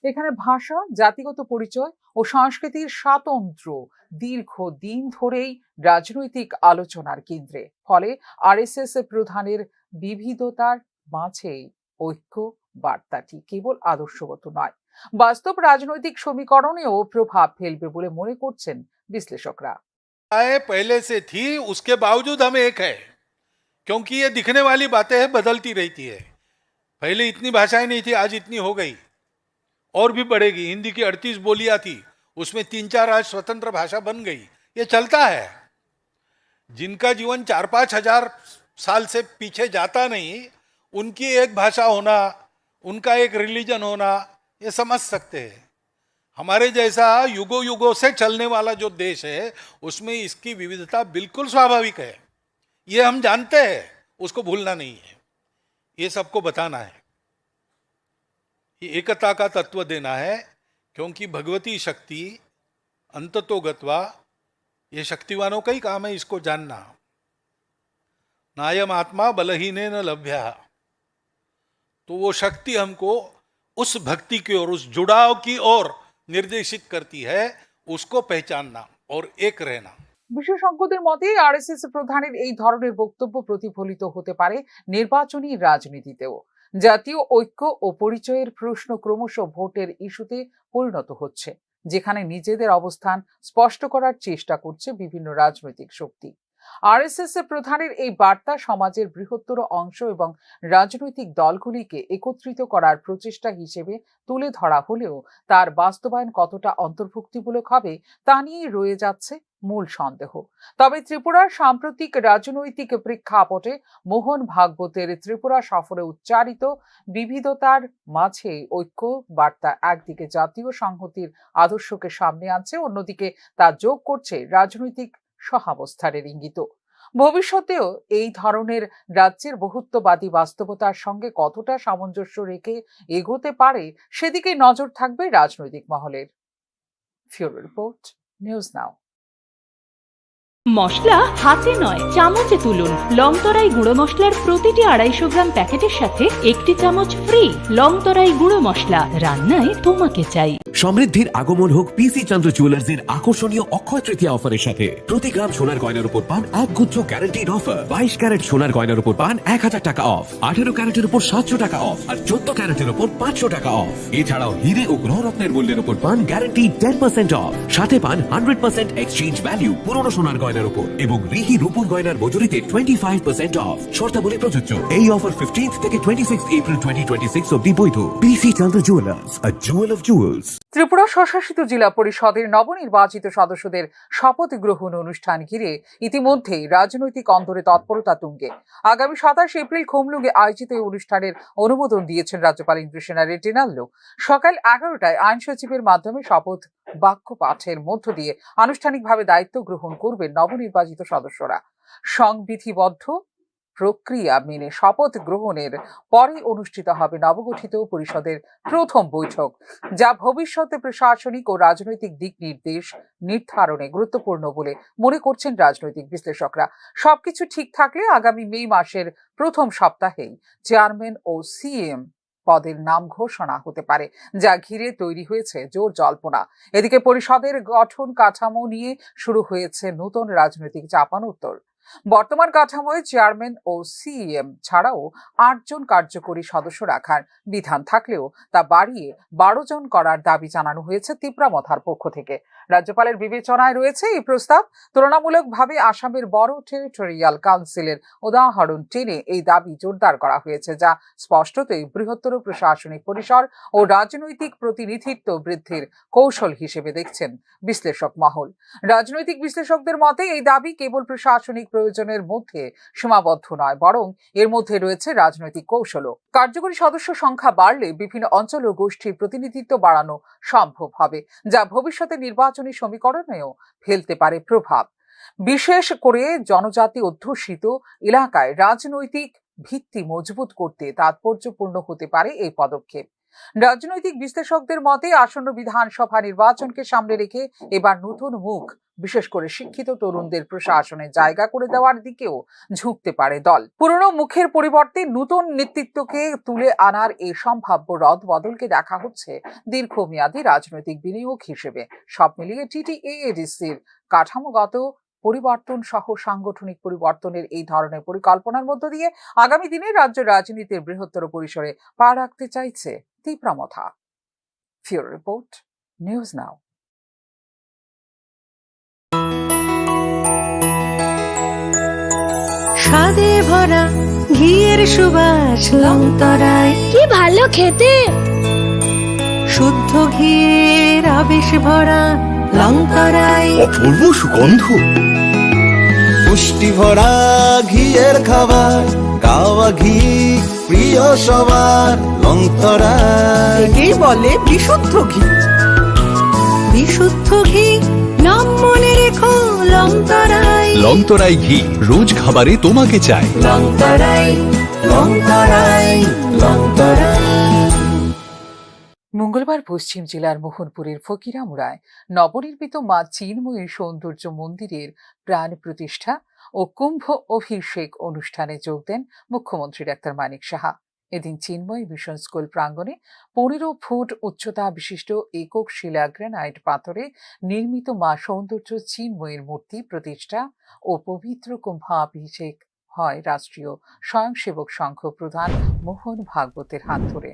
এখানে ভাষা, জাতিগত পরিচয় ও সংস্কৃতির স্বাতন্ত্র্য দীর্ঘদিন ধরেই রাজনৈতিক আলোচনার কেন্দ্রে। ফলে আরএসএস প্রধানের বিবিধতার মাঝে ঐক্য বার্তাটি কেবল আদর্শগত নয়, বাস্তব রাজনৈতিক সমীকরণেও প্রভাব ফেলবে বলে মনে করছেন বিশ্লেষকরা। पहले से थी, उसके बावजूद हम एक है, क्योंकि ये दिखने वाली बातें बदलती रहती है। पहले इतनी भाषाएं नहीं थी, आज इतनी हो गई और भी बढ़ेगी। हिंदी की 38 बोलियां थी, उसमें 3-4 आज स्वतंत्र भाषा बन गई। ये चलता है। जिनका जीवन 4-5 हजार साल से पीछे जाता नहीं, उनकी एक भाषा होना, उनका एक रिलीजन होना, ये समझ सकते हैं। हमारे जैसा युगों युगों से चलने वाला जो देश है, उसमें इसकी विविधता बिल्कुल स्वाभाविक है। ये हम जानते हैं, उसको भूलना नहीं है, ये सबको बताना है, ये एकता का तत्व देना है। क्योंकि भगवती शक्ति अंततोगत्वा, ये शक्तिवानों का ही काम है इसको जानना। नायम आत्मा बलहीने न लभ्या, तो वो शक्ति हमको उस भक्ति की ओर, उस जुड़ाव की ओर निर्देशित करती है, उसको पहचानना और एक रहना। বিশেষজ্ঞদের মতে আরএসএস প্রধানের এই ধরনের বক্তব্য প্রতিফলিত হতে পারে নির্বাচনী রাজনীতিতেও। জাতীয় ঐক্য ও পরিচয়ের প্রশ্ন ক্রমশ ভোটের ইস্যুতে পরিণত হচ্ছে, যেখানে নিজেদের অবস্থান স্পষ্ট করার চেষ্টা করছে বিভিন্ন রাজনৈতিক শক্তি। আরএসএস প্রধানের এই বার্তা সমাজের বৃহত্তর অংশ এবং রাজনৈতিক দলগুলিকে একত্রিত করার প্রচেষ্টা হিসেবে তুলে ধরা হলেও তার বাস্তবায়ন কতটা অন্তর্ভুক্তিমূলক হবে তা নিয়ে রয়ে যাচ্ছে মূল সন্দেহ। তবে ত্রিপুরার সাম্প্রতিক রাজনৈতিক প্রেক্ষাপটে মোহন ভাগবতের ত্রিপুরা সফরে উচ্চারিত বিবিধতার মাঝে ঐক্য বার্তা একদিকে জাতীয় সংহতির আদর্শকে সামনে আনছে, অন্যদিকে তা যোগ করছে রাজনৈতিক সহাবস্থানের ইঙ্গিত। ভবিষ্যতেও এই ধরনের রাজ্যের বহুত্ববাদী বাস্তবতার সঙ্গে কতটা সামঞ্জস্য রেখে এগোতে পারে সেদিকে নজর থাকবে রাজনৈতিক মহলের। ফিউরো রিপোর্ট, নিউজ নাও। মশলা হাতে নয় চামচে তুলুন। লংতরাই গুঁড়ো মশলার প্রতিটি 250 গ্রাম প্যাকেটের সাথে 1টি চামচ ফ্রি। লংতরাই গুঁড়ো মশলা, রান্নায় তোমাকে চাই। সমৃদ্ধির আগমন হোক পিসি চন্দ্র জুয়েলার্সের আকর্ষণীয় অক্ষয় তৃতীয়া অফারের সাথে। প্রতি গ্রাম সোনার গয়নার উপর পান 1 গুচ্ছ গ্যারান্টিড অফার। 22 ক্যারেট সোনার গয়নার উপর পান 1000 টাকা অফ, 18 ক্যারেটের উপর 700 টাকা অফ আর 14 ক্যারেটের উপর 500 টাকা অফ। এছাড়াও হিরে ও গ্রহরত্নের মূল্যের উপর পান গ্যারান্টি 10% অফ, সাথে পান 100% এক্সচেঞ্জ ভ্যালু পুরনো সোনার গয়না গয়নার উপর এবং রিহি রূপোর গয়নার মজুরিতে 25% অফ। শর্তাবলী প্রযোজ্য। এই অফার 15th থেকে 26 এপ্রিল 2026 অবধি বৈধ। PC Chandra jewellers, a jewel of jewels. Tripura স্বশাসিত জেলা পরিষদের নবনির্বাচিত সদস্যদের শপথ গ্রহণ অনুষ্ঠান ঘিরে ইতিমধ্যেই রাজনৈতিক অন্দরে তৎপরতা তুঙ্গে। আগামী 27 এপ্রিল খুমলুঙ্গে আয়োজিত এই অনুষ্ঠানের অনুমোদন দিয়েছেন রাজ্যপাল ইন্দ্রসেনা রেড্ডিনাল্লো। সকাল 11টায় আইন সচিবের মাধ্যমে শপথ বাক্য পাঠের মধ্য দিয়ে আনুষ্ঠানিকভাবে দায়িত্ব গ্রহণ করবেন নবনির্বাচিত সদস্যরা। সংবিধিবদ্ধ প্রক্রিয়া মেনে শপথ গ্রহণের পরে অনুষ্ঠিত হবে নবগঠিত পরিষদের প্রথম বৈঠক, যা ভবিষ্যতে প্রশাসনিক ও রাজনৈতিক দিক নির্দেশ নির্ধারণে গুরুত্বপূর্ণ বলে মনে করছেন রাজনৈতিক বিশ্লেষকরা। সবকিছু ঠিক থাকলে আগামী মে মাসের প্রথম সপ্তাহেই চেয়ারম্যান ও সিএম পদের নাম ঘোষণা হতে পারে, যা ঘিরে তৈরি হয়েছে জোর জল্পনা। এদিকে পরিষদের গঠন কাঠামো নিয়ে শুরু হয়েছে নতুন রাজনৈতিক চাপানোত্তর। বর্তমান কাঠামোয় চেয়ারম্যান ও সিএম ছাড়াও 8 জন কার্যকরী সদস্য রাখার বিধান থাকলেও তা বাড়িয়ে 12 জন করার দাবি জানানো হয়েছে তিপ্রামথার পক্ষ থেকে। রাজ্যপালের বিবেচনায় রয়েছে এই প্রস্তাব। তুলনামূলকভাবে আসামের বড় টেরিটোরিয়াল কাউন্সিলের উদাহরণ টেনে এই দাবি জোরদার করা হয়েছে, যা স্পষ্টতই বৃহত্তর প্রশাসনিক পরিসর ও রাজনৈতিক প্রতিনিধিত্ব বৃদ্ধির কৌশল হিসেবে দেখছেন বিশ্লেষক মহল। রাজনৈতিক বিশ্লেষকদের মতে এই দাবি কেবল প্রশাসনিক প্রয়োজনের মধ্যে সীমাবদ্ধ নয়, বরং এর মধ্যে রয়েছে রাজনৈতিক কৌশলও। কার্যকরী সদস্য সংখ্যা বাড়লে বিভিন্ন অঞ্চল ও গোষ্ঠীর প্রতিনিধিত্ব বাড়ানো সম্ভব হবে, যা ভবিষ্যতে নির্বাচনী সমীকরণেও ফেলতে পারে প্রভাব। বিশেষ করে জনজাতি অধ্যুষিত এলাকায় রাজনৈতিক ভিত্তি মজবুত করতে তাৎপর্যপূর্ণ হতে পারে এই পদক্ষেপ। রাজনৈতিক বিশ্লেষকদের মতে আসন্ন বিধানসভা নির্বাচনকে সামনে রেখে এবার নতুন মুখ, বিশেষ করে শিক্ষিত তরুণদের প্রশাসনে জায়গা করে দেওয়ার দিকেও ঝুঁকতে পারে দল। পুরনো মুখের পরিবর্তে নতুন নেতৃত্বকে তুলে আনার এই সম্ভাব্য রদ বদলকে দেখা হচ্ছে দীর্ঘমেয়াদী রাজনৈতিক বিনিয়োগ হিসেবে। সব মিলিয়ে টিটিএডিসির কাঠামোগত পরিবর্তন সহ সাংগঠনিক পরিবর্তনের এই ধরনের পরিকল্পনার মধ্য দিয়ে আগামী দিনে রাজ্য রাজনীতির বৃহত্তর পরিসরে পা রাখতে চাইছে Tipra Motha. Bureau report, news now. স্বাদে ভরা ঘিয়ের সুবাস লংতরায়, কি ভালো খেতে। শুদ্ধ ঘিয়ের আবেশ ভরা লংতরায়, অপূর্ব সুগন্ধ। পুষ্টি ভরা ঘিয়ের খাবার, গাওয়া ঘি প্রিয় সবার লংতরায়। একেই বলে বিশুদ্ধ ঘি। বিশুদ্ধ ঘি নাম মনে রেখো লংতরায়। লংতরাই ঘি রোজ খাবারে তোমাকে চাই। লংতরাই, লংতরাই, লংতরাই। মঙ্গলবার পশ্চিম জেলার মোহনপুরের ফকিরামুড়ায় নবনির্মিত মা চিন্ময়ী সৌন্দর্য মন্দিরের প্রাণ প্রতিষ্ঠা ও কুম্ভ অভিষেক অনুষ্ঠানে যোগ দেন মুখ্যমন্ত্রী ডাক্তার মানিক সাহা। এদিন চিন্ময়ী মিশন স্কুল প্রাঙ্গণে 15 ফুট উচ্চতা বিশিষ্ট একক শিলা গ্রানাইট পাথরে নির্মিত মা সৌন্দর্য চিন্ময়ীর মূর্তি প্রতিষ্ঠা ও পবিত্র কুম্ভাভিষেক হয় রাষ্ট্রীয় স্বয়ংসেবক সংঘ প্রধান মোহন ভাগবতের হাত ধরে।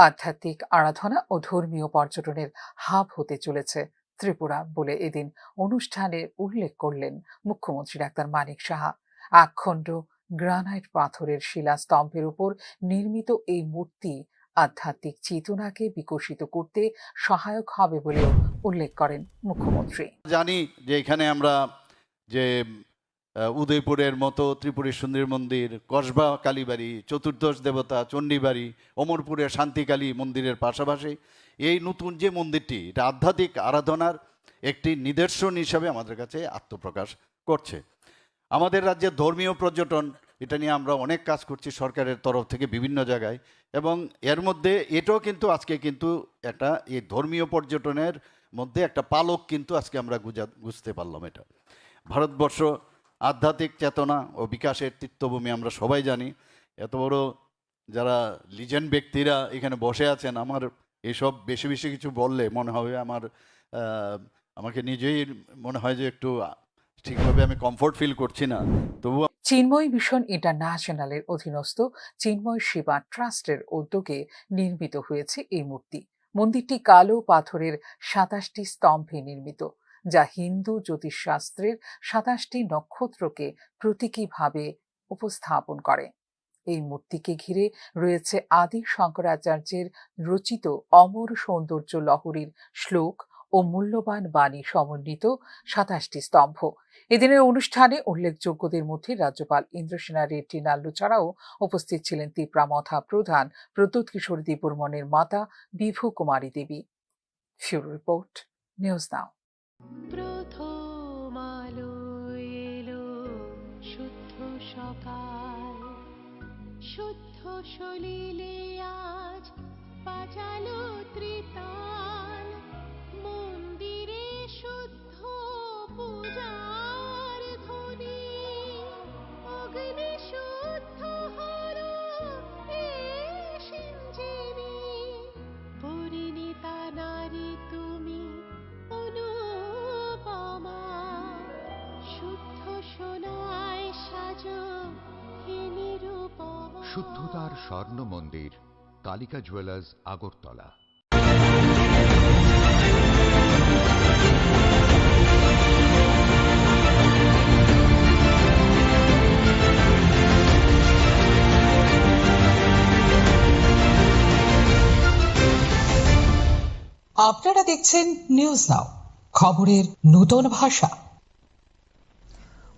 আধ্যাত্মিক আরাধনা ও ধর্মীয় পর্যটনের হাব হতে চলেছে ত্রিপুরা বলে এদিন অনুষ্ঠানে উল্লেখ করলেন মুখ্যমন্ত্রী ডাক্তার মানিক সাহা। একখণ্ড গ্রানাইট পাথরের শিলাস্তম্ভের উপর নির্মিত এই মূর্তি আধ্যাত্মিক চেতনাকে বিকশিত করতে সহায়ক হবে বলেও উল্লেখ করেন মুখ্যমন্ত্রী। জানি যে এখানে আমরা যে উদয়পুরের মতো ত্রিপুরের সুন্দর মন্দির, কসবা কালীবাড়ি, চতুর্দশ দেবতা চণ্ডীবাড়ি, অমরপুরের শান্তিকালী মন্দিরের পাশাপাশি এই নতুন যে মন্দিরটি, এটা আধ্যাত্মিক আরাধনার একটি নিদর্শন হিসাবে আমাদের কাছে আত্মপ্রকাশ করছে। আমাদের রাজ্যের ধর্মীয় পর্যটন, এটা নিয়ে আমরা অনেক কাজ করছি সরকারের তরফ থেকে বিভিন্ন জায়গায়, এবং এর মধ্যে এটাও কিন্তু আজকে কিন্তু একটা এই ধর্মীয় পর্যটনের মধ্যে একটা পালক কিন্তু আজকে আমরা বুঝতে পারলাম। এটা ভারতবর্ষ আধ্যাত্মিক চেতনা ও বিকাশের তীর্থভূমি, আমরা সবাই জানি। এত বড় যারা লিজেন্ড ব্যক্তিরা এখানে বসে আছেন, আমার এসব বেশি বেশি কিছু বললে মনে হবে আমাকে নিজেই মনে হয় যে একটু ঠিকভাবে আমি কমফোর্ট ফিল করছি না। তবু চিন্ময় মিশন ইন্টারন্যাশনালের অধীনস্থ চিন্ময় সেবা ট্রাস্টের উদ্যোগে নির্মিত হয়েছে এই মূর্তি। মন্দিরটি কালো পাথরের 27টি স্তম্ভে নির্মিত, যা হিন্দু জ্যোতিষশাস্ত্রের 27টি নক্ষত্রকে প্রতীকীভাবে উপস্থাপন করে। এই মূর্তিকে ঘিরে রয়েছে আদি শঙ্করাচার্যের রচিত অমর সৌন্দর্য লহরীর শ্লোক ও মূল্যবান বাণী সমন্বিত 27টি স্তম্ভ। এদিনের অনুষ্ঠানে উল্লেখযোগ্যদের মধ্যে রাজ্যপাল ইন্দ্রসেনা রেড্ডি নাল্লু ছাড়াও উপস্থিত ছিলেন তিপ্রামথা প্রধান প্রদ্যুৎ কিশোর দেববর্মনের মাতা বিভু কুমারী দেবী। ফিউরো রিপোর্ট, নিউজ নাও। প্রথম আলো এলো শুদ্ধ সকাল, শুদ্ধ সলিলে আজ বাজালো ত্রিতাল, মন্দিরে শুদ্ধ পূজার ধ্বনি, অগ্নি শুদ্ধ হর সঞ্জীবী, পরিণীতা নারী তুমি অনুপমা, শুদ্ধ সোনায় সাজো হে নিরুপমা। শুদ্ধতার স্বর্ণ মন্দির, কালিকা জুয়েলার্স, আগরতলা। আপনারা দেখছেন নিউজ নাও, খবরের নতুন ভাষা।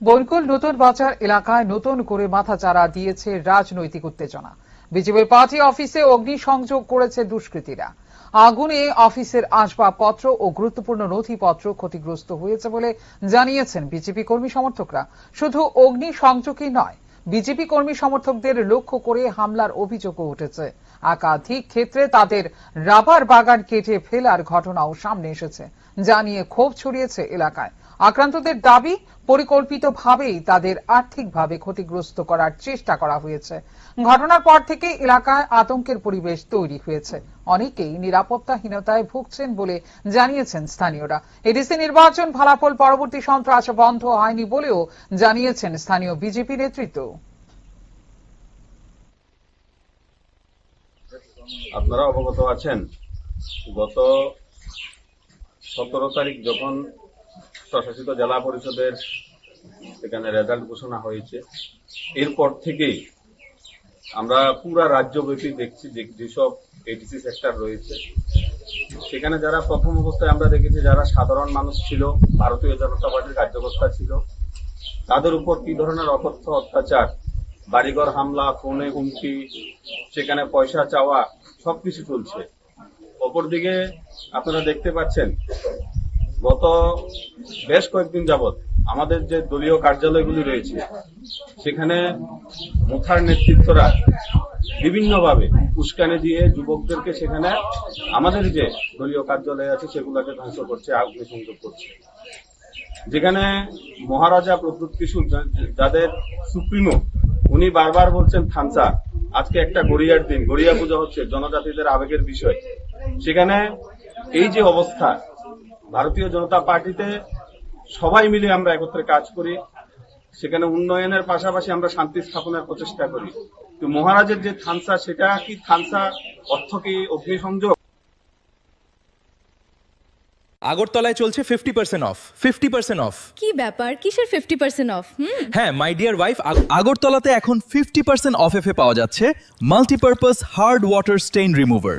বনকুল নতুন বাজার এলাকায় নতুন করে মাথাচাড়া দিয়েছে রাজনৈতিক উত্তেজনা। বিজেপির পার্টি অফিসে অগ্নিসংযোগ করেছে দুষ্কৃতীরা। আগুনে অফিসের আসবাবপত্র ও গুরুত্বপূর্ণ নথিপত্র ক্ষতিগ্রস্ত হয়েছে বলে জানিয়েছেন বিজেপি কর্মী সমর্থকরা। শুধু অগ্নিসংযোগই নয়, বিজেপি কর্মী সমর্থকদের লক্ষ্য করে হামলার অভিযোগও উঠেছে। একাধিক ক্ষেত্রে তাদের রাবার বাগান কেটে ফেলার ঘটনাও সামনে এসেছে, যা নিয়ে ক্ষোভ ছড়িয়েছে এলাকায়। আক্রান্তদের দাবি, পরিকল্পিতভাবেই তাদের আর্থিকভাবে ক্ষতিগ্রস্ত করার চেষ্টা করা হয়েছে। ঘটনার পর থেকে এলাকায় আতঙ্কের পরিবেশ তৈরি হয়েছে। অনেকেই নিরাপত্তাহীনতায় ভুগছেন বলে জানিয়েছেন স্থানীয়রা। এডিসি নির্বাচন ফলাফল পরবর্তী সন্ত্রাস বন্ধ হয়নি বলেও জানিয়েছেন স্থানীয় বিজেপি নেতৃত্ব। আপনারা অবগত আছেন, গত 17 তারিখ যখন স্বশাসিত জেলা পরিষদের এখানে রেজাল্ট ঘোষণা হয়েছে, এরপর থেকেই আমরা পুরা রাজ্যব্যাপী দেখছি যে যেসব এটিসি সেক্টর রয়েছে সেখানে যারা প্রথম অবস্থায় আমরা দেখেছি যারা সাধারণ মানুষ ছিল, ভারতীয় জনতা পার্টির কার্যকর্তা ছিল, তাদের উপর কি ধরনের অকথ্য অত্যাচার, বাড়িঘর হামলা, ফোনে হুমকি, সেখানে পয়সা চাওয়া, সবকিছু চলছে। অপরদিকে আপনারা দেখতে পাচ্ছেন গত বেশ কয়েকদিন যাবৎ আমাদের যে দলীয় কার্যালয়গুলি রয়েছে সেখানে মুখার নেতৃত্বরা বিভিন্নভাবে উস্কানি দিয়ে যুবকদেরকে সেখানে আমাদের যে দলীয় কার্যালয় আছে সেগুলোকে ধ্বংস করছে, অগ্নিসংযোগ করছে। যেখানে মহারাজা প্রদ্যুৎ কিশোর যাদের সুপ্রিমো, উনি বারবার বলছেন থানসা, আজকে একটা গড়িয়ার দিন, গড়িয়া পূজা হচ্ছে, জনজাতিদের আবেগের বিষয়। সেখানে এই যে অবস্থা, ভারতীয় জনতা পার্টিতে সবাই মিলে আমরা একত্রে কাজ করি, সেখানে উন্নয়নের পাশাপাশি আমরা শান্তি স্থাপনের প্রচেষ্টা করি। তো মহারাজের যে থানসা, সেটা কি থানসা অর্থ কি অগ্নিসংযোগ? আগরতলায় চলছে 50% অফ। 50% অফ। কি ব্যাপার, কিসের 50% অফ? হ্যাঁ, মাই ডিয়ার ওয়াইফ, আগরতলাতে এখন 50% অফ এ পাওয়া যাচ্ছে multipurpose hard water stain remover.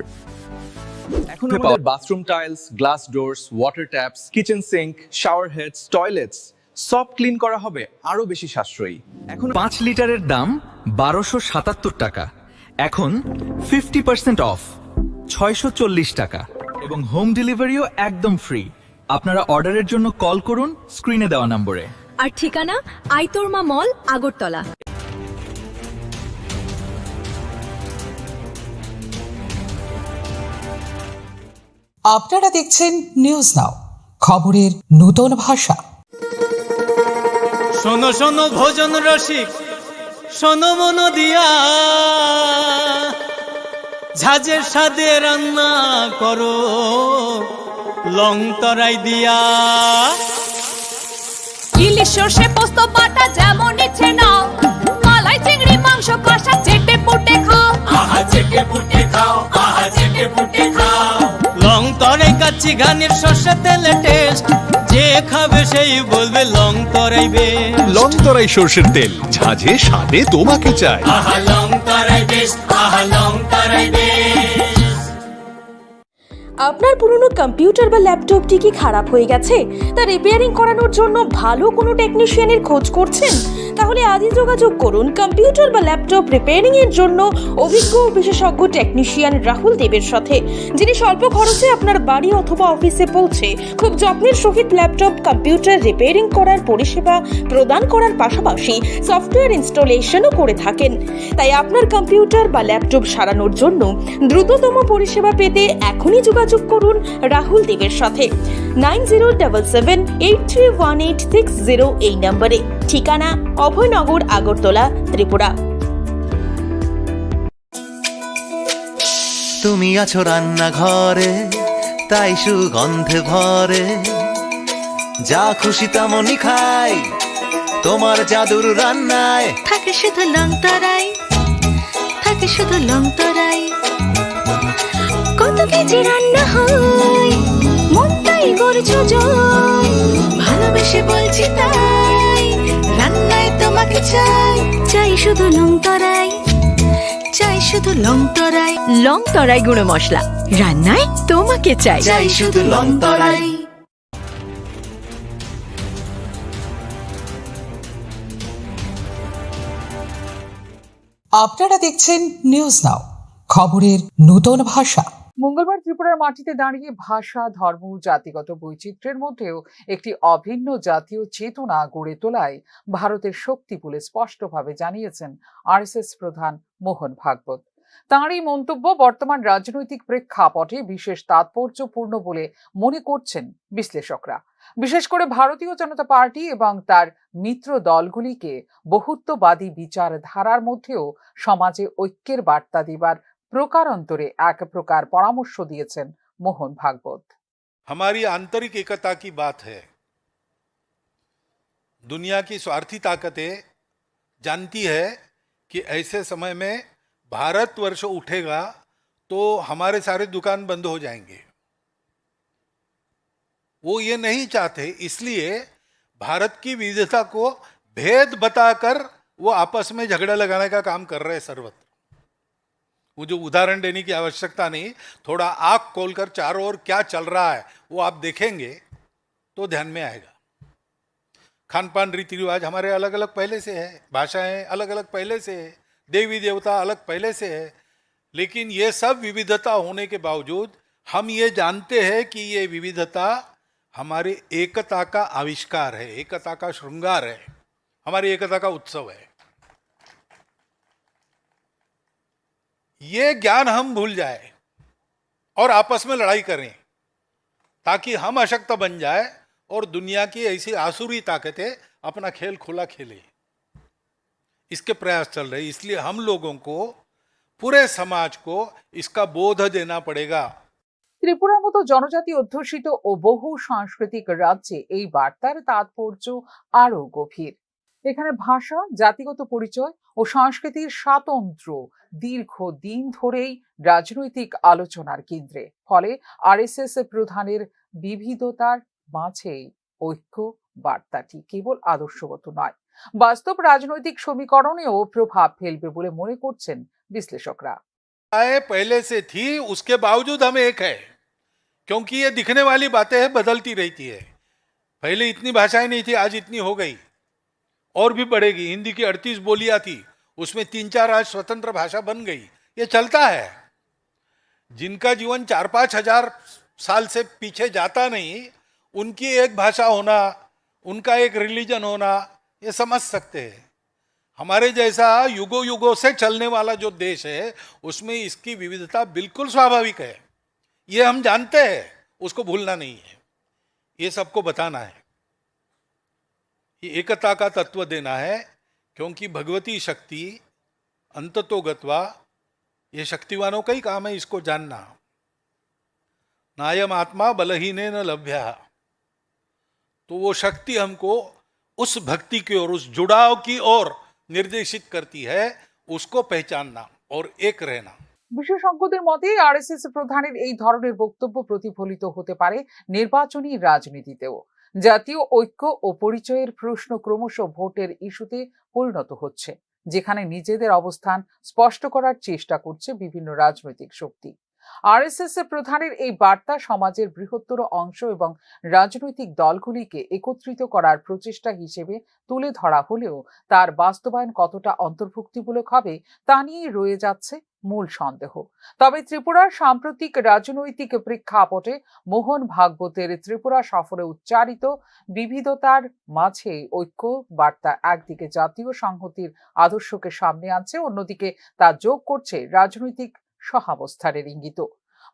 এখন আমাদের bathroom tiles, glass doors, water taps, kitchen sink, shower heads, toilets সব ক্লিন করা হবে আরো বেশি সাশ্রয়ী। এখন 5 লিটারের দাম 1277 টাকা, এখন 50% অফ 640 টাকা, এবং হোম ডেলিভারিও একদম ফ্রি। আপনারা অর্ডারের জন্য কল করুন স্ক্রিনে দেওয়া নম্বরে। আর ঠিকানা আইতোরমা মল, আগরতলা। আপনারা দেখছেন নিউজ নাও, খবরের নতুন ভাষা। শোনো শোনো ভোজন রসিক, শোনো মন দিয়া, ঝাঁঝের স্বাদে রান্না করো লং তরাই দিয়া। ইলিশ সর্ষে পোস্ত বাটা যেমন ইচ্ছে নাও, মালাই চিংড়ি মাংস কষা চেটে পুটে খাও, আহা চেটে পুটে খাও, আহা চেটে পুটে খাও। লং তরাই কাচ্চি ঘানির সর্ষে তেলে টেস্ট, যে খাবে সেই বলবে লং তরাই বেশ। লং তরাই সর্ষের তেল, ঝাঁঝে স্বাদে তোমাকে চাই। আহা লং তরাই বেশ, আহা লং তরাই বেশ। আপনার পুরনো কম্পিউটার বা ল্যাপটপটি কি খারাপ হয়ে গেছে, তা রিপেয়ারিং করানোর জন্য ভালো কোনো টেকনিশিয়ানের খোঁজ করছেন? তাহলে আজই যোগাযোগ করুন কম্পিউটার বা ল্যাপটপ রিপেয়ারিং এর জন্য অভিজ্ঞ ও বিশেষজ্ঞ টেকনিশিয়ান রাহুল দেবের সাথে, যিনি স্বল্প খরচে আপনার বাড়ি অথবা অফিসে পৌঁছে খুব যত্নের সহিত ল্যাপটপ কম্পিউটার রিপেয়ারিং করার পরিষেবা প্রদান করার পাশাপাশি সফটওয়্যার ইনস্টলেশনও করে থাকেন। তাই আপনার কম্পিউটার বা ল্যাপটপ সারানোর জন্য দ্রুততম পরিষেবা পেতে এখনই যোগাযোগ করুন রাহুল দেবের সাথে 9077831860 এই নম্বরে। ঠিকানা অভয়নগর, আগরতলা, ত্রিপুরা। তুমি আছো রান্নাঘরে, তাই সুগন্ধে ভরে, যা খুশি তেমনই খাই তোমার জাদুর রান্নায়। থাকে শুধু লং তরাই, থাকে শুধু লং তরাই। কত কেজি রান্না হয়, মন তাই করছো জয়। ভালোবেসে বলছি তাই, রান্নায় তোমাকে চাই। চাই শুধু লং তরাই, চাই শুধু লং তরাই। লং তরাই গুঁড়ো মশলা, রান্নায় তোমাকে চাই। চাই শুধু লং তরাই। আপনারা দেখছেন নিউজ নাও, খবরের নতুন ভাষা। মঙ্গলবার ত্রিপুরার মাটিতে দাঁড়িয়ে ভাষা, ধর্ম, জাতিগত বৈচিত্র্যের মধ্যেও একটি অভিন্ন জাতীয় চেতনা গড়ে তোলায় ভারতের শক্তি বলে স্পষ্টভাবে জানিয়েছেন আরএসএস প্রধান মোহন ভাগবত। তাঁরই মন্তব্য বর্তমান রাজনৈতিক প্রেক্ষাপটে বিশেষ তাৎপর্যপূর্ণ বলে মনে করছেন বিশ্লেষকরা। বিশেষ করে ভারতীয় জনতা পার্টি এবং তার মিত্র দলগুলিকে বহুত্ববাদী বিচারধারার মধ্যেও সমাজে ঐক্যের বার্তা দেবার প্রকারান্তরে এক প্রকার পরামর্শ দিয়েছেন মোহন ভাগবত। हमारी आंतरिक एकता की बात है। दुनिया की स्वार्थी ताकतें जानती है कि ऐसे समय में भारतवर्ष उठेगा तो हमारे सारे दुकान बंद हो जाएंगे। वो ये नहीं चाहते, इसलिए भारत की विविधता को भेद बताकर वो आपस में झगड़ा लगाने का काम कर रहे हैं सर्वत्र। मुझे उदाहरण देने की आवश्यकता नहीं, थोड़ा आंख खोलकर चारों ओर क्या चल रहा है वो आप देखेंगे तो ध्यान में आएगा। खान पान रीति रिवाज हमारे अलग अलग पहले से है, भाषाएं अलग अलग पहले से है, देवी देवता अलग पहले से है, लेकिन ये सब विविधता होने के बावजूद हम ये जानते हैं कि ये विविधता हमारी एकता का आविष्कार है, एकता का श्रृंगार है, हमारी एकता का उत्सव है। ये ज्ञान हम भूल जाए और आपस में लड़ाई करें ताकि हम अशक्त बन जाए और दुनिया की ऐसी आसुरी ताकतें अपना खेल खुला खेले। इसके प्रयास चल रहे, इसलिए हम लोगों को, पूरे समाज को इसका बोध देना पड़ेगा। ত্রিপুরার মতো জনজাতি অধ্যুষিত ও বহু সাংস্কৃতিক রাজ্যে এই বার্তার তাৎপর্য আরো গভীর। এখানে ভাষা, জাতিগত পরিচয় ও সংস্কৃতির স্বাতন্ত্র্য দীর্ঘদিন ধরেই রাজনৈতিক আলোচনার কেন্দ্রে। ফলে আরএসএস প্রধানের বিবিধতার মাঝেই ঐক্য বার্তাটি কেবল আদর্শগত নয়, বাস্তব রাজনৈতিক সমীকরণেও প্রভাব ফেলবে বলে মনে করছেন বিশ্লেষকরা। पहले से थी, उसके बावजूद हम एक है, क्योंकि ये दिखने वाली बातें बदलती रहती है। पहले इतनी भाषाएं नहीं थी, आज इतनी हो गई और भी बढ़ेगी। हिंदी की 38 बोलियां थी, उसमें 3-4 आज स्वतंत्र भाषा बन गई। ये चलता है। जिनका जीवन 4-5 हजार साल से पीछे जाता नहीं, उनकी एक भाषा होना, उनका एक रिलीजन होना, ये समझ सकते हैं। हमारे जैसा युगों युगों से चलने वाला जो देश है, उसमें इसकी विविधता बिल्कुल स्वाभाविक है, ये हम जानते हैं। उसको भूलना नहीं है, ये सबको बताना है, ये एकता का तत्व देना है, क्योंकि भगवती शक्ति अंततो गत्वा, ये शक्तिवानों का ही काम है इसको जानना। नायम आत्मा बलहीने न लभ्या, तो वो शक्ति हमको उस भक्ति की ओर, उस जुड़ाव की ओर निर्देशित करती है, उसको पहचानना और एक रहना। বিশেষজ্ঞদের মতে আরএসএস প্রধানের এই ধরনের বক্তব্য প্রতিফলিত হতে পারে নির্বাচনী রাজনীতিতেও। জাতীয় ঐক্য ও পরিচয়ের প্রশ্ন ক্রমশ ভোটের ইস্যুতে পরিণত হচ্ছে, যেখানে নিজেদের অবস্থান স্পষ্ট করার চেষ্টা করছে বিভিন্ন রাজনৈতিক শক্তি। আরএসএস প্রধানের এই বার্তা সমাজের বৃহত্তর অংশ এবং রাজনৈতিক দলগুলিকে একত্রিত করার প্রচেষ্টা হিসেবে তুলে ধরা হলেও তার বাস্তবায়ন কতটা অন্তর্ভুক্তিমূলক হবে তা নিয়ে রয়ে যাচ্ছে মূল সন্দেহ। তবে ত্রিপুরার সাম্প্রতিক রাজনৈতিক প্রেক্ষাপটে মোহন ভাগবতের ত্রিপুরা সফরে উচ্চারিত বিবিধতার মাঝে ঐক্য বার্তা একদিকে জাতীয় সংহতির আদর্শকে সামনে আনছে, অন্যদিকে তা যোগ করছে রাজনৈতিক সহাবস্থানের ইঙ্গিত।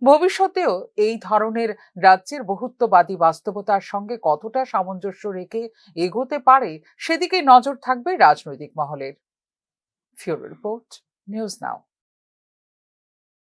ভবিষ্যতেও এই ধরনের রাজ্যের বহুত্ববাদী বাস্তবতার সঙ্গে কতটা সামঞ্জস্য রেখে এগোতে পারে সেদিকে নজর থাকবে রাজনৈতিক মহলের। ফিউরো রিপোর্ট, নিউজ নাও।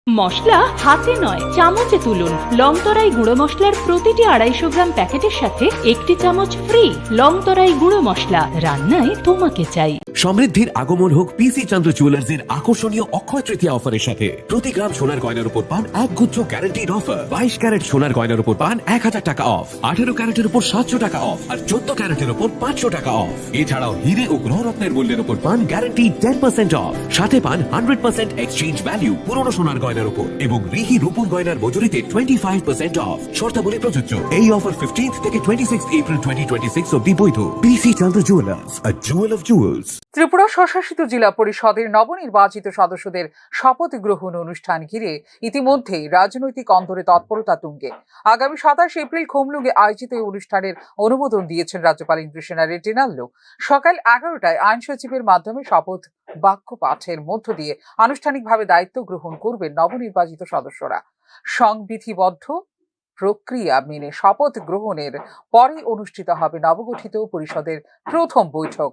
মশলা হাতে নয় চামচে তুলুন। লংতরাই গুঁড়ো মশলার প্রতিটি 250 গ্রাম প্যাকেটের সাথে 1টি চামচ ফ্রি। লংতরাই গুঁড়ো মশলা, রান্নায় তোমাকে চাই। সমৃদ্ধির আগমন হোক পিসি চন্দ্র জুয়েলার্সের আকর্ষণীয় অক্ষয় তৃতীয়া অফারের সাথে। প্রতি গ্রাম সোনার গয়নার উপর পান 1 গুচ্ছ গ্যারান্টিড অফার। 22 ক্যারেট সোনার গয়নার উপর পান 1000 টাকা অফ, 18 ক্যারেটের উপর 700 টাকা অফ আর 14 ক্যারেটের উপর 500 টাকা অফ। এছাড়াও হিরে ও গ্রহরত্নের মূল্যের উপর পান গ্যারান্টি 10% অফ, সাথে পান 100% এক্সচেঞ্জ ভ্যালু পুরনো সোনার গয়নার উপর এবং রিহি রূপোর গয়নার মজুরিতে 25% অফ। শর্তাবলী প্রযোজ্য। এই অফার 15 থেকে 26 এপ্রিল 2026 অবধি বৈধ। PC Chandra jewellers, a jewel of jewels. Tripura স্বশাসিত জেলা পরিষদের নবনির্বাচিত সদস্যদের শপথ গ্রহণ অনুষ্ঠান ঘিরে ইতিমধ্যেই রাজনৈতিক অন্তরে তৎপরতা তুঙ্গে। আগামী 27 এপ্রিল খুমলুঙ্গে আয়োজিত এই অনুষ্ঠানের অনুমোদন দিয়েছেন রাজ্যপাল ইন্দ্র সেনা রেটিনাল্লো। সকাল 11টায় আইন সচিবের মাধ্যমে শপথ বাক্য পাঠের মধ্য দিয়ে আনুষ্ঠানিকভাবে দায়িত্ব গ্রহণ করবেন নবনির্বাচিত সদস্যরা। সংবিধিবদ্ধ প্রক্রিয়া মেনে শপথ গ্রহণের পরে অনুষ্ঠিত হবে নবগঠিত পরিষদের প্রথম বৈঠক,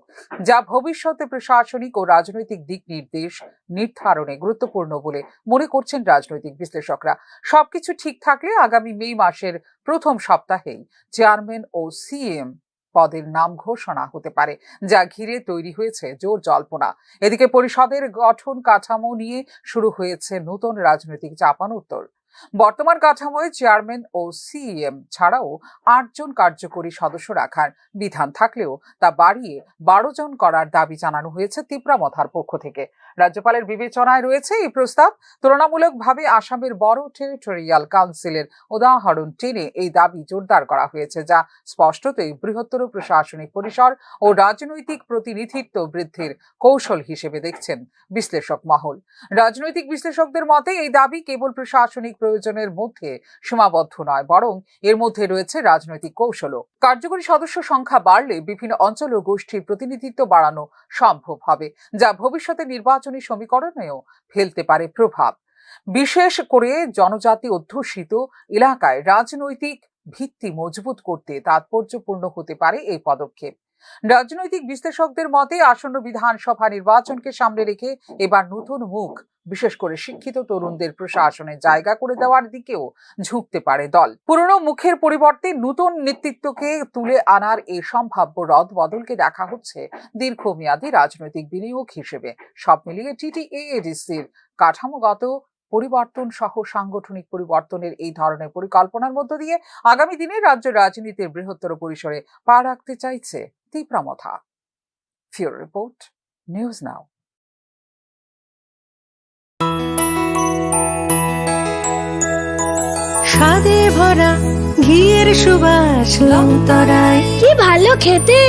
যা ভবিষ্যতে প্রশাসনিক ও রাজনৈতিক দিক নির্দেশ নির্ধারণে গুরুত্বপূর্ণ বলে মনে করছেন রাজনৈতিক বিশ্লেষকরা। সবকিছু ঠিক থাকলে আগামী মে মাসের প্রথম সপ্তাহেই চেয়ারম্যান ও সিএম পদের নাম ঘোষণা হতে পারে, যা ঘিরে তৈরি হয়েছে জোর জল্পনা। এদিকে পরিষদের গঠন কাঠামো নিয়ে শুরু হয়েছে নতুন রাজনৈতিক চাপানোত্তর। বর্তমান কাঠামোয় চেয়ারম্যান ও সিএম ছাড়াও 8 জন কার্যকরী সদস্য রাখার বিধান থাকলেও তা বাড়িয়ে 12 জন করার দাবি জানানো হয়েছে তিপ্রামথার পক্ষ থেকে। রাজ্যপালের বিবেচনায় রয়েছে এই প্রস্তাব। তুলনামূলকভাবে আসামের বড় টেরিটোরিয়াল কাউন্সিলের উদাহরণ টেনে এই দাবি জোরদার করা হয়েছে, যা স্পষ্টতই বৃহত্তর প্রশাসনিক পরিসর ও রাজনৈতিক প্রতিনিধিত্ব বৃদ্ধির কৌশল হিসেবে দেখছেন বিশ্লেষক মহল। রাজনৈতিক বিশ্লেষকদের মতে এই দাবি কেবল প্রশাসনিক প্রয়োজনের মধ্যে সীমাবদ্ধ নয়, বরং এর মধ্যে রয়েছে রাজনৈতিক কৌশলও। কার্যকরী সদস্য সংখ্যা বাড়লে বিভিন্ন অঞ্চল ও গোষ্ঠীর প্রতিনিধিত্ব বাড়ানো সম্ভব হবে, যা ভবিষ্যতে নির্বাচনী সমীকরণেও ফেলতে পারে প্রভাব। বিশেষ করে জনজাতি অধ্যুষিত এলাকায় রাজনৈতিক ভিত্তি মজবুত করতে তাৎপর্যপূর্ণ হতে পারে এই পদক্ষেপ। রাজনৈতিক বিশ্লেষকদের মতে আসন্ন বিধানসভা নির্বাচনকে সামনে রেখে এবার নতুন মুখ, বিশেষ করে শিক্ষিত তরুণদের প্রশাসনে জায়গা করে দেওয়ার দিকেও ঝুঁকতে পারে দল। পুরনো মুখের পরিবর্তে নতুন নেতৃত্বকে তুলে আনার এই সম্ভাব্য রদ বদলকে দেখা হচ্ছে দীর্ঘমেয়াদী রাজনৈতিক বিনিয়োগ হিসেবে। সব মিলিয়ে টিটিএডিসির কাঠামোগত পরিবর্তন সহ সাংগঠনিক পরিবর্তনের এই ধরনের পরিকল্পনার মধ্য দিয়ে আগামী দিনে রাজ্য রাজনীতির বৃহত্তর পরিসরে পা রাখতে চাইছে Tipra Motha. Bureau report, news now. স্বাদে ভরা ঘিয়ের সুবাস লংতরায়, কি ভালো খেতে।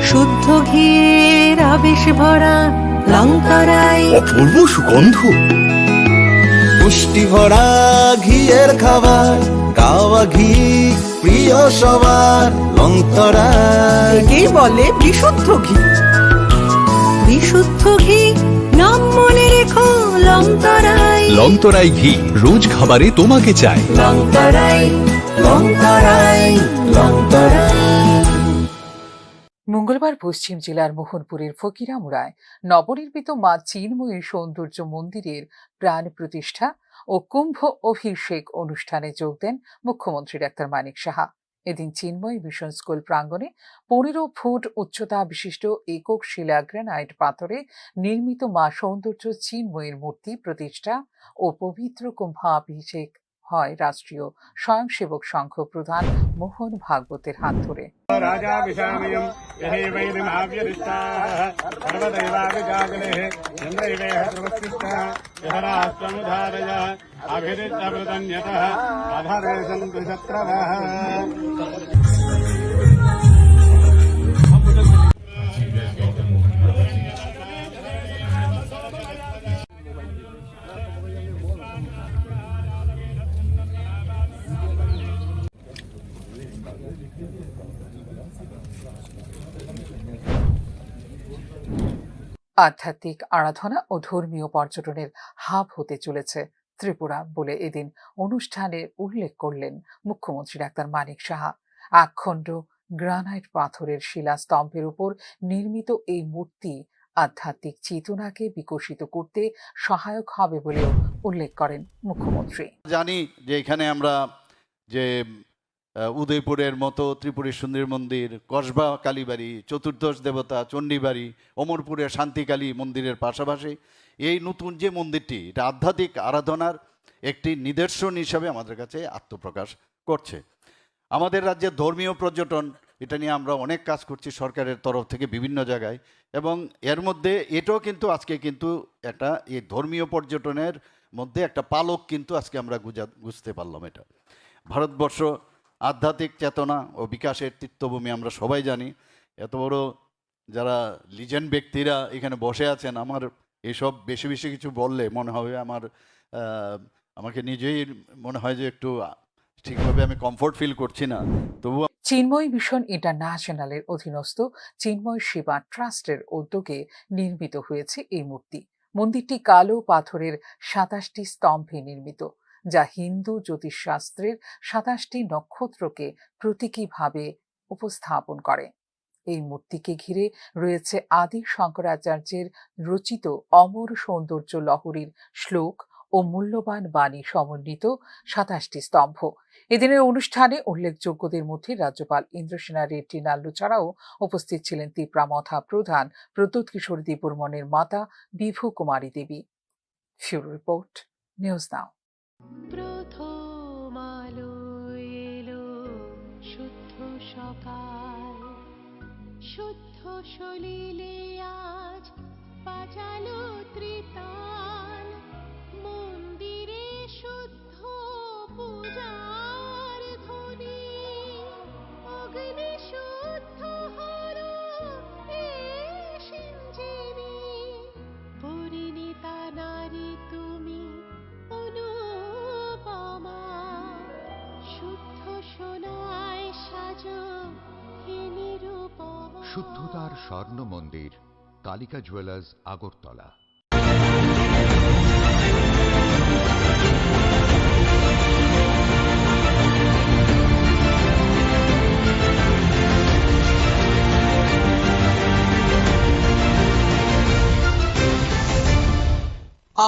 শুদ্ধ ঘিয়ের আবেশ ভরা লংতরায়, অপূর্ব সুগন্ধ। পুষ্টি ভরা ঘিয়ের খাবার, গাওয়া ঘি প্রিয় সবার লংতরায়। একেই বলে বিশুদ্ধ ঘি। বিশুদ্ধ ঘি নাম মনে রেখো লংতরায়। লংতরাই ঘি রোজ খাবারে তোমাকে চাই। মঙ্গলবার পশ্চিম জেলার মোহনপুরের ফকিরামুড়ায় নবনির্মিত মা চিন্ময়ী সৌন্দর্য মন্দিরের প্রাণ প্রতিষ্ঠা ও কুম্ভ অভিষেক অনুষ্ঠানে যোগ দেন মুখ্যমন্ত্রী ডাক্তার মানিক সাহা। এদিন চিন্ময়ী মিশন স্কুল প্রাঙ্গণে 15 ফুট উচ্চতা বিশিষ্ট একক শিলা গ্রানাইট পাথরে নির্মিত মা সৌন্দর্য চিন্ময়ীর মূর্তি প্রতিষ্ঠা ও পবিত্র কুম্ভাভিষেক হয় রাষ্ট্রীয় স্বয়ংসেবক সংঘ প্রধান মোহন ভাগবতের হাত ধরে। আধ্যাত্মিক আরাধনা ও ধর্মীয় পর্যটনের হাব হতে চলেছে ত্রিপুরা বলে এদিন অনুষ্ঠানে উল্লেখ করলেন মুখ্যমন্ত্রী ডাক্তার মানিক সাহা। একখণ্ড গ্রানাইট পাথরের শিলাস্তম্ভের উপর নির্মিত এই মূর্তি আধ্যাত্মিক চেতনাকে বিকশিত করতে সহায়ক হবে বলেও উল্লেখ করেন মুখ্যমন্ত্রী। জানি যে এখানে আমরা যে উদয়পুরের মতো ত্রিপুরী সুন্দরী মন্দির, কসবা কালীবাড়ি, চতুর্দশ দেবতা চণ্ডীবাড়ি, অমরপুরের শান্তিকালী মন্দিরের পাশাপাশি এই নতুন যে মন্দিরটি, এটা আধ্যাত্মিক আরাধনার একটি নিদর্শন হিসাবে আমাদের কাছে আত্মপ্রকাশ করছে। আমাদের রাজ্যের ধর্মীয় পর্যটন, এটা নিয়ে আমরা অনেক কাজ করছি সরকারের তরফ থেকে বিভিন্ন জায়গায়, এবং এর মধ্যে এটাও কিন্তু আজকে কিন্তু একটা এই ধর্মীয় পর্যটনের মধ্যে একটা পালক কিন্তু আজকে আমরা বুঝতে পারলাম। এটা ভারতবর্ষ আধ্যাত্মিক চেতনা ও বিকাশের তীর্থভূমি, আমরা সবাই জানি। এত বড় যারা লিজেন্ড ব্যক্তিরা এখানে বসে আছেন, আমার এসব বেশি বেশি কিছু বললে মনে হবে আমাকে নিজেই মনে হয় যে একটু ঠিকভাবে আমি কমফোর্ট ফিল করছি না। তবু চিন্ময় মিশন ইন্টারন্যাশনালের অধীনস্থ চিন্ময় সেবা ট্রাস্টের উদ্যোগে নির্মিত হয়েছে এই মূর্তি। মন্দিরটি কালো পাথরের 27টি স্তম্ভে নির্মিত, যা হিন্দু জ্যোতিষশাস্ত্রের 27টি নক্ষত্রকে প্রতীকীভাবে উপস্থাপন করে। এই মূর্তিকে ঘিরে রয়েছে আদি শঙ্করাচার্যের রচিত অমর সৌন্দর্য লহরীর শ্লোক ও মূল্যবান বাণী সমন্বিত 27টি স্তম্ভ। এদিনের অনুষ্ঠানে উল্লেখযোগ্যদের মধ্যে রাজ্যপাল ইন্দ্রসেনা রেড্ডি নাল্লু ছাড়াও উপস্থিত ছিলেন ত্রিপুরা প্রধান প্রদ্যোৎ কিশোর দেববর্মনের মাতা বিভু কুমারী দেবী। ফিউরো রিপোর্ট, নিউজ নাও। প্রথম আলো এলো শুদ্ধ সকাল, শুদ্ধ সলিলে আজ বাজালো ত্রিতাল, মন্দিরে শুদ্ধ পূজার ধ্বনি, অগ্নি শুদ্ধ হলো সিঞ্জিনী, পরিণীতা নারী তুমি অনুপমা, শুদ্ধ সোনায় সাজো হে নিরুপমা। শুদ্ধতার স্বর্ণ মন্দির, কালিকা জুয়েলার্স, আগরতলা।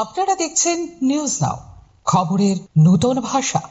আপনারা দেখছেন নিউজ নাও, খবরের নতুন ভাষা।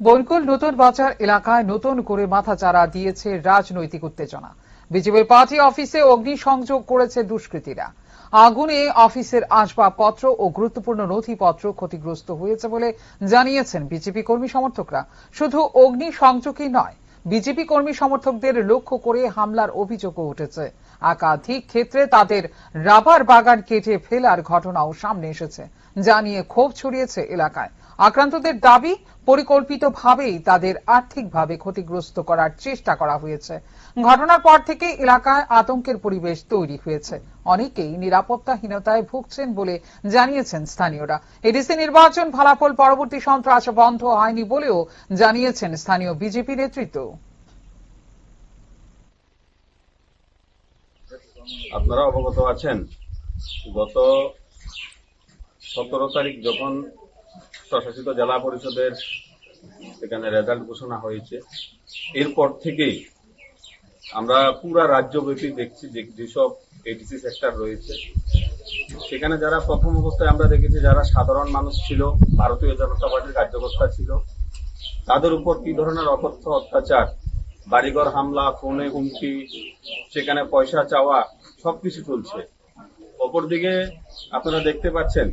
বনকুল নতুন বাজার এলাকায় নতুন করে মাথাচাড়া দিয়েছে রাজনৈতিক উত্তেজনা। বিজেপির পার্টি অফিসে অগ্নিসংযোগ করেছে দুষ্কৃতীরা। আগুনে অফিসের আসবাবপত্র ও গুরুত্বপূর্ণ নথিপত্র ক্ষতিগ্রস্ত হয়েছে বলে জানিয়েছেন বিজেপি কর্মী সমর্থকরা। শুধু অগ্নিসংযোগই নয়, বিজেপি কর্মী সমর্থকদের লক্ষ্য করে হামলার অভিযোগও উঠেছে। একাধিক ক্ষেত্রে তাদের রাবার বাগান কেটে ফেলার ঘটনাও সামনে এসেছে, যা নিয়ে ক্ষোভ ছড়িয়েছে এলাকায়। আক্রান্তদের দাবি, পরিকল্পিতভাবেই তাদের আর্থিকভাবে ক্ষতিগ্রস্ত করার চেষ্টা করা হয়েছে। ঘটনার পর থেকে এলাকায় আতঙ্কের পরিবেশ তৈরি হয়েছে। অনেকেই নিরাপত্তাহীনতায় ভুগছেন বলে জানিয়েছেন স্থানীয়রা। এডিসি নির্বাচন ফলাফল পরবর্তী সন্ত্রাস বন্ধ হয়নি বলেও জানিয়েছেন স্থানীয় বিজেপি নেতৃত্ব। আপনারা অবগত আছেন, গত 17 তারিখ যখন স্বশাসিত জেলা পরিষদের এখানে রেজাল্ট ঘোষণা হয়েছে, এরপর থেকেই আমরা পুরা রাজ্যব্যাপী দেখছি যেসব এডিসি সেক্টর রয়েছে সেখানে যারা প্রথম অবস্থায় আমরা দেখেছি যারা সাধারণ মানুষ ছিল, ভারতীয় জনতা পার্টির কার্যকর্তা ছিল, তাদের উপর কি ধরনের অকথ্য অত্যাচার, বাড়িঘর হামলা, ফোনে হুমকি, সেখানে পয়সা চাওয়া, সবকিছু চলছে। অপরদিকে আপনারা দেখতে পাচ্ছেন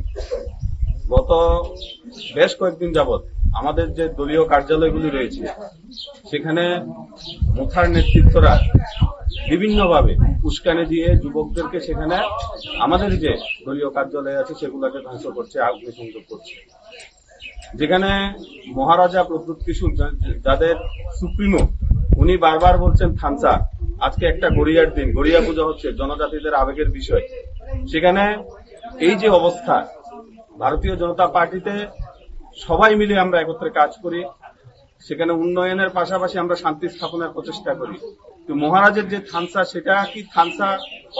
গত বেশ কয়েকদিন যাবৎ আমাদের যে দলীয় কার্যালয়গুলি রয়েছে সেখানে মুথার নেতৃত্বরা বিভিন্নভাবে উস্কানি দিয়ে যুবকদেরকে সেখানে আমাদের যে দলীয় কার্যালয় আছে সেগুলোকে ধ্বংস করছে, অগ্নিসংযোগ করছে। যেখানে মহারাজা প্রদ্যুৎ কিশোর যাদের সুপ্রিমো, উনি বারবার বলছেন থানসা, আজকে একটা গড়িয়ার দিন, গড়িয়া পূজা হচ্ছে, জনজাতিদের আবেগের বিষয়। সেখানে এই যে অবস্থা, ভারতীয় জনতা পার্টিতে সবাই মিলে আমরা একত্রে কাজ করি, সেখানে উন্নয়নের পাশাপাশি আমরা শান্তি স্থাপনের প্রচেষ্টা করি। তো মহারাজের যে থানসা, সেটা কি থানসা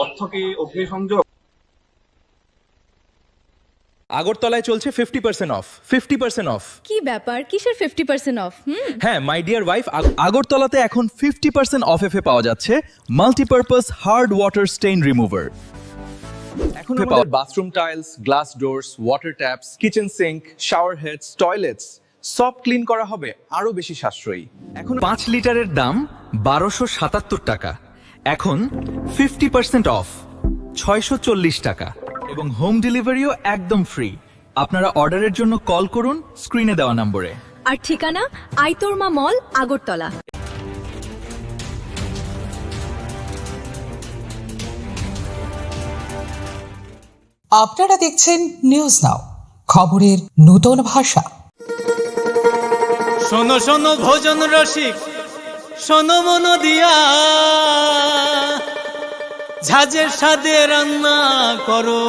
অর্থ কি অগ্নিসংযোগ? আগরতলায় চলছে 50% অফ। 50% অফ। কি ব্যাপার, কিসের 50% অফ? হ্যাঁ, মাই ডিয়ার ওয়াইফ, আগরতলাতে এখন 50% অফ এ পাওয়া যাচ্ছে multipurpose hard water stain remover. এখন আমাদের bathroom tiles, glass doors, water taps, kitchen sink, shower heads, toilets সব ক্লিন করা হবে আরো বেশি সাশ্রয়ী। এখন 5 লিটারের দাম 1277 টাকা, এখন 50% অফ 640 টাকা, এবং হোম ডেলিভারিও একদম ফ্রি। আপনারা অর্ডারের জন্য কল করুন স্ক্রিনে দেওয়া নম্বরে। আর ঠিকানা আইতোরমা মল, আগরতলা। আপনারা দেখছেন নিউজ নাও, খবরের নতুন ভাষা। শোনো শোনো ভোজন রসিক, শোনো মন দিয়া, ঝাঁঝের স্বাদে রান্না করো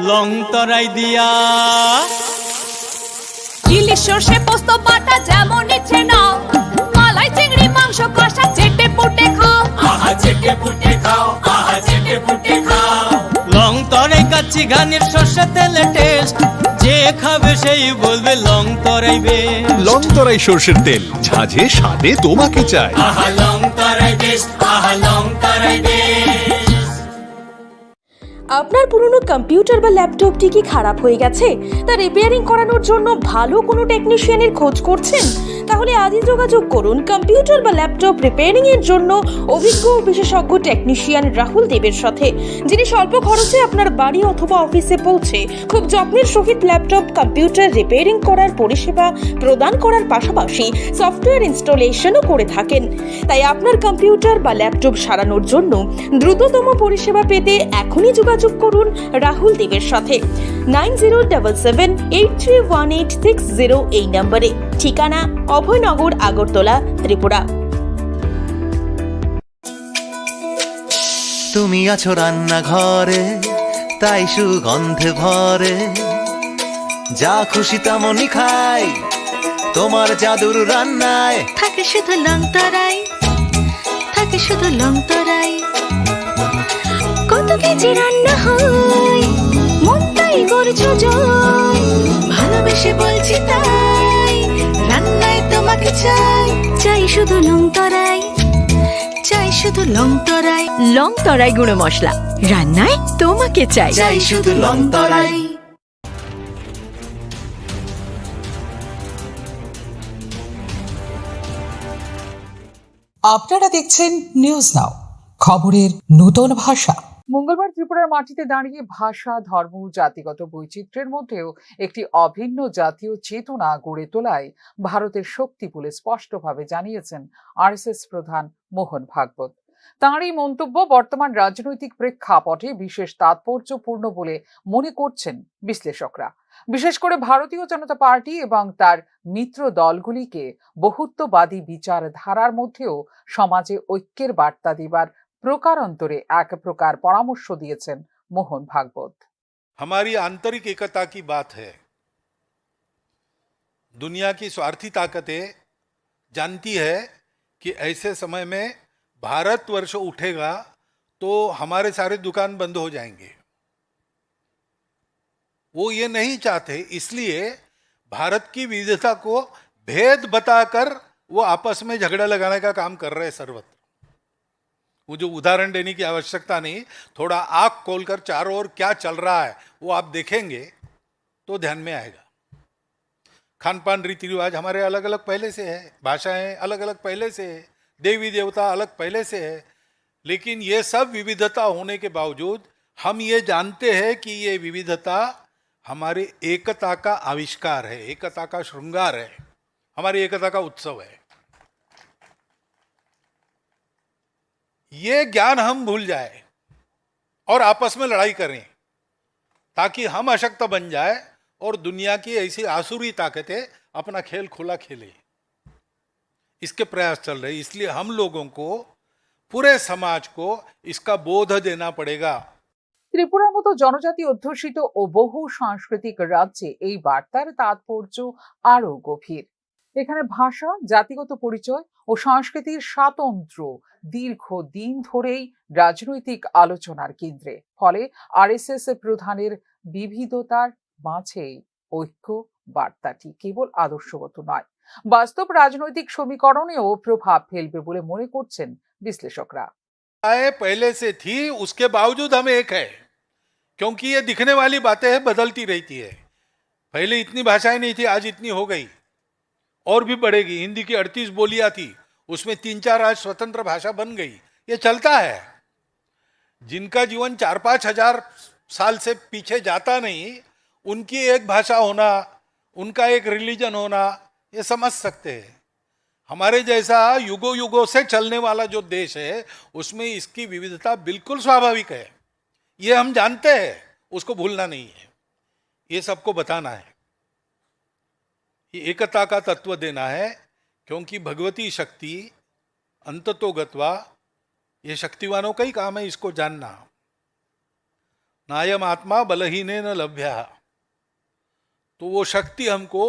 লং তরাই দিয়া। ইলিশ সর্ষে পোস্ত বাটা যেমন ইচ্ছে নাও, মালাই চিংড়ি মাংস কষা চেটে পুটে খাও, আহা চেটে পুটে খাও, আহা চেটে পুটে খাও। লং তরাই কাচ্চি ঘানির সর্ষে তেলে টেস্ট, যে খাবে সেই বলবে লং তরাই বেশ। লং তরাই সর্ষের তেল, ঝাঁঝে স্বাদে তোমাকে চাই। আহা লং তরাই বেস্ট, আহা লং তরাই বেস্ট। আপনার পুরনো কম্পিউটার বা ল্যাপটপটি কি খারাপ হয়ে গেছে, তা রিপেয়ারিং করানোর জন্য ভালো কোনো টেকনিশিয়ানের খোঁজ করছেন? তাহলে আজই যোগাযোগ করুন কম্পিউটার বা ল্যাপটপ রিপেয়ারিং এর জন্য অভিজ্ঞ বিশেষজ্ঞ টেকনিশিয়ান রাহুল দেবের সাথে, যিনি স্বল্প খরচে আপনার বাড়ি অথবা অফিসে পৌঁছে খুব যত্নের সহিত ল্যাপটপ কম্পিউটার রিপেয়ারিং করার পরিষেবা প্রদান করার পাশাপাশি সফটওয়্যার ইনস্টলেশনও করে থাকেন। তাই আপনার কম্পিউটার বা ল্যাপটপ সারানোর জন্য দ্রুততম পরিষেবা পেতে এখনই যোগাযোগ করুন রাহুল দেবের সাথে 9077831860 এই নম্বরে। ঠিকানা অভয়নগর, আগরতলা, ত্রিপুরা। তুমি আছো রান্নাঘরে, তাই সুগন্ধে ভরে, যা খুশি তেমনই খাই, তোমার জাদুর রান্নায় থাকে শুধু লং তরাই, থাকে শুধু লং তরাই। কত কেজি রান্না হয়, মন তাই করছো জয়, ভালোবেসে বলছি তাই, রান্নায় তোমাকে চাই, চাই শুধু লং তরাই, চাই শুধু লং তরাই। লং তরাই গুঁড়ো মশলা, রান্নায় তোমাকে চাই, চাই শুধু লং তরাই। আপনারা দেখছেন নিউজ নাও, খবরের নতুন ভাষা। মঙ্গলবার ত্রিপুরার মাটিতে দাঁড়িয়ে ভাষা, ধর্ম, জাতিগত বৈচিত্র্যের মধ্যেও একটি অভিন্ন জাতীয় চেতনা গড়ে তোলায় ভারতের শক্তি বলে স্পষ্টভাবে জানিয়েছেন আরএসএস প্রধান মোহন ভাগবত। তাঁরই মন্তব্য বর্তমান রাজনৈতিক প্রেক্ষাপটে বিশেষ তাৎপর্যপূর্ণ বলে মনে করছেন বিশ্লেষকরা। বিশেষ করে ভারতীয় জনতা পার্টি এবং তার মিত্র দলগুলিকে বহুত্ববাদী বিচারধারার মধ্যেও সমাজে ঐক্যের বার্তা দিবার প্রকারান্তরে এক প্রকার পরামর্শ দিয়েছেন মোহন ভাগবত। हमारी आंतरिक एकता की बात है। दुनिया की स्वार्थी ताकतें जानती है कि ऐसे समय में भारतवर्ष उठेगा तो हमारे सारे दुकान बंद हो जाएंगे। वो ये नहीं चाहते, इसलिए भारत की विविधता को भेद बताकर वो आपस में झगड़ा लगाने का काम कर रहे हैं सर्वत्र। वो जो उदाहरण देने की आवश्यकता नहीं, थोड़ा आंख खोलकर चारों ओर क्या चल रहा है वो आप देखेंगे तो ध्यान में आएगा। खान पान रीति रिवाज हमारे अलग अलग पहले से है, भाषाएं अलग अलग पहले से है, देवी देवता अलग पहले से है, लेकिन ये सब विविधता होने के बावजूद हम ये जानते हैं कि ये विविधता हमारी एकता का आविष्कार है, एकता का श्रृंगार है, हमारी एकता का उत्सव है। ये ज्ञान हम भूल जाए और आपस में लड़ाई करें ताकि हम अशक्त बन जाए और दुनिया की ऐसी आसुरी ताकतें अपना खेल खुला खेले, इसके प्रयास चल रहे। इसलिए हम लोगों को, पूरे समाज को इसका बोध देना पड़ेगा। ত্রিপুরার মতো জনজাতি অধ্যুষিত ও বহু সাংস্কৃতিক রাজ্যে এই বার্তার তাৎপর্য আরো গভীর। এখানে ভাষা, জাতিগত পরিচয় ও সংস্কৃতির স্বাতন্ত্র্য দীর্ঘদিন ধরেই রাজনৈতিক আলোচনার কেন্দ্রে। ফলে আরএসএস প্রধানের বিবিধতার মাঝে ঐক্য বার্তাটি কেবল আদর্শগত নয়, বাস্তব রাজনৈতিক সমীকরণেও প্রভাব ফেলবে বলে মনে করছেন বিশ্লেষকরা। पहले से थी, उसके बावजूद हम एक है, क्योंकि ये दिखने वाली बातें बदलती रहती है। पहले इतनी भाषाएं नहीं थी, आज इतनी हो गई और भी बढ़ेगी। हिंदी की 38 बोलियां थी, उसमें 3-4 आज स्वतंत्र भाषा बन गई। ये चलता है। जिनका जीवन 4-5 हजार साल से पीछे जाता नहीं, उनकी एक भाषा होना, उनका एक रिलीजन होना, ये समझ सकते हैं। हमारे जैसा युगों युगों से चलने वाला जो देश है, उसमें इसकी विविधता बिल्कुल स्वाभाविक है। ये हम जानते हैं, उसको भूलना नहीं है, ये सबको बताना है, ये एकता का तत्व देना है। क्योंकि भगवती शक्ति अंततोगत्वा, ये शक्तिवानों का ही काम है इसको जानना। नायम आत्मा बलहीने न लभ्या, तो वो शक्ति हमको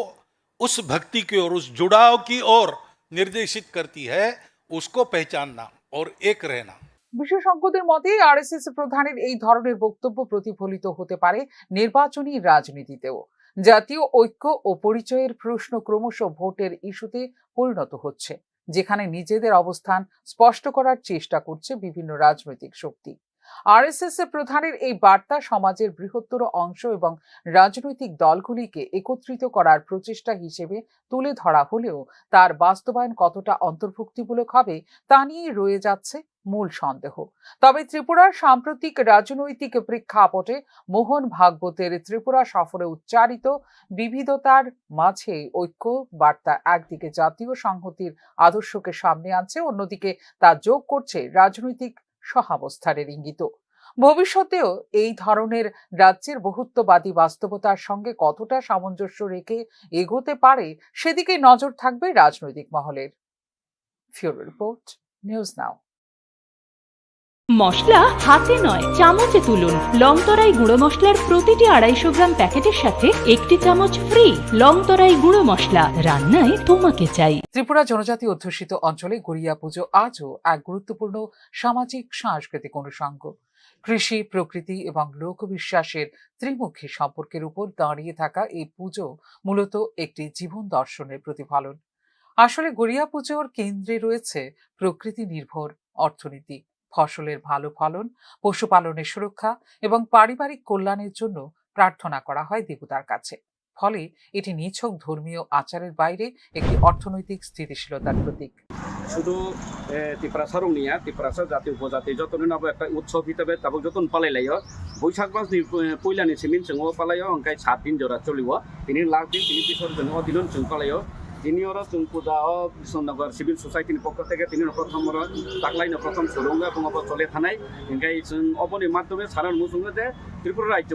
उस भक्ति की ओर, उस जुड़ाव की ओर निर्देशित करती है, उसको पहचानना और एक रहना। বিশেষজ্ঞদের মতে আরএসএস প্রধানের এই ধরনের বক্তব্য প্রতিফলিত হতে পারে নির্বাচনী রাজনীতিতেও। জাতীয় ঐক্য ও পরিচয়ের প্রশ্ন ক্রমশ ভোটের ইস্যুতে পরিণত হচ্ছে, যেখানে নিজেদের অবস্থান স্পষ্ট করার চেষ্টা করছে বিভিন্ন রাজনৈতিক শক্তি। আরএসএস প্রধানের এই বার্তা সমাজের বৃহত্তর অংশ এবং রাজনৈতিক দলগুলিকে একত্রিত করার প্রচেষ্টা হিসেবে তুলে ধরা হলেও তার বাস্তবায়ন কতটা অন্তর্ভুক্তিমূলক হবে তা নিয়ে রয়ে যাচ্ছে মূল সন্দেহ। তবে ত্রিপুরার সাম্প্রতিক রাজনৈতিক প্রেক্ষাপটে মোহন ভাগবতের ত্রিপুরা সফরে উচ্চারিত বিবিধতার মাঝে ঐক্য বার্তা একদিকে জাতীয় সংহতির আদর্শকে সামনে আনছে, অন্যদিকে তা যোগ করছে রাজনৈতিক সহাবস্থানের ইঙ্গিত। ভবিষ্যতেও এই ধরনের রাজ্যের বহুত্ববাদী বাস্তবতার সঙ্গে কতটা সামঞ্জস্য রেখে এগোতে পারে সেদিকে নজর থাকবে রাজনৈতিক মহলের। ফিউরো রিপোর্ট, নিউজ নাও। মশলা হাতে নয় চামচে তুলুন। লংতরাই গুঁড়ো মশলার প্রতিটি 250 গ্রাম প্যাকেটের সাথে 1টি চামচ ফ্রি। লংতরাই গুঁড়ো মশলা, রান্নায় তোমাকে চাই। ত্রিপুরা জনজাতি অধ্যুষিত অঞ্চলে গড়িয়া পুজো আজও এক গুরুত্বপূর্ণ সামাজিক সাংস্কৃতিক অনুষঙ্গ। কৃষি, প্রকৃতি এবং লোকবিশ্বাসের ত্রিমুখী সম্পর্কের উপর দাঁড়িয়ে থাকা এই পুজো মূলত একটি জীবন দর্শনের প্রতিফলন। আসলে গড়িয়া পুজোর কেন্দ্রে রয়েছে প্রকৃতি নির্ভর অর্থনীতি, ফসলের ভালো ফলন, পশুপালনের সুরক্ষা এবং পারিবারিক কল্যাণের জন্য প্রার্থনা করা হয় দেবতার কাছে। ফলে এটি নিছক ধর্মীয় আচারের বাইরে একটি অর্থনৈতিক স্থিতিশীলতার প্রতীক। শুধু ত্রিপুরা সারুনিয়া ত্রিপুরা জাতি উপজাতি যতদিন একটা উৎসব হিসাবে তারপর যতন পালাইলাই বৈশাখ মাস পয়লানি সিমিন जों পালাইও ओंखाय 7 दिन जरा चलिव তিনি লাস্ট দিন তিনি বিসর্জন দিন जों পালাইও তিনি जों পূজা বিশ্বনগর সিভিল সোসাইটির পক্ষ থেকে তিনি প্রথম তাকলাইনো প্রথম সুরঙ্গা এবং চলে থানায় ओंखाय जों অবনি মাধ্যমে সারান মুসুঙ্গে যে ত্রিপুরা রাজ্য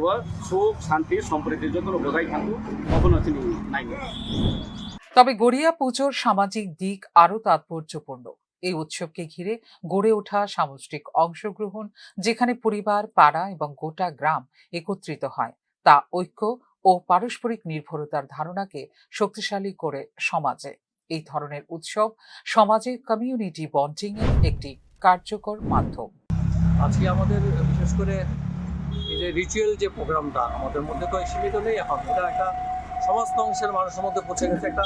সুখ শান্তি সম্প্রীতির জন্য বজায় থাকুক অবনতি নাই। তবে গড়িয়া পুজোর সামাজিক দিক আরো তাৎপর্যপূর্ণ। এই উৎসবকে ঘিরে গড়ে ওঠা সামষ্টিক অংশগ্রহণ, যেখানে পরিবার, পাড়া এবং গোটা গ্রাম একত্রিত হয়, তা ঐক্য ও পারস্পরিক নির্ভরতার ধারণাকে শক্তিশালী করে সমাজে। এই ধরনের উৎসব সমাজে কমিউনিটি বন্ডিং এর একটি কার্যকর মাধ্যম। আজকে আমাদের বিশেষ করে এই যে রিচুয়াল যে প্রোগ্রামটা আমাদের মধ্যে তো সীমিত নেই, এখন এটা একটা সমস্ত অংশের মানুষের মধ্যে পৌঁছে গেছে, একটা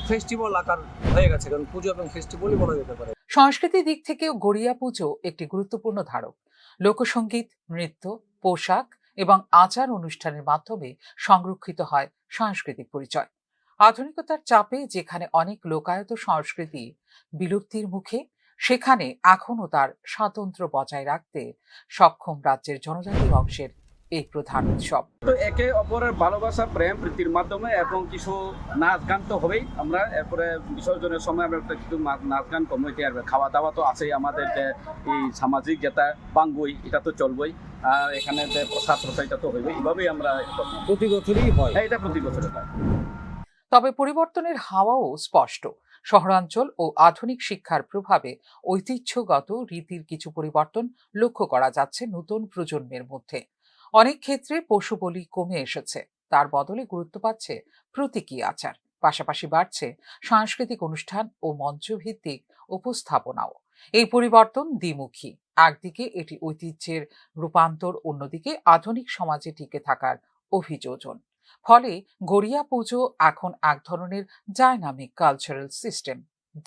ফেস্টিভ্যাল আকার হয়ে গেছে, কারণ পুজো এবং ফেস্টিভ্যালই বলা যেতে পারে। সংস্কৃতির দিক থেকেও গড়িয়া পুজো একটি গুরুত্বপূর্ণ ধারক। লোকসঙ্গীত, নৃত্য, পোশাক এবং আচার অনুষ্ঠানের মাধ্যমে সংরক্ষিত হয় সাংস্কৃতিক পরিচয়। আধুনিকতার চাপে যেখানে অনেক লোকায়ত সংস্কৃতি বিলুপ্তির মুখে, সেখানে এখনও তার স্বাতন্ত্র্য বজায় রাখতে সক্ষম রাজ্যের জনজাতি অংশের এই প্রধান উৎসব। তো একে অপরের ভালোবাসা, প্রেম প্রীতির মাধ্যমে এবং কিছু নাচ গান তো হবেই। আমরা এরপরে বিসর্জনের সময় আমরা একটা কিছু নাচ গান কমিটি আর খাওয়া দাওয়া তো আছেই। আমাদের যে এই সামাজিক যেটা বাঙ্গুই, এটা তো চলবেই। আর এখানে যে প্রসাদ এটা তো হইবে। এইভাবেই আমরা প্রতি বছরই হয়। হ্যাঁ, এটা প্রতি বছরে হয়। তবে পরিবর্তনের হাওয়াও স্পষ্ট। শহরাঞ্চল ও আধুনিক শিক্ষার প্রভাবে ঐতিহ্যগত রীতির কিছু পরিবর্তন লক্ষ্য করা যাচ্ছে নতুন প্রজন্মের মধ্যে। অনেক ক্ষেত্রে পশু বলি কমে এসেছে, তার বদলে গুরুত্ব পাচ্ছে প্রতীকী আচার। পাশাপাশি বাড়ছে সাংস্কৃতিক অনুষ্ঠান ও মঞ্চভিত্তিক উপস্থাপনাও। এই পরিবর্তন দ্বিমুখী। একদিকে এটি ঐতিহ্যের রূপান্তর, অন্যদিকে আধুনিক সমাজে টিকে থাকার অভিযোজন। ফলে গড়িয়া পুজো এখন এক ধরনের ডাইনামিক কালচারাল সিস্টেম,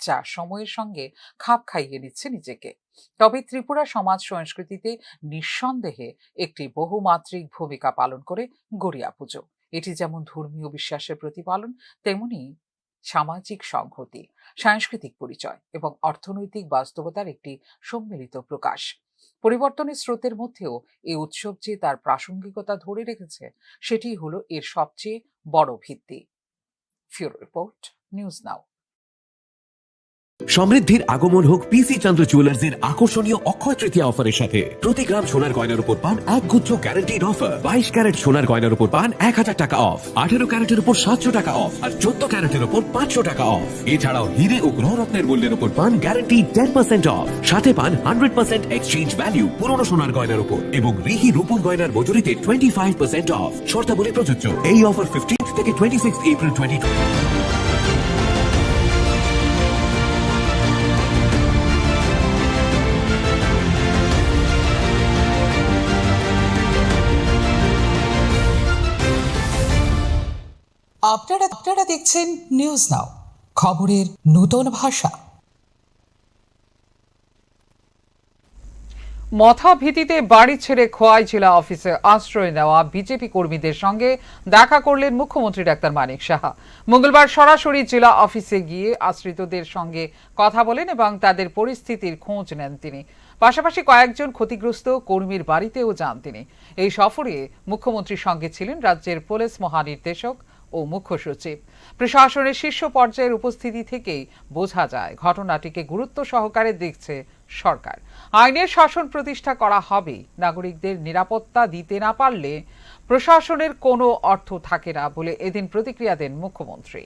যা সময়ের সঙ্গে খাপ খাইয়ে নিচ্ছে নিজেকে। তবে ত্রিপুরা সমাজ সংস্কৃতিতে নিঃসন্দেহে একটি বহুমাত্রিক ভূমিকা পালন করে গড়িয়া পুজো। এটি যেমন ধর্মীয় বিশ্বাসের প্রতিপালন, তেমনি সামাজিক সংহতি, সাংস্কৃতিক পরিচয় এবং অর্থনৈতিক বাস্তবতার একটি সম্মিলিত প্রকাশ। পরিবর্তনের স্রোতের মধ্যেও এই উৎসব যে তার প্রাসঙ্গিকতা ধরে রেখেছে, সেটি হলো এর সবচেয়ে বড় ভিত্তি। ফিউরো রিপোর্ট, নিউজ নাও। সমৃদ্ধির আগমন হোক পিসি চন্দ্র জুয়েলার্সের আকর্ষণীয় অক্ষয় তৃতীয়া অফারের সাথে। প্রতি গ্রাম সোনার গয়নার উপর পান এক গুচ্ছ গ্যারান্টিড অফার। 22 ক্যারেট সোনার গয়নার উপর পান 1000 টাকা অফ, 18 ক্যারেটের উপর 700 টাকা অফ আর 14 ক্যারেটের উপর 500 টাকা অফ। এছাড়াও হিরে ও গ্রহরত্নের মূল্যের উপর পান গ্যারান্টি 10% অফ, সাথে পান 100% এক্সচেঞ্জ ভ্যালু পুরনো সোনার গয়নার উপর এবং রিহি রূপোর গয়নার মজুরিতে 25% অফ। শর্তাবলী প্রযোজ্য। এই অফার 15 থেকে 26 এপ্রিল 2020। আপনারা দেখছেন নিউজ নাও, খবরের নতুন ভাষা। মথা ভীতিতে বাড়ি ছেড়ে খোয়াই জেলা অফিসে আশ্রয় নেওয়া বিজেপি কর্মীদের সঙ্গে দেখা করলেন মুখ্যমন্ত্রী ডাক্তার মানিক সাহা। মঙ্গলবার সরাসরি জেলা অফিসে গিয়ে আশ্রিতদের সঙ্গে কথা বলেন এবং তাদের পরিস্থিতির খোঁজ নেন তিনি। পাশাপাশি কয়েকজন ক্ষতিগ্রস্ত কর্মীর বাড়িতেও যান তিনি। এই সফরে মুখ্যমন্ত্রীর সঙ্গে ছিলেন রাজ্যের পুলিশ মহানির্দেশক ও মুখ্য সচিব। প্রশাসনের শীর্ষ পর্যায়ের উপস্থিতি থেকেই বোঝা যায় ঘটনাটিকে গুরুত্ব সহকারে দেখছে সরকার। আইনের শাসন প্রতিষ্ঠা করা হবে। নাগরিকদের নিরাপত্তা দিতে না পারলে প্রশাসনের কোনো অর্থ থাকে না বলে এদিন প্রতিক্রিয়া দেন মুখ্যমন্ত্রী।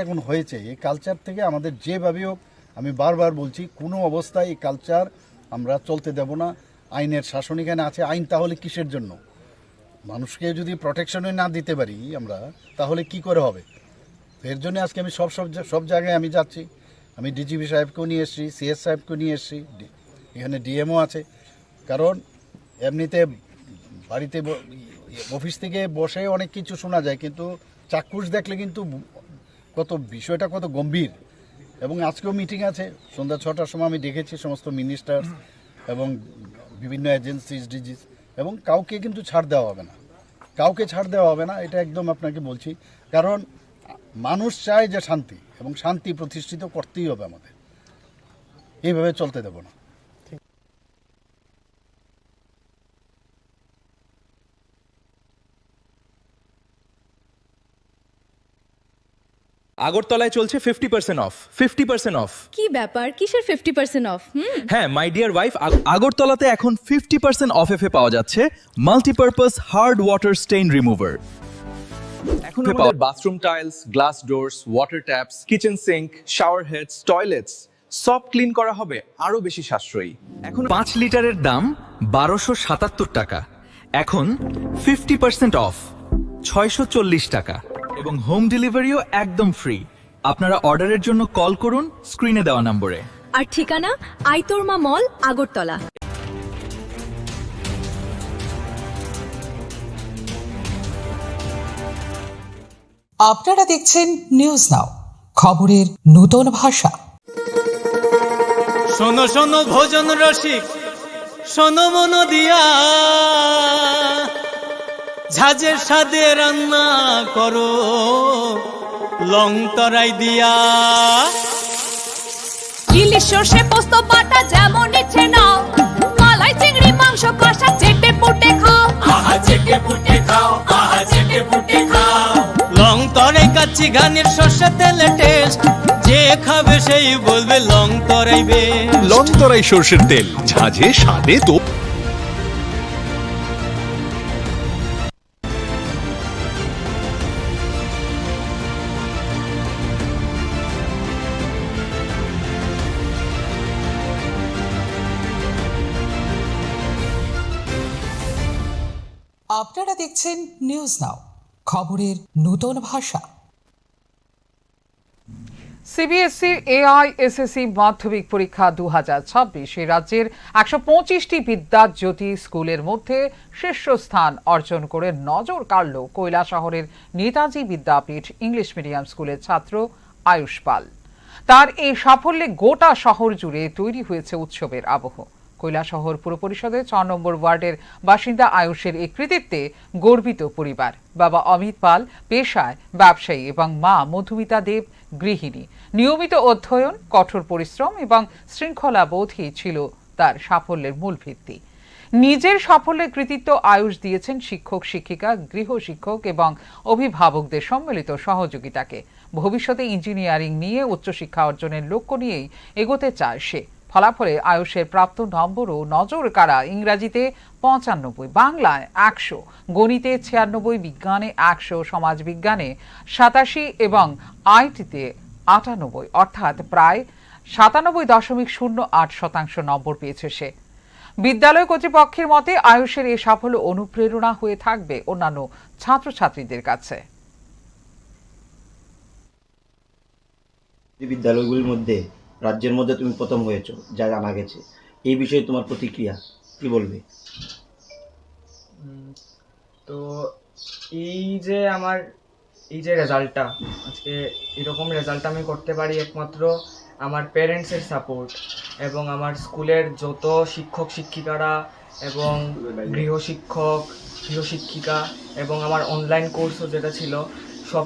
এখন হয়েছে এই কালচার থেকে আমাদের যেভাবে হোক, আমি বারবার বলছি, কোনো অবস্থায় এই কালচার আমরা চলতে দেব না। আইনের শাসন এখানে আছে। আইন তাহলে কিসের জন্য? মানুষকে যদি প্রোটেকশনই না দিতে পারি আমরা, তাহলে কি করে হবে? এর জন্য আজকে আমি সব জায়গায় আমি যাচ্ছি। আমি ডিজিপি সাহেবকেও নিয়ে এসেছি, সিএস সাহেবকেও নিয়ে এসেছি, এখানে ডিএমও আছে। কারণ এমনিতে বাড়িতে অফিস থেকে বসে অনেক কিছু শোনা যায়, কিন্তু চাক্ষুষ দেখলে কিন্তু বিষয়টা কত গম্ভীর। এবং আজকেও মিটিং আছে সন্ধ্যা 6টার সময়। আমি দেখেছি সমস্ত মিনিস্টার এবং বিভিন্ন এজেন্সিস, ডিজিস, এবং কাউকে কিন্তু ছাড় দেওয়া হবে না, কাউকে ছাড় দেওয়া হবে না, এটা একদম আপনাকে বলছি। কারণ মানুষ চায় যে শান্তি, এবং শান্তি প্রতিষ্ঠিত করতেই হবে আমাদের। এইভাবে চলতে দেব না। আগরতলায় চলছে 50% অফ। 50% অফ। কি ব্যাপার, কিসের 50% অফ? হ্যাঁ, মাই ডিয়ার ওয়াইফ, আগরতলাতে এখন 50% অফ এ পাওয়া যাচ্ছে multipurpose hard water stain remover. এখন আমাদের bathroom tiles, glass doors, water taps, kitchen sink, shower heads, toilets সব ক্লিন করা হবে আরো বেশি সাশ্রয়ী। এখন 5 লিটারের দাম 1277 টাকা, এখন 50% অফ 640 টাকা এবং হোম ডেলিভারিও একদম ফ্রি। আপনারা অর্ডারের জন্য কল করুন স্ক্রিনে দেওয়া নম্বরে। আর ঠিকানা আইতোরমা মল, আগরতলা। আপনারা দেখছেন নিউজ নাও, খবরের নতুন ভাষা। শোনো শোনো ভোজন রসিক, শোনো মন দিয়া, ঝাঁঝের স্বাদে রান্না করো লং তরাই দিয়া। ইলিশ সর্ষে পোস্ত বাটা যেমন ইচ্ছে নাও, মালাই চিংড়ি মাংস কষা চেটে পুটে খাও, আহা চেটে পুটে খাও, আহা চেটে পুটে খাও। লং তরাই কাচ্চি ঘানির সর্ষে তেলে টেস্ট, যে খাবে সেই বলবে লং তরাই বেস্ট। লং তরাই সর্ষের তেল, ঝাঁঝে স্বাদে তো। আপনারা দেখছেন নিউজ নাও, খবরের নতুন ভাষা। সিবিএসই এআইএসএসসি মাধ্যমিক পরীক্ষা 2026 রাজ্যের 125টি বিদ্যাজ্যোতি স্কুলের মধ্যে শীর্ষস্থান অর্জন করে নজর কাড়ল কৈলাসহরের নেতাজি বিদ্যাপীঠ ইংলিশ মিডিয়াম স্কুলের ছাত্র আয়ুষ পাল। তার এই সাফল্যে গোটা শহর জুড়ে তৈরি হয়েছে উৎসবের আবহ। কৈলাসহর পুর পরিষদের 6 নম্বর ওয়ার্ডের বাসিন্দা আয়ুষের এই কৃতিত্বে গর্বিত পরিবার। বাবা অমিত পাল পেশায় ব্যবসায়ী এবং মা মধুমিতা দেব গৃহিণী। নিয়মিত অধ্যয়ন, কঠোর পরিশ্রম এবং শৃঙ্খলা বোধই ছিল তার সাফল্যের মূল ভিত্তি। নিজের সাফল্যের কৃতিত্ব আয়ুষ দিয়েছেন শিক্ষক শিক্ষিকা, গৃহ শিক্ষক এবং অভিভাবকদের সম্মিলিত সহযোগিতাকে। ভবিষ্যতে ইঞ্জিনিয়ারিং নিয়ে উচ্চশিক্ষা অর্জনের লক্ষ্য নিয়েই এগোতে চায় সে। ফলাফলে আয়ুষের প্রাপ্ত নম্বরও নজর কাড়া। ইংরাজিতে 95, বাংলায় 100, গণিতে 96, বিজ্ঞানে 100, সমাজবিজ্ঞানে 87 এবং আইটিতে 98, অর্থাৎ প্রায় 97.08% নম্বর পেয়েছে সে। বিদ্যালয় কর্তৃপক্ষের মতে আয়ুষের এই সাফল্য অনুপ্রেরণা হয়ে থাকবে অন্যান্য ছাত্রছাত্রীদের কাছে। বিদ্যালয়গুলির মধ্যে রাজ্যের মধ্যে তুমি প্রথম হয়েছো, যা জানা গেছে, এই বিষয়ে তোমার প্রতিক্রিয়া কি বলবে? তো এই যে আমার এই যে রেজাল্টটা, আজকে এরকম রেজাল্ট আমি করতে পারি একমাত্র আমার প্যারেন্টসের সাপোর্ট এবং আমার স্কুলের যত শিক্ষক শিক্ষিকারা এবং গৃহশিক্ষক গৃহশিক্ষিকা এবং আমার অনলাইন কোর্সও যেটা ছিল সব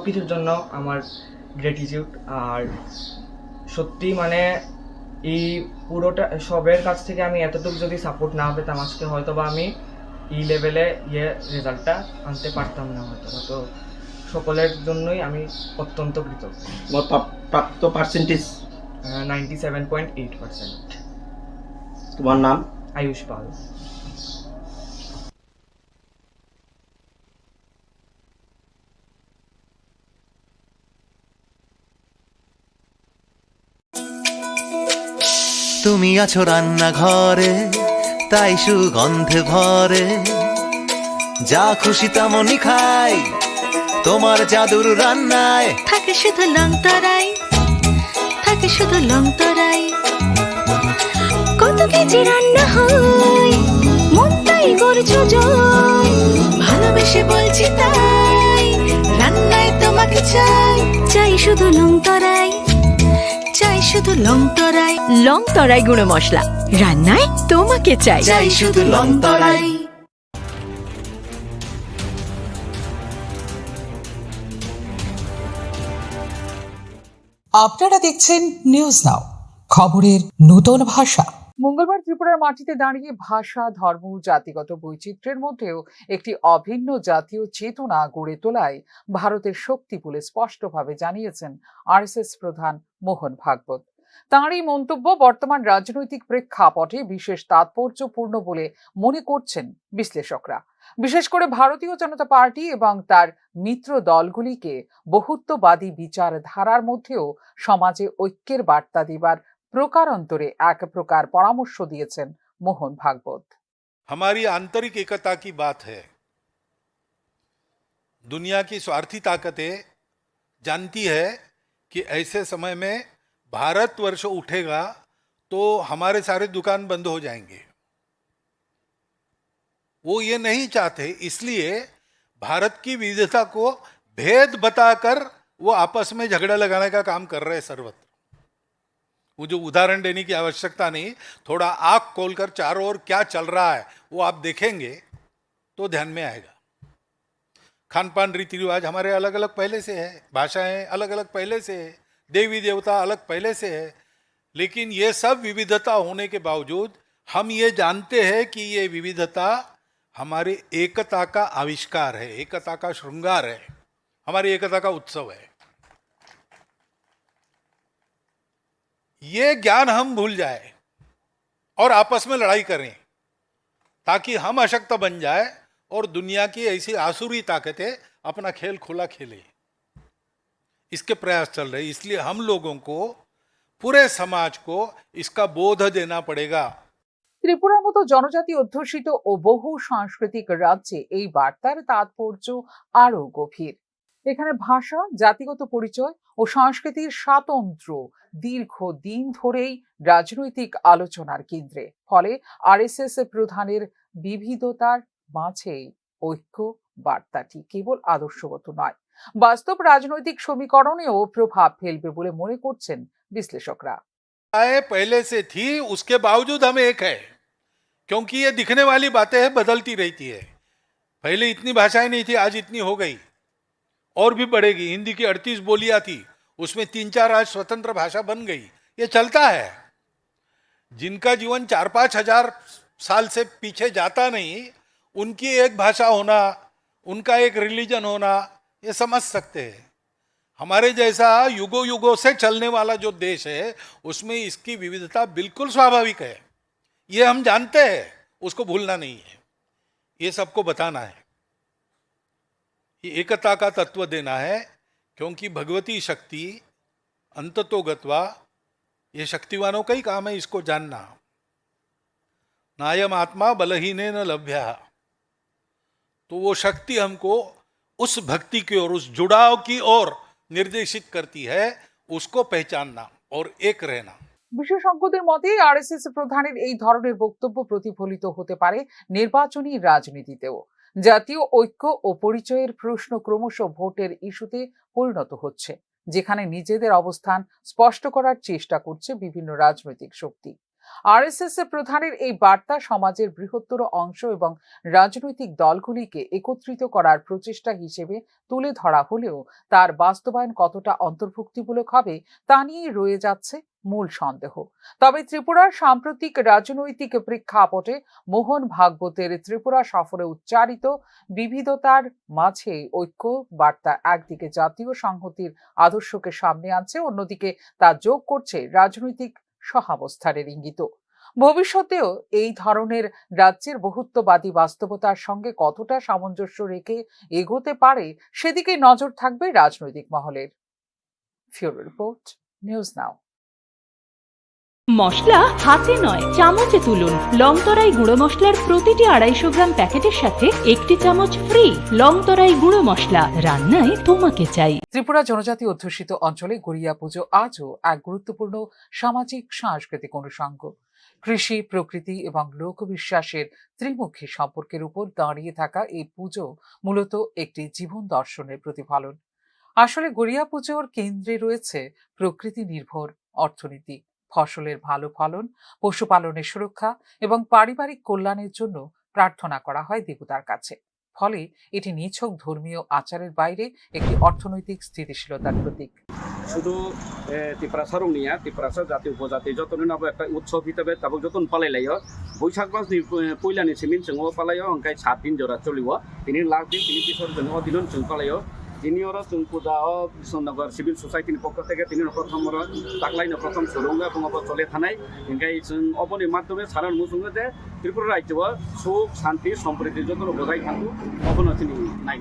কিছুর জন্য আমার গ্র্যাটিটিউড। আর সত্যি মানে এই পুরোটা সবের কাছ থেকে আমি এতটুকু যদি সাপোর্ট না পেতাম আজকে হয়তো বা আমি এই লেভেলে রেজাল্টটা আনতে পারতাম না হয়তো। তো সকলের জন্যই আমি অত্যন্ত কৃতজ্ঞ। প্রাপ্ত পার্সেন্টেজ 97.8%। তোমার নাম? আয়ুষ পাল। তুমি আছো রান্নাঘরে, তাই সুগন্ধে ভরে, যা খুশি তেমনই খাই তোমার জাদুর রান্নায়। থাকে শুধু লং তরাই, থাকে শুধু লং তরাই, কত কেজি রান্না হয় মন তাই করছো জয়, ভালোবেসে বলছি তাই রান্নায় তোমাকে চাই, চাই শুধু লং তরাই, চাই শুধু লং তরাই। লং তরাই গুঁড়ো মশলা, রান্নায় তোমাকে চাই, চাই শুধু লং তরাই। আপনারা দেখছেন নিউজ নাও, খবরের নতুন ভাষা। মঙ্গলবার ত্রিপুরার মাটিতে দাঁড়িয়ে ভাষা, ধর্ম, জাতিগত বৈচিত্র্যের মধ্যেও একটি অভিন্ন জাতীয় চেতনা গড়ে তোলায় ভারতের শক্তি বলে স্পষ্টভাবে জানিয়েছেন আরএসএস প্রধান মোহন ভাগবত। তাঁরই মন্তব্য বর্তমান রাজনৈতিক প্রেক্ষাপটে বিশেষ তাৎপর্যপূর্ণ বলে মনে করছেন বিশ্লেষকরা। বিশেষ করে ভারতীয় জনতা পার্টি এবং তার মিত্র দলগুলিকে বহুত্ববাদী বিচারধারার মধ্যেও সমাজে ঐক্যের বার্তা দেবার প্রকারান্তরে এক প্রকার পরামর্শ দিয়েছেন মোহন ভাগবত। हमारी आंतरिक एकता की बात है। दुनिया की स्वार्थी ताकतें जानती है कि ऐसे समय में भारतवर्ष उठेगा तो हमारे सारे दुकान बंद हो जाएंगे। वो ये नहीं चाहते, इसलिए भारत की विविधता को भेद बताकर वो आपस में झगड़ा लगाने का काम कर रहे हैं सर्वत्र। वो जो उदाहरण देने की आवश्यकता नहीं, थोड़ा आंख खोलकर चारों ओर क्या चल रहा है वो आप देखेंगे तो ध्यान में आएगा। खान पान रीति रिवाज हमारे अलग अलग पहले से है, भाषाएं अलग अलग पहले से है, देवी देवता अलग पहले से है, लेकिन ये सब विविधता होने के बावजूद हम ये जानते हैं कि ये विविधता हमारी एकता का आविष्कार है, एकता का श्रृंगार है, हमारी एकता का उत्सव है। ये ज्ञान हम भूल जाए और आपस में लड़ाई करें ताकि हम अशक्त बन जाए और दुनिया की ऐसी आसुरी ताकतें अपना खेल खुला खेले। इसके प्रयास चल रहे, इसलिए हम लोगों को, पूरे समाज को इसका बोध देना पड़ेगा। ত্রিপুরার মতো জনজাতি অধ্যুষিত ও বহু সাংস্কৃতিক রাজ্যে এই বার্তার তাৎপর্য আরো গভীর। এখানে ভাষা, জাতিগত পরিচয় ও সংস্কৃতির স্বাতন্ত্র্য দীর্ঘদিন ধরেই রাজনৈতিক আলোচনার কেন্দ্রে। ফলে আরএসএস প্রধানের বিবিধতার মাঝে ঐক্য বার্তাটি কেবল আদর্শগত নয়, বাস্তব রাজনৈতিক সমীকরণেও প্রভাব ফেলবে বলে মনে করছেন বিশ্লেষকরা। पहले से थी, उसके बावजूद हम एक है, क्योंकि ये दिखने वाली बातें बदलती रहती है। पहले इतनी भाषाएं नहीं थी, आज इतनी हो गई और भी बढ़ेगी। हिंदी की 38 बोलियां थी, उसमें 3-4 आज स्वतंत्र भाषा बन गई। ये चलता है। जिनका जीवन 4-5 हजार साल से पीछे जाता नहीं, उनकी एक भाषा होना, उनका एक रिलीजन होना, ये समझ सकते हैं। हमारे जैसा युगों युगों से चलने वाला जो देश है, उसमें इसकी विविधता बिल्कुल स्वाभाविक है। ये हम जानते हैं, उसको भूलना नहीं है, ये सबको बताना है, ये एकता का तत्व देना है। क्योंकि भगवती शक्ति अंततोगत्वा, ये शक्तिवानों का ही काम है इसको जानना। नायम आत्मा बलहीने न लभ्या, तो वो शक्ति हमको उस भक्ति की ओर, उस जुड़ाव की ओर निर्देशित करती है, उसको पहचानना और एक रहना। বিশেষজ্ঞদের মতে আরএসএস প্রধানের এই ধরনের বক্তব্য প্রতিফলিত হতে পারে নির্বাচনী রাজনীতিতেও। জাতীয় ঐক্য ও পরিচয়ের প্রশ্ন ক্রমশ ভোটের ইস্যুতে পরিণত হচ্ছে, যেখানে নিজেদের অবস্থান স্পষ্ট করার চেষ্টা করছে বিভিন্ন রাজনৈতিক শক্তি। আরএসএস প্রধানের এই বার্তা সমাজের বৃহত্তর অংশ এবং রাজনৈতিক দলগুলিকে একত্রিত করার প্রচেষ্টা হিসেবে তুলে ধরা হলেও তার বাস্তবায়ন কতটা অন্তর্ভুক্তিমূলক হবে তা নিয়ে রয়ে যাচ্ছে মূল সন্দেহ। তবে ত্রিপুরার সাম্প্রতিক রাজনৈতিক প্রেক্ষাপটে মোহন ভাগবতের ত্রিপুরা সফরে উচ্চারিত বিবিধতার মাঝে ঐক্য বার্তা একদিকে জাতীয় সংহতির আদর্শকে সামনে আনছে, অন্যদিকে তা যোগ করছে রাজনৈতিক সহাবস্থানের ইঙ্গিত। ভবিষ্যতেও এই ধরনের রাজ্যের বহুত্ববাদী বাস্তবতার সঙ্গে কতটা সামঞ্জস্য রেখে এগোতে পারে সেদিকে নজর থাকবে রাজনৈতিক মহলের। ফিউরো রিপোর্ট, নিউজ নাও। মশলা হাতে নয় চামচে তুলুন। লংতরাই গুঁড়ো মশলার প্রতিটি 250 গ্রাম প্যাকেটের সাথে 1টি চামচ ফ্রি। লংতরাই গুঁড়ো মশলা, রান্নায় তোমাকে চাই। ত্রিপুরা জনজাতি অধ্যুষিত অঞ্চলে গড়িয়া পুজো আজও এক গুরুত্বপূর্ণ সামাজিক সাংস্কৃতিক অনুষঙ্গ। কৃষি, প্রকৃতি এবং লোকবিশ্বাসের ত্রিমুখী সম্পর্কের উপর দাঁড়িয়ে থাকা এই পুজো মূলত একটি জীবন দর্শনের প্রতিফলন। আসলে গড়িয়া পুজোর কেন্দ্রে রয়েছে প্রকৃতি নির্ভর অর্থনীতি, ফসলের ভালো ফলন, পশুপালনের সুরক্ষা এবং পারিবারিক কল্যাণের জন্য প্রার্থনা করা হয় দেবতার কাছে। ফলে এটি নিছক ধর্মীয় আচারের বাইরে একটি অর্থনৈতিক স্থিতিশীলতার প্রতীক। শুধু ত্রিপুরা সারুনিয়া, ত্রিপুরা জাতি উপজাতি যতদিন আবার একটা উৎসব হিসাবে তারপর যতন পালাইলাইও বৈশাখ মাস পয়লানি সিমিন जों পালাইও ओंखाय 7 दिन जरा चलिव। তিনি লাস্ট दिन তিনি বিসর্জন অদিন जों পালাইও। তিনি ওরা जों পূজা বিশ্বনগর সিভিল সোসাইটির পক্ষ থেকে তিনি প্রথম তাকলাইনো প্রথম সুরঙ্গ এবং চলে থানায় ओंखाय जों অবনি মাধ্যমে সারান মুসুঙ্গে যে ত্রিপুরা রাজ্য সুখ শান্তি সম্প্রীতি যত বজায় থাকুক অবনতি নাই।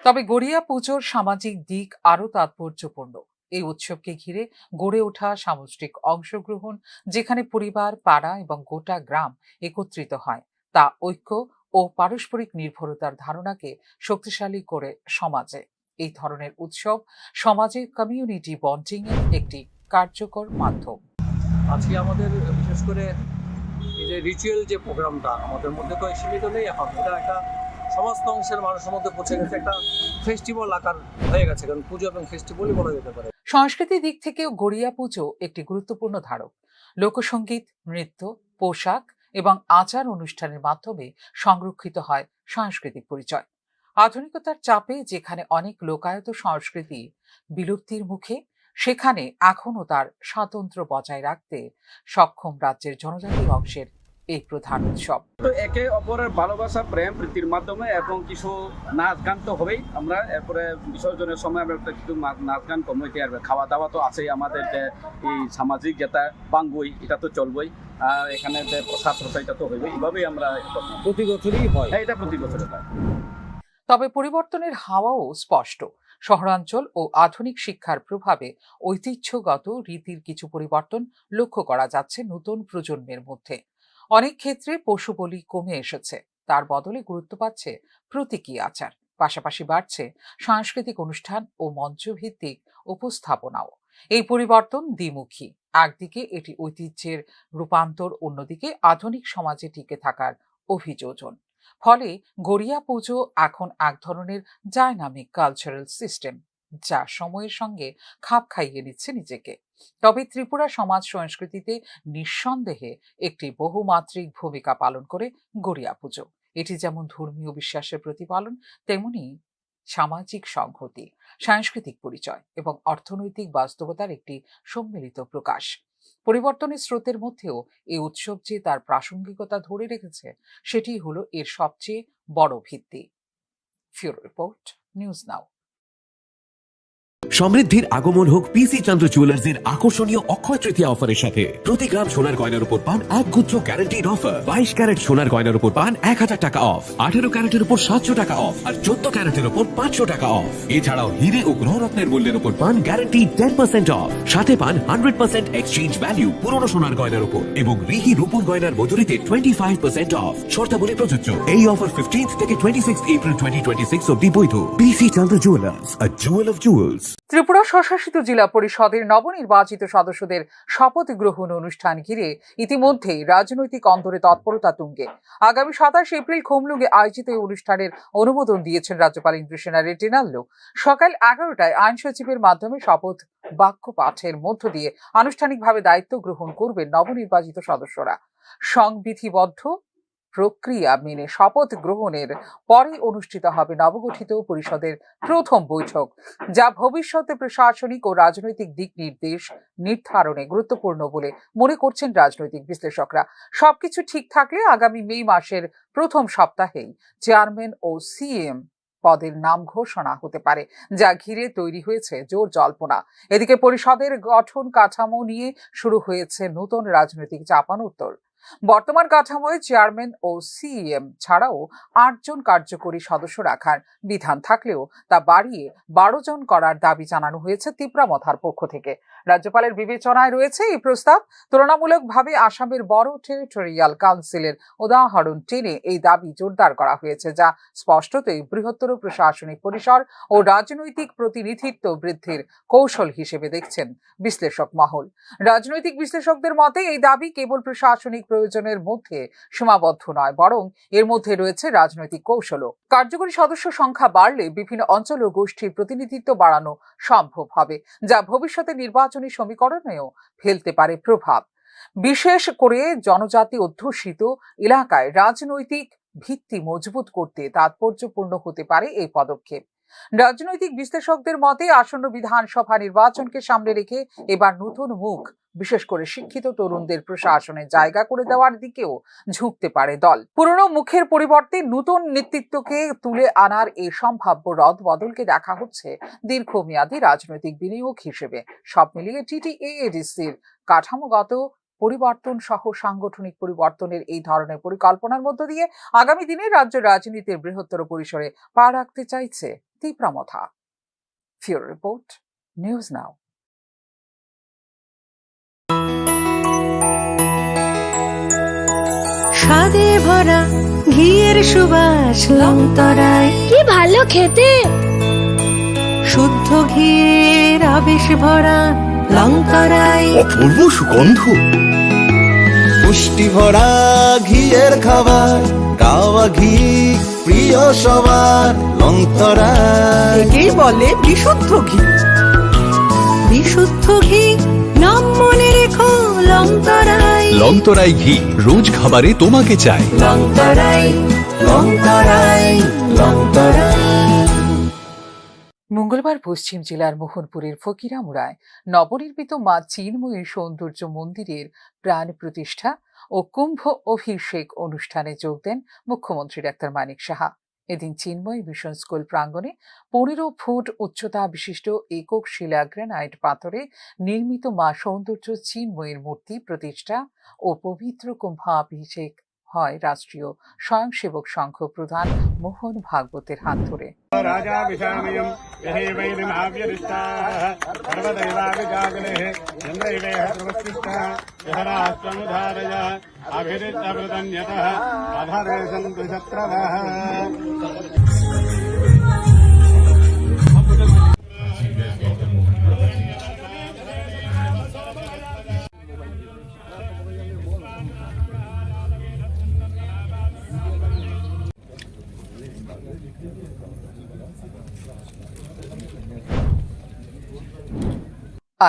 তবে গড়িয়া পুজোর সামাজিক দিক আরো তাৎপর্যপূর্ণ। এই উৎসবকে ঘিরে গড়ে ওঠা সামষ্টিক অংশগ্রহণ, যেখানে পরিবার, পাড়া এবং গোটা গ্রাম একত্রিত হয়, তা ঐক্য ও পারস্পরিক নির্ভরতার ধারণাকে শক্তিশালী করে সমাজে। এই ধরনের উৎসব সমাজে কমিউনিটি বন্ডিং এর একটি কার্যকর মাধ্যম। আজকে আমাদের বিশেষ করে এই যে রিচুয়াল যে প্রোগ্রামটা আমাদের মধ্যে তো সীমিত নেই, এখন এটা একটা সমস্ত অংশের মানুষের মধ্যে পৌঁছে গেছে, একটা ফেস্টিভ্যাল আকার হয়ে গেছে, কারণ পুজো এবং ফেস্টিভ্যালই বলা যেতে পারে। সংস্কৃতির দিক থেকেও গড়িয়া পুজো একটি গুরুত্বপূর্ণ ধারক। লোকসঙ্গীত, নৃত্য, পোশাক এবং আচার অনুষ্ঠানের মাধ্যমে সংরক্ষিত হয় সাংস্কৃতিক পরিচয়। আধুনিকতার চাপে যেখানে অনেক লোকায়ত সংস্কৃতি বিলুপ্তির মুখে, সেখানে এখনও তার স্বাতন্ত্র্য বজায় রাখতে সক্ষম রাজ্যের জনজাতি অংশের এই প্রধান উৎসব। তো একে অপরের ভালোবাসা, প্রেম প্রীতির মাধ্যমে এবং কিছু নাচ গান তো হবেই। আমরা এরপরে বিসর্জনের সময় আমরা একটা কিছু নাচ গান কমিয়ে আসবে, খাওয়া দাওয়া তো আছেই, আমাদের যে এই সামাজিক যেটা বাঙ্গুই এটা তো চলবেই, আর এখানে যে প্রসাদ এটা তো হইবে। এইভাবেই আমরা প্রতি বছরই হয়, এটা প্রতি বছরে হয়। তবে পরিবর্তনের হাওয়াও স্পষ্ট। শহরাঞ্চল ও আধুনিক শিক্ষার প্রভাবে ঐতিহ্যগত রীতির কিছু পরিবর্তন লক্ষ্য করা যাচ্ছে নতুন প্রজন্মের মধ্যে। অনেক ক্ষেত্রে পশু বলি কমে এসেছে, তার বদলে গুরুত্ব পাচ্ছে প্রতীকী আচার। পাশাপাশি বাড়ছে সাংস্কৃতিক অনুষ্ঠান ও মঞ্চভিত্তিক উপস্থাপনাও। এই পরিবর্তন দ্বিমুখী। একদিকে এটি ঐতিহ্যের রূপান্তর, অন্যদিকে আধুনিক সমাজে টিকে থাকার অভিযোজন। ফলে গড়িয়া পুজো এখন এক ধরনের ডাইনামিক কালচারাল সিস্টেম, যা সময়ের সঙ্গে খাপ খাইয়ে নিচ্ছে নিজেকে। তবে ত্রিপুরা সমাজ সংস্কৃতিতে নিঃসন্দেহে একটি বহুমাত্রিক ভূমিকা পালন করে গড়িয়া পুজো। এটি যেমন ধর্মীয় বিশ্বাসের প্রতিপালন, তেমনি সামাজিক সংহতি, সাংস্কৃতিক পরিচয় এবং অর্থনৈতিক বাস্তবতার একটি সম্মিলিত প্রকাশ। পরিবর্তনের স্রোতের মধ্যেও এই উৎসব যে তার প্রাসঙ্গিকতা ধরে রেখেছে, সেটি হলো এর সবচেয়ে বড় ভিত্তি। ফিউরো রিপোর্ট, নিউজ নাও। সমৃদ্ধির আগমন হোক পিসি চন্দ্র জুয়েলার্সের আকর্ষণীয় অক্ষয় তৃতীয়া অফারের সাথে। প্রতি গ্রাম সোনার গয়নার উপর পান এক গুচ্ছ গ্যারান্টিড অফার। 22 ক্যারেট সোনার গয়নার উপর পান 1000 টাকা অফ, 18 ক্যারেটের উপর 700 টাকা অফ আর 14 ক্যারেটের উপর 500 টাকা অফ। এছাড়াও হিরে ও গ্রহরত্নের মূল্যের উপর পান গ্যারান্টি 10% অফ, সাথে পান 100% এক্সচেঞ্জ ভ্যালু পুরনো সোনার গয়নার উপর এবং রিহি রূপোর গয়নার মজুরিতে 25% অফ। শর্তাবলী প্রযোজ্য। এই অফার 15 থেকে 26 এপ্রিল 2026 অবধি বৈধ। PC Chandra jewellers, a jewel of jewels। Tripura স্বশাসিত জেলা পরিষদের নবনির্বাচিত সদস্যদের শপথ গ্রহণ অনুষ্ঠান ঘিরে ইতিমধ্যেই রাজনৈতিক অন্দরে তৎপরতা তুঙ্গে। আগামী 27 এপ্রিল খুমলুঙ্গে আয়োজিত এই অনুষ্ঠানের অনুমোদন দিয়েছেন রাজ্যপাল ইন্দ্রসেনা রেড্ডিনাল্লো। সকাল 11টায় আইন সচিবের মাধ্যমে শপথ বাক্য পাঠের মধ্য দিয়ে আনুষ্ঠানিকভাবে দায়িত্ব গ্রহণ করবেন নবনির্বাচিত সদস্যরা। সংবিধিবদ্ধ প্রক্রিয়া মেনে শপথ গ্রহণের পরে অনুষ্ঠিত হবে নবগঠিত পরিষদের প্রথম বৈঠক, যা ভবিষ্যতে প্রশাসনিক ও রাজনৈতিক দিক নির্দেশ নির্ধারণে গুরুত্বপূর্ণ বলে মনে করছেন রাজনৈতিক বিশ্লেষকরা। সবকিছু ঠিক থাকলে আগামী মে মাসের প্রথম সপ্তাহেই চেয়ারম্যান ও সিএম পদের নাম ঘোষণা হতে পারে, যা ঘিরে তৈরি হয়েছে জোর জল্পনা। এদিকে পরিষদের গঠন কাঠামো নিয়ে শুরু হয়েছে নতুন রাজনৈতিক চাপানোত্তর। বর্তমান কাঠামোয় চেয়ারম্যান ও সিএম ছাড়াও 8 জন কার্যকরী সদস্য রাখার বিধান থাকলেও তা বাড়িয়ে 12 জন করার দাবি জানানো হয়েছে তিপ্রামথার পক্ষ থেকে। রাজ্যপালের বিবেচনায় রয়েছে এই প্রস্তাব। তুলনামূলকভাবে আসামের বড় টেরিটোরিয়াল কাউন্সিলের উদাহরণ টেনে এই দাবি জোরদার করা হয়েছে, যা স্পষ্টতই বৃহত্তর প্রশাসনিক পরিসর ও রাজনৈতিক প্রতিনিধিত্ব বৃদ্ধির কৌশল হিসেবে দেখছেন বিশ্লেষক মহল। রাজনৈতিক বিশ্লেষকদের মতে এই দাবি কেবল প্রশাসনিক প্রয়োজনের মধ্যে সীমাবদ্ধ নয়, বরং এর মধ্যে রয়েছে রাজনৈতিক কৌশলও। কার্যকরী সদস্য সংখ্যা বাড়লে বিভিন্ন অঞ্চল ও গোষ্ঠীর প্রতিনিধিত্ব বাড়ানো সম্ভব হবে, যা ভবিষ্যতে নির্বাচনী সমীকরণেও ফেলতে পারে প্রভাব। বিশেষ করে জনজাতি অধ্যুষিত এলাকায় রাজনৈতিক ভিত্তি মজবুত করতে তাৎপর্যপূর্ণ হতে পারে এই পদক্ষেপ। রাজনৈতিক বিশ্লেষকদের মতে আসন্ন বিধানসভা নির্বাচনকে সামনে রেখে এবার নতুন মুখ, বিশেষ করে শিক্ষিত তরুণদের প্রশাসনে জায়গা করে দেওয়ার দিকেও ঝুঁকতে পারে দল। পুরনো মুখের পরিবর্তে নতুন নেতৃত্বকে তুলে আনার এই সম্ভাব্য রদ বদলকে দেখা হচ্ছে দীর্ঘমেয়াদী রাজনৈতিক বিনিয়োগ হিসেবে। সব মিলিয়ে টিটিএডিসির কাঠামোগত পরিবর্তন সহ সাংগঠনিক পরিবর্তনের এই ধরনের পরিকল্পনার মধ্য দিয়ে আগামী দিনে রাজ্য রাজনীতির বৃহত্তর পরিসরে পা রাখতে চাইছে Tipra Motha. Bureau report, news now. স্বাদে ভরা ঘিয়ের সুবাস লংতরায়, কি ভালো খেতে। শুদ্ধ ঘিয়ের আবেশ ভরা লংতরাই। অপূর্ব সুগন্ধ, পুষ্টি ভরা ঘিয়ের খাবার, গাওয়া ঘি প্রিয় সবার, লংতরাই। একেই বলে বিশুদ্ধ ঘি। বিশুদ্ধ ঘি নাম মনে রেখো, লংতরাই। লংতরাই ঘি রোজ খাবারে তোমাকে চাই। লংতরাই, লংতরাই, লংতরাই। মঙ্গলবার পশ্চিম জেলার মোহনপুরের ফকিরামুড়ায় নবনির্মিত মা চিন্ময়ী সৌন্দর্য মন্দিরের প্রাণ প্রতিষ্ঠা ও কুম্ভ অভিষেক অনুষ্ঠানে যোগ দেন মুখ্যমন্ত্রী ডাক্তার মানিক সাহা। এদিন চিন্ময়ী মিশন স্কুল প্রাঙ্গণে 15 ফুট উচ্চতা বিশিষ্ট একক শিলা গ্রানাইট পাথরে নির্মিত মা সৌন্দর্য চিন্ময়ীর মূর্তি প্রতিষ্ঠা ও পবিত্র কুম্ভাভিষেক হয় রাষ্ট্রীয় স্বয়ংসেবক সংঘ প্রধান মোহন ভাগবতের হাত ধরে।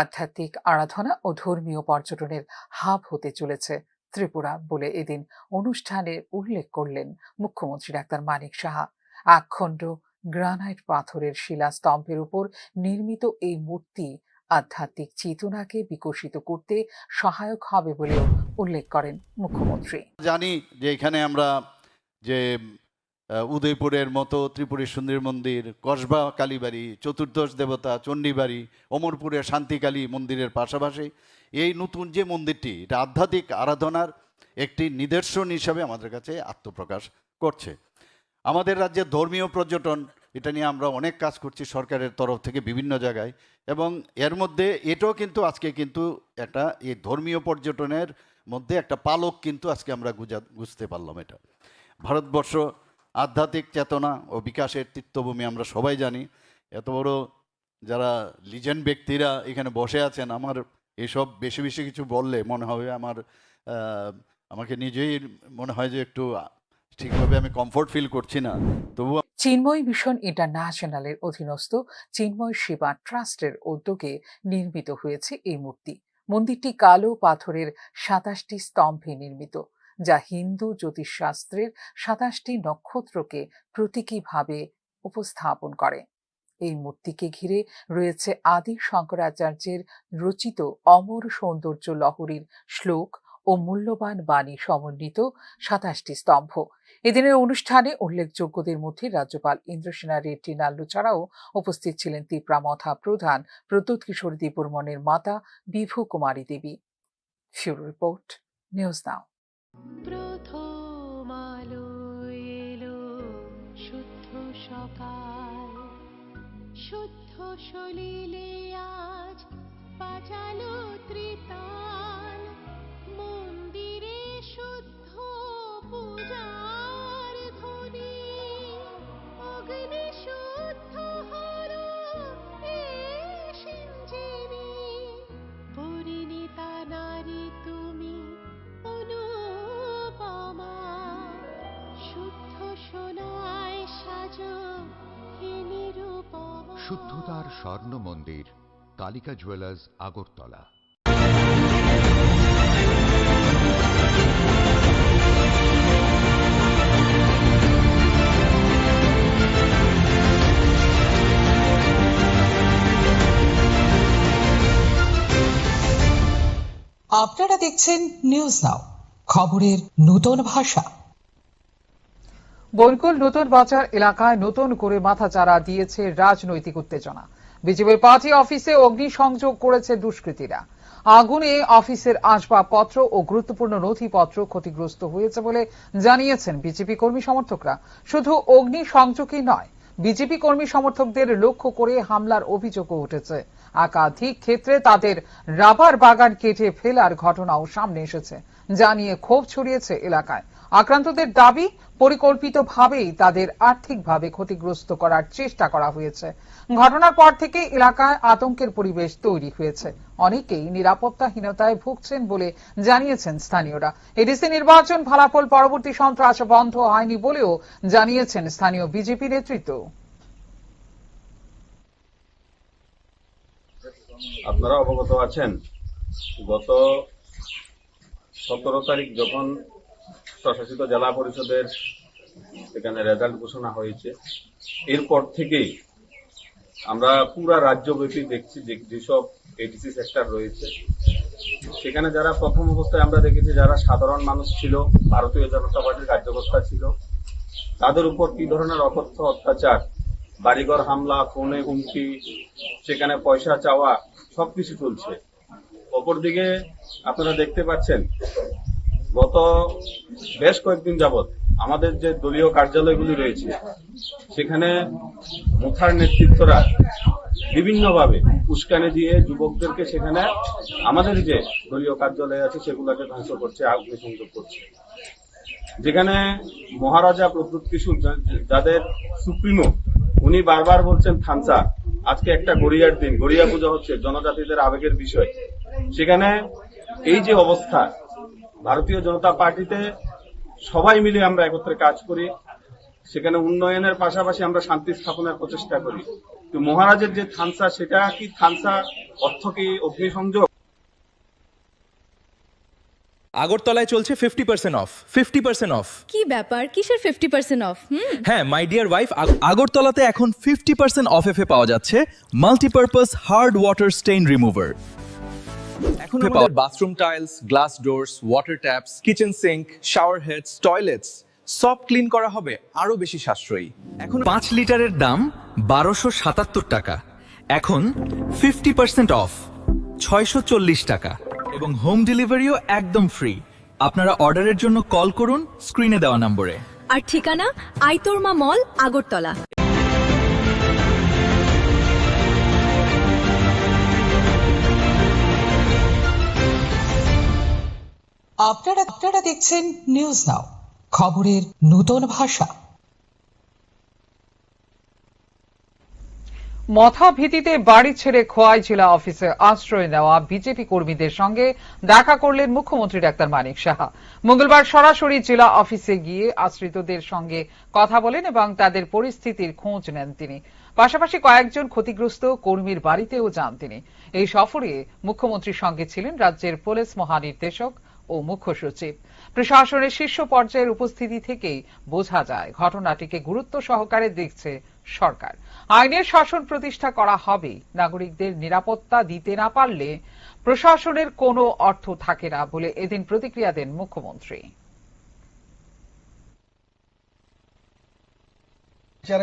আধ্যাত্মিক আরাধনা ও ধর্মীয় পর্যটনের হাব হতে চলেছে ত্রিপুরা বলে এদিন অনুষ্ঠানে উল্লেখ করলেন মুখ্যমন্ত্রী ডাক্তার মানিক সাহা। একখণ্ড গ্রানাইট পাথরের শিলাস্তম্ভের উপর নির্মিত এই মূর্তি আধ্যাত্মিক চেতনাকে বিকশিত করতে সহায়ক হবে বলেও উল্লেখ করেন মুখ্যমন্ত্রী। জানি যে এখানে আমরা যে উদয়পুরের মতো ত্রিপুরের সুন্দর মন্দির, কসবা কালীবাড়ি, চতুর্দশ দেবতা চণ্ডীবাড়ি, অমরপুরের শান্তিকালী মন্দিরের পাশাপাশি এই নতুন যে মন্দিরটি, এটা আধ্যাত্মিক আরাধনার একটি নিদর্শন হিসাবে আমাদের কাছে আত্মপ্রকাশ করছে। আমাদের রাজ্যের ধর্মীয় পর্যটন, এটা নিয়ে আমরা অনেক কাজ করছি সরকারের তরফ থেকে বিভিন্ন জায়গায়, এবং এর মধ্যে এটাও কিন্তু আজকে কিন্তু একটা এই ধর্মীয় পর্যটনের মধ্যে একটা পালক কিন্তু আজকে আমরা বুঝতে পারলাম। এটা ভারতবর্ষ আধ্যাত্মিক চেতনা ও বিকাশের তীর্থভূমি, আমরা সবাই জানি। এত বড় যারা লিজেন্ড ব্যক্তিরা এখানে বসে আছেন, আমার এসব বেশি বেশি কিছু বললে মনে হবে আমাকে নিজেই মনে হয় যে একটু ঠিকভাবে আমি কমফোর্ট ফিল করছি না। তবু চিন্ময় মিশন ইন্টারন্যাশনালের অধীনস্থ চিন্ময় সেবা ট্রাস্টের উদ্যোগে নির্মিত হয়েছে এই মূর্তি। মন্দিরটি কালো পাথরের 27টি স্তম্ভে নির্মিত, যা হিন্দু জ্যোতিষশাস্ত্রের 27টি নক্ষত্রকে প্রতীকীভাবে উপস্থাপন করে। এই মূর্তিকে ঘিরে রয়েছে আদি শঙ্করাচার্যের রচিত অমর সৌন্দর্য লহরীর শ্লোক ও মূল্যবান বাণী সমন্বিত 27টি স্তম্ভ। এদিনের অনুষ্ঠানে উল্লেখযোগ্যদের মধ্যে রাজ্যপাল ইন্দ্রসেনা রেড্ডি নাল্লু ছাড়াও উপস্থিত ছিলেন ত্রিপুরা মথা প্রধান প্রদ্যোৎ কিশোর দেববর্মনের মাতা বিভু কুমারী দেবী। ফিউরো রিপোর্ট, নিউজ নাও। প্রথম আলো এলো, শুদ্ধ সকাল, শুদ্ধ সলিলে আজ বাজালো ত্রিতাল, মন্দিরে শুদ্ধ পূজার ধ্বনি, অগ্নি শুদ্ধ হলো সিঞ্জিনি, পরিণীতা নারী তুমি অনুপমা, শুদ্ধ সোনায় সাজো হে নিরুপমা। শুদ্ধতার স্বর্ণ মন্দির, কালিকা জুয়েলার্স, আগরতলা। আপনারা দেখছেন নিউজ নাও, খবরের নতুন ভাষা। বনকুল নতুন বাজার এলাকায় নতুন করে মাথাচাড়া দিয়েছে রাজনৈতিক উত্তেজনা। বিজেপি পার্টি অফিসে অগ্নিসংযোগ করেছে দুষ্কৃতীরা। আগুনে অফিসের আসবাবপত্র ও গুরুত্বপূর্ণ নথিপত্র ক্ষতিগ্রস্ত হয়েছে বলে জানিয়েছেন বিজেপি কর্মী সমর্থকরা। শুধু অগ্নিসংযোগই নয়, বিজেপি কর্মী সমর্থকদের লক্ষ্য করে হামলার অভিযোগও উঠেছে। একাধিক ক্ষেত্রে তাদের রাবার বাগান কেটে ফেলার ঘটনাও সামনে এসেছে, যা নিয়ে ক্ষোভ ছড়িয়েছে এলাকায়। আক্রান্তদের দাবি, পরিকল্পিতভাবেই তাদের আর্থিকভাবে ক্ষতিগ্রস্ত করার চেষ্টা করা হয়েছে। ঘটনার পর থেকে এলাকায় আতঙ্কের পরিবেশ তৈরি হয়েছে। অনেকেই নিরাপত্তাহীনতায় ভুগছেন বলে জানিয়েছেন স্থানীয়রা। এডিসি নির্বাচন ফলাফল পরবর্তী সন্ত্রাস বন্ধ হয়নি বলেও জানিয়েছেন স্থানীয় বিজেপি নেতৃত্ব। আপনারা অবগত আছেন, গত 17 তারিখ যখন স্বশাসিত জেলা পরিষদের এখানে রেজাল্ট ঘোষণা হয়েছে, এরপর থেকেই আমরা পুরা রাজ্যব্যাপী দেখছি যেসব এডিসি সেক্টর রয়েছে সেখানে যারা প্রথম অবস্থায় আমরা দেখেছি যারা সাধারণ মানুষ ছিল, ভারতীয় জনতা পার্টির কার্যকর্তা ছিল, তাদের উপর কি ধরনের অকথ্য অত্যাচার, বাড়িঘর হামলা, ফোনে হুমকি, সেখানে পয়সা চাওয়া, সবকিছু চলছে। অপরদিকে আপনারা দেখতে পাচ্ছেন গত বেশ কয়েকদিন যাবৎ আমাদের যে দলীয় কার্যালয়গুলি রয়েছে সেখানে মুথার নেতৃত্বরা বিভিন্নভাবে উস্কানি দিয়ে যুবকদেরকে সেখানে আমাদের যে দলীয় কার্যালয় আছে সেগুলোকে ধ্বংস করছে, অগ্নিসংযোগ করছে। যেখানে মহারাজা প্রদ্যুৎ কিশু যাদের সুপ্রিমো, উনি বারবার বলছেন থানসা, আজকে একটা গড়িয়ার দিন, গড়িয়া পূজা হচ্ছে, জনজাতিদের আবেগের বিষয়। সেখানে এই যে অবস্থা, ভারতীয় জনতা পার্টিতে সবাই মিলে আমরা একত্রে কাজ করি, সেখানে উন্নয়নের পাশাপাশি আমরা শান্তি স্থাপনের প্রচেষ্টা করি। তো মহারাজের যে থানসা, সেটা কি থানসা অর্থ কি অগ্নিসংযোগ? আগরতলায় চলছে 50% অফ। 50% অফ। কি ব্যাপার, কিসের 50% অফ? হ্যাঁ, মাই ডিয়ার ওয়াইফ, আগরতলাতে এখন 50% অফে পাওয়া যাচ্ছে multipurpose hard water stain remover. এখন আমাদের bathroom tiles, glass doors, water taps, kitchen sink, shower heads, toilets সব ক্লিন করা হবে আরো বেশি সাশ্রয়ী। এখন 5 লিটারের দাম 1277 টাকা, এখন 50% অফ 640 টাকা, এবং হোম ডেলিভারিও একদম ফ্রি। আপনারা অর্ডারের জন্য কল করুন স্ক্রিনে দেওয়া নম্বরে। আর ঠিকানা আইতোরমা মল, আগরতলা। আপনারা দেখছেন নিউজ নাও, খবরের নতুন ভাষা। মথা ভীতিতে বাড়ি ছেড়ে খোয়াই জেলা অফিসে আশ্রয় নেওয়া বিজেপি কর্মীদের সঙ্গে দেখা করলেন মুখ্যমন্ত্রী ডাক্তার মানিক সাহা। মঙ্গলবার সরাসরি জেলা অফিসে গিয়ে আশ্রিতদের সঙ্গে কথা বলেন এবং তাদের পরিস্থিতির খোঁজ নেন তিনি। পাশাপাশি কয়েকজন ক্ষতিগ্রস্ত কর্মীর বাড়িতেও যান তিনি। এই সফরে মুখ্যমন্ত্রীর সঙ্গে ছিলেন রাজ্যের পুলিশ মহানির্দেশক ও মুখ্য সচিব। প্রশাসনের শীর্ষ পর্যায়ের উপস্থিতি থেকেই বোঝা যায় ঘটনাটিকে গুরুত্ব সহকারে দেখছে সরকার। আইনের শাসন প্রতিষ্ঠা করা হবে। নাগরিকদের নিরাপত্তা দিতে না পারলে প্রশাসনের কোনো অর্থ থাকে না বলে এদিন প্রতিক্রিয়া দেন মুখ্যমন্ত্রী।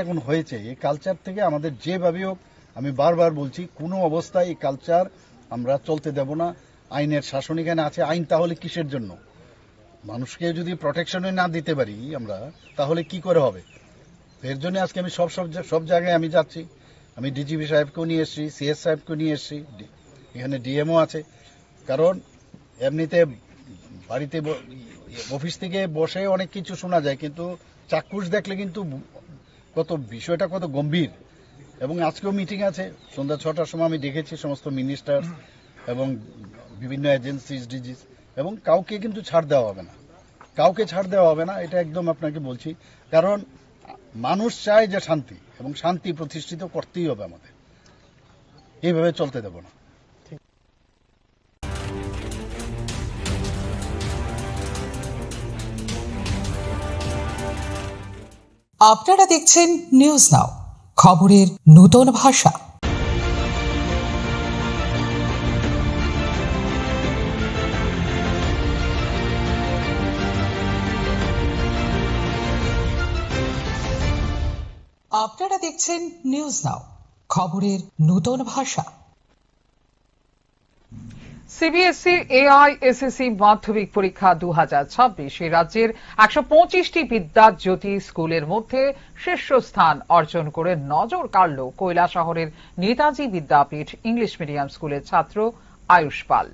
এখন হয়েছে এই কালচার থেকে আমাদের যেভাবে হোক, আমি বারবার বলছি, কোনো অবস্থায় এই কালচার আমরা চলতে দেব না। আইনের শাসন এখানে আছে, আইন তাহলে কিসের জন্য? মানুষকে যদি প্রোটেকশনে না দিতে পারি আমরা, তাহলে কি করে হবে? এর জন্য আজকে আমি সব জায়গায় আমি যাচ্ছি। আমি ডিজিপি সাহেবকেও নিয়ে এসেছি, সিএস সাহেবকেও নিয়ে এসেছি, এখানে ডিএমও আছে। কারণ এমনিতে বাড়িতে অফিস থেকে বসে অনেক কিছু শোনা যায়, কিন্তু চাক্ষুষ দেখলে কিন্তু বিষয়টা কত গম্ভীর। এবং আজকেও মিটিং আছে সন্ধ্যা 6টার সময়, আমি দেখেছি সমস্ত মিনিস্টার এবং বিভিন্ন এজেন্সিস, ডিজিস, এবং কাউকে কিন্তু ছাড় দেওয়া হবে না, কাউকে ছাড় দেওয়া হবে না, এটা একদম আপনাকে বলছি। কারণ মানুষ চায় যে শান্তি, এবং শান্তি প্রতিষ্ঠিত করতেই হবে আমাদের, এইভাবে চলতে দেব না। আপনারা দেখছেন নিউজ নাও, খবরের নতুন ভাষা। আপনারা দেখছেন নিউজ নাও, খবরের নতুন ভাষা। সিবিএসই এআইএসএসসি মাধ্যমিক পরীক্ষা 2026 রাজ্যের 125টি বিদ্যাজ্যোতি স্কুলের মধ্যে শীর্ষস্থান অর্জন করে নজর কাড়ল কৈলাসহরের নেতাজি বিদ্যাপীঠ ইংলিশ মিডিয়াম স্কুলের ছাত্র আয়ুষ পাল।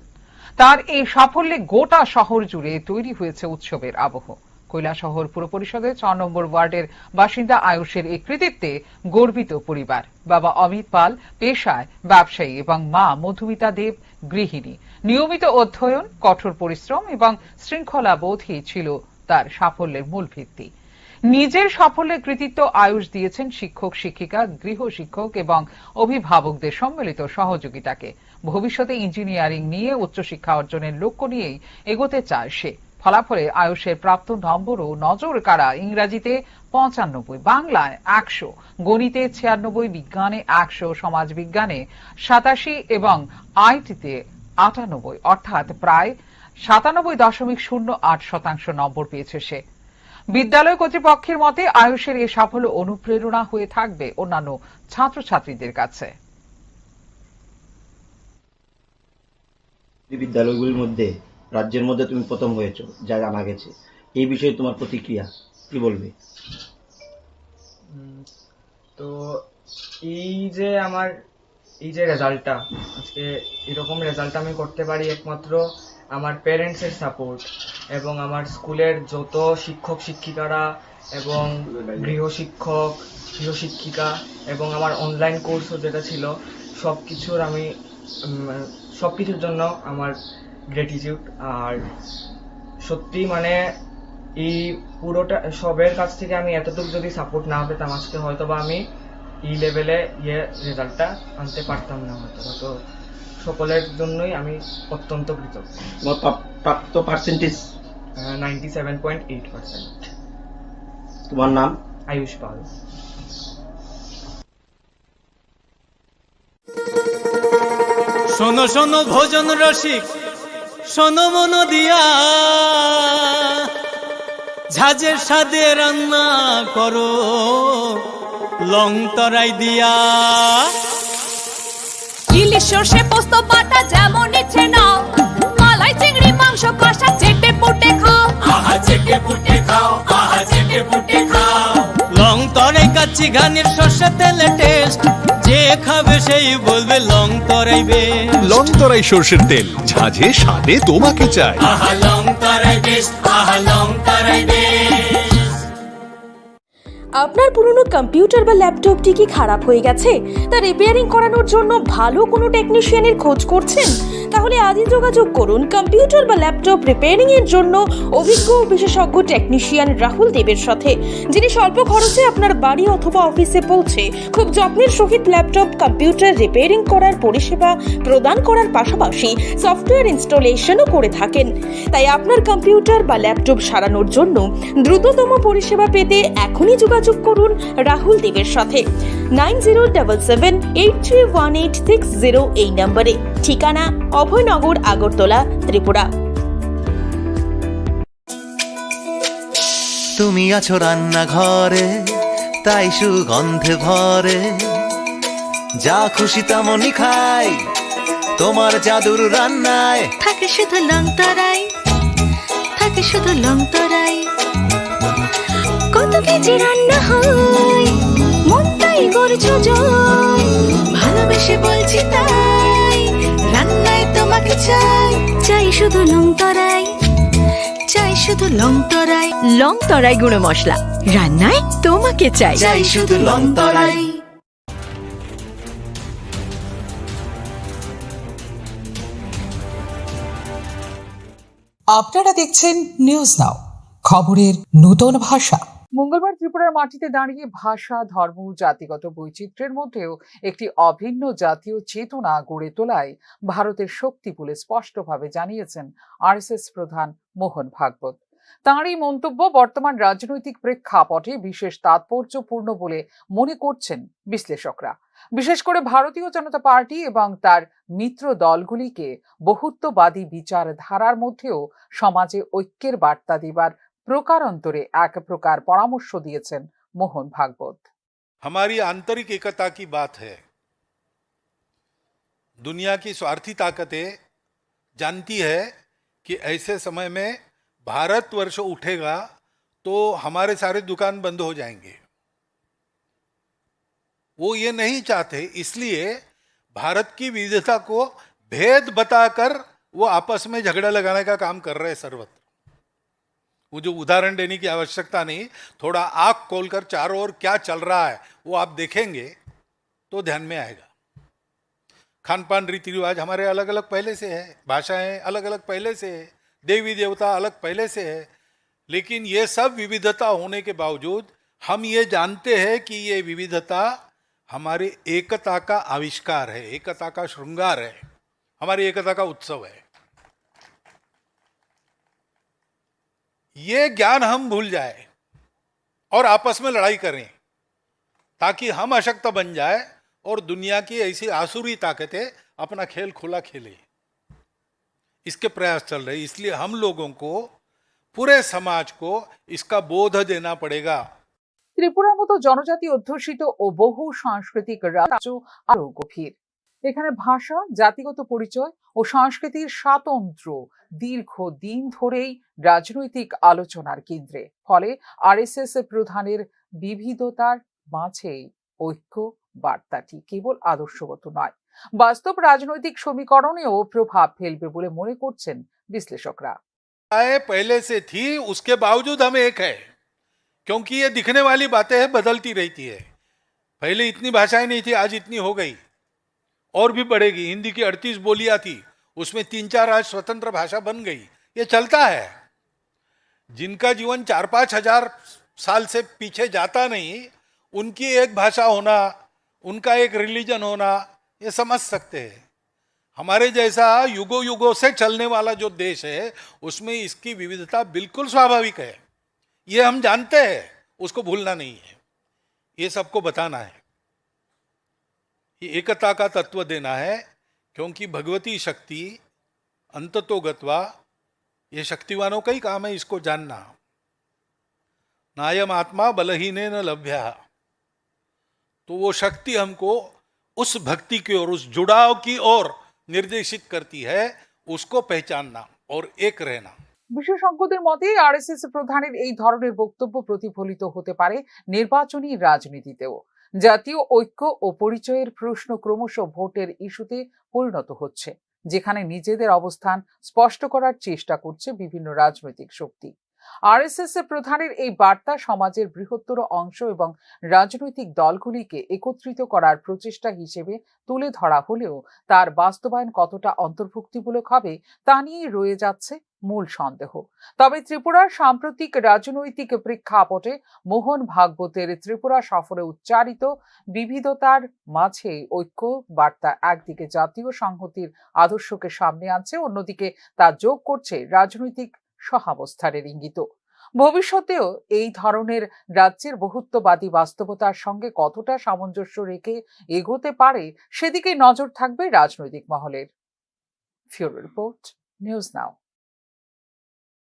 তার এই সাফল্যে গোটা শহর জুড়ে তৈরি হয়েছে উৎসবের আবহ। কৈলাসহর পুর পরিষদের 6 নম্বর ওয়ার্ডের বাসিন্দা আয়ুষের এই কৃতিত্বে গর্বিত পরিবার। বাবা অমিত পাল পেশায় ব্যবসায়ী এবং মা মধুমিতা দেব গৃহিণী। নিয়মিত অধ্যয়ন, কঠোর পরিশ্রম এবং শৃঙ্খলা বোধই ছিল তার সাফল্যের মূল ভিত্তি। নিজের সাফল্যের কৃতিত্ব আয়ুষ দিয়েছেন শিক্ষক শিক্ষিকা, গৃহ শিক্ষক এবং অভিভাবকদের সম্মিলিত সহযোগিতাকে। ভবিষ্যতে ইঞ্জিনিয়ারিং নিয়ে উচ্চশিক্ষা অর্জনের লক্ষ্য নিয়েই এগোতে চায় সে। ফলাফলে আয়ুষের প্রাপ্ত নম্বরও নজর কাড়া। ইংরাজিতে 95, বাংলায় 100, গণিতে 96, বিজ্ঞানে 100, সমাজ বিজ্ঞানে 87 এবং আইটিতে 98, অর্থাৎ প্রায় 97.08% নম্বর পেয়েছে সে। বিদ্যালয় কর্তৃপক্ষের মতে আয়ুষের এই সাফল্য অনুপ্রেরণা হয়ে থাকবে অন্যান্য ছাত্রছাত্রীদের কাছে। বিদ্যালয়গুলির মধ্যে রাজ্যের মধ্যে তুমি প্রথম হয়েছো যা জানা গেছে, এই বিষয়ে তোমার প্রতিক্রিয়া কি বলবে? তো এই যে আমার এই যে রেজাল্টটা, আজকে এরকম রেজাল্ট আমি করতে পারি একমাত্র আমার প্যারেন্টসের সাপোর্ট এবং আমার স্কুলের যত শিক্ষক শিক্ষিকারা এবং গৃহ শিক্ষিকা এবং আমার অনলাইন কোর্সও যেটা ছিল সবকিছুর জন্য আমার গ্র্যাটিটিউড। আর সত্যি মানে এই পুরোটা সবের কাছ থেকে আমি এতটুকু যদি সাপোর্ট না পেতাম আজকে হয়তো বা আমি এই লেভেলে রেজাল্টটা আনতে পারতাম না হয়তো। তো সকলের জন্যই আমি অত্যন্ত কৃতজ্ঞ। প্রাপ্ত পার্সেন্টেজ 97.8%। তোমার নাম? আয়ুষ পাল। শোনো শোনো ভোজন রসিক, শোনো মন দিয়া, ঝাঁঝের স্বাদে রান্না করো লং তরাই দিয়া। ইলিশ সর্ষে পোস্ত বাটা যেমন ইচ্ছে নাও, মালাই চিংড়ি মাংস কষা চেটে পুটে খাও, আহা চেটে পুটে খাও, আহা চেটে পুটে খাও। লং তরাই কাচ্চি ঘানির সর্ষে তেলে টেস্ট, যে খাবে সেই বলবে লং তরাই বেশ। লং তরাই সর্ষের তেল, ঝাঁঝে স্বাদে তোমাকে চাই। আহা লং তরাই বেশ, আহা লং তরাই বেশ। আপনার পুরনো কম্পিউটার বা ল্যাপটপটি কি খারাপ হয়ে গেছে? তা রিপেয়ারিং করানোর জন্য ভালো কোনো টেকনিশিয়ানের খোঁজ করছেন? তাহলে আজই যোগাযোগ করুন কম্পিউটার বা ল্যাপটপ রিপেয়ারিং এর জন্য অভিজ্ঞ বিশেষজ্ঞ টেকনিশিয়ান রাহুল দেবের সাথে, যিনি স্বল্প খরচে আপনার বাড়ি অথবা অফিসে পৌঁছে খুব যত্নের সহিত ল্যাপটপ কম্পিউটার রিপেয়ারিং করার পরিষেবা প্রদান করার পাশাপাশি সফটওয়্যার ইনস্টলেশনও করে থাকেন। তাই আপনার কম্পিউটার বা ল্যাপটপ সারানোর জন্য দ্রুততম পরিষেবা পেতে এখনই যোগাযোগ করুন রাহুল দেবের সাথে 9077831860 এই নম্বরে। ঠিকানা অভয়নগর, আগরতলা, ত্রিপুরা। তুমি আছো রান্নাঘরে, তাই সুগন্ধে ভরে, যা খুশি তেমনই খাই, তোমার জাদুর রান্নায় থাকে শুধু লং তরাই, থাকে শুধু লং তরাই। কত কেজি রান্না হয়, মন তাই করছো জয়, ভালোবেসে বলছি তাই, রান্নায় তোমাকে চাই, চাই শুধু লং তরাই, চাই শুধু লং তরাই। লং তরাই গুঁড়ো মশলা, রান্নায় তোমাকে চাই, চাই শুধু লং তরাই। আপনারা দেখছেন নিউজ নাও, খবরের নতুন ভাষা। মঙ্গলবার ত্রিপুরার মাটিতে দাঁড়িয়ে ভাষা, ধর্ম, জাতিগত বৈচিত্র্যের মধ্যেও একটি অভিন্ন জাতীয় চেতনা গড়ে তোলায় ভারতের শক্তি বলে স্পষ্টভাবে জানিয়েছেন আরএসএস প্রধান মোহন ভাগবত। তাঁরই মন্তব্য বর্তমান রাজনৈতিক প্রেক্ষাপটে বিশেষ তাৎপর্যপূর্ণ বলে মনে করছেন বিশ্লেষকরা। বিশেষ করে ভারতীয় জনতা পার্টি এবং তার মিত্র দলগুলিকে বহুত্ববাদী বিচারধারার মধ্যেও সমাজে ঐক্যের বার্তা দেবার প্রকারান্তরে এক প্রকার পরামর্শ দিয়েছেন মোহন ভাগবত। हमारी आंतरिक एकता की बात है। दुनिया की स्वार्थी ताकतें जानती है कि ऐसे समय में भारतवर्ष उठेगा तो हमारे सारे दुकान बंद हो जाएंगे। वो ये नहीं चाहते, इसलिए भारत की विविधता को भेद बताकर वो आपस में झगड़ा लगाने का काम कर रहे हैं सर्वत्र। मुझे उदाहरण देने की आवश्यकता नहीं, थोड़ा आँख खोलकर चारों ओर क्या चल रहा है वो आप देखेंगे तो ध्यान में आएगा। खान पान रीति रिवाज हमारे अलग अलग पहले से है, भाषाएं अलग अलग पहले से है, देवी देवता अलग पहले से है, लेकिन ये सब विविधता होने के बावजूद हम ये जानते हैं कि ये विविधता हमारी एकता का आविष्कार है, एकता का श्रृंगार है, हमारी एकता का उत्सव है। ये ज्ञान हम भूल जाए और आपस में लड़ाई करें ताकि हम अशक्त बन जाए और दुनिया की ऐसी आसुरी ताकतें अपना खेल खुला खेले, इसके प्रयास चल रहे। इसलिए हम लोगों को, पूरे समाज को इसका बोध देना पड़ेगा। ত্রিপুরার মতো জনজাতি অধ্যুষিত ও বহু সাংস্কৃতিক রাজ্য আরো গভীর। এখানে ভাষা, জাতিগত পরিচয় ও সংস্কৃতির স্বাতন্ত্র্য দীর্ঘদিন ধরেই রাজনৈতিক আলোচনার কেন্দ্রে। ফলে আরএসএস প্রধানের বিবিধতার মাঝে ঐক্য বার্তাটি কেবল আদর্শগত নয়, বাস্তব রাজনৈতিক সমীকরণেও প্রভাব ফেলবে বলে মনে করছেন বিশ্লেষকরা। पहले से थी, उसके बावजूद हम एक है, क्योंकि ये दिखने वाली बातें बदलती रहती है। पहले इतनी भाषाएं नहीं थी, आज इतनी हो गई और भी बढ़ेगी। हिंदी की 38 बोलियां थी, उसमें 3-4 आज स्वतंत्र भाषा बन गई। ये चलता है। जिनका जीवन 4-5 हजार साल से पीछे जाता नहीं, उनकी एक भाषा होना, उनका एक रिलीजन होना, ये समझ सकते हैं। हमारे जैसा युगों युगों से चलने वाला जो देश है, उसमें इसकी विविधता बिल्कुल स्वाभाविक है। ये हम जानते हैं, उसको भूलना नहीं है, ये सबको बताना है, ये एकता का तत्व देना है। क्योंकि भगवती शक्ति अंततोगत्वा ये शक्तिवानों का ही काम है, इसको जानना। नायम आत्मा बलहीने न लभ्या, तो वो शक्ति हमको उस भक्ति की ओर, उस जुड़ाव की ओर निर्देशित करती है, उसको पहचानना और एक रहना। বিশেষজ্ঞদের মতে আরএসএস প্রধানের এই ধরনের বক্তব্য প্রতিফলিত হতে পারে নির্বাচনী রাজনীতিতেও। জাতীয় ঐক্য ও পরিচয়ের প্রশ্ন ক্রমশ ভোটের ইস্যুতে পরিণত হচ্ছে, যেখানে নিজেদের অবস্থান স্পষ্ট করার চেষ্টা করছে বিভিন্ন রাজনৈতিক শক্তি। আরএসএস প্রধানের এই বার্তা সমাজের বৃহত্তর অংশ এবং রাজনৈতিক দলগুলিকে একত্রিত করার প্রচেষ্টা হিসেবে তুলে ধরা হলেও তার বাস্তবায়ন কতটা অন্তর্ভুক্তিমূলক হবে তা নিয়ে রয়ে যাচ্ছে মূল সন্দেহ। তবে ত্রিপুরার সাম্প্রতিক রাজনৈতিক প্রেক্ষাপটে মোহন ভাগবতের ত্রিপুরা সফরে উচ্চারিত বিবিধতার মাঝে ঐক্য বার্তা একদিকে জাতীয় সংহতির আদর্শকে সামনে আনছে, অন্যদিকে তা যোগ করছে রাজনৈতিক সহাবস্থানের ইঙ্গিত। ভবিষ্যতেও এই ধরনের রাজ্যের বহুত্ববাদী বাস্তবতার সঙ্গে কতটা সামঞ্জস্য রেখে এগোতে পারে সেদিকে নজর থাকবে রাজনৈতিক মহলের। ফিউরো রিপোর্ট, নিউজ নাও।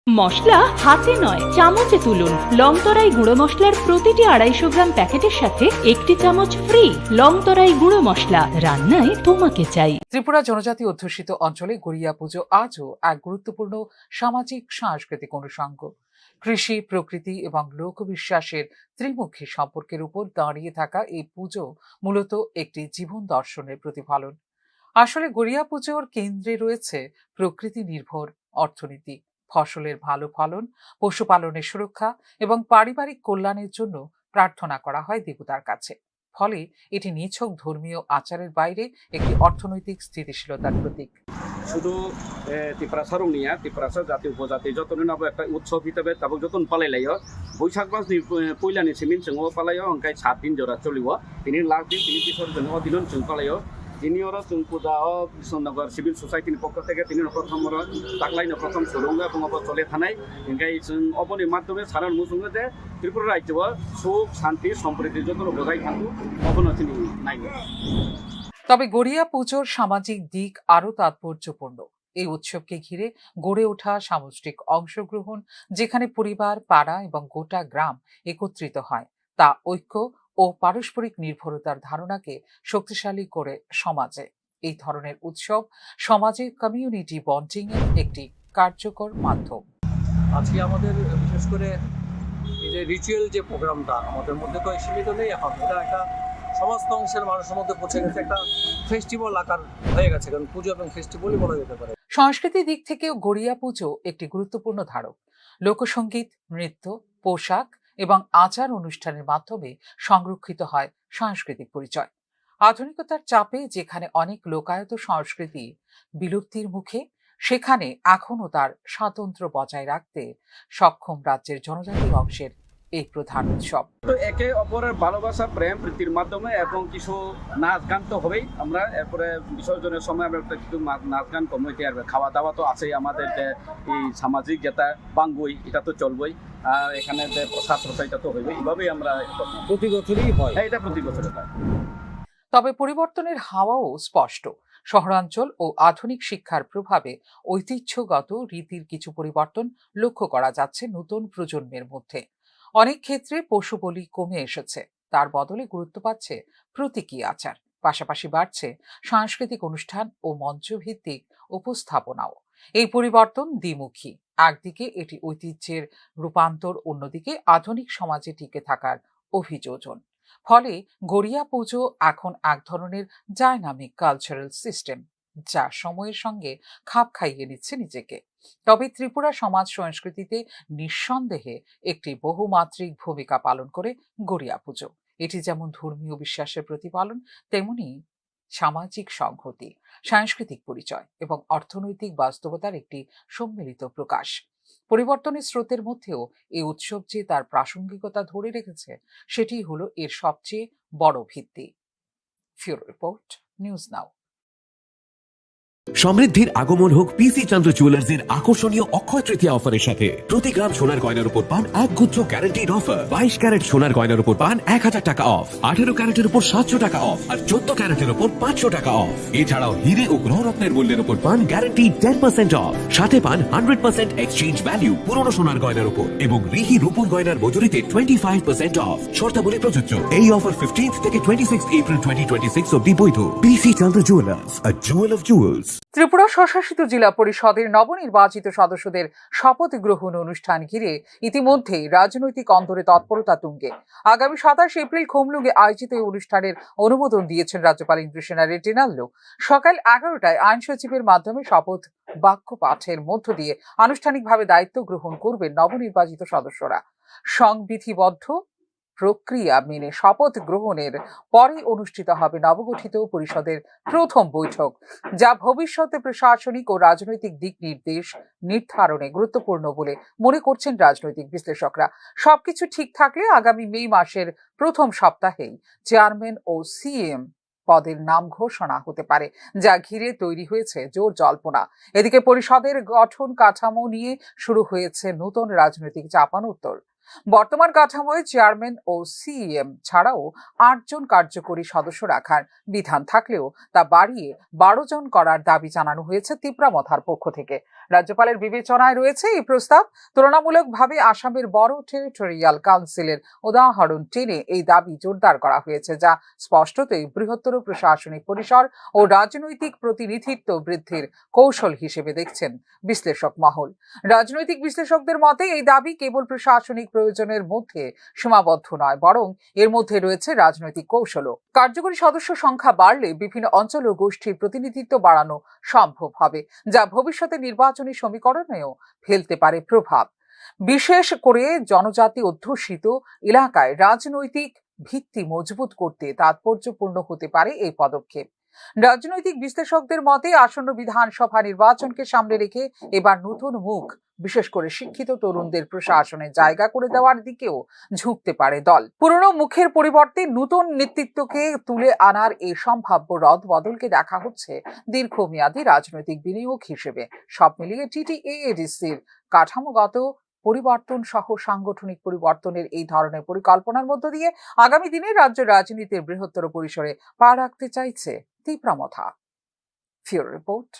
মশলা হাতে নয় চামচে তুলুন। লংতরাই গুঁড়ো মশলার প্রতিটি 250 গ্রাম প্যাকেটের সাথে 1টি চামচ ফ্রি। লংতরাই গুঁড়ো মশলা, রান্নায় তোমাকে চাই। ত্রিপুরা জনজাতি অধ্যুষিত অঞ্চলে গড়িয়া পুজো আজও এক গুরুত্বপূর্ণ সামাজিক সাংস্কৃতিক অনুষঙ্গ। কৃষি, প্রকৃতি এবং লোকবিশ্বাসের ত্রিমুখী সম্পর্কের উপর দাঁড়িয়ে থাকা এই পুজো মূলত একটি জীবন দর্শনের প্রতিফলন। আসলে গড়িয়া পুজোর কেন্দ্রে রয়েছে প্রকৃতি নির্ভর অর্থনীতি, ফসলের ভালো ফলন, পশুপালনের সুরক্ষা এবং পারিবারিক কল্যাণের জন্য প্রার্থনা করা হয় দেবতার কাছে। ফলে এটি নিছক ধর্মীয় আচারের বাইরে একটি অর্থনৈতিক স্থিতিশীলতার প্রতীক। শুধু ত্রিপুরা সারুনিয়া ত্রিপুরা জাতি উপজাতি যতন নাবো একটা উৎসব হিসাবে তারপর যতন পালাইলাইও বৈশাখ মাস পয়লানি সিমিন जों পালাইও অঙ্কাই 7 দিন জোড়া চলিব। তিনি লাস্ট দিন তিনি বিসর্জন অদিন जों পালাইও। তিনি ওরা जों পূজা বিশ্বনগর সিভিল সোসাইটির পক্ষ থেকে তিনি প্রথম তাকলাইনো প্রথম সুরঙ্গ এবং চলে থানায় ओंखाय जों অবনি মাধ্যমে সারান মুসুঙ্গে যে ত্রিপুরা রাজ্যে সুখ শান্তি সম্প্রীতি যত বজায় থাকু অবনতি নাই। তবে গড়িয়া পুজোর সামাজিক দিক আরো তাৎপর্যপূর্ণ। এই উৎসবকে ঘিরে গড়ে ওঠা সামষ্টিক অংশগ্রহণ, যেখানে পরিবার, পাড়া এবং গোটা গ্রাম একত্রিত হয়, তা ঐক্য ও পারস্পরিক নির্ভরতার ধারণাকে শক্তিশালী করে সমাজে। এই ধরনের উৎসব সমাজে কমিউনিটি বন্ডিং এর একটি কার্যকর মাধ্যম। আজকে আমাদের বিশেষ করে এই যে রিচুয়াল যে প্রোগ্রামটা আমাদের মধ্যে তো সীমিত নেই এখন, এটা একটা সমস্ত অংশের মানুষের মধ্যে পৌঁছে গেছে, একটা ফেস্টিভ্যাল আকার হয়ে গেছে, কারণ পুজো এবং ফেস্টিভ্যালই বলা যেতে পারে। সংস্কৃতির দিক থেকেও গড়িয়া পুজো একটি গুরুত্বপূর্ণ ধারক। লোকসঙ্গীত, নৃত্য, পোশাক এবং আচার অনুষ্ঠানের মাধ্যমে সংরক্ষিত হয় সাংস্কৃতিক পরিচয়। আধুনিকতার চাপে যেখানে অনেক লোকায়ত সংস্কৃতি বিলুপ্তির মুখে, সেখানে এখনও তার স্বাতন্ত্র্য বজায় রাখতে সক্ষম রাজ্যের জনজাতি অংশের এই প্রধান উৎসব। তো একে অপরের ভালোবাসা, প্রেম প্রীতির মাধ্যমে এবং কিছু নাচ গান তো হবেই। আমরা এরপরে বিসর্জনের সময় আমরা একটা কিছু নাচ গান কমিয়ে আসবে, খাওয়া দাওয়া তো আছেই। আমাদের যে এই সামাজিক যেটা বাঙ্গুই, এটা তো চলবেই। আর এখানে যে প্রসাদ এটা তো হইবে। এইভাবেই আমরা প্রতি বছরই হয়, এটা প্রতি বছরে হয়। তবে পরিবর্তনের হাওয়াও স্পষ্ট। শহরাঞ্চল ও আধুনিক শিক্ষার প্রভাবে ঐতিহ্যগত রীতির কিছু পরিবর্তন লক্ষ্য করা যাচ্ছে নতুন প্রজন্মের মধ্যে। অনেক ক্ষেত্রে পশু বলি কমে এসেছে, তার বদলে গুরুত্ব পাচ্ছে প্রতীকী আচার। পাশাপাশি বাড়ছে সাংস্কৃতিক অনুষ্ঠান ও মঞ্চভিত্তিক উপস্থাপনাও। এই পরিবর্তন দ্বিমুখী। একদিকে এটি ঐতিহ্যের রূপান্তর, অন্যদিকে আধুনিক সমাজে টিকে থাকার অভিযোজন। ফলে গড়িয়া পুজো এখন এক ধরনের ডাইনামিক কালচারাল সিস্টেম, যা সময়ের সঙ্গে খাপ খাইয়ে নিচ্ছে নিজেকে। তবে ত্রিপুরা সমাজ সংস্কৃতিতে নিঃসন্দেহে একটি বহুমাত্রিক ভূমিকা পালন করে গড়িয়া পুজো। এটি যেমন ধর্মীয় বিশ্বাসের প্রতিপালন, তেমনি সামাজিক সংহতি, সাংস্কৃতিক পরিচয় এবং অর্থনৈতিক বাস্তবতার একটি সম্মিলিত প্রকাশ। পরিবর্তনের স্রোতের মধ্যেও এই উৎসব যে তার প্রাসঙ্গিকতা ধরে রেখেছে, সেটি হলো এর সবচেয়ে বড় ভিত্তি। ফিউরো রিপোর্ট, নিউজ নাও। সমৃদ্ধির আগমন হোক পিসি চন্দ্র জুয়েলার্সের আকর্ষণীয় অক্ষয় তৃতীয়া অফারের সাথে। প্রতি গ্রাম সোনার গয়নার উপর পান এক গুচ্ছ গ্যারান্টিড অফার। 22 ক্যারেট সোনার গয়নার উপর পান 1000 টাকা অফ, 18 ক্যারেটের উপর 700 টাকা অফ আর 14 ক্যারেটের উপর 500 টাকা অফ। এছাড়াও হিরে ও গ্রহরত্নের মূল্যের উপর পান গ্যারান্টি 10% অফ, সাথে পান 100% এক্সচেঞ্জ ভ্যালু পুরনো সোনার গয়নার উপর এবং রিহি রূপোর গয়নার মজুরিতে 25% অফ। শর্তাবলী প্রযোজ্য। এই অফার 15 থেকে 26 এপ্রিল 2026 অবধি বৈধ। PC Chandra jewellers, a jewel of jewels। Tripura স্বশাসিত জেলা পরিষদের নবনির্বাচিত সদস্যদের শপথ গ্রহণ অনুষ্ঠান ঘিরে ইতিমধ্যেই রাজনৈতিক অন্দরে তৎপরতা তুঙ্গে। আগামী 27 এপ্রিল খুমলুঙ্গে আয়োজিত এই অনুষ্ঠানের অনুমোদন দিয়েছেন রাজ্যপাল ইন্দ্রসেনা রেড্ডিনাল্লো। সকাল 11টায় আইন সচিবের মাধ্যমে শপথ বাক্য পাঠের মধ্য দিয়ে আনুষ্ঠানিকভাবে দায়িত্ব গ্রহণ করবেন নবনির্বাচিত সদস্যরা। সংবিধিবদ্ধ প্রক্রিয়া মেনে শপথ গ্রহণের পরে অনুষ্ঠিত হবে নবগঠিত পরিষদের প্রথম বৈঠক, যা ভবিষ্যতে প্রশাসনিক ও রাজনৈতিক দিক নির্দেশ নির্ধারণে গুরুত্বপূর্ণ বলে মনে করছেন রাজনৈতিক বিশ্লেষকরা। সবকিছু ঠিক থাকলে আগামী মে মাসের প্রথম সপ্তাহেই চেয়ারম্যান ও সিএম পদের নাম ঘোষণা হতে পারে, যা ঘিরে তৈরি হয়েছে জোর জল্পনা। এদিকে পরিষদের গঠন কাঠামো নিয়ে শুরু হয়েছে নতুন রাজনৈতিক চাপানোত্তর। বর্তমান কাঠামোয় চেয়ারম্যান ও সিএম ছাড়াও 8 জন কার্যকরী সদস্য রাখার বিধান থাকলেও তা বাড়িয়ে 12 জন করার দাবি জানানো হয়েছে তিপ্রামথার পক্ষ থেকে। রাজ্যপালের বিবেচনায় রয়েছে এই প্রস্তাব। তুলনামূলকভাবে আসামের বড় টেরিটোরিয়াল কাউন্সিলের উদাহরণ টেনে এই দাবি জোরদার করা হয়েছে, যা স্পষ্টতই বৃহত্তর প্রশাসনিক পরিসর ও রাজনৈতিক প্রতিনিধিত্ব বৃদ্ধির কৌশল হিসেবে দেখছেন বিশ্লেষক মহল। রাজনৈতিক বিশ্লেষকদের মতে এই দাবি কেবল প্রশাসনিক প্রয়োজনের মধ্যে সীমাবদ্ধ নয়, বরং এর মধ্যে রয়েছে রাজনৈতিক কৌশলও। কার্যকরী সদস্য সংখ্যা বাড়লে বিভিন্ন অঞ্চল ও গোষ্ঠীর প্রতিনিধিত্ব বাড়ানো সম্ভব হবে, যা ভবিষ্যতে নির্বাচনী সমীকরণেও ফেলতে পারে প্রভাব। বিশেষ করে জনজাতি অধ্যুষিত এলাকায় রাজনৈতিক ভিত্তি মজবুত করতে তাৎপর্যপূর্ণ হতে পারে এই পদক্ষেপ। রাজনৈতিক বিশ্লেষকদের মতে আসন্ন বিধানসভা নির্বাচনকে সামনে রেখে এবার নতুন মুখ, বিশেষ করে শিক্ষিত তরুণদের প্রশাসনে জায়গা করে দেওয়ার দিকেও ঝুঁকতে পারে দল। পুরনো মুখের পরিবর্তে নতুন নেতৃত্বকে তুলে আনার এই সম্ভাব্য রদ বদলকে দেখা হচ্ছে দীর্ঘমেয়াদী রাজনৈতিক বিনিয়োগ হিসেবে। সব মিলিয়ে টিটিএডিসির কাঠামোগত পরিবর্তন সহ সাংগঠনিক পরিবর্তনের এই ধরনের পরিকল্পনার মধ্য দিয়ে আগামী দিনে রাজ্য রাজনীতির বৃহত্তর পরিসরে পা রাখতে চাইছে Tipra Motha. Bureau report,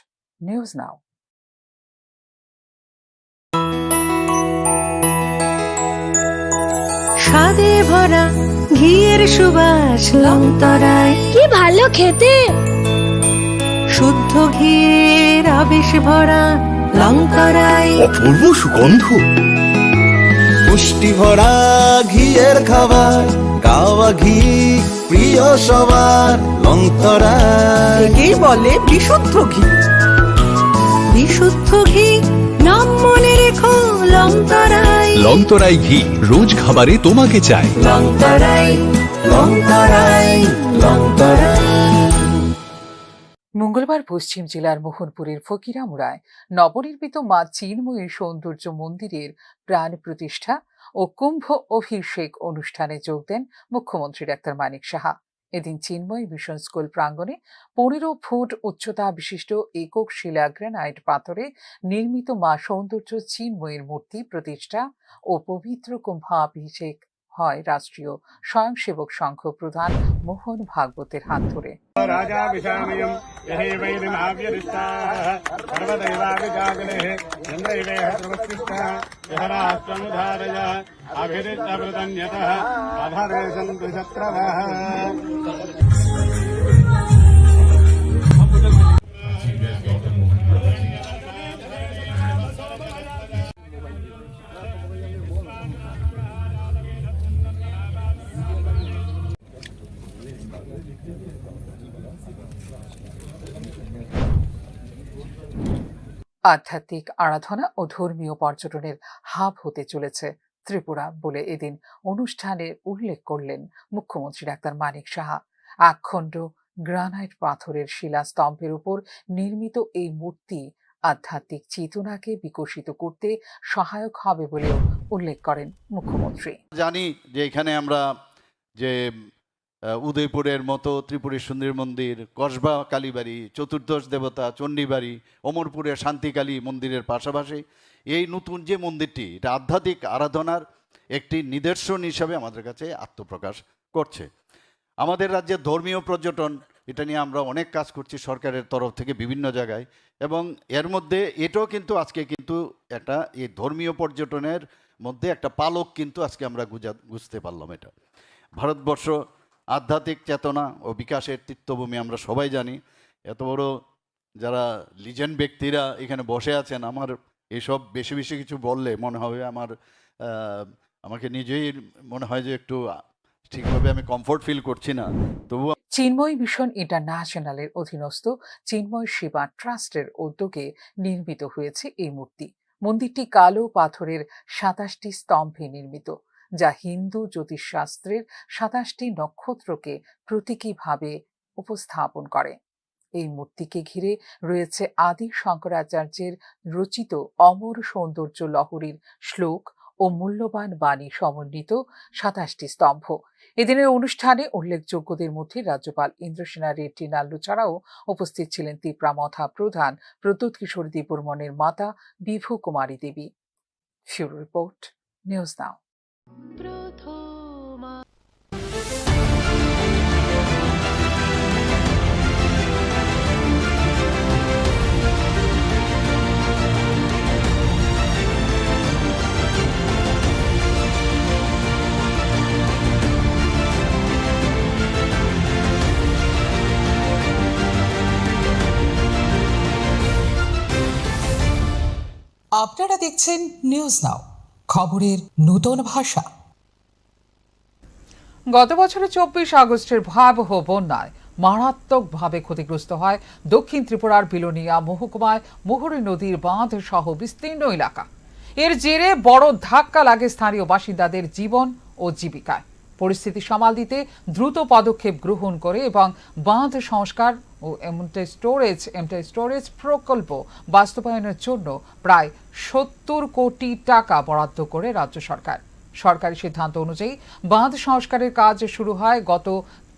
news now. স্বাদে ভরা ঘিয়ের সুবাস লংতরায়, কি ভালো খেতে। শুদ্ধ ঘিয়ের আবেশ ভরা লংতরায়, অপূর্ব সুগন্ধ। পুষ্টি ভরা ঘিয়ের খাবার, গাওয়া ঘি প্রিয় সবার লংতরায়। একেই বলে বিশুদ্ধ ঘি। বিশুদ্ধ ঘি নাম মনে রেখো লংতরাই লংতরাই ঘি রোজ খাবারে তোমাকে চাই। লংতরাই লংতরাই লংতরাই। মঙ্গলবার পশ্চিম জেলার মোহনপুরের ফকিরামুড়ায় নবনির্মিত মা চিন্ময়ী সৌন্দর্য মন্দিরের প্রাণ প্রতিষ্ঠা ও কুম্ভ অভিষেক অনুষ্ঠানে যোগ দেন মুখ্যমন্ত্রী ডাক্তার মানিক সাহা। এদিন চিন্ময়ী মিশন স্কুল প্রাঙ্গণে 15 ফুট উচ্চতা বিশিষ্ট একক শিলা গ্রানাইট পাথরে নির্মিত মা সৌন্দর্য চিন্ময়ীর মূর্তি প্রতিষ্ঠা ও পবিত্র কুম্ভাভিষেক হয় রাষ্ট্রীয় স্বয়ংসেবক সংঘ প্রধান মোহন ভাগবতের হাত ধরে। আধ্যাত্মিক আরাধনা ও ধর্মীয় পর্যটনের হাব হতে চলেছে ত্রিপুরা বলে এদিন অনুষ্ঠানে উল্লেখ করলেন মুখ্যমন্ত্রী ডাক্তার মানিক সাহা। একখণ্ড গ্রানাইট পাথরের শিলাস্তম্ভের উপর নির্মিত এই মূর্তি আধ্যাত্মিক চেতনাকে বিকশিত করতে সহায়ক হবে বলেও উল্লেখ করেন মুখ্যমন্ত্রী। জানি যে এখানে আমরা যে উদয়পুরের মতো ত্রিপুরের সুন্দরী মন্দির, কসবা কালীবাড়ি, চতুর্দশ দেবতা চণ্ডীবাড়ি, অমরপুরের শান্তিকালী মন্দিরের পাশাপাশি এই নতুন যে মন্দিরটি, এটা আধ্যাত্মিক আরাধনার একটি নিদর্শন হিসাবে আমাদের কাছে আত্মপ্রকাশ করছে। আমাদের রাজ্যের ধর্মীয় পর্যটন, এটা নিয়ে আমরা অনেক কাজ করছি সরকারের তরফ থেকে বিভিন্ন জায়গায়, এবং এর মধ্যে এটাও কিন্তু আজকে কিন্তু একটা এই ধর্মীয় পর্যটনের মধ্যে একটা পালক কিন্তু আজকে আমরা বুঝতে পারলাম। এটা ভারতবর্ষ আধ্যাত্মিক চেতনা ও বিকাশের তীর্থভূমি, আমরা সবাই জানি। এত বড় যারা লিজেন্ড ব্যক্তিরা এখানে বসে আছেন, আমার এসব বেশি বেশি কিছু বললে মনে হবে আমাকে নিজেই মনে হয় যে একটু ঠিকভাবে আমি কমফোর্ট ফিল করছি না। তবু চিন্ময় মিশন ইন্টারন্যাশনালের অধীনস্থ চিন্ময় সেবা ট্রাস্টের উদ্যোগে নির্মিত হয়েছে এই মূর্তি। মন্দিরটি কালো পাথরের 27টি স্তম্ভে নির্মিত, যা হিন্দু জ্যোতিষশাস্ত্রের 27টি নক্ষত্রকে প্রতীকীভাবে উপস্থাপন করে। এই মূর্তিকে ঘিরে রয়েছে আদি শঙ্করাচার্যের রচিত অমর সৌন্দর্য লহরীর শ্লোক ও মূল্যবান বাণী সমন্বিত 27টি স্তম্ভ। এদিনের অনুষ্ঠানে উল্লেখযোগ্যদের মধ্যে রাজ্যপাল ইন্দ্রসেনা রেড্ডি নাল্লু ছাড়াও উপস্থিত ছিলেন ত্রিপুরা প্রধান প্রদ্যুৎ কিশোর দেববর্মনের মাতা বিভু কুমারী দেবী। ফিউরো রিপোর্ট, নিউজ নাও। আপনারা দেখছেন নিউজ নাও, খবরের নতুন ভাষা। গত বছরের 24 আগস্টের ভয়াবহ বন্যায় মারাত্মকভাবে ক্ষতিগ্রস্ত হয় দক্ষিণ ত্রিপুরার বিলোনিয়া মহকুমায় মুহুরী নদীর বাঁধ সহ বিস্তীর্ণ এলাকা। এর জেরে বড় ধাক্কা লাগে স্থানীয় বাসিন্দাদের জীবন ও জীবিকায়। পরিস্থিতি সামাল দিতে দ্রুত পদক্ষেপ গ্রহণ করে এবং বাঁধ সংস্কার ও এমটি স্টোরেজ প্রকল্প বাস্তবায়নের জন্য প্রায় 70 কোটি টাকা বরাদ্দ করে রাজ্য সরকার। সরকারি সিদ্ধান্ত অনুযায়ী বাঁধ সংস্কারের কাজ শুরু হয় গত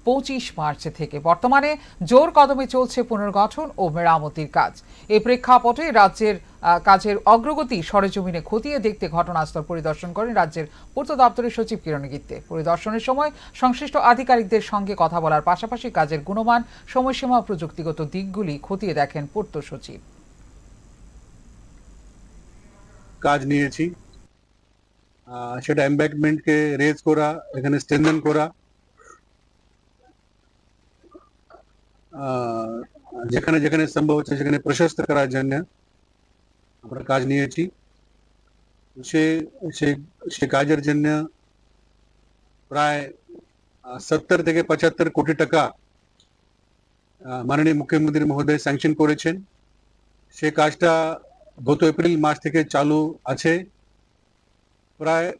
25 মার্চ থেকে। বর্তমানে জোর কদমে চলছে পুনর্গঠন ও মেরামতির কাজ। এই প্রেক্ষাপটে রাজ্যের কাজের অগ্রগতি সরেজমিনে খতিয়ে দেখতে ঘটনাস্থল পরিদর্শন করেন রাজ্যের পূর্ত দপ্তরের সচিব কিরণ গিত্তে। পরিদর্শনের সময় সংশ্লিষ্ট আধিকারিকদের সঙ্গে কথা বলার পাশাপাশি কাজের গুণমান, সময়সীমা ও প্রযুক্তিগত দিকগুলি খতিয়ে দেখেন পূর্ত সচিব। কাজ নিয়েছি, সেটা এমব্যাঙ্কমেন্টকে রেজ করা, এখানে স্ট্রেনথেন করা, যেখানে যেখানে সম্ভব হচ্ছে সেখানে প্রশস্ত করার জন্য আমরা কাজ নিয়েছি। সে কাজের জন্য প্রায় 70 থেকে 75 কোটি টাকা মাননীয় মুখ্যমন্ত্রী মহোদয় স্যাংশন করেছেন। সে কাজটা গত এপ্রিল মাস থেকে চালু আছে প্রায়